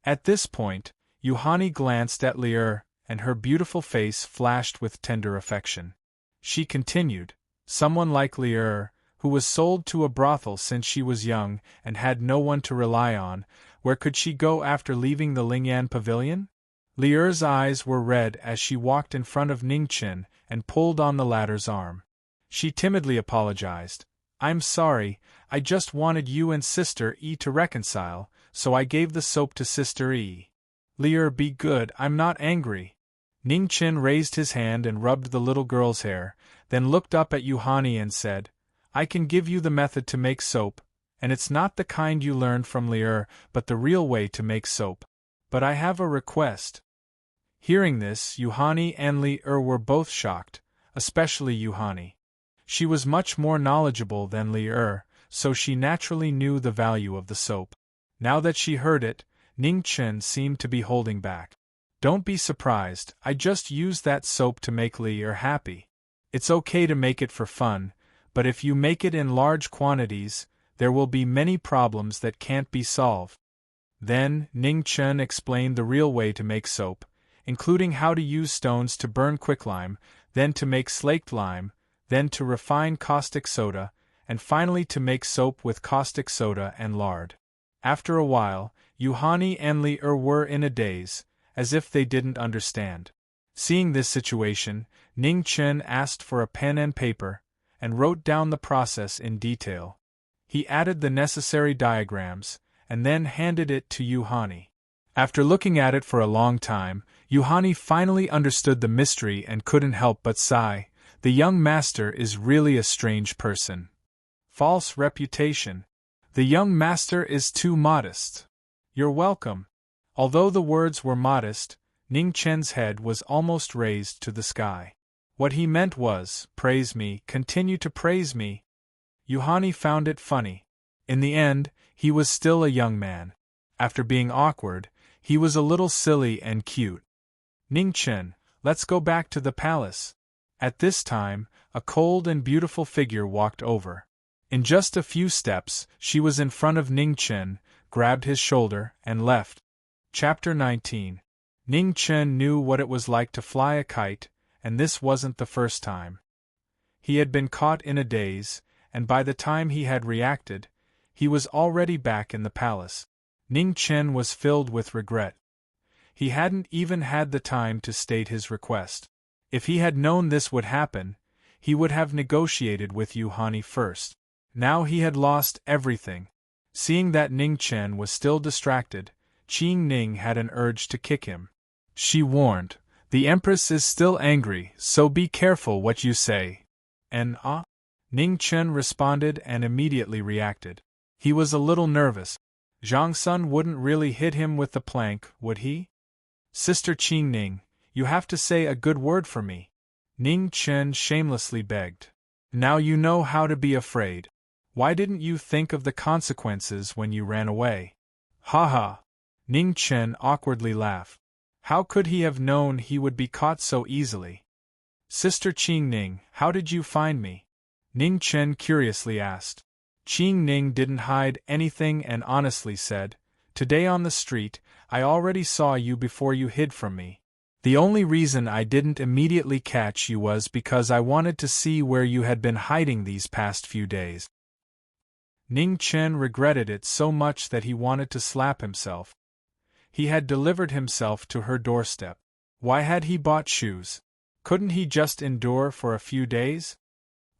A: At this point, Yuhani glanced at Li'er, and her beautiful face flashed with tender affection. She continued, someone like Li'er, who was sold to a brothel since she was young and had no one to rely on, where could she go after leaving the Lingyan pavilion? Li'er's eyes were red as she walked in front of Ningchen and pulled on the latter's arm. She timidly apologized. I'm sorry, I just wanted you and Sister E to reconcile, so I gave the soap to Sister E. Li'er, be good, I'm not angry. Ningchen raised his hand and rubbed the little girl's hair, then looked up at Yuhani and said, I can give you the method to make soap, and it's not the kind you learned from Li'er, but the real way to make soap. But I have a request. Hearing this, Yuhani and Li'er were both shocked, especially Yuhani. She was much more knowledgeable than Li'er, so she naturally knew the value of the soap. Now that she heard it, Ningchen seemed to be holding back. Don't be surprised, I just used that soap to make Li'er happy. It's okay to make it for fun, but if you make it in large quantities, there will be many problems that can't be solved. Then, Ningchen explained the real way to make soap, including how to use stones to burn quicklime, then to make slaked lime, then to refine caustic soda, and finally to make soap with caustic soda and lard. After a while, Yuhani and Li'er were in a daze, as if they didn't understand. Seeing this situation, Ningchen asked for a pen and paper, and wrote down the process in detail. He added the necessary diagrams, and then handed it to Yuhani. After looking at it for a long time, Yuhani finally understood the mystery and couldn't help but sigh. The young master is really a strange person. False reputation. The young master is too modest. You're welcome. Although the words were modest, Ningchen's head was almost raised to the sky. What he meant was, praise me, continue to praise me. Yuhani found it funny. In the end, he was still a young man. After being awkward, he was a little silly and cute. Ningchen, let's go back to the palace. At this time, a cold and beautiful figure walked over. In just a few steps, she was in front of Ningchen, grabbed his shoulder, and left. Chapter 19. Ningchen knew what it was like to fly a kite, and this wasn't the first time. He had been caught in a daze, and by the time he had reacted, he was already back in the palace. Ningchen was filled with regret. He hadn't even had the time to state his request. If he had known this would happen, he would have negotiated with Yuhani first. Now he had lost everything. Seeing that Ningchen was still distracted, Qing Ning had an urge to kick him. She warned, the Empress is still angry, so be careful what you say. And Ningchen responded and immediately reacted. He was a little nervous. Zhang Sun wouldn't really hit him with the plank, would he? Sister Qing Ning, you have to say a good word for me. Ningchen shamelessly begged. Now you know how to be afraid. Why didn't you think of the consequences when you ran away? Ha ha! Ningchen awkwardly laughed. How could he have known he would be caught so easily? Sister Qing Ning, how did you find me? Ningchen curiously asked. Qing Ning didn't hide anything and honestly said, today on the street, I already saw you before you hid from me. The only reason I didn't immediately catch you was because I wanted to see where you had been hiding these past few days. Ningchen regretted it so much that he wanted to slap himself. He had delivered himself to her doorstep. Why had he bought shoes? Couldn't he just endure for a few days?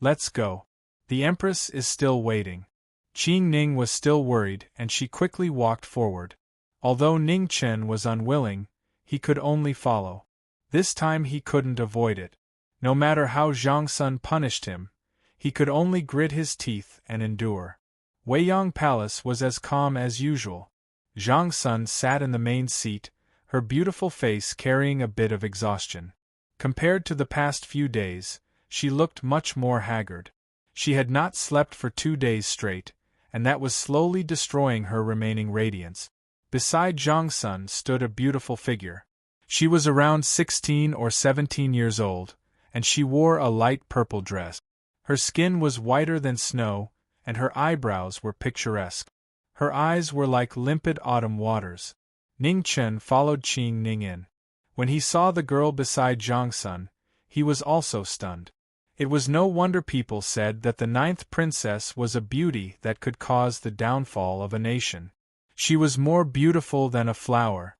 A: Let's go. The Empress is still waiting. Qing Ning was still worried and she quickly walked forward. Although Ningchen was unwilling, he could only follow. This time he couldn't avoid it. No matter how Zhang Sun punished him, he could only grit his teeth and endure. Weiyang Palace was as calm as usual. Zhang Sun sat in the main seat, her beautiful face carrying a bit of exhaustion. Compared to the past few days, she looked much more haggard. She had not slept for 2 days straight, and that was slowly destroying her remaining radiance. Beside Zhang Sun stood a beautiful figure. She was around 16 or 17 years old, and she wore a light purple dress. Her skin was whiter than snow, and her eyebrows were picturesque. Her eyes were like limpid autumn waters. Ning Chen followed Qing Ning in. When he saw the girl beside Zhang Sun, he was also stunned. It was no wonder people said that the 9th princess was a beauty that could cause the downfall of a nation. She was more beautiful than a flower.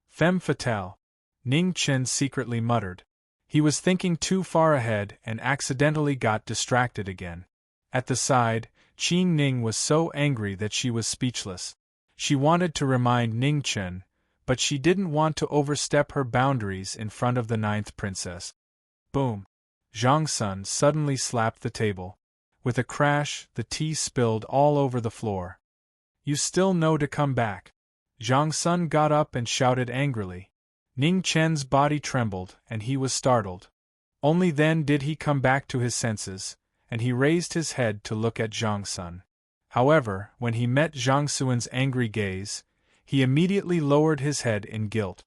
A: Femme fatale, Ning Chen secretly muttered. He was thinking too far ahead and accidentally got distracted again. At the side, Qing Ning was so angry that she was speechless. She wanted to remind Ning Chen, but she didn't want to overstep her boundaries in front of the 9th princess. Boom! Zhang Sun suddenly slapped the table. With a crash, the tea spilled all over the floor. You still know to come back. Zhang Sun got up and shouted angrily. Ning Chen's body trembled, and he was startled. Only then did he come back to his senses, and he raised his head to look at Zhang Sun. However, when he met Zhang Sun's angry gaze, he immediately lowered his head in guilt.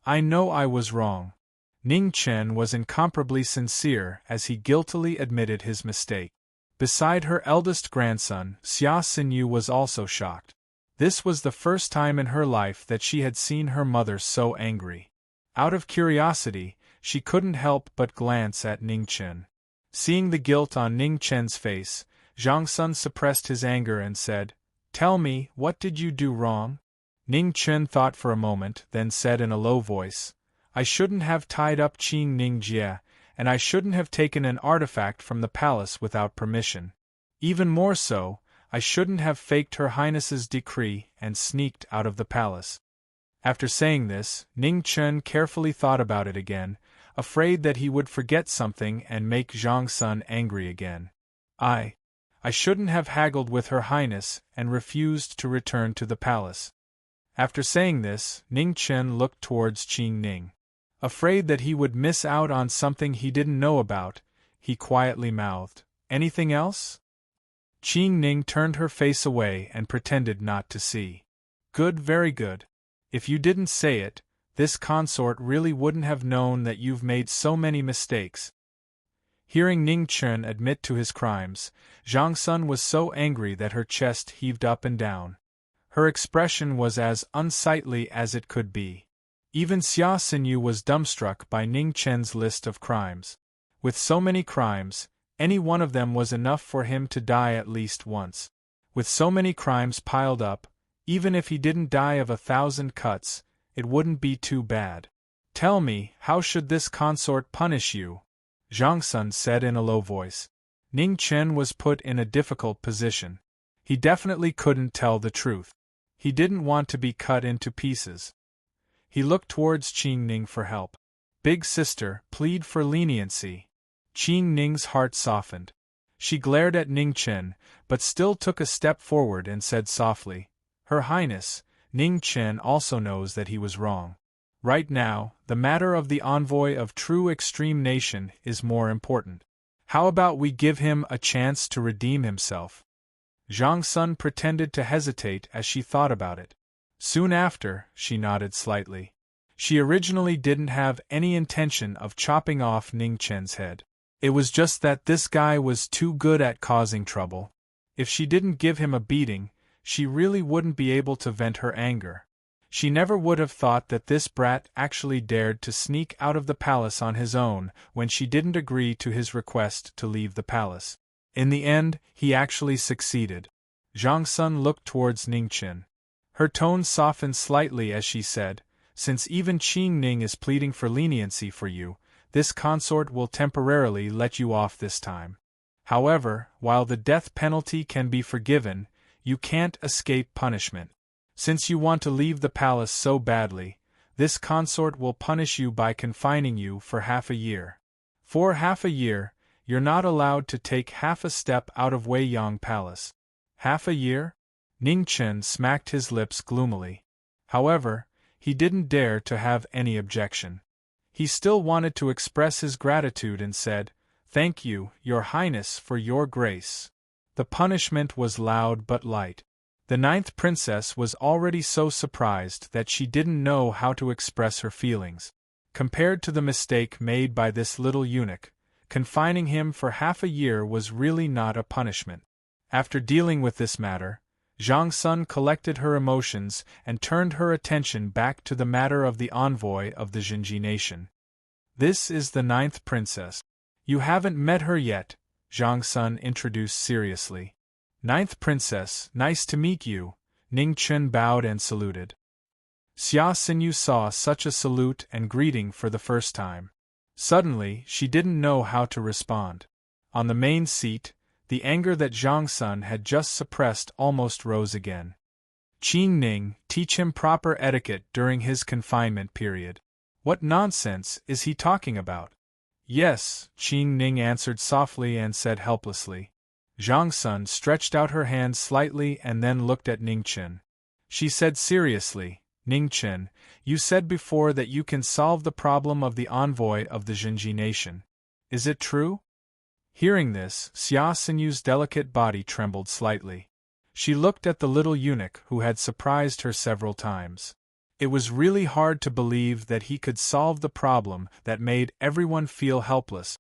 A: I know I was wrong. Ning Chen was incomparably sincere as he guiltily admitted his mistake. Beside her eldest grandson, Xia Xinyu was also shocked. This was the first time in her life that she had seen her mother so angry. Out of curiosity, she couldn't help but glance at Ning Chen. Seeing the guilt on Ning Chen's face, Zhang Sun suppressed his anger and said, Tell me, what did you do wrong? Ning Chen thought for a moment, then said in a low voice, I shouldn't have tied up Qing Ning Jie, and I shouldn't have taken an artifact from the palace without permission. Even more so, I shouldn't have faked Her Highness's decree and sneaked out of the palace. After saying this, Ning Chen carefully thought about it again, afraid that he would forget something and make Zhang Sun angry again. I shouldn't have haggled with Her Highness and refused to return to the palace. After saying this, Ning Chen looked towards Qing Ning. Afraid that he would miss out on something he didn't know about, he quietly mouthed, Anything else? Qing Ning turned her face away and pretended not to see. Good, very good. If you didn't say it, this consort really wouldn't have known that you've made so many mistakes. Hearing Ning Chen admit to his crimes, Zhang Sun was so angry that her chest heaved up and down. Her expression was as unsightly as it could be. Even Xia Xinyu was dumbstruck by Ning Chen's list of crimes. With so many crimes, any one of them was enough for him to die at least once. With so many crimes piled up, even if he didn't die of 1,000 cuts, it wouldn't be too bad. Tell me, how should this consort punish you? Zhang Sun said in a low voice. Ning Chen was put in a difficult position. He definitely couldn't tell the truth. He didn't want to be cut into pieces. He looked towards Qing Ning for help. Big sister, plead for leniency. Qing Ning's heart softened. She glared at Ning Chen, but still took a step forward and said softly, Her Highness, Ning Chen also knows that he was wrong. Right now, the matter of the envoy of true extreme nation is more important. How about we give him a chance to redeem himself? Zhang Sun pretended to hesitate as she thought about it. Soon after, she nodded slightly. She originally didn't have any intention of chopping off Ning Chen's head. It was just that this guy was too good at causing trouble. If she didn't give him a beating, she really wouldn't be able to vent her anger. She never would have thought that this brat actually dared to sneak out of the palace on his own when she didn't agree to his request to leave the palace. In the end, he actually succeeded. Zhang Sun looked towards Ning Chen. Her tone softened slightly as she said, Since even Qing Ning is pleading for leniency for you, this consort will temporarily let you off this time. However, while the death penalty can be forgiven, you can't escape punishment. Since you want to leave the palace so badly, this consort will punish you by confining you for half a year. For half a year, you're not allowed to take half a step out of Weiyang Palace. Half a year? Ning Chen smacked his lips gloomily. However, he didn't dare to have any objection. He still wanted to express his gratitude and said, Thank you, Your Highness, for your grace. The punishment was loud but light. The 9th princess was already so surprised that she didn't know how to express her feelings. Compared to the mistake made by this little eunuch, confining him for half a year was really not a punishment. After dealing with this matter, Zhang Sun collected her emotions and turned her attention back to the matter of the envoy of the Jinji nation. This is the 9th princess. You haven't met her yet, Zhang Sun introduced seriously. 9th princess, nice to meet you, Ning Chen bowed and saluted. Xia Xinyu saw such a salute and greeting for the first time. Suddenly, she didn't know how to respond. On the main seat, the anger that Zhang Sun had just suppressed almost rose again. Qing Ning, teach him proper etiquette during his confinement period. What nonsense is he talking about? Yes, Qing Ning answered softly and said helplessly. Zhang Sun stretched out her hand slightly and then looked at Ning Chen. She said seriously, Ning Chen, you said before that you can solve the problem of the envoy of the Jinji nation. Is it true? Hearing this, Xia Xinyu's delicate body trembled slightly. She looked at the little eunuch who had surprised her several times. It was really hard to believe that he could solve the problem that made everyone feel helpless.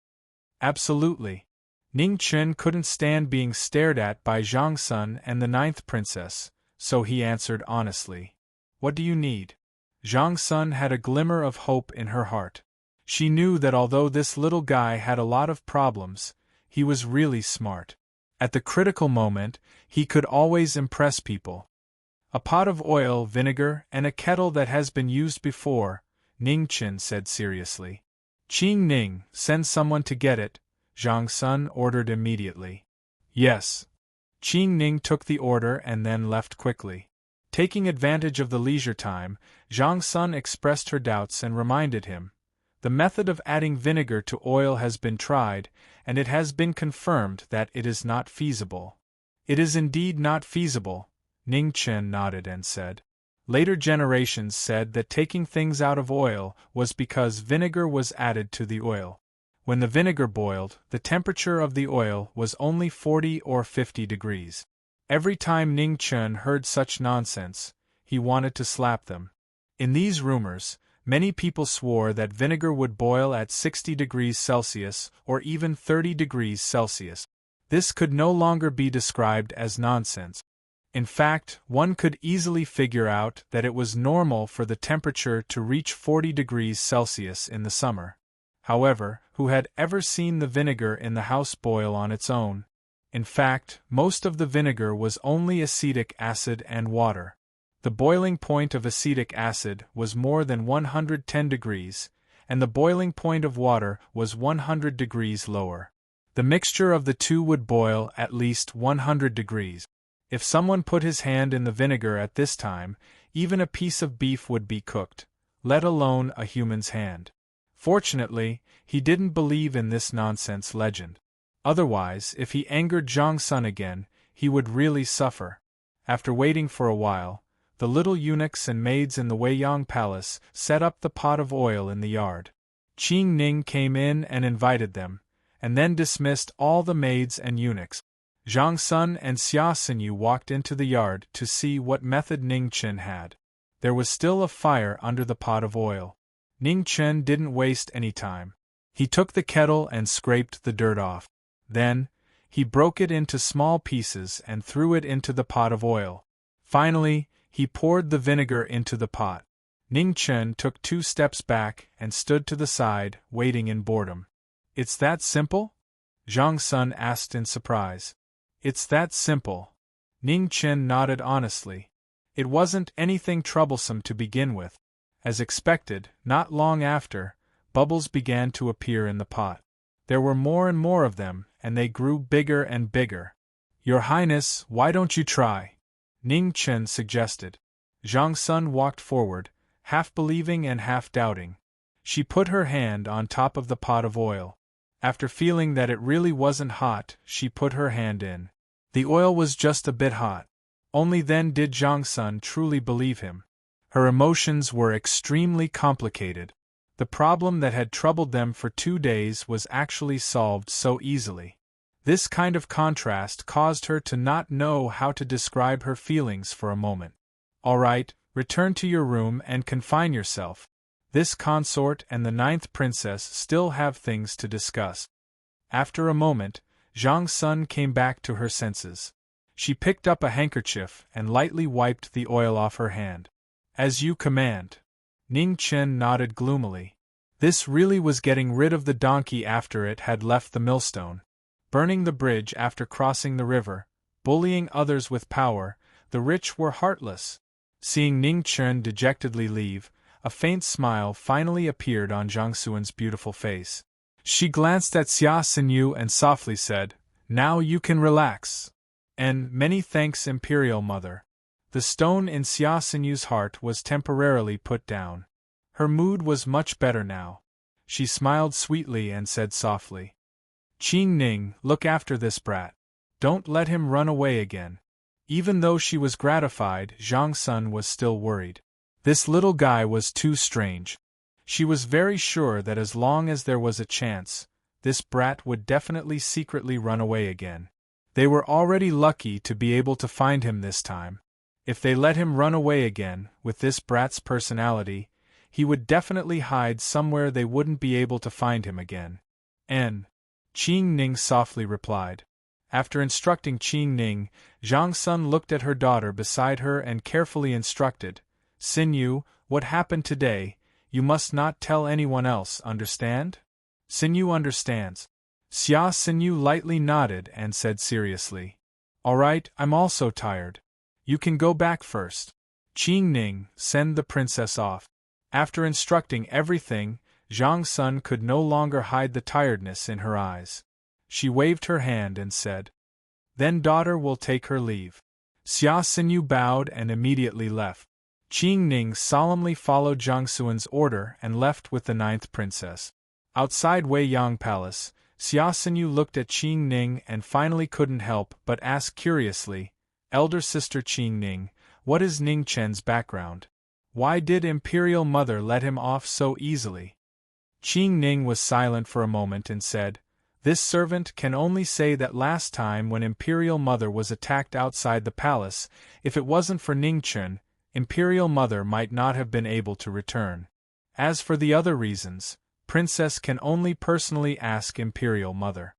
A: Absolutely. Ning Chen couldn't stand being stared at by Zhang Sun and the 9th princess, so he answered honestly. What do you need? Zhang Sun had a glimmer of hope in her heart. She knew that although this little guy had a lot of problems, he was really smart. At the critical moment, he could always impress people. A pot of oil, vinegar, and a kettle that has been used before, Ning Chen said seriously. Qing Ning, send someone to get it, Zhang Sun ordered immediately. Yes. Qing Ning took the order and then left quickly. Taking advantage of the leisure time, Zhang Sun expressed her doubts and reminded him. The method of adding vinegar to oil has been tried, and it has been confirmed that it is not feasible. It is indeed not feasible, Ning Chen nodded and said. Later generations said that taking things out of oil was because vinegar was added to the oil. When the vinegar boiled, the temperature of the oil was only 40 or 50 degrees. Every time Ning Chen heard such nonsense, he wanted to slap them. In these rumors, many people swore that vinegar would boil at 60 degrees Celsius or even 30 degrees Celsius. This could no longer be described as nonsense. In fact, one could easily figure out that it was normal for the temperature to reach 40 degrees Celsius in the summer. However, who had ever seen the vinegar in the house boil on its own? In fact, most of the vinegar was only acetic acid and water. The boiling point of acetic acid was more than 110 degrees, and the boiling point of water was 100 degrees lower. The mixture of the two would boil at least 100 degrees. If someone put his hand in the vinegar at this time, even a piece of beef would be cooked, let alone a human's hand. Fortunately, he didn't believe in this nonsense legend. Otherwise, if he angered Zhang Sun again, he would really suffer. After waiting for a while, the little eunuchs and maids in the Weiyang palace set up the pot of oil in the yard. Qing Ning came in and invited them, and then dismissed all the maids and eunuchs. Zhang Sun and Xia Xinyu walked into the yard to see what method Ning Chen had. There was still a fire under the pot of oil. Ning Chen didn't waste any time. He took the kettle and scraped the dirt off. Then, he broke it into small pieces and threw it into the pot of oil. Finally, he poured the vinegar into the pot. Ning Chen took 2 steps back and stood to the side, waiting in boredom. It's that simple? Zhang Sun asked in surprise. It's that simple. Ning Chen nodded honestly. It wasn't anything troublesome to begin with. As expected, not long after, bubbles began to appear in the pot. There were more and more of them, and they grew bigger and bigger. Your Highness, why don't you try? Ning Chen suggested. Zhang Sun walked forward, half believing and half doubting. She put her hand on top of the pot of oil. After feeling that it really wasn't hot, she put her hand in. The oil was just a bit hot. Only then did Zhang Sun truly believe him. Her emotions were extremely complicated. The problem that had troubled them for 2 days was actually solved so easily. This kind of contrast caused her to not know how to describe her feelings for a moment. All right, return to your room and confine yourself. This consort and the 9th princess still have things to discuss. After a moment, Zhang Sun came back to her senses. She picked up a handkerchief and lightly wiped the oil off her hand. As you command. Ning Chen nodded gloomily. This really was getting rid of the donkey after it had left the millstone. Burning the bridge after crossing the river, bullying others with power, the rich were heartless. Seeing Ning Chen dejectedly leave, a faint smile finally appeared on Zhang Suan's beautiful face. She glanced at Xia Xinyu and softly said, "Now you can relax. And many thanks, Imperial Mother." The stone in Xia Xinyu's heart was temporarily put down. Her mood was much better now. She smiled sweetly and said softly, "Qing Ning, look after this brat. Don't let him run away again." Even though she was gratified, Zhang Sun was still worried. This little guy was too strange. She was very sure that as long as there was a chance, this brat would definitely secretly run away again. They were already lucky to be able to find him this time. If they let him run away again, with this brat's personality, he would definitely hide somewhere they wouldn't be able to find him again. Qing Ning softly replied. After instructing Qing Ning, Zhang Sun looked at her daughter beside her and carefully instructed, "Xinyu, what happened today, you must not tell anyone else, understand?" "Xinyu understands." Xia Xinyu lightly nodded and said seriously, "All right, I'm also tired. You can go back first. Qing Ning, send the princess off." After instructing everything, Zhang Sun could no longer hide the tiredness in her eyes. She waved her hand and said, "Then daughter will take her leave." Xia Xinyu bowed and immediately left. Qing Ning solemnly followed Zhang Suan's order and left with the 9th princess. Outside Wei Yang Palace, Xia Xinyu looked at Qing Ning and finally couldn't help but ask curiously, "Elder sister Qing Ning, what is Ning Chen's background? Why did Imperial Mother let him off so easily?" Qing Ning was silent for a moment and said, "This servant can only say that last time when Imperial Mother was attacked outside the palace, if it wasn't for Ning Chen, Imperial Mother might not have been able to return. As for the other reasons, Princess can only personally ask Imperial Mother."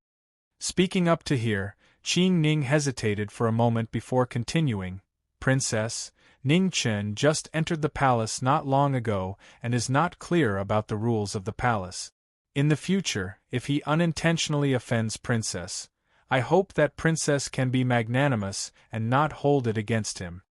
A: Speaking up to here, Qing Ning hesitated for a moment before continuing, "Princess, Ning Chen just entered the palace not long ago and is not clear about the rules of the palace. In the future, if he unintentionally offends Princess, I hope that Princess can be magnanimous and not hold it against him."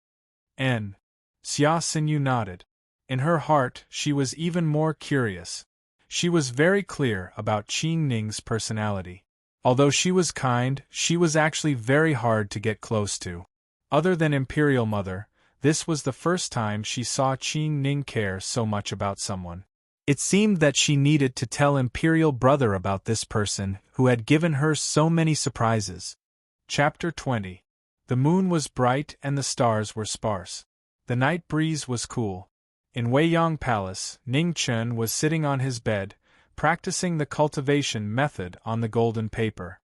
A: Xia Xinyu nodded. In her heart, she was even more curious. She was very clear about Qing Ning's personality. Although she was kind, she was actually very hard to get close to. Other than Imperial Mother, this was the first time she saw Qing Ning care so much about someone. It seemed that she needed to tell Imperial Brother about this person who had given her so many surprises. Chapter 20. The moon was bright and the stars were sparse. The night breeze was cool. In Weiyang Palace, Ning Chen was sitting on his bed, practicing the cultivation method on the golden paper.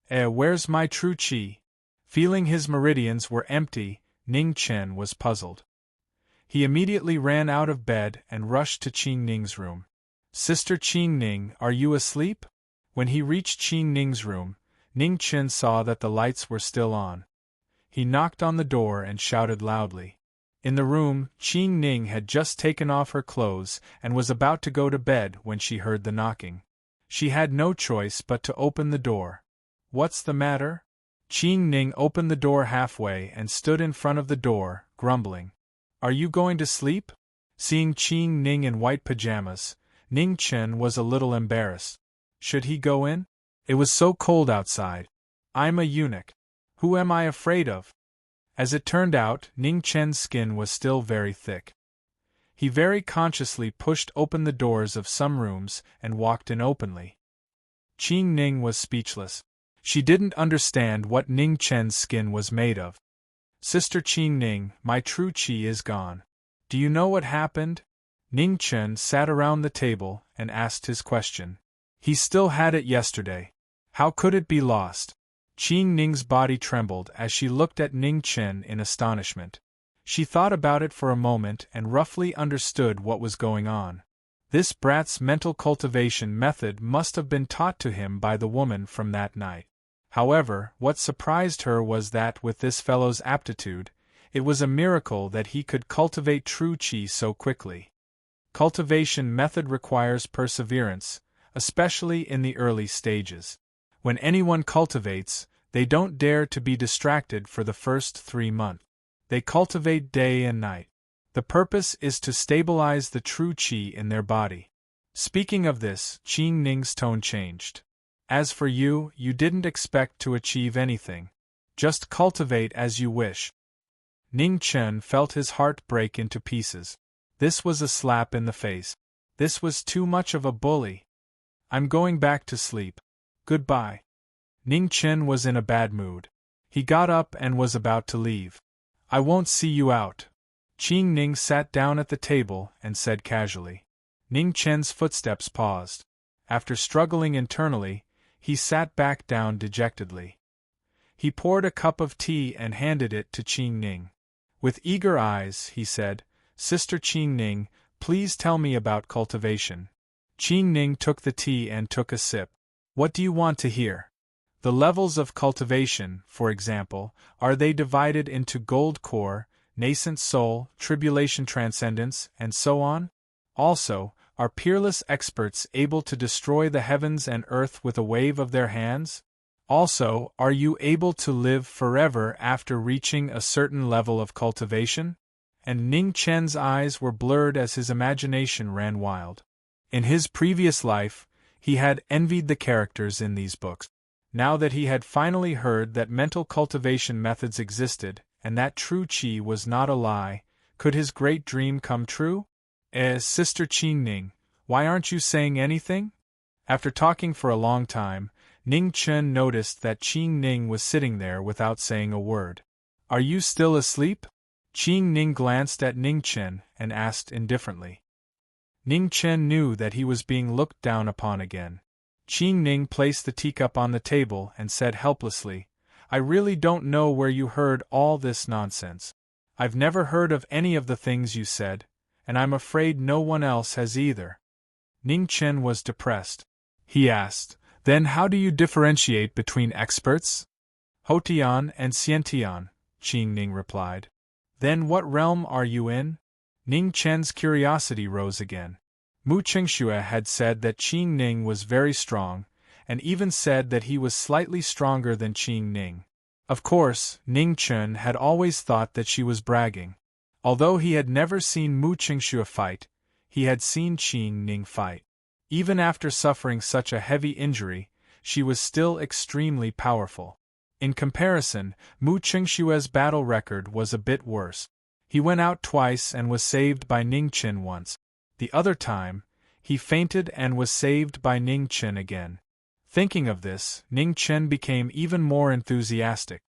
A: Where's my true qi? Feeling his meridians were empty, Ning Chen was puzzled. He immediately ran out of bed and rushed to Qing Ning's room. "Sister Qing Ning, are you asleep?" When he reached Qing Ning's room, Ning Chen saw that the lights were still on. He knocked on the door and shouted loudly. In the room, Qing Ning had just taken off her clothes and was about to go to bed when she heard the knocking. She had no choice but to open the door. "What's the matter?" Qing Ning opened the door halfway and stood in front of the door, grumbling. "Are you going to sleep?" Seeing Qing Ning in white pajamas, Ning Chen was a little embarrassed. Should he go in? It was so cold outside. "I'm a eunuch. Who am I afraid of?" As it turned out, Ning Chen's skin was still very thick. He very consciously pushed open the doors of some rooms and walked in openly. Qing Ning was speechless. She didn't understand what Ning Chen's skin was made of. "Sister Qing Ning, my true qi is gone. Do you know what happened?" Ning Chen sat around the table and asked his question. He still had it yesterday. How could it be lost? Qing Ning's body trembled as she looked at Ning Chen in astonishment. She thought about it for a moment and roughly understood what was going on. This brat's mental cultivation method must have been taught to him by the woman from that night. However, what surprised her was that with this fellow's aptitude, it was a miracle that he could cultivate true qi so quickly. Cultivation method requires perseverance, especially in the early stages. When anyone cultivates, they don't dare to be distracted for the first 3 months. They cultivate day and night. The purpose is to stabilize the true qi in their body. Speaking of this, Qing Ning's tone changed. As for you, you didn't expect to achieve anything. Just cultivate as you wish. Ning Chen felt his heart break into pieces. This was a slap in the face. This was too much of a bully. I'm going back to sleep. Goodbye. Ning Chen was in a bad mood. He got up and was about to leave. I won't see you out. Qing Ning sat down at the table and said casually. Ning Chen's footsteps paused. After struggling internally, he sat back down dejectedly. He poured a cup of tea and handed it to Qing Ning. With eager eyes, he said, Sister Qing Ning, please tell me about cultivation. Qing Ning took the tea and took a sip. What do you want to hear? The levels of cultivation, for example, are they divided into gold core, nascent soul, tribulation transcendence, and so on? Also, are peerless experts able to destroy the heavens and earth with a wave of their hands? Also, are you able to live forever after reaching a certain level of cultivation? And Ning Chen's eyes were blurred as his imagination ran wild. In his previous life, he had envied the characters in these books. Now that he had finally heard that mental cultivation methods existed, and that true qi was not a lie, could his great dream come true? Sister Qing Ning, why aren't you saying anything? After talking for a long time, Ning Chen noticed that Qing Ning was sitting there without saying a word. Are you still asleep? Qing Ning glanced at Ning Chen and asked indifferently. Ning Chen knew that he was being looked down upon again. Qing Ning placed the teacup on the table and said helplessly, I really don't know where you heard all this nonsense. I've never heard of any of the things you said, and I'm afraid no one else has either. Ning Chen was depressed. He asked, Then how do you differentiate between experts? Hotian and Xiantian, Qing Ning replied. Then what realm are you in? Ning Chen's curiosity rose again. Mu Qingxue had said that Qing Ning was very strong, and even said that he was slightly stronger than Qing Ning. Of course, Ning Chen had always thought that she was bragging. Although he had never seen Mu Qingxue fight, he had seen Qing Ning fight. Even after suffering such a heavy injury, she was still extremely powerful. In comparison, Mu Qingxue's battle record was a bit worse. He went out twice and was saved by Ning Chen once. The other time, he fainted and was saved by Ning Chen again. Thinking of this, Ning Chen became even more enthusiastic.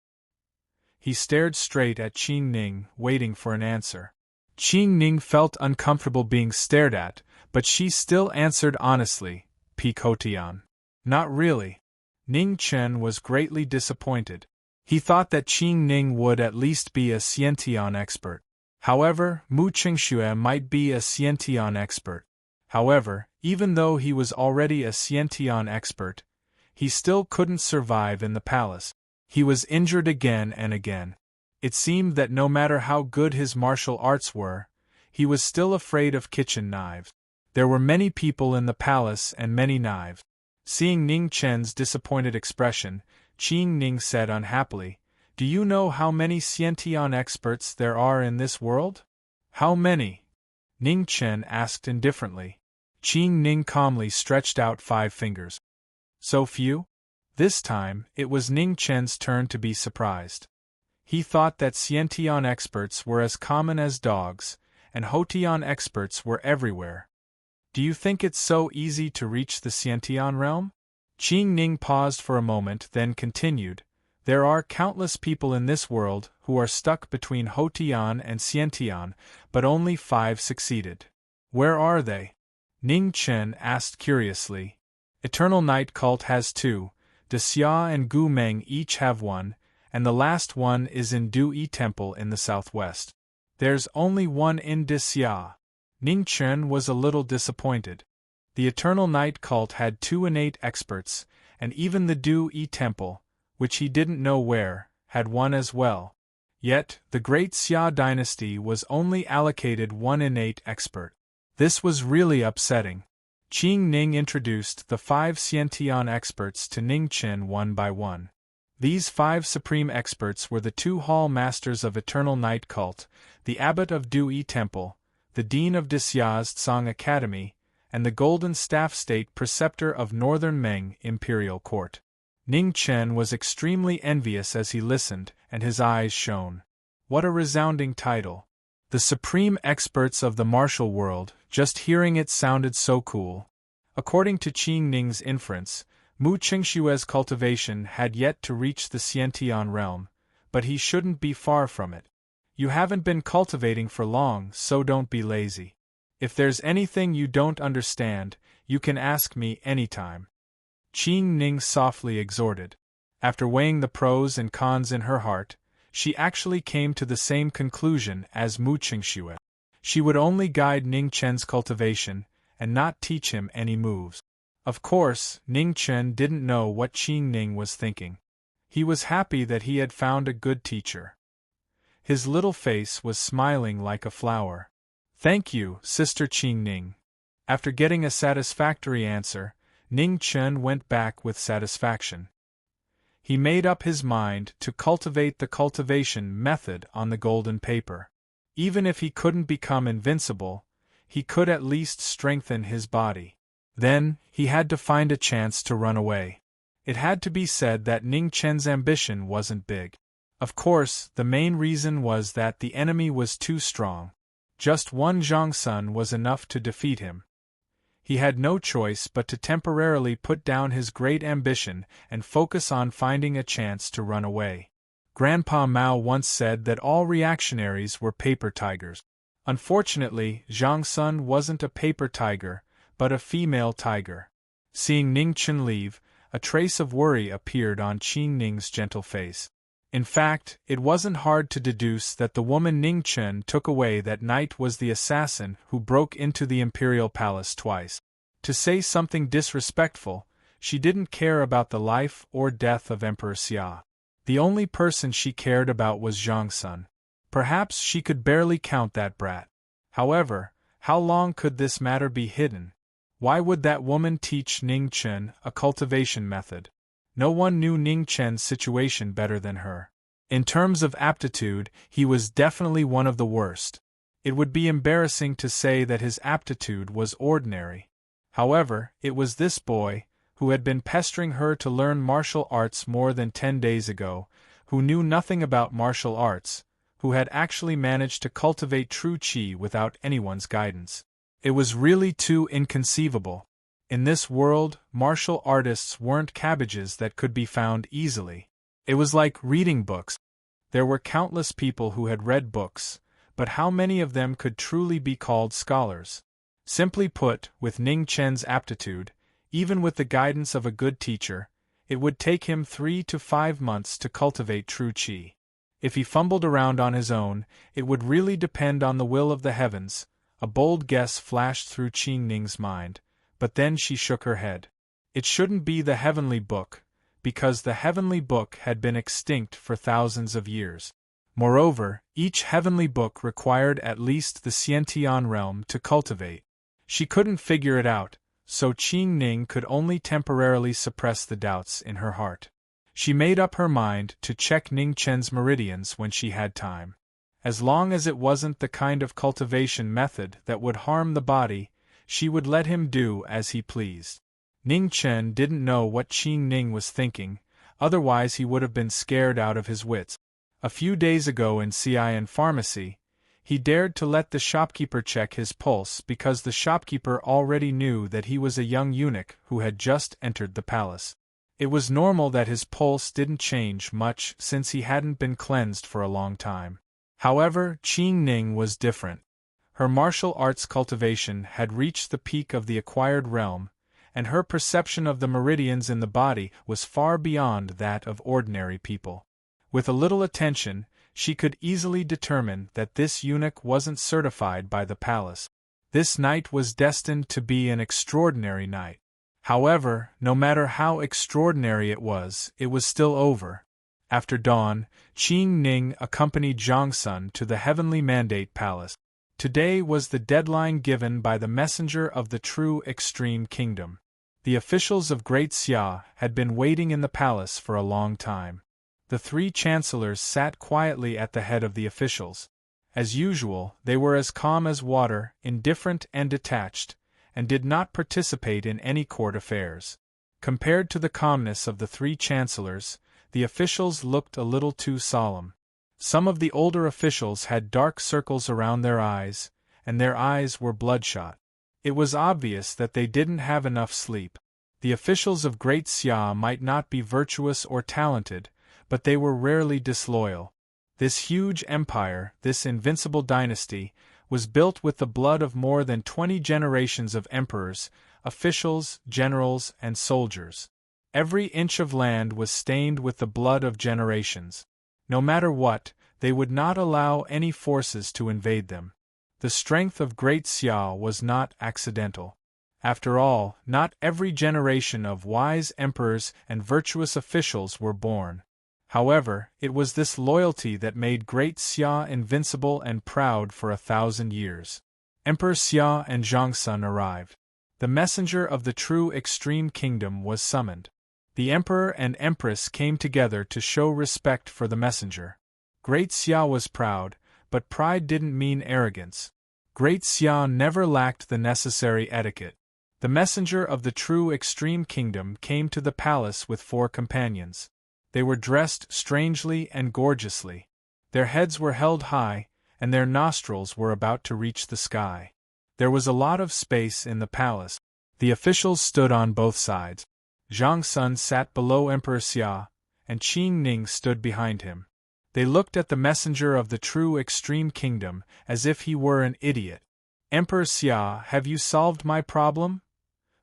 A: He stared straight at Qing Ning, waiting for an answer. Qing Ning felt uncomfortable being stared at, but she still answered honestly, Peek Hotian. Not really. Ning Chen was greatly disappointed. He thought that Qing Ning would at least be a Xiantian expert. However, Mu Qingxue might be a Xiantian expert. However, even though he was already a Xiantian expert, he still couldn't survive in the palace. He was injured again and again. It seemed that no matter how good his martial arts were, he was still afraid of kitchen knives. There were many people in the palace and many knives. Seeing Ning Chen's disappointed expression, Qing Ning said unhappily, Do you know how many Xiantian experts there are in this world? How many? Ning Chen asked indifferently. Qing Ning calmly stretched out 5 fingers. So few? This time, it was Ning Chen's turn to be surprised. He thought that Xiantian experts were as common as dogs, and Hotian experts were everywhere. Do you think it's so easy to reach the Xiantian realm? Qing Ning paused for a moment, then continued, There are countless people in this world who are stuck between Hotian and Xiantian, but only 5 succeeded. Where are they? Ning Chen asked curiously. Eternal Night Cult has 2, De Xia and Gu Meng each have 1, and the last one is in Du Yi Temple in the southwest. There's only one in De Xia. Ning Chen was a little disappointed. The Eternal Night cult had 2 innate experts, and even the Du Yi Temple, which he didn't know where, had one as well. Yet, the Great Xia dynasty was only allocated 1 innate expert. This was really upsetting. Qing Ning introduced the 5 Xiantian experts to Ning Chen one by one. These 5 supreme experts were the 2 hall masters of Eternal Night cult, the abbot of Du Yi Temple, the dean of Dixia's Tsang Academy, and the Golden Staff State preceptor of Northern Meng Imperial Court. Ning Chen was extremely envious as he listened, and his eyes shone. What a resounding title! The supreme experts of the martial world, just hearing it sounded so cool. According to Qing Ning's inference, Mu Qingshue's cultivation had yet to reach the Xiantian realm, but he shouldn't be far from it. You haven't been cultivating for long, so don't be lazy. If there's anything you don't understand, you can ask me anytime. Qing Ning softly exhorted. After weighing the pros and cons in her heart, she actually came to the same conclusion as Mu Qingxue. She would only guide Ning Chen's cultivation, and not teach him any moves. Of course, Ning Chen didn't know what Qing Ning was thinking. He was happy that he had found a good teacher. His little face was smiling like a flower. Thank you, Sister Qing Ning. After getting a satisfactory answer, Ning Chen went back with satisfaction. He made up his mind to cultivate the cultivation method on the golden paper. Even if he couldn't become invincible, he could at least strengthen his body. Then, he had to find a chance to run away. It had to be said that Ning Chen's ambition wasn't big. Of course, the main reason was that the enemy was too strong. Just 1 Zhongsun was enough to defeat him. He had no choice but to temporarily put down his great ambition and focus on finding a chance to run away. Grandpa Mao once said that all reactionaries were paper tigers. Unfortunately, Zhongsun wasn't a paper tiger, but a female tiger. Seeing Ning Chen leave, a trace of worry appeared on Qing Ning's gentle face. In fact, it wasn't hard to deduce that the woman Ning Chen took away that night was the assassin who broke into the imperial palace twice. To say something disrespectful, she didn't care about the life or death of Emperor Xia. The only person she cared about was Zhongsun. Perhaps she could barely count that brat. However, how long could this matter be hidden? Why would that woman teach Ning Chen a cultivation method? No one knew Ning Chen's situation better than her. In terms of aptitude, he was definitely one of the worst. It would be embarrassing to say that his aptitude was ordinary. However, it was this boy, who had been pestering her to learn martial arts more than 10 days ago, who knew nothing about martial arts, who had actually managed to cultivate true qi without anyone's guidance. It was really too inconceivable. In this world, martial artists weren't cabbages that could be found easily. It was like reading books. There were countless people who had read books, but how many of them could truly be called scholars? Simply put, with Ning Chen's aptitude, even with the guidance of a good teacher, it would take him 3 to 5 months to cultivate true qi. If he fumbled around on his own, it would really depend on the will of the heavens. A bold guess flashed through Qing Ning's mind, but then she shook her head. It shouldn't be the heavenly book, because the heavenly book had been extinct for thousands of years. Moreover, each heavenly book required at least the Xiantian realm to cultivate. She couldn't figure it out, so Qing Ning could only temporarily suppress the doubts in her heart. She made up her mind to check Ning Chen's meridians when she had time. As long as it wasn't the kind of cultivation method that would harm the body, she would let him do as he pleased. Ning Chen didn't know what Qing Ning was thinking, otherwise he would have been scared out of his wits. A few days ago in Xi'an Pharmacy, he dared to let the shopkeeper check his pulse because the shopkeeper already knew that he was a young eunuch who had just entered the palace. It was normal that his pulse didn't change much since he hadn't been cleansed for a long time. However, Qing Ning was different. Her martial arts cultivation had reached the peak of the acquired realm, and her perception of the meridians in the body was far beyond that of ordinary people. With a little attention, she could easily determine that this eunuch wasn't certified by the palace. This night was destined to be an extraordinary night. However, no matter how extraordinary it was still over. After dawn, Qing Ning accompanied Zhangsun to the Heavenly Mandate Palace. Today was the deadline given by the messenger of the true extreme kingdom. The officials of Great Xia had been waiting in the palace for a long time. The three chancellors sat quietly at the head of the officials. As usual, they were as calm as water, indifferent and detached, and did not participate in any court affairs. Compared to the calmness of the three chancellors, the officials looked a little too solemn. Some of the older officials had dark circles around their eyes, and their eyes were bloodshot. It was obvious that they didn't have enough sleep. The officials of Great Xia might not be virtuous or talented, but they were rarely disloyal. This huge empire, this invincible dynasty, was built with the blood of more than 20 generations of emperors, officials, generals, and soldiers. Every inch of land was stained with the blood of generations. No matter what, they would not allow any forces to invade them. The strength of Great Xia was not accidental. After all, not every generation of wise emperors and virtuous officials were born. However, it was this loyalty that made Great Xia invincible and proud for 1,000 years. Emperor Xia and Zhangsun arrived. The messenger of the true extreme kingdom was summoned. The emperor and empress came together to show respect for the messenger. Great Xia was proud, but pride didn't mean arrogance. Great Xia never lacked the necessary etiquette. The messenger of the true extreme kingdom came to the palace with 4 companions. They were dressed strangely and gorgeously. Their heads were held high, and their nostrils were about to reach the sky. There was a lot of space in the palace. The officials stood on both sides. Zhangsun sat below Emperor Xia, and Qing Ning stood behind him. They looked at the messenger of the true extreme kingdom as if he were an idiot. Emperor Xia, have you solved my problem?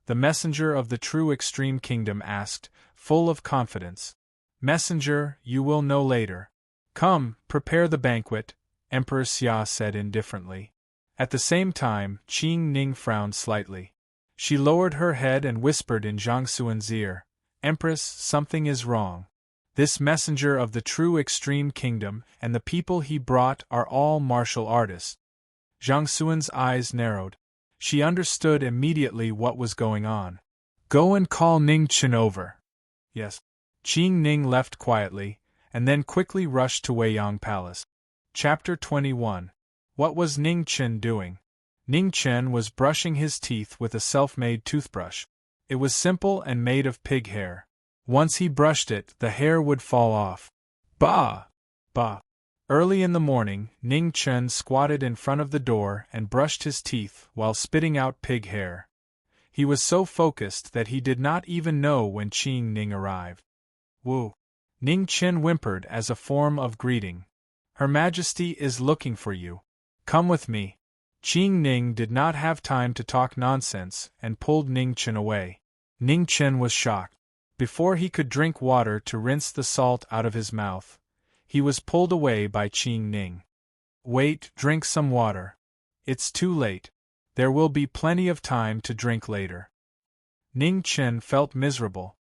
A: The messenger of the true extreme kingdom asked, full of confidence. Messenger, you will know later. Come, prepare the banquet, Emperor Xia said indifferently. At the same time, Qing Ning frowned slightly. She lowered her head and whispered in Zhangsun's ear, Empress, something is wrong. This messenger of the true extreme kingdom and the people he brought are all martial artists. Zhangsun's eyes narrowed. She understood immediately what was going on. Go and call Ning Chen over. Yes. Qing Ning left quietly, and then quickly rushed to Weiyang Palace. Chapter 21. What was Ning Chen doing? Ning Chen was brushing his teeth with a self-made toothbrush. It was simple and made of pig hair. Once he brushed it, the hair would fall off. Bah! Bah! Early in the morning, Ning Chen squatted in front of the door and brushed his teeth while spitting out pig hair. He was so focused that he did not even know when Qing Ning arrived. Woo! Ning Chen whimpered as a form of greeting. Her Majesty is looking for you. Come with me. Qing Ning did not have time to talk nonsense and pulled Ning Chen away. Ning Chen was shocked. Before he could drink water to rinse the salt out of his mouth, he was pulled away by Qing Ning. Wait, drink some water. It's too late. There will be plenty of time to drink later. Ning Chen felt miserable.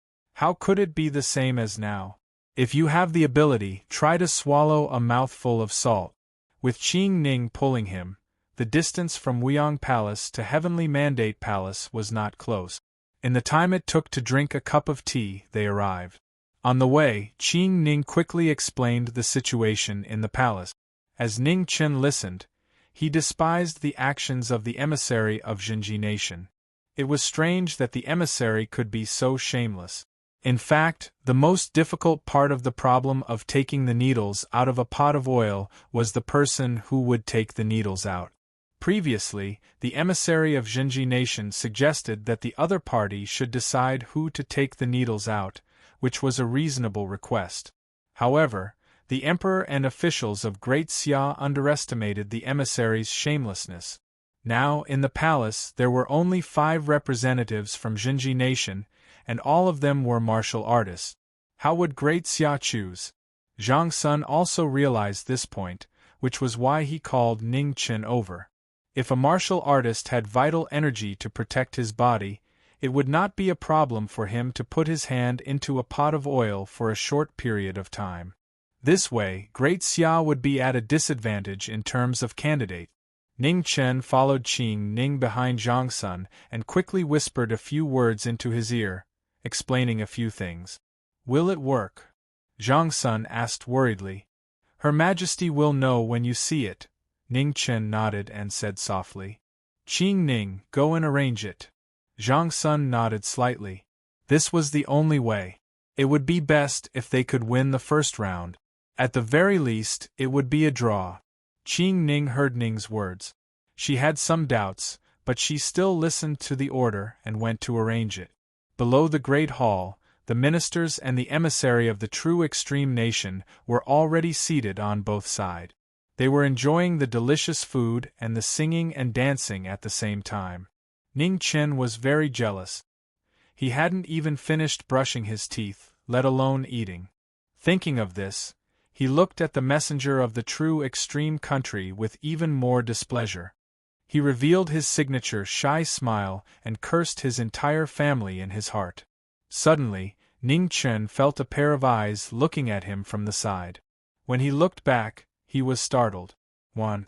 A: How could it be the same as now? If you have the ability, try to swallow a mouthful of salt. With Qing Ning pulling him, the distance from Weiyang Palace to Heavenly Mandate Palace was not close. In the time it took to drink a cup of tea, they arrived. On the way, Qing Ning quickly explained the situation in the palace. As Ning Chen listened, he despised the actions of the emissary of Jinji Nation. It was strange that the emissary could be so shameless. In fact, the most difficult part of the problem of taking the needles out of a pot of oil was the person who would take the needles out. Previously, the emissary of Jinji Nation suggested that the other party should decide who to take the needles out, which was a reasonable request. However, the emperor and officials of Great Xia underestimated the emissary's shamelessness. Now, in the palace, there were only 5 representatives from Jinji Nation, and all of them were martial artists. How would Great Xia choose? Zhangsun also realized this point, which was why he called Ning Chen over. If a martial artist had vital energy to protect his body, it would not be a problem for him to put his hand into a pot of oil for a short period of time. This way, Great Xia would be at a disadvantage in terms of candidate. Ning Chen followed Qing Ning behind Zhang Sun and quickly whispered a few words into his ear, explaining a few things. Will it work? Zhang Sun asked worriedly. Her Majesty will know when you see it. Ning Chen nodded and said softly. Qing Ning, go and arrange it. Zhang Sun nodded slightly. This was the only way. It would be best if they could win the first round. At the very least, it would be a draw. Qing Ning heard Ning's words. She had some doubts, but she still listened to the order and went to arrange it. Below the great hall, the ministers and the emissary of the true extreme nation were already seated on both sides. They were enjoying the delicious food and the singing and dancing at the same time. Ning Chen was very jealous. He hadn't even finished brushing his teeth, let alone eating. Thinking of this, he looked at the messenger of the true extreme country with even more displeasure. He revealed his signature shy smile and cursed his entire family in his heart. Suddenly, Ning Chen felt a pair of eyes looking at him from the side. When he looked back, he was startled. Wan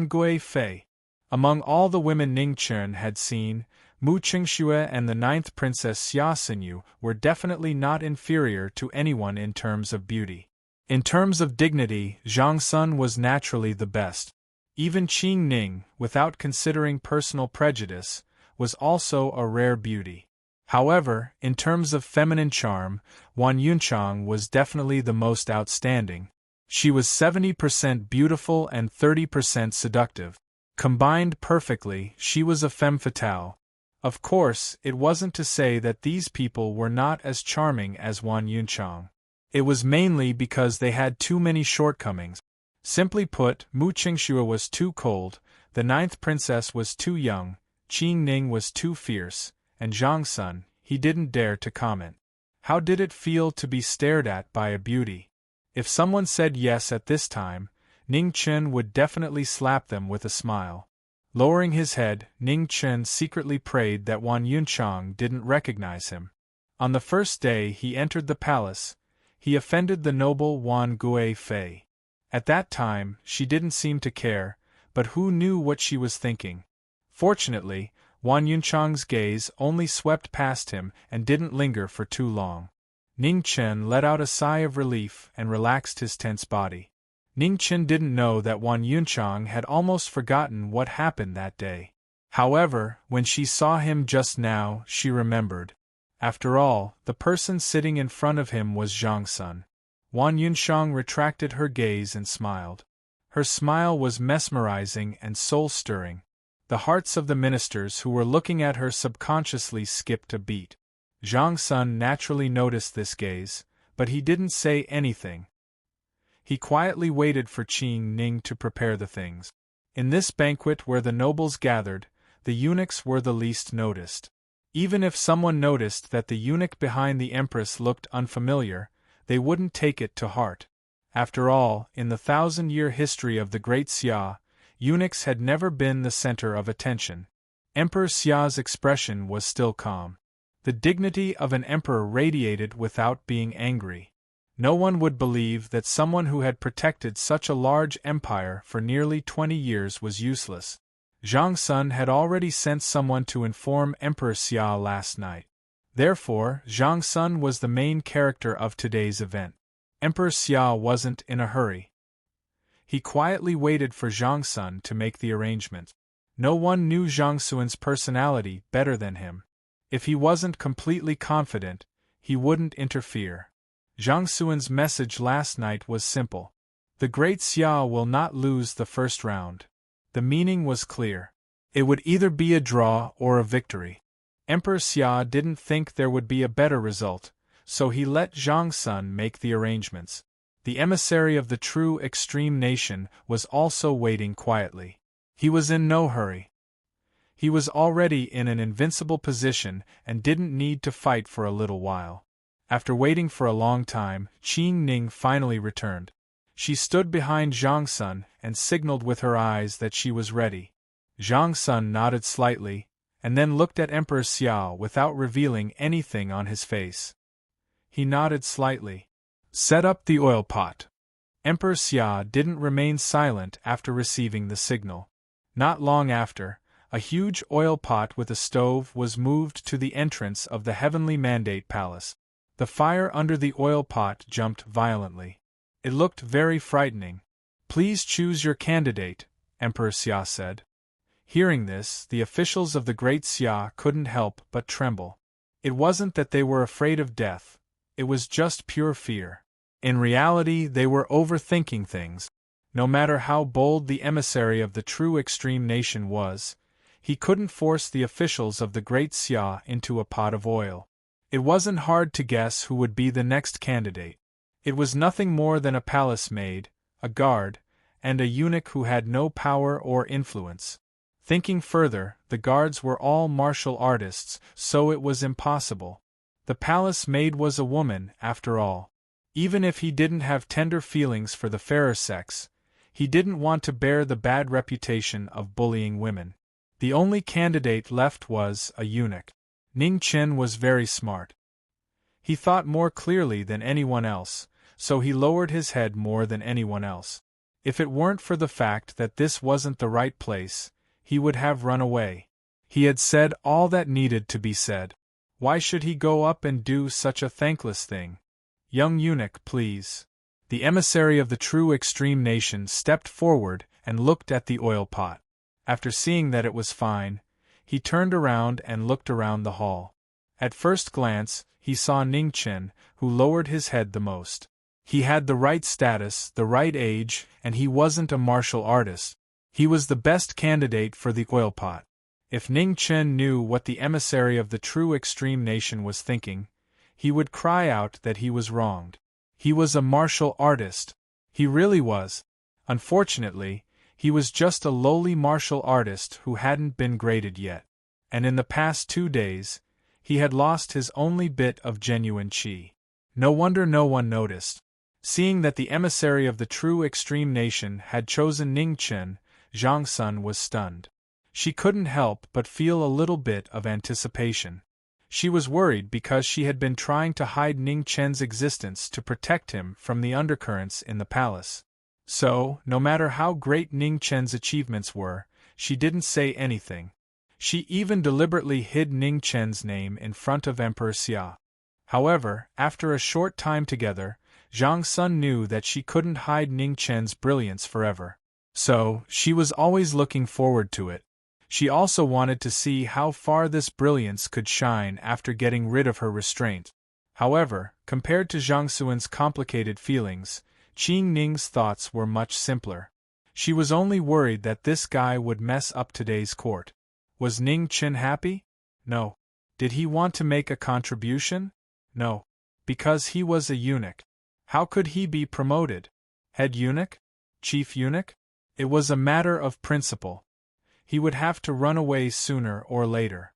A: Gui Fei. Among all the women Ning Chen had seen, Mu Qingxue and the 9th Princess Xia Xinyu were definitely not inferior to anyone in terms of beauty. In terms of dignity, Zhang Sun was naturally the best. Even Qing Ning, without considering personal prejudice, was also a rare beauty. However, in terms of feminine charm, Wan Yunchang was definitely the most outstanding. She was 70% beautiful and 30% seductive. Combined perfectly, she was a femme fatale. Of course, it wasn't to say that these people were not as charming as Wan Yunchang. It was mainly because they had too many shortcomings. Simply put, Mu Qingxue was too cold, the 9th princess was too young, Qing Ning was too fierce, and Zhang Sun, he didn't dare to comment. How did it feel to be stared at by a beauty? If someone said yes at this time, Ning Chen would definitely slap them with a smile. Lowering his head, Ning Chen secretly prayed that Wan Yunchang didn't recognize him. On the first day he entered the palace, he offended the noble Wan Gui Fei. At that time, she didn't seem to care, but who knew what she was thinking? Fortunately, Wan Yunchang's gaze only swept past him and didn't linger for too long. Ning Chen let out a sigh of relief and relaxed his tense body. Ning Chen didn't know that Wan Yunchang had almost forgotten what happened that day. However, when she saw him just now, she remembered. After all, the person sitting in front of him was Zhang Sun. Wan Yunchang retracted her gaze and smiled. Her smile was mesmerizing and soul-stirring. The hearts of the ministers who were looking at her subconsciously skipped a beat. Zhang Sun naturally noticed this gaze, but he didn't say anything. He quietly waited for Qing Ning to prepare the things. In this banquet where the nobles gathered, the eunuchs were the least noticed. Even if someone noticed that the eunuch behind the empress looked unfamiliar, they wouldn't take it to heart. After all, in the 1,000-year history of the Great Xia, eunuchs had never been the center of attention. Emperor Xia's expression was still calm. The dignity of an emperor radiated without being angry. No one would believe that someone who had protected such a large empire for nearly 20 years was useless. Zhang Sun had already sent someone to inform Emperor Xia last night. Therefore, Zhang Sun was the main character of today's event. Emperor Xia wasn't in a hurry. He quietly waited for Zhang Sun to make the arrangements. No one knew Zhang Sun's personality better than him. If he wasn't completely confident, he wouldn't interfere. Zhang Sun's message last night was simple. The Great Xia will not lose the first round. The meaning was clear. It would either be a draw or a victory. Emperor Xia didn't think there would be a better result, so he let Zhang Sun make the arrangements. The emissary of the true extreme nation was also waiting quietly. He was in no hurry. He was already in an invincible position and didn't need to fight for a little while. After waiting for a long time, Qing Ning finally returned. She stood behind Zhang Sun and signaled with her eyes that she was ready. Zhang Sun nodded slightly, and then looked at Emperor Xiao without revealing anything on his face. He nodded slightly. Set up the oil pot. Emperor Xia didn't remain silent after receiving the signal. Not long after, a huge oil pot with a stove was moved to the entrance of the Heavenly Mandate Palace. The fire under the oil pot jumped violently. It looked very frightening. Please choose your candidate, Emperor Xia said. Hearing this, the officials of the Great Xia couldn't help but tremble. It wasn't that they were afraid of death, it was just pure fear. In reality, they were overthinking things. No matter how bold the emissary of the true extreme nation was, he couldn't force the officials of the Great Xia into a pot of oil. It wasn't hard to guess who would be the next candidate. It was nothing more than a palace maid, a guard, and a eunuch who had no power or influence. Thinking further, the guards were all martial artists, so it was impossible. The palace maid was a woman, after all. Even if he didn't have tender feelings for the fairer sex, he didn't want to bear the bad reputation of bullying women. The only candidate left was a eunuch. Ning Chen was very smart. He thought more clearly than anyone else, so he lowered his head more than anyone else. If it weren't for the fact that this wasn't the right place, he would have run away. He had said all that needed to be said. Why should he go up and do such a thankless thing? Young eunuch, please. The emissary of the true extreme nation stepped forward and looked at the oil pot. After seeing that it was fine, he turned around and looked around the hall. At first glance, he saw Ning Chen, who lowered his head the most. He had the right status, the right age, and he wasn't a martial artist. He was the best candidate for the oil pot. If Ning Chen knew what the emissary of the true extreme nation was thinking, he would cry out that he was wronged. He was a martial artist. He really was. Unfortunately, he was just a lowly martial artist who hadn't been graded yet. And in the past 2 days, he had lost his only bit of genuine qi. No wonder no one noticed. Seeing that the emissary of the true extreme nation had chosen Ning Chen, Zhang Sun was stunned. She couldn't help but feel a little bit of anticipation. She was worried because she had been trying to hide Ning Chen's existence to protect him from the undercurrents in the palace. So, no matter how great Ning Chen's achievements were, she didn't say anything. She even deliberately hid Ning Chen's name in front of Emperor Xia. However, after a short time together, Zhang Sun knew that she couldn't hide Ning Chen's brilliance forever. So, she was always looking forward to it. She also wanted to see how far this brilliance could shine after getting rid of her restraint. However, compared to Zhang Suan's complicated feelings, Qing Ning's thoughts were much simpler. She was only worried that this guy would mess up today's court. Was Ning Chen happy? No. Did he want to make a contribution? No. Because he was a eunuch. How could he be promoted? Head eunuch? Chief eunuch? It was a matter of principle. He would have to run away sooner or later.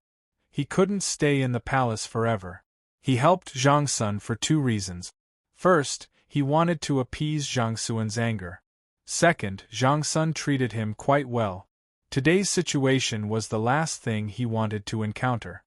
A: He couldn't stay in the palace forever. He helped Zhang Sun for 2 reasons. First, he wanted to appease Zhang Suan's anger. Second, Zhang Sun treated him quite well. Today's situation was the last thing he wanted to encounter.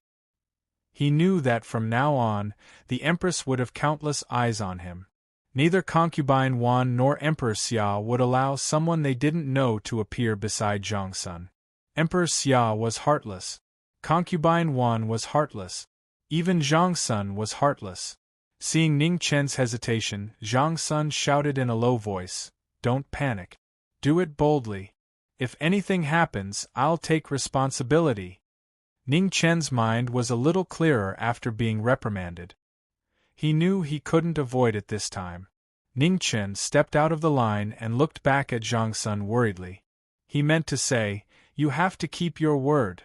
A: He knew that from now on, the Empress would have countless eyes on him. Neither Concubine Wan nor Emperor Xia would allow someone they didn't know to appear beside Zhang Sun. Emperor Xia was heartless. Concubine Wan was heartless. Even Zhang Sun was heartless. Seeing Ning Chen's hesitation, Zhang Sun shouted in a low voice, "Don't panic. Do it boldly. If anything happens, I'll take responsibility." Ning Chen's mind was a little clearer after being reprimanded. He knew he couldn't avoid it this time. Ning Chen stepped out of the line and looked back at Zhang Sun worriedly. He meant to say, "You have to keep your word."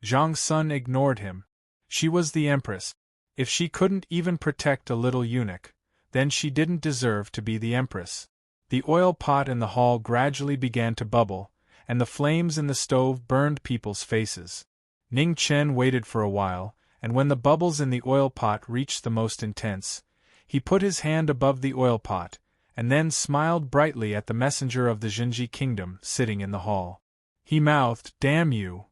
A: Zhang Sun ignored him. She was the Empress. If she couldn't even protect a little eunuch, then she didn't deserve to be the Empress. The oil pot in the hall gradually began to bubble, and the flames in the stove burned people's faces. Ning Chen waited for a while, and when the bubbles in the oil pot reached the most intense, he put his hand above the oil pot, and then smiled brightly at the messenger of the Jinji kingdom sitting in the hall. He mouthed, "Damn you!"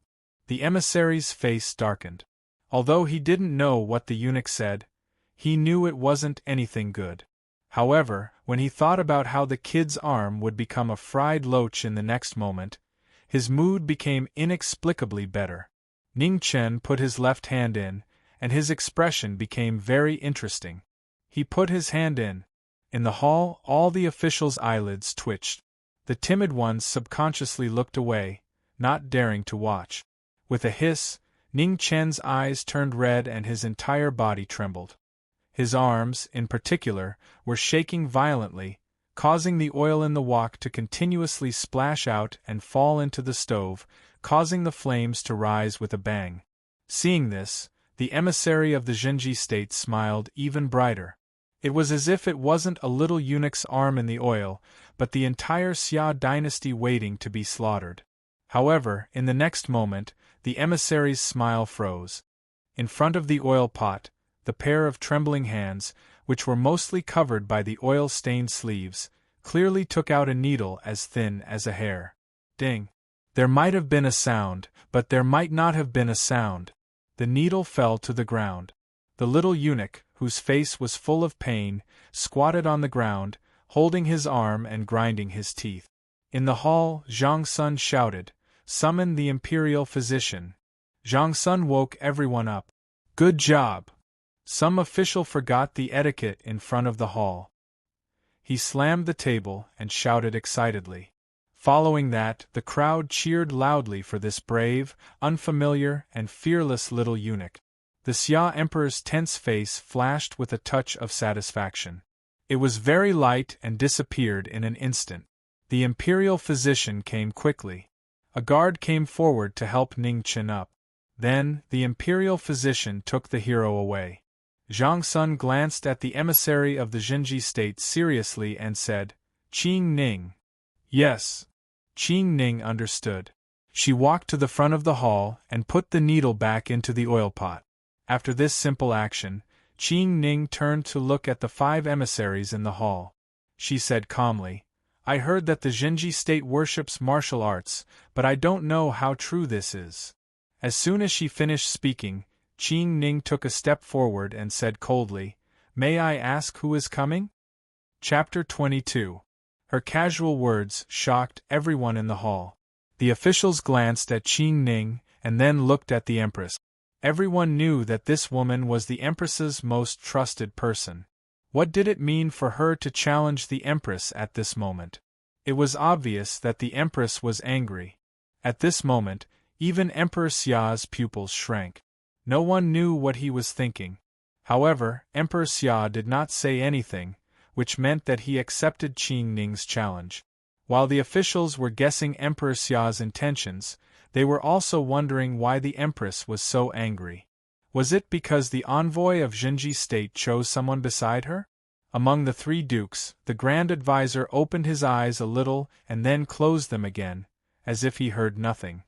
A: The emissary's face darkened. Although he didn't know what the eunuch said, he knew it wasn't anything good. However, when he thought about how the kid's arm would become a fried loach in the next moment, his mood became inexplicably better. Ning Chen put his left hand in, and his expression became very interesting. He put his hand in. In the hall, all the officials' eyelids twitched. The timid ones subconsciously looked away, not daring to watch. With a hiss, Ning Chen's eyes turned red and his entire body trembled. His arms, in particular, were shaking violently, causing the oil in the wok to continuously splash out and fall into the stove, causing the flames to rise with a bang. Seeing this, the emissary of the Zhenji state smiled even brighter. It was as if it wasn't a little eunuch's arm in the oil, but the entire Xia dynasty waiting to be slaughtered. However, in the next moment, the emissary's smile froze. In front of the oil pot, the pair of trembling hands, which were mostly covered by the oil-stained sleeves, clearly took out a needle as thin as a hair. Ding! There might have been a sound, but there might not have been a sound. The needle fell to the ground. The little eunuch, whose face was full of pain, squatted on the ground, holding his arm and grinding his teeth. In the hall, Zhang Sun shouted, "Summon the imperial physician." Zhang Sun woke everyone up. "Good job!" Some official forgot the etiquette in front of the hall. He slammed the table and shouted excitedly. Following that, the crowd cheered loudly for this brave, unfamiliar, and fearless little eunuch. The Xia Emperor's tense face flashed with a touch of satisfaction. It was very light and disappeared in an instant. The imperial physician came quickly. A guard came forward to help Ning Chen up. Then, the imperial physician took the hero away. Zhang Sun glanced at the emissary of the Zhenji state seriously and said, "Qing Ning." "Yes." Qing Ning understood. She walked to the front of the hall and put the needle back into the oil pot. After this simple action, Qing Ning turned to look at the 5 emissaries in the hall. She said calmly, "I heard that the Zhenji state worships martial arts, but I don't know how true this is." As soon as she finished speaking, Qing Ning took a step forward and said coldly, "May I ask who is coming?" Chapter 22. Her casual words shocked everyone in the hall. The officials glanced at Qing Ning and then looked at the Empress. Everyone knew that this woman was the Empress's most trusted person. What did it mean for her to challenge the Empress at this moment? It was obvious that the Empress was angry. At this moment, even Emperor Xia's pupils shrank. No one knew what he was thinking. However, Emperor Xia did not say anything, which meant that he accepted Qing Ning's challenge. While the officials were guessing Emperor Xia's intentions, they were also wondering why the Empress was so angry. Was it because the envoy of Zhenji state chose someone beside her? Among the 3 dukes, the Grand Advisor opened his eyes a little and then closed them again, as if he heard nothing.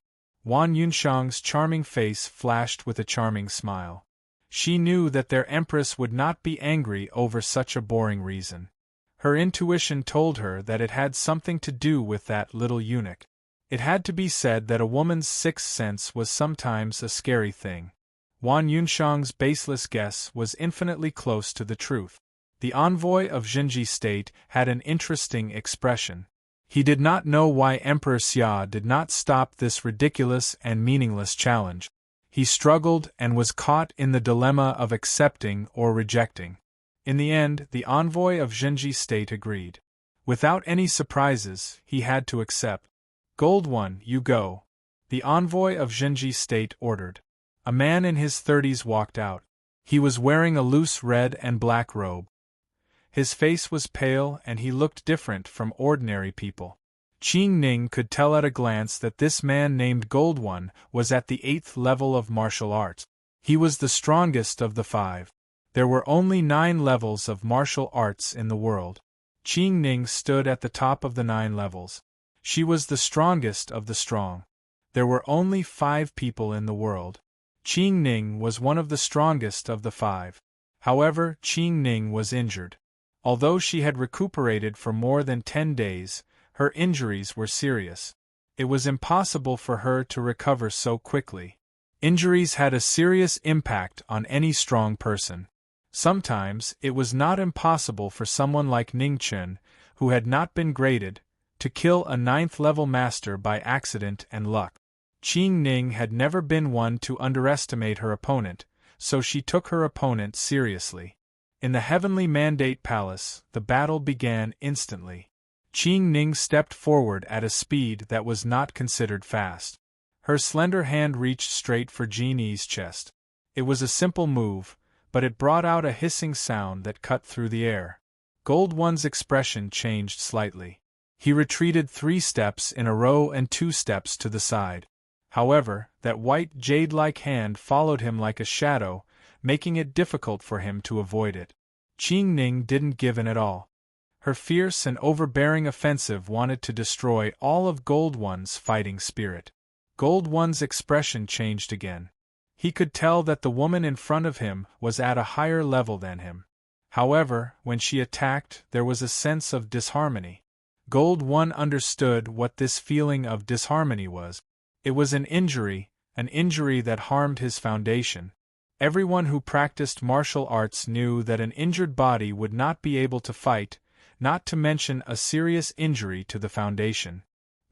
A: Wan Yunshang's charming face flashed with a charming smile. She knew that their Empress would not be angry over such a boring reason. Her intuition told her that it had something to do with that little eunuch. It had to be said that a woman's sixth sense was sometimes a scary thing. Wan Yunshang's baseless guess was infinitely close to the truth. The envoy of Zhenji state had an interesting expression. He did not know why Emperor Xia did not stop this ridiculous and meaningless challenge. He struggled and was caught in the dilemma of accepting or rejecting. In the end, the envoy of Zhenji state agreed. Without any surprises, he had to accept. "Gold One, you go," the envoy of Zhenji state ordered. A man in his 30s walked out. He was wearing a loose red and black robe. His face was pale and he looked different from ordinary people. Qing Ning could tell at a glance that this man named Gold One was at the 8th level of martial arts. He was the strongest of the 5. There were only 9 levels of martial arts in the world. Qing Ning stood at the top of the 9 levels. She was the strongest of the strong. There were only 5 people in the world. Qing Ning was one of the strongest of the 5. However, Qing Ning was injured. Although she had recuperated for more than 10 days, her injuries were serious. It was impossible for her to recover so quickly. Injuries had a serious impact on any strong person. Sometimes, it was not impossible for someone like Ningchen, who had not been graded, to kill a 9th-level master by accident and luck. Qing Ning had never been one to underestimate her opponent, so she took her opponent seriously. In the Heavenly Mandate Palace, the battle began instantly. Qing Ning stepped forward at a speed that was not considered fast. Her slender hand reached straight for Jin Yi's chest. It was a simple move, but it brought out a hissing sound that cut through the air. Gold One's expression changed slightly. He retreated 3 steps in a row and 2 steps to the side. However, that white jade-like hand followed him like a shadow, making it difficult for him to avoid it. Qing Ning didn't give in at all. Her fierce and overbearing offensive wanted to destroy all of Gold One's fighting spirit. Gold One's expression changed again. He could tell that the woman in front of him was at a higher level than him. However, when she attacked, there was a sense of disharmony. Gold One understood what this feeling of disharmony was. It was an injury that harmed his foundation. Everyone who practiced martial arts knew that an injured body would not be able to fight, not to mention a serious injury to the foundation.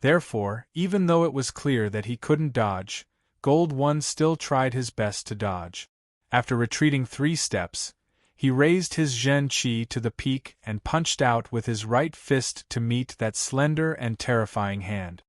A: Therefore, even though it was clear that he couldn't dodge, Gold One still tried his best to dodge. After retreating 3 steps, he raised his Zhen Qi to the peak and punched out with his right fist to meet that slender and terrifying hand.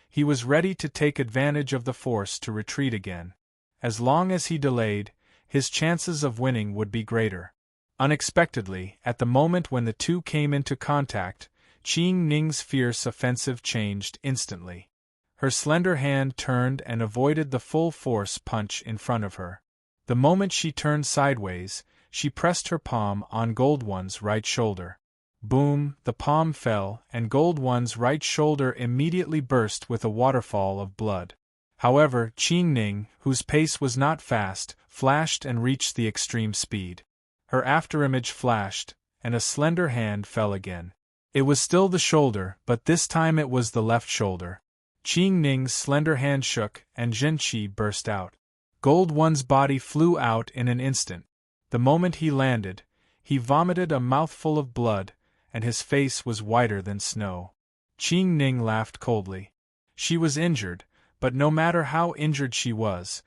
A: He was ready to take advantage of the force to retreat again. As long as he delayed, his chances of winning would be greater. Unexpectedly, at the moment when the two came into contact, Qing Ning's fierce offensive changed instantly. Her slender hand turned and avoided the full-force punch in front of her. The moment she turned sideways, she pressed her palm on Gold One's right shoulder. Boom, the palm fell, and Gold One's right shoulder immediately burst with a waterfall of blood. However, Qing Ning, whose pace was not fast, flashed and reached the extreme speed. Her afterimage flashed, and a slender hand fell again. It was still the shoulder, but this time it was the left shoulder. Qing Ning's slender hand shook, and Zhen Qi burst out. Gold One's body flew out in an instant. The moment he landed, he vomited a mouthful of blood, and his face was whiter than snow. Qing Ning laughed coldly. She was injured, but no matter how injured she was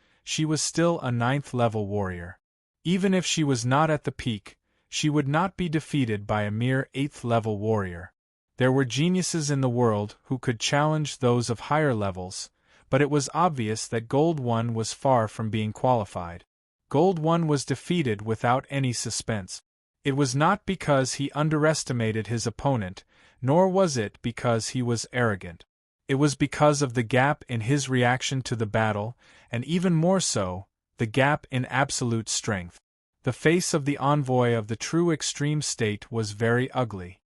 A: still a 9th-level warrior. Even if she was not at the peak, she would not be defeated by a mere 8th-level warrior. There were geniuses in the world who could challenge those of higher levels, but it was obvious that Gold One was far from being qualified. Gold One was defeated without any suspense. It was not because he underestimated his opponent, nor was it because he was arrogant. It was because of the gap in his reaction to the battle, and even more so, the gap in absolute strength. The face of the envoy of the true extreme state was very ugly.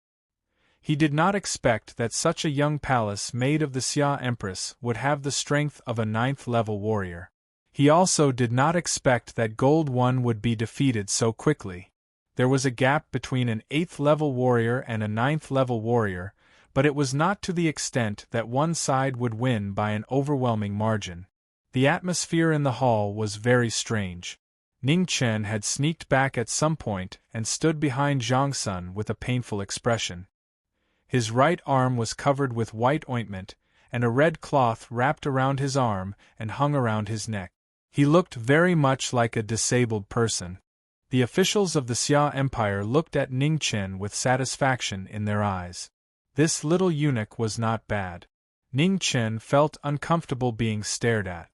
A: He did not expect that such a young palace made of the Xia Empress would have the strength of a 9th-level warrior. He also did not expect that Gold One would be defeated so quickly. There was a gap between an 8th-level warrior and a 9th-level warrior, but it was not to the extent that one side would win by an overwhelming margin. The atmosphere in the hall was very strange. Ning Chen had sneaked back at some point and stood behind Zhang Sun with a painful expression. His right arm was covered with white ointment, and a red cloth wrapped around his arm and hung around his neck. He looked very much like a disabled person. The officials of the Xia Empire looked at Ning Chen with satisfaction in their eyes. This little eunuch was not bad. Ning Chen felt uncomfortable being stared at.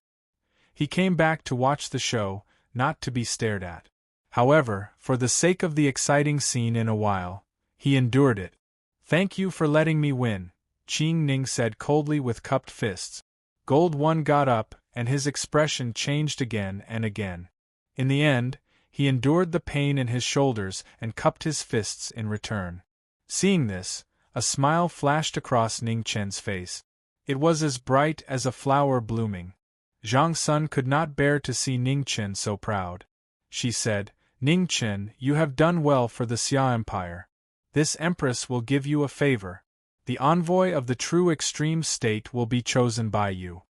A: He came back to watch the show, not to be stared at. However, for the sake of the exciting scene in a while, he endured it. "Thank you for letting me win," Qing Ning said coldly with cupped fists. Gold One got up, and his expression changed again and again. In the end, he endured the pain in his shoulders and cupped his fists in return. Seeing this, a smile flashed across Ning Chen's face. It was as bright as a flower blooming. Zhang Sun could not bear to see Ning Chen so proud. She said, "Ning Chen, you have done well for the Xia Empire. This empress will give you a favor." The envoy of the true extreme state will be chosen by you.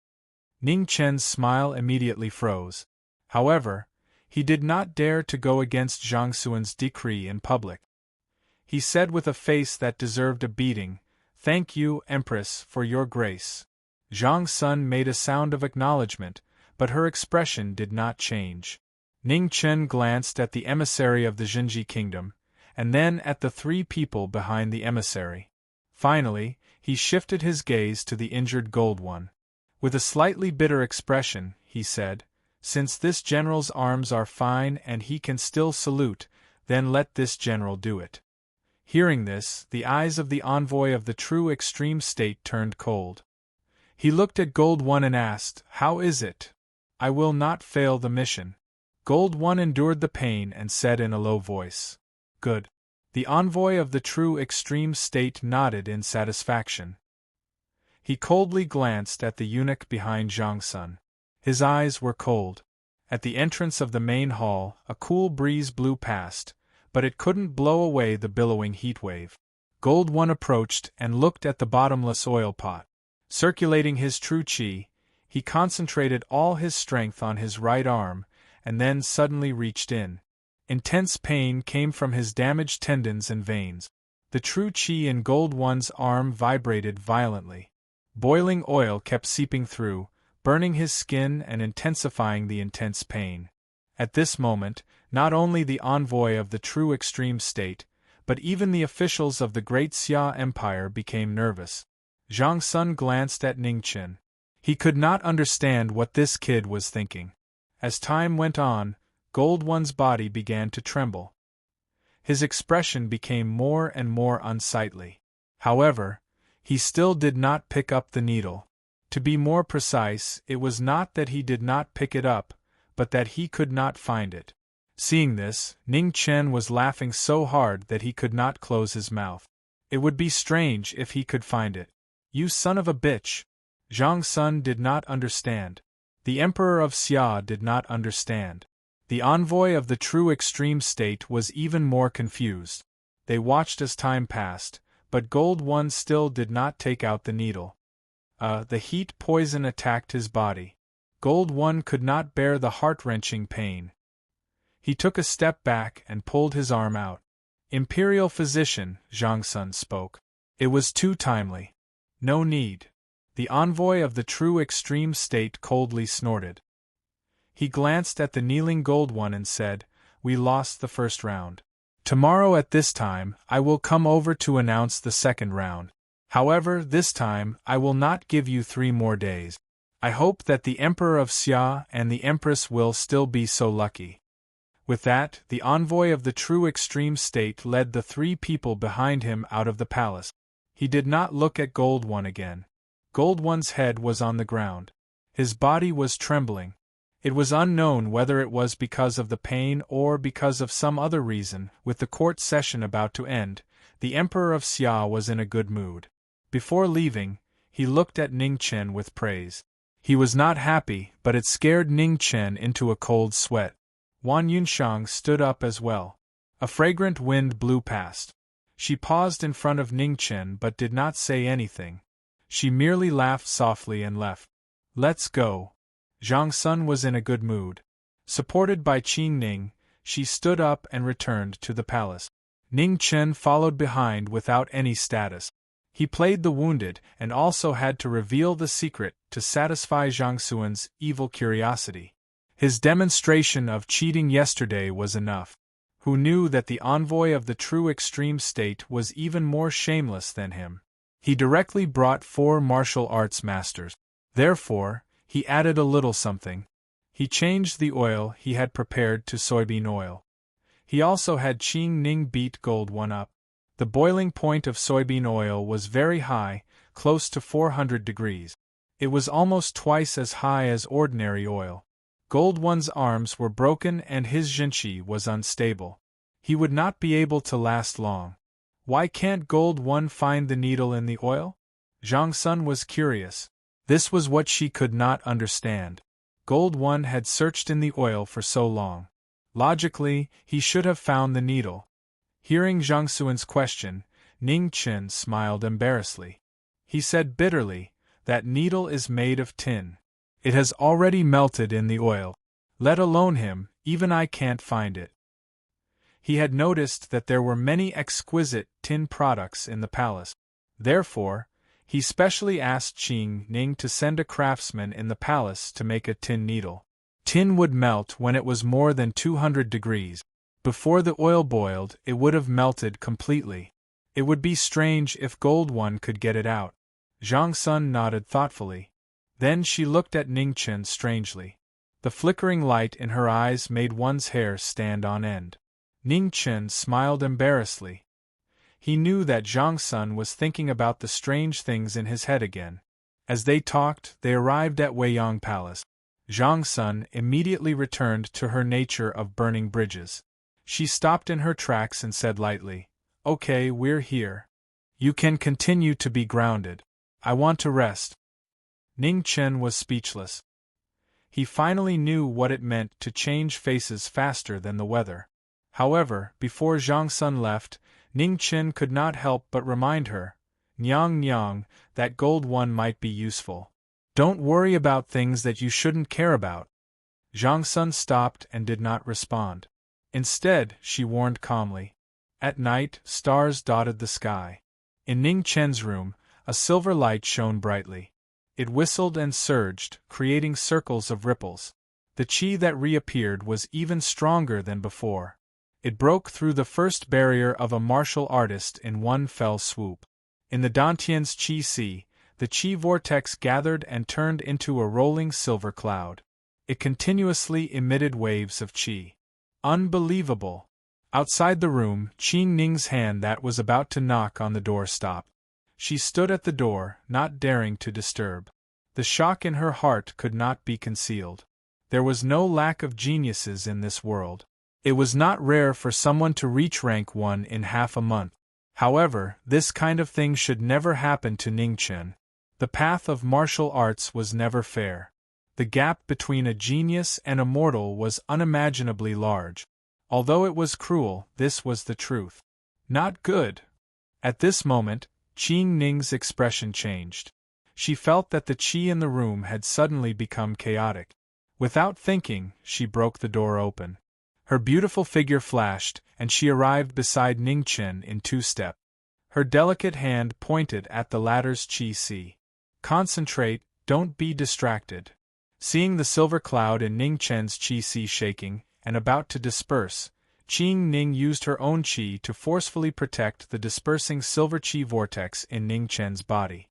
A: Ning Chen's smile immediately froze. However, he did not dare to go against Zhang Xuan's decree in public. He said with a face that deserved a beating, "Thank you, Empress, for your grace." Zhang Sun made a sound of acknowledgement, but her expression did not change. Ning Chen glanced at the emissary of the Jinji kingdom, and then at the three people behind the emissary. Finally, he shifted his gaze to the injured Gold One. With a slightly bitter expression, he said, "Since this general's arms are fine and he can still salute, then let this general do it." Hearing this, the eyes of the envoy of the true extreme state turned cold. He looked at Gold One and asked, "How is it? I will not fail the mission." Gold One endured the pain and said in a low voice, "Good." The envoy of the true extreme state nodded in satisfaction. He coldly glanced at the eunuch behind Zhang Sun. His eyes were cold. At the entrance of the main hall, a cool breeze blew past, but it couldn't blow away the billowing heat wave. Gold One approached and looked at the bottomless oil pot. Circulating his true qi, he concentrated all his strength on his right arm, and then suddenly reached in. Intense pain came from his damaged tendons and veins. The true qi in Gold One's arm vibrated violently. Boiling oil kept seeping through, burning his skin and intensifying the intense pain. At this moment, not only the envoy of the true extreme state, but even the officials of the Great Xia Empire became nervous. Zhang Sun glanced at Ning Chen. He could not understand what this kid was thinking. As time went on, Gold One's body began to tremble. His expression became more and more unsightly. However, he still did not pick up the needle. To be more precise, it was not that he did not pick it up, but that he could not find it. Seeing this, Ning Chen was laughing so hard that he could not close his mouth. It would be strange if he could find it. "You son of a bitch!" Zhang Sun did not understand. The Emperor of Xia did not understand. The envoy of the true extreme state was even more confused. They watched as time passed, but Gold One still did not take out the needle. The heat poison attacked his body. Gold One could not bear the heart-wrenching pain. He took a step back and pulled his arm out. "Imperial physician," Zhang Sun spoke. It was too timely. "No need." The envoy of the true extreme state coldly snorted. He glanced at the kneeling Gold One and said, "We lost the first round. Tomorrow at this time, I will come over to announce the second round. However, this time, I will not give you 3 more days. I hope that the Emperor of Xia and the Empress will still be so lucky." With that, the envoy of the true extreme state led the 3 people behind him out of the palace. He did not look at Gold One again. Gold One's head was on the ground. His body was trembling. It was unknown whether it was because of the pain or because of some other reason. With the court session about to end, the Emperor of Xia was in a good mood. Before leaving, he looked at Ning Chen with praise. He was not happy, but it scared Ning Chen into a cold sweat. Wan Yunshang stood up as well. A fragrant wind blew past. She paused in front of Ning Chen but did not say anything. She merely laughed softly and left. "Let's go." Zhang Sun was in a good mood. Supported by Qing Ning, she stood up and returned to the palace. Ning Chen followed behind without any status. He played the wounded and also had to reveal the secret to satisfy Zhang Xuan's evil curiosity. His demonstration of cheating yesterday was enough. Who knew that the envoy of the true extreme state was even more shameless than him? He directly brought 4 martial arts masters. Therefore, he added a little something. He changed the oil he had prepared to soybean oil. He also had Qing Ning beat Gold One up. The boiling point of soybean oil was very high, close to 400 degrees. It was almost twice as high as ordinary oil. Gold One's arms were broken and his jinqi was unstable. He would not be able to last long. Why can't Gold One find the needle in the oil? Zhang Sun was curious. This was what she could not understand. Gold One had searched in the oil for so long. Logically, he should have found the needle. Hearing Zhang Xuan's question, Ning Chen smiled embarrassedly. He said bitterly, "That needle is made of tin. It has already melted in the oil. Let alone him, even I can't find it." He had noticed that there were many exquisite tin products in the palace. Therefore, he specially asked Qing Ning to send a craftsman in the palace to make a tin needle. Tin would melt when it was more than 200 degrees. Before the oil boiled, it would have melted completely. It would be strange if gold one could get it out. Zhang Sun nodded thoughtfully. Then she looked at Ning Chen strangely. The flickering light in her eyes made one's hair stand on end. Ning Chen smiled embarrassedly. He knew that Zhang Sun was thinking about the strange things in his head again. As they talked, they arrived at Weiyang Palace. Zhang Sun immediately returned to her nature of burning bridges. She stopped in her tracks and said lightly, "Okay, we're here. You can continue to be grounded. I want to rest." Ning Chen was speechless. He finally knew what it meant to change faces faster than the weather. However, before Zhang Sun left, Ning Chen could not help but remind her, "Nyang Nyang, that gold one might be useful. Don't worry about things that you shouldn't care about." Zhang Sun stopped and did not respond. Instead, she warned calmly. At night, stars dotted the sky. In Ning Chen's room, a silver light shone brightly. It whistled and surged, creating circles of ripples. The qi that reappeared was even stronger than before. It broke through the first barrier of a martial artist in one fell swoop. In the Dantian's qi sea, the qi vortex gathered and turned into a rolling silver cloud. It continuously emitted waves of qi. Unbelievable! Outside the room, Qing Ning's hand that was about to knock on the door stopped. She stood at the door, not daring to disturb. The shock in her heart could not be concealed. There was no lack of geniuses in this world. It was not rare for someone to reach rank 1 in half a month. However, this kind of thing should never happen to Ning Chen. The path of martial arts was never fair. The gap between a genius and a mortal was unimaginably large. Although it was cruel, this was the truth. Not good. At this moment, Qing Ning's expression changed. She felt that the qi in the room had suddenly become chaotic. Without thinking, she broke the door open. Her beautiful figure flashed, and she arrived beside Ning Chen in 2 steps. Her delicate hand pointed at the latter's qi sea. "Concentrate, don't be distracted." Seeing the silver cloud in Ning Chen's qi sea shaking, and about to disperse, Qing Ning used her own qi to forcefully protect the dispersing silver qi vortex in Ning Chen's body.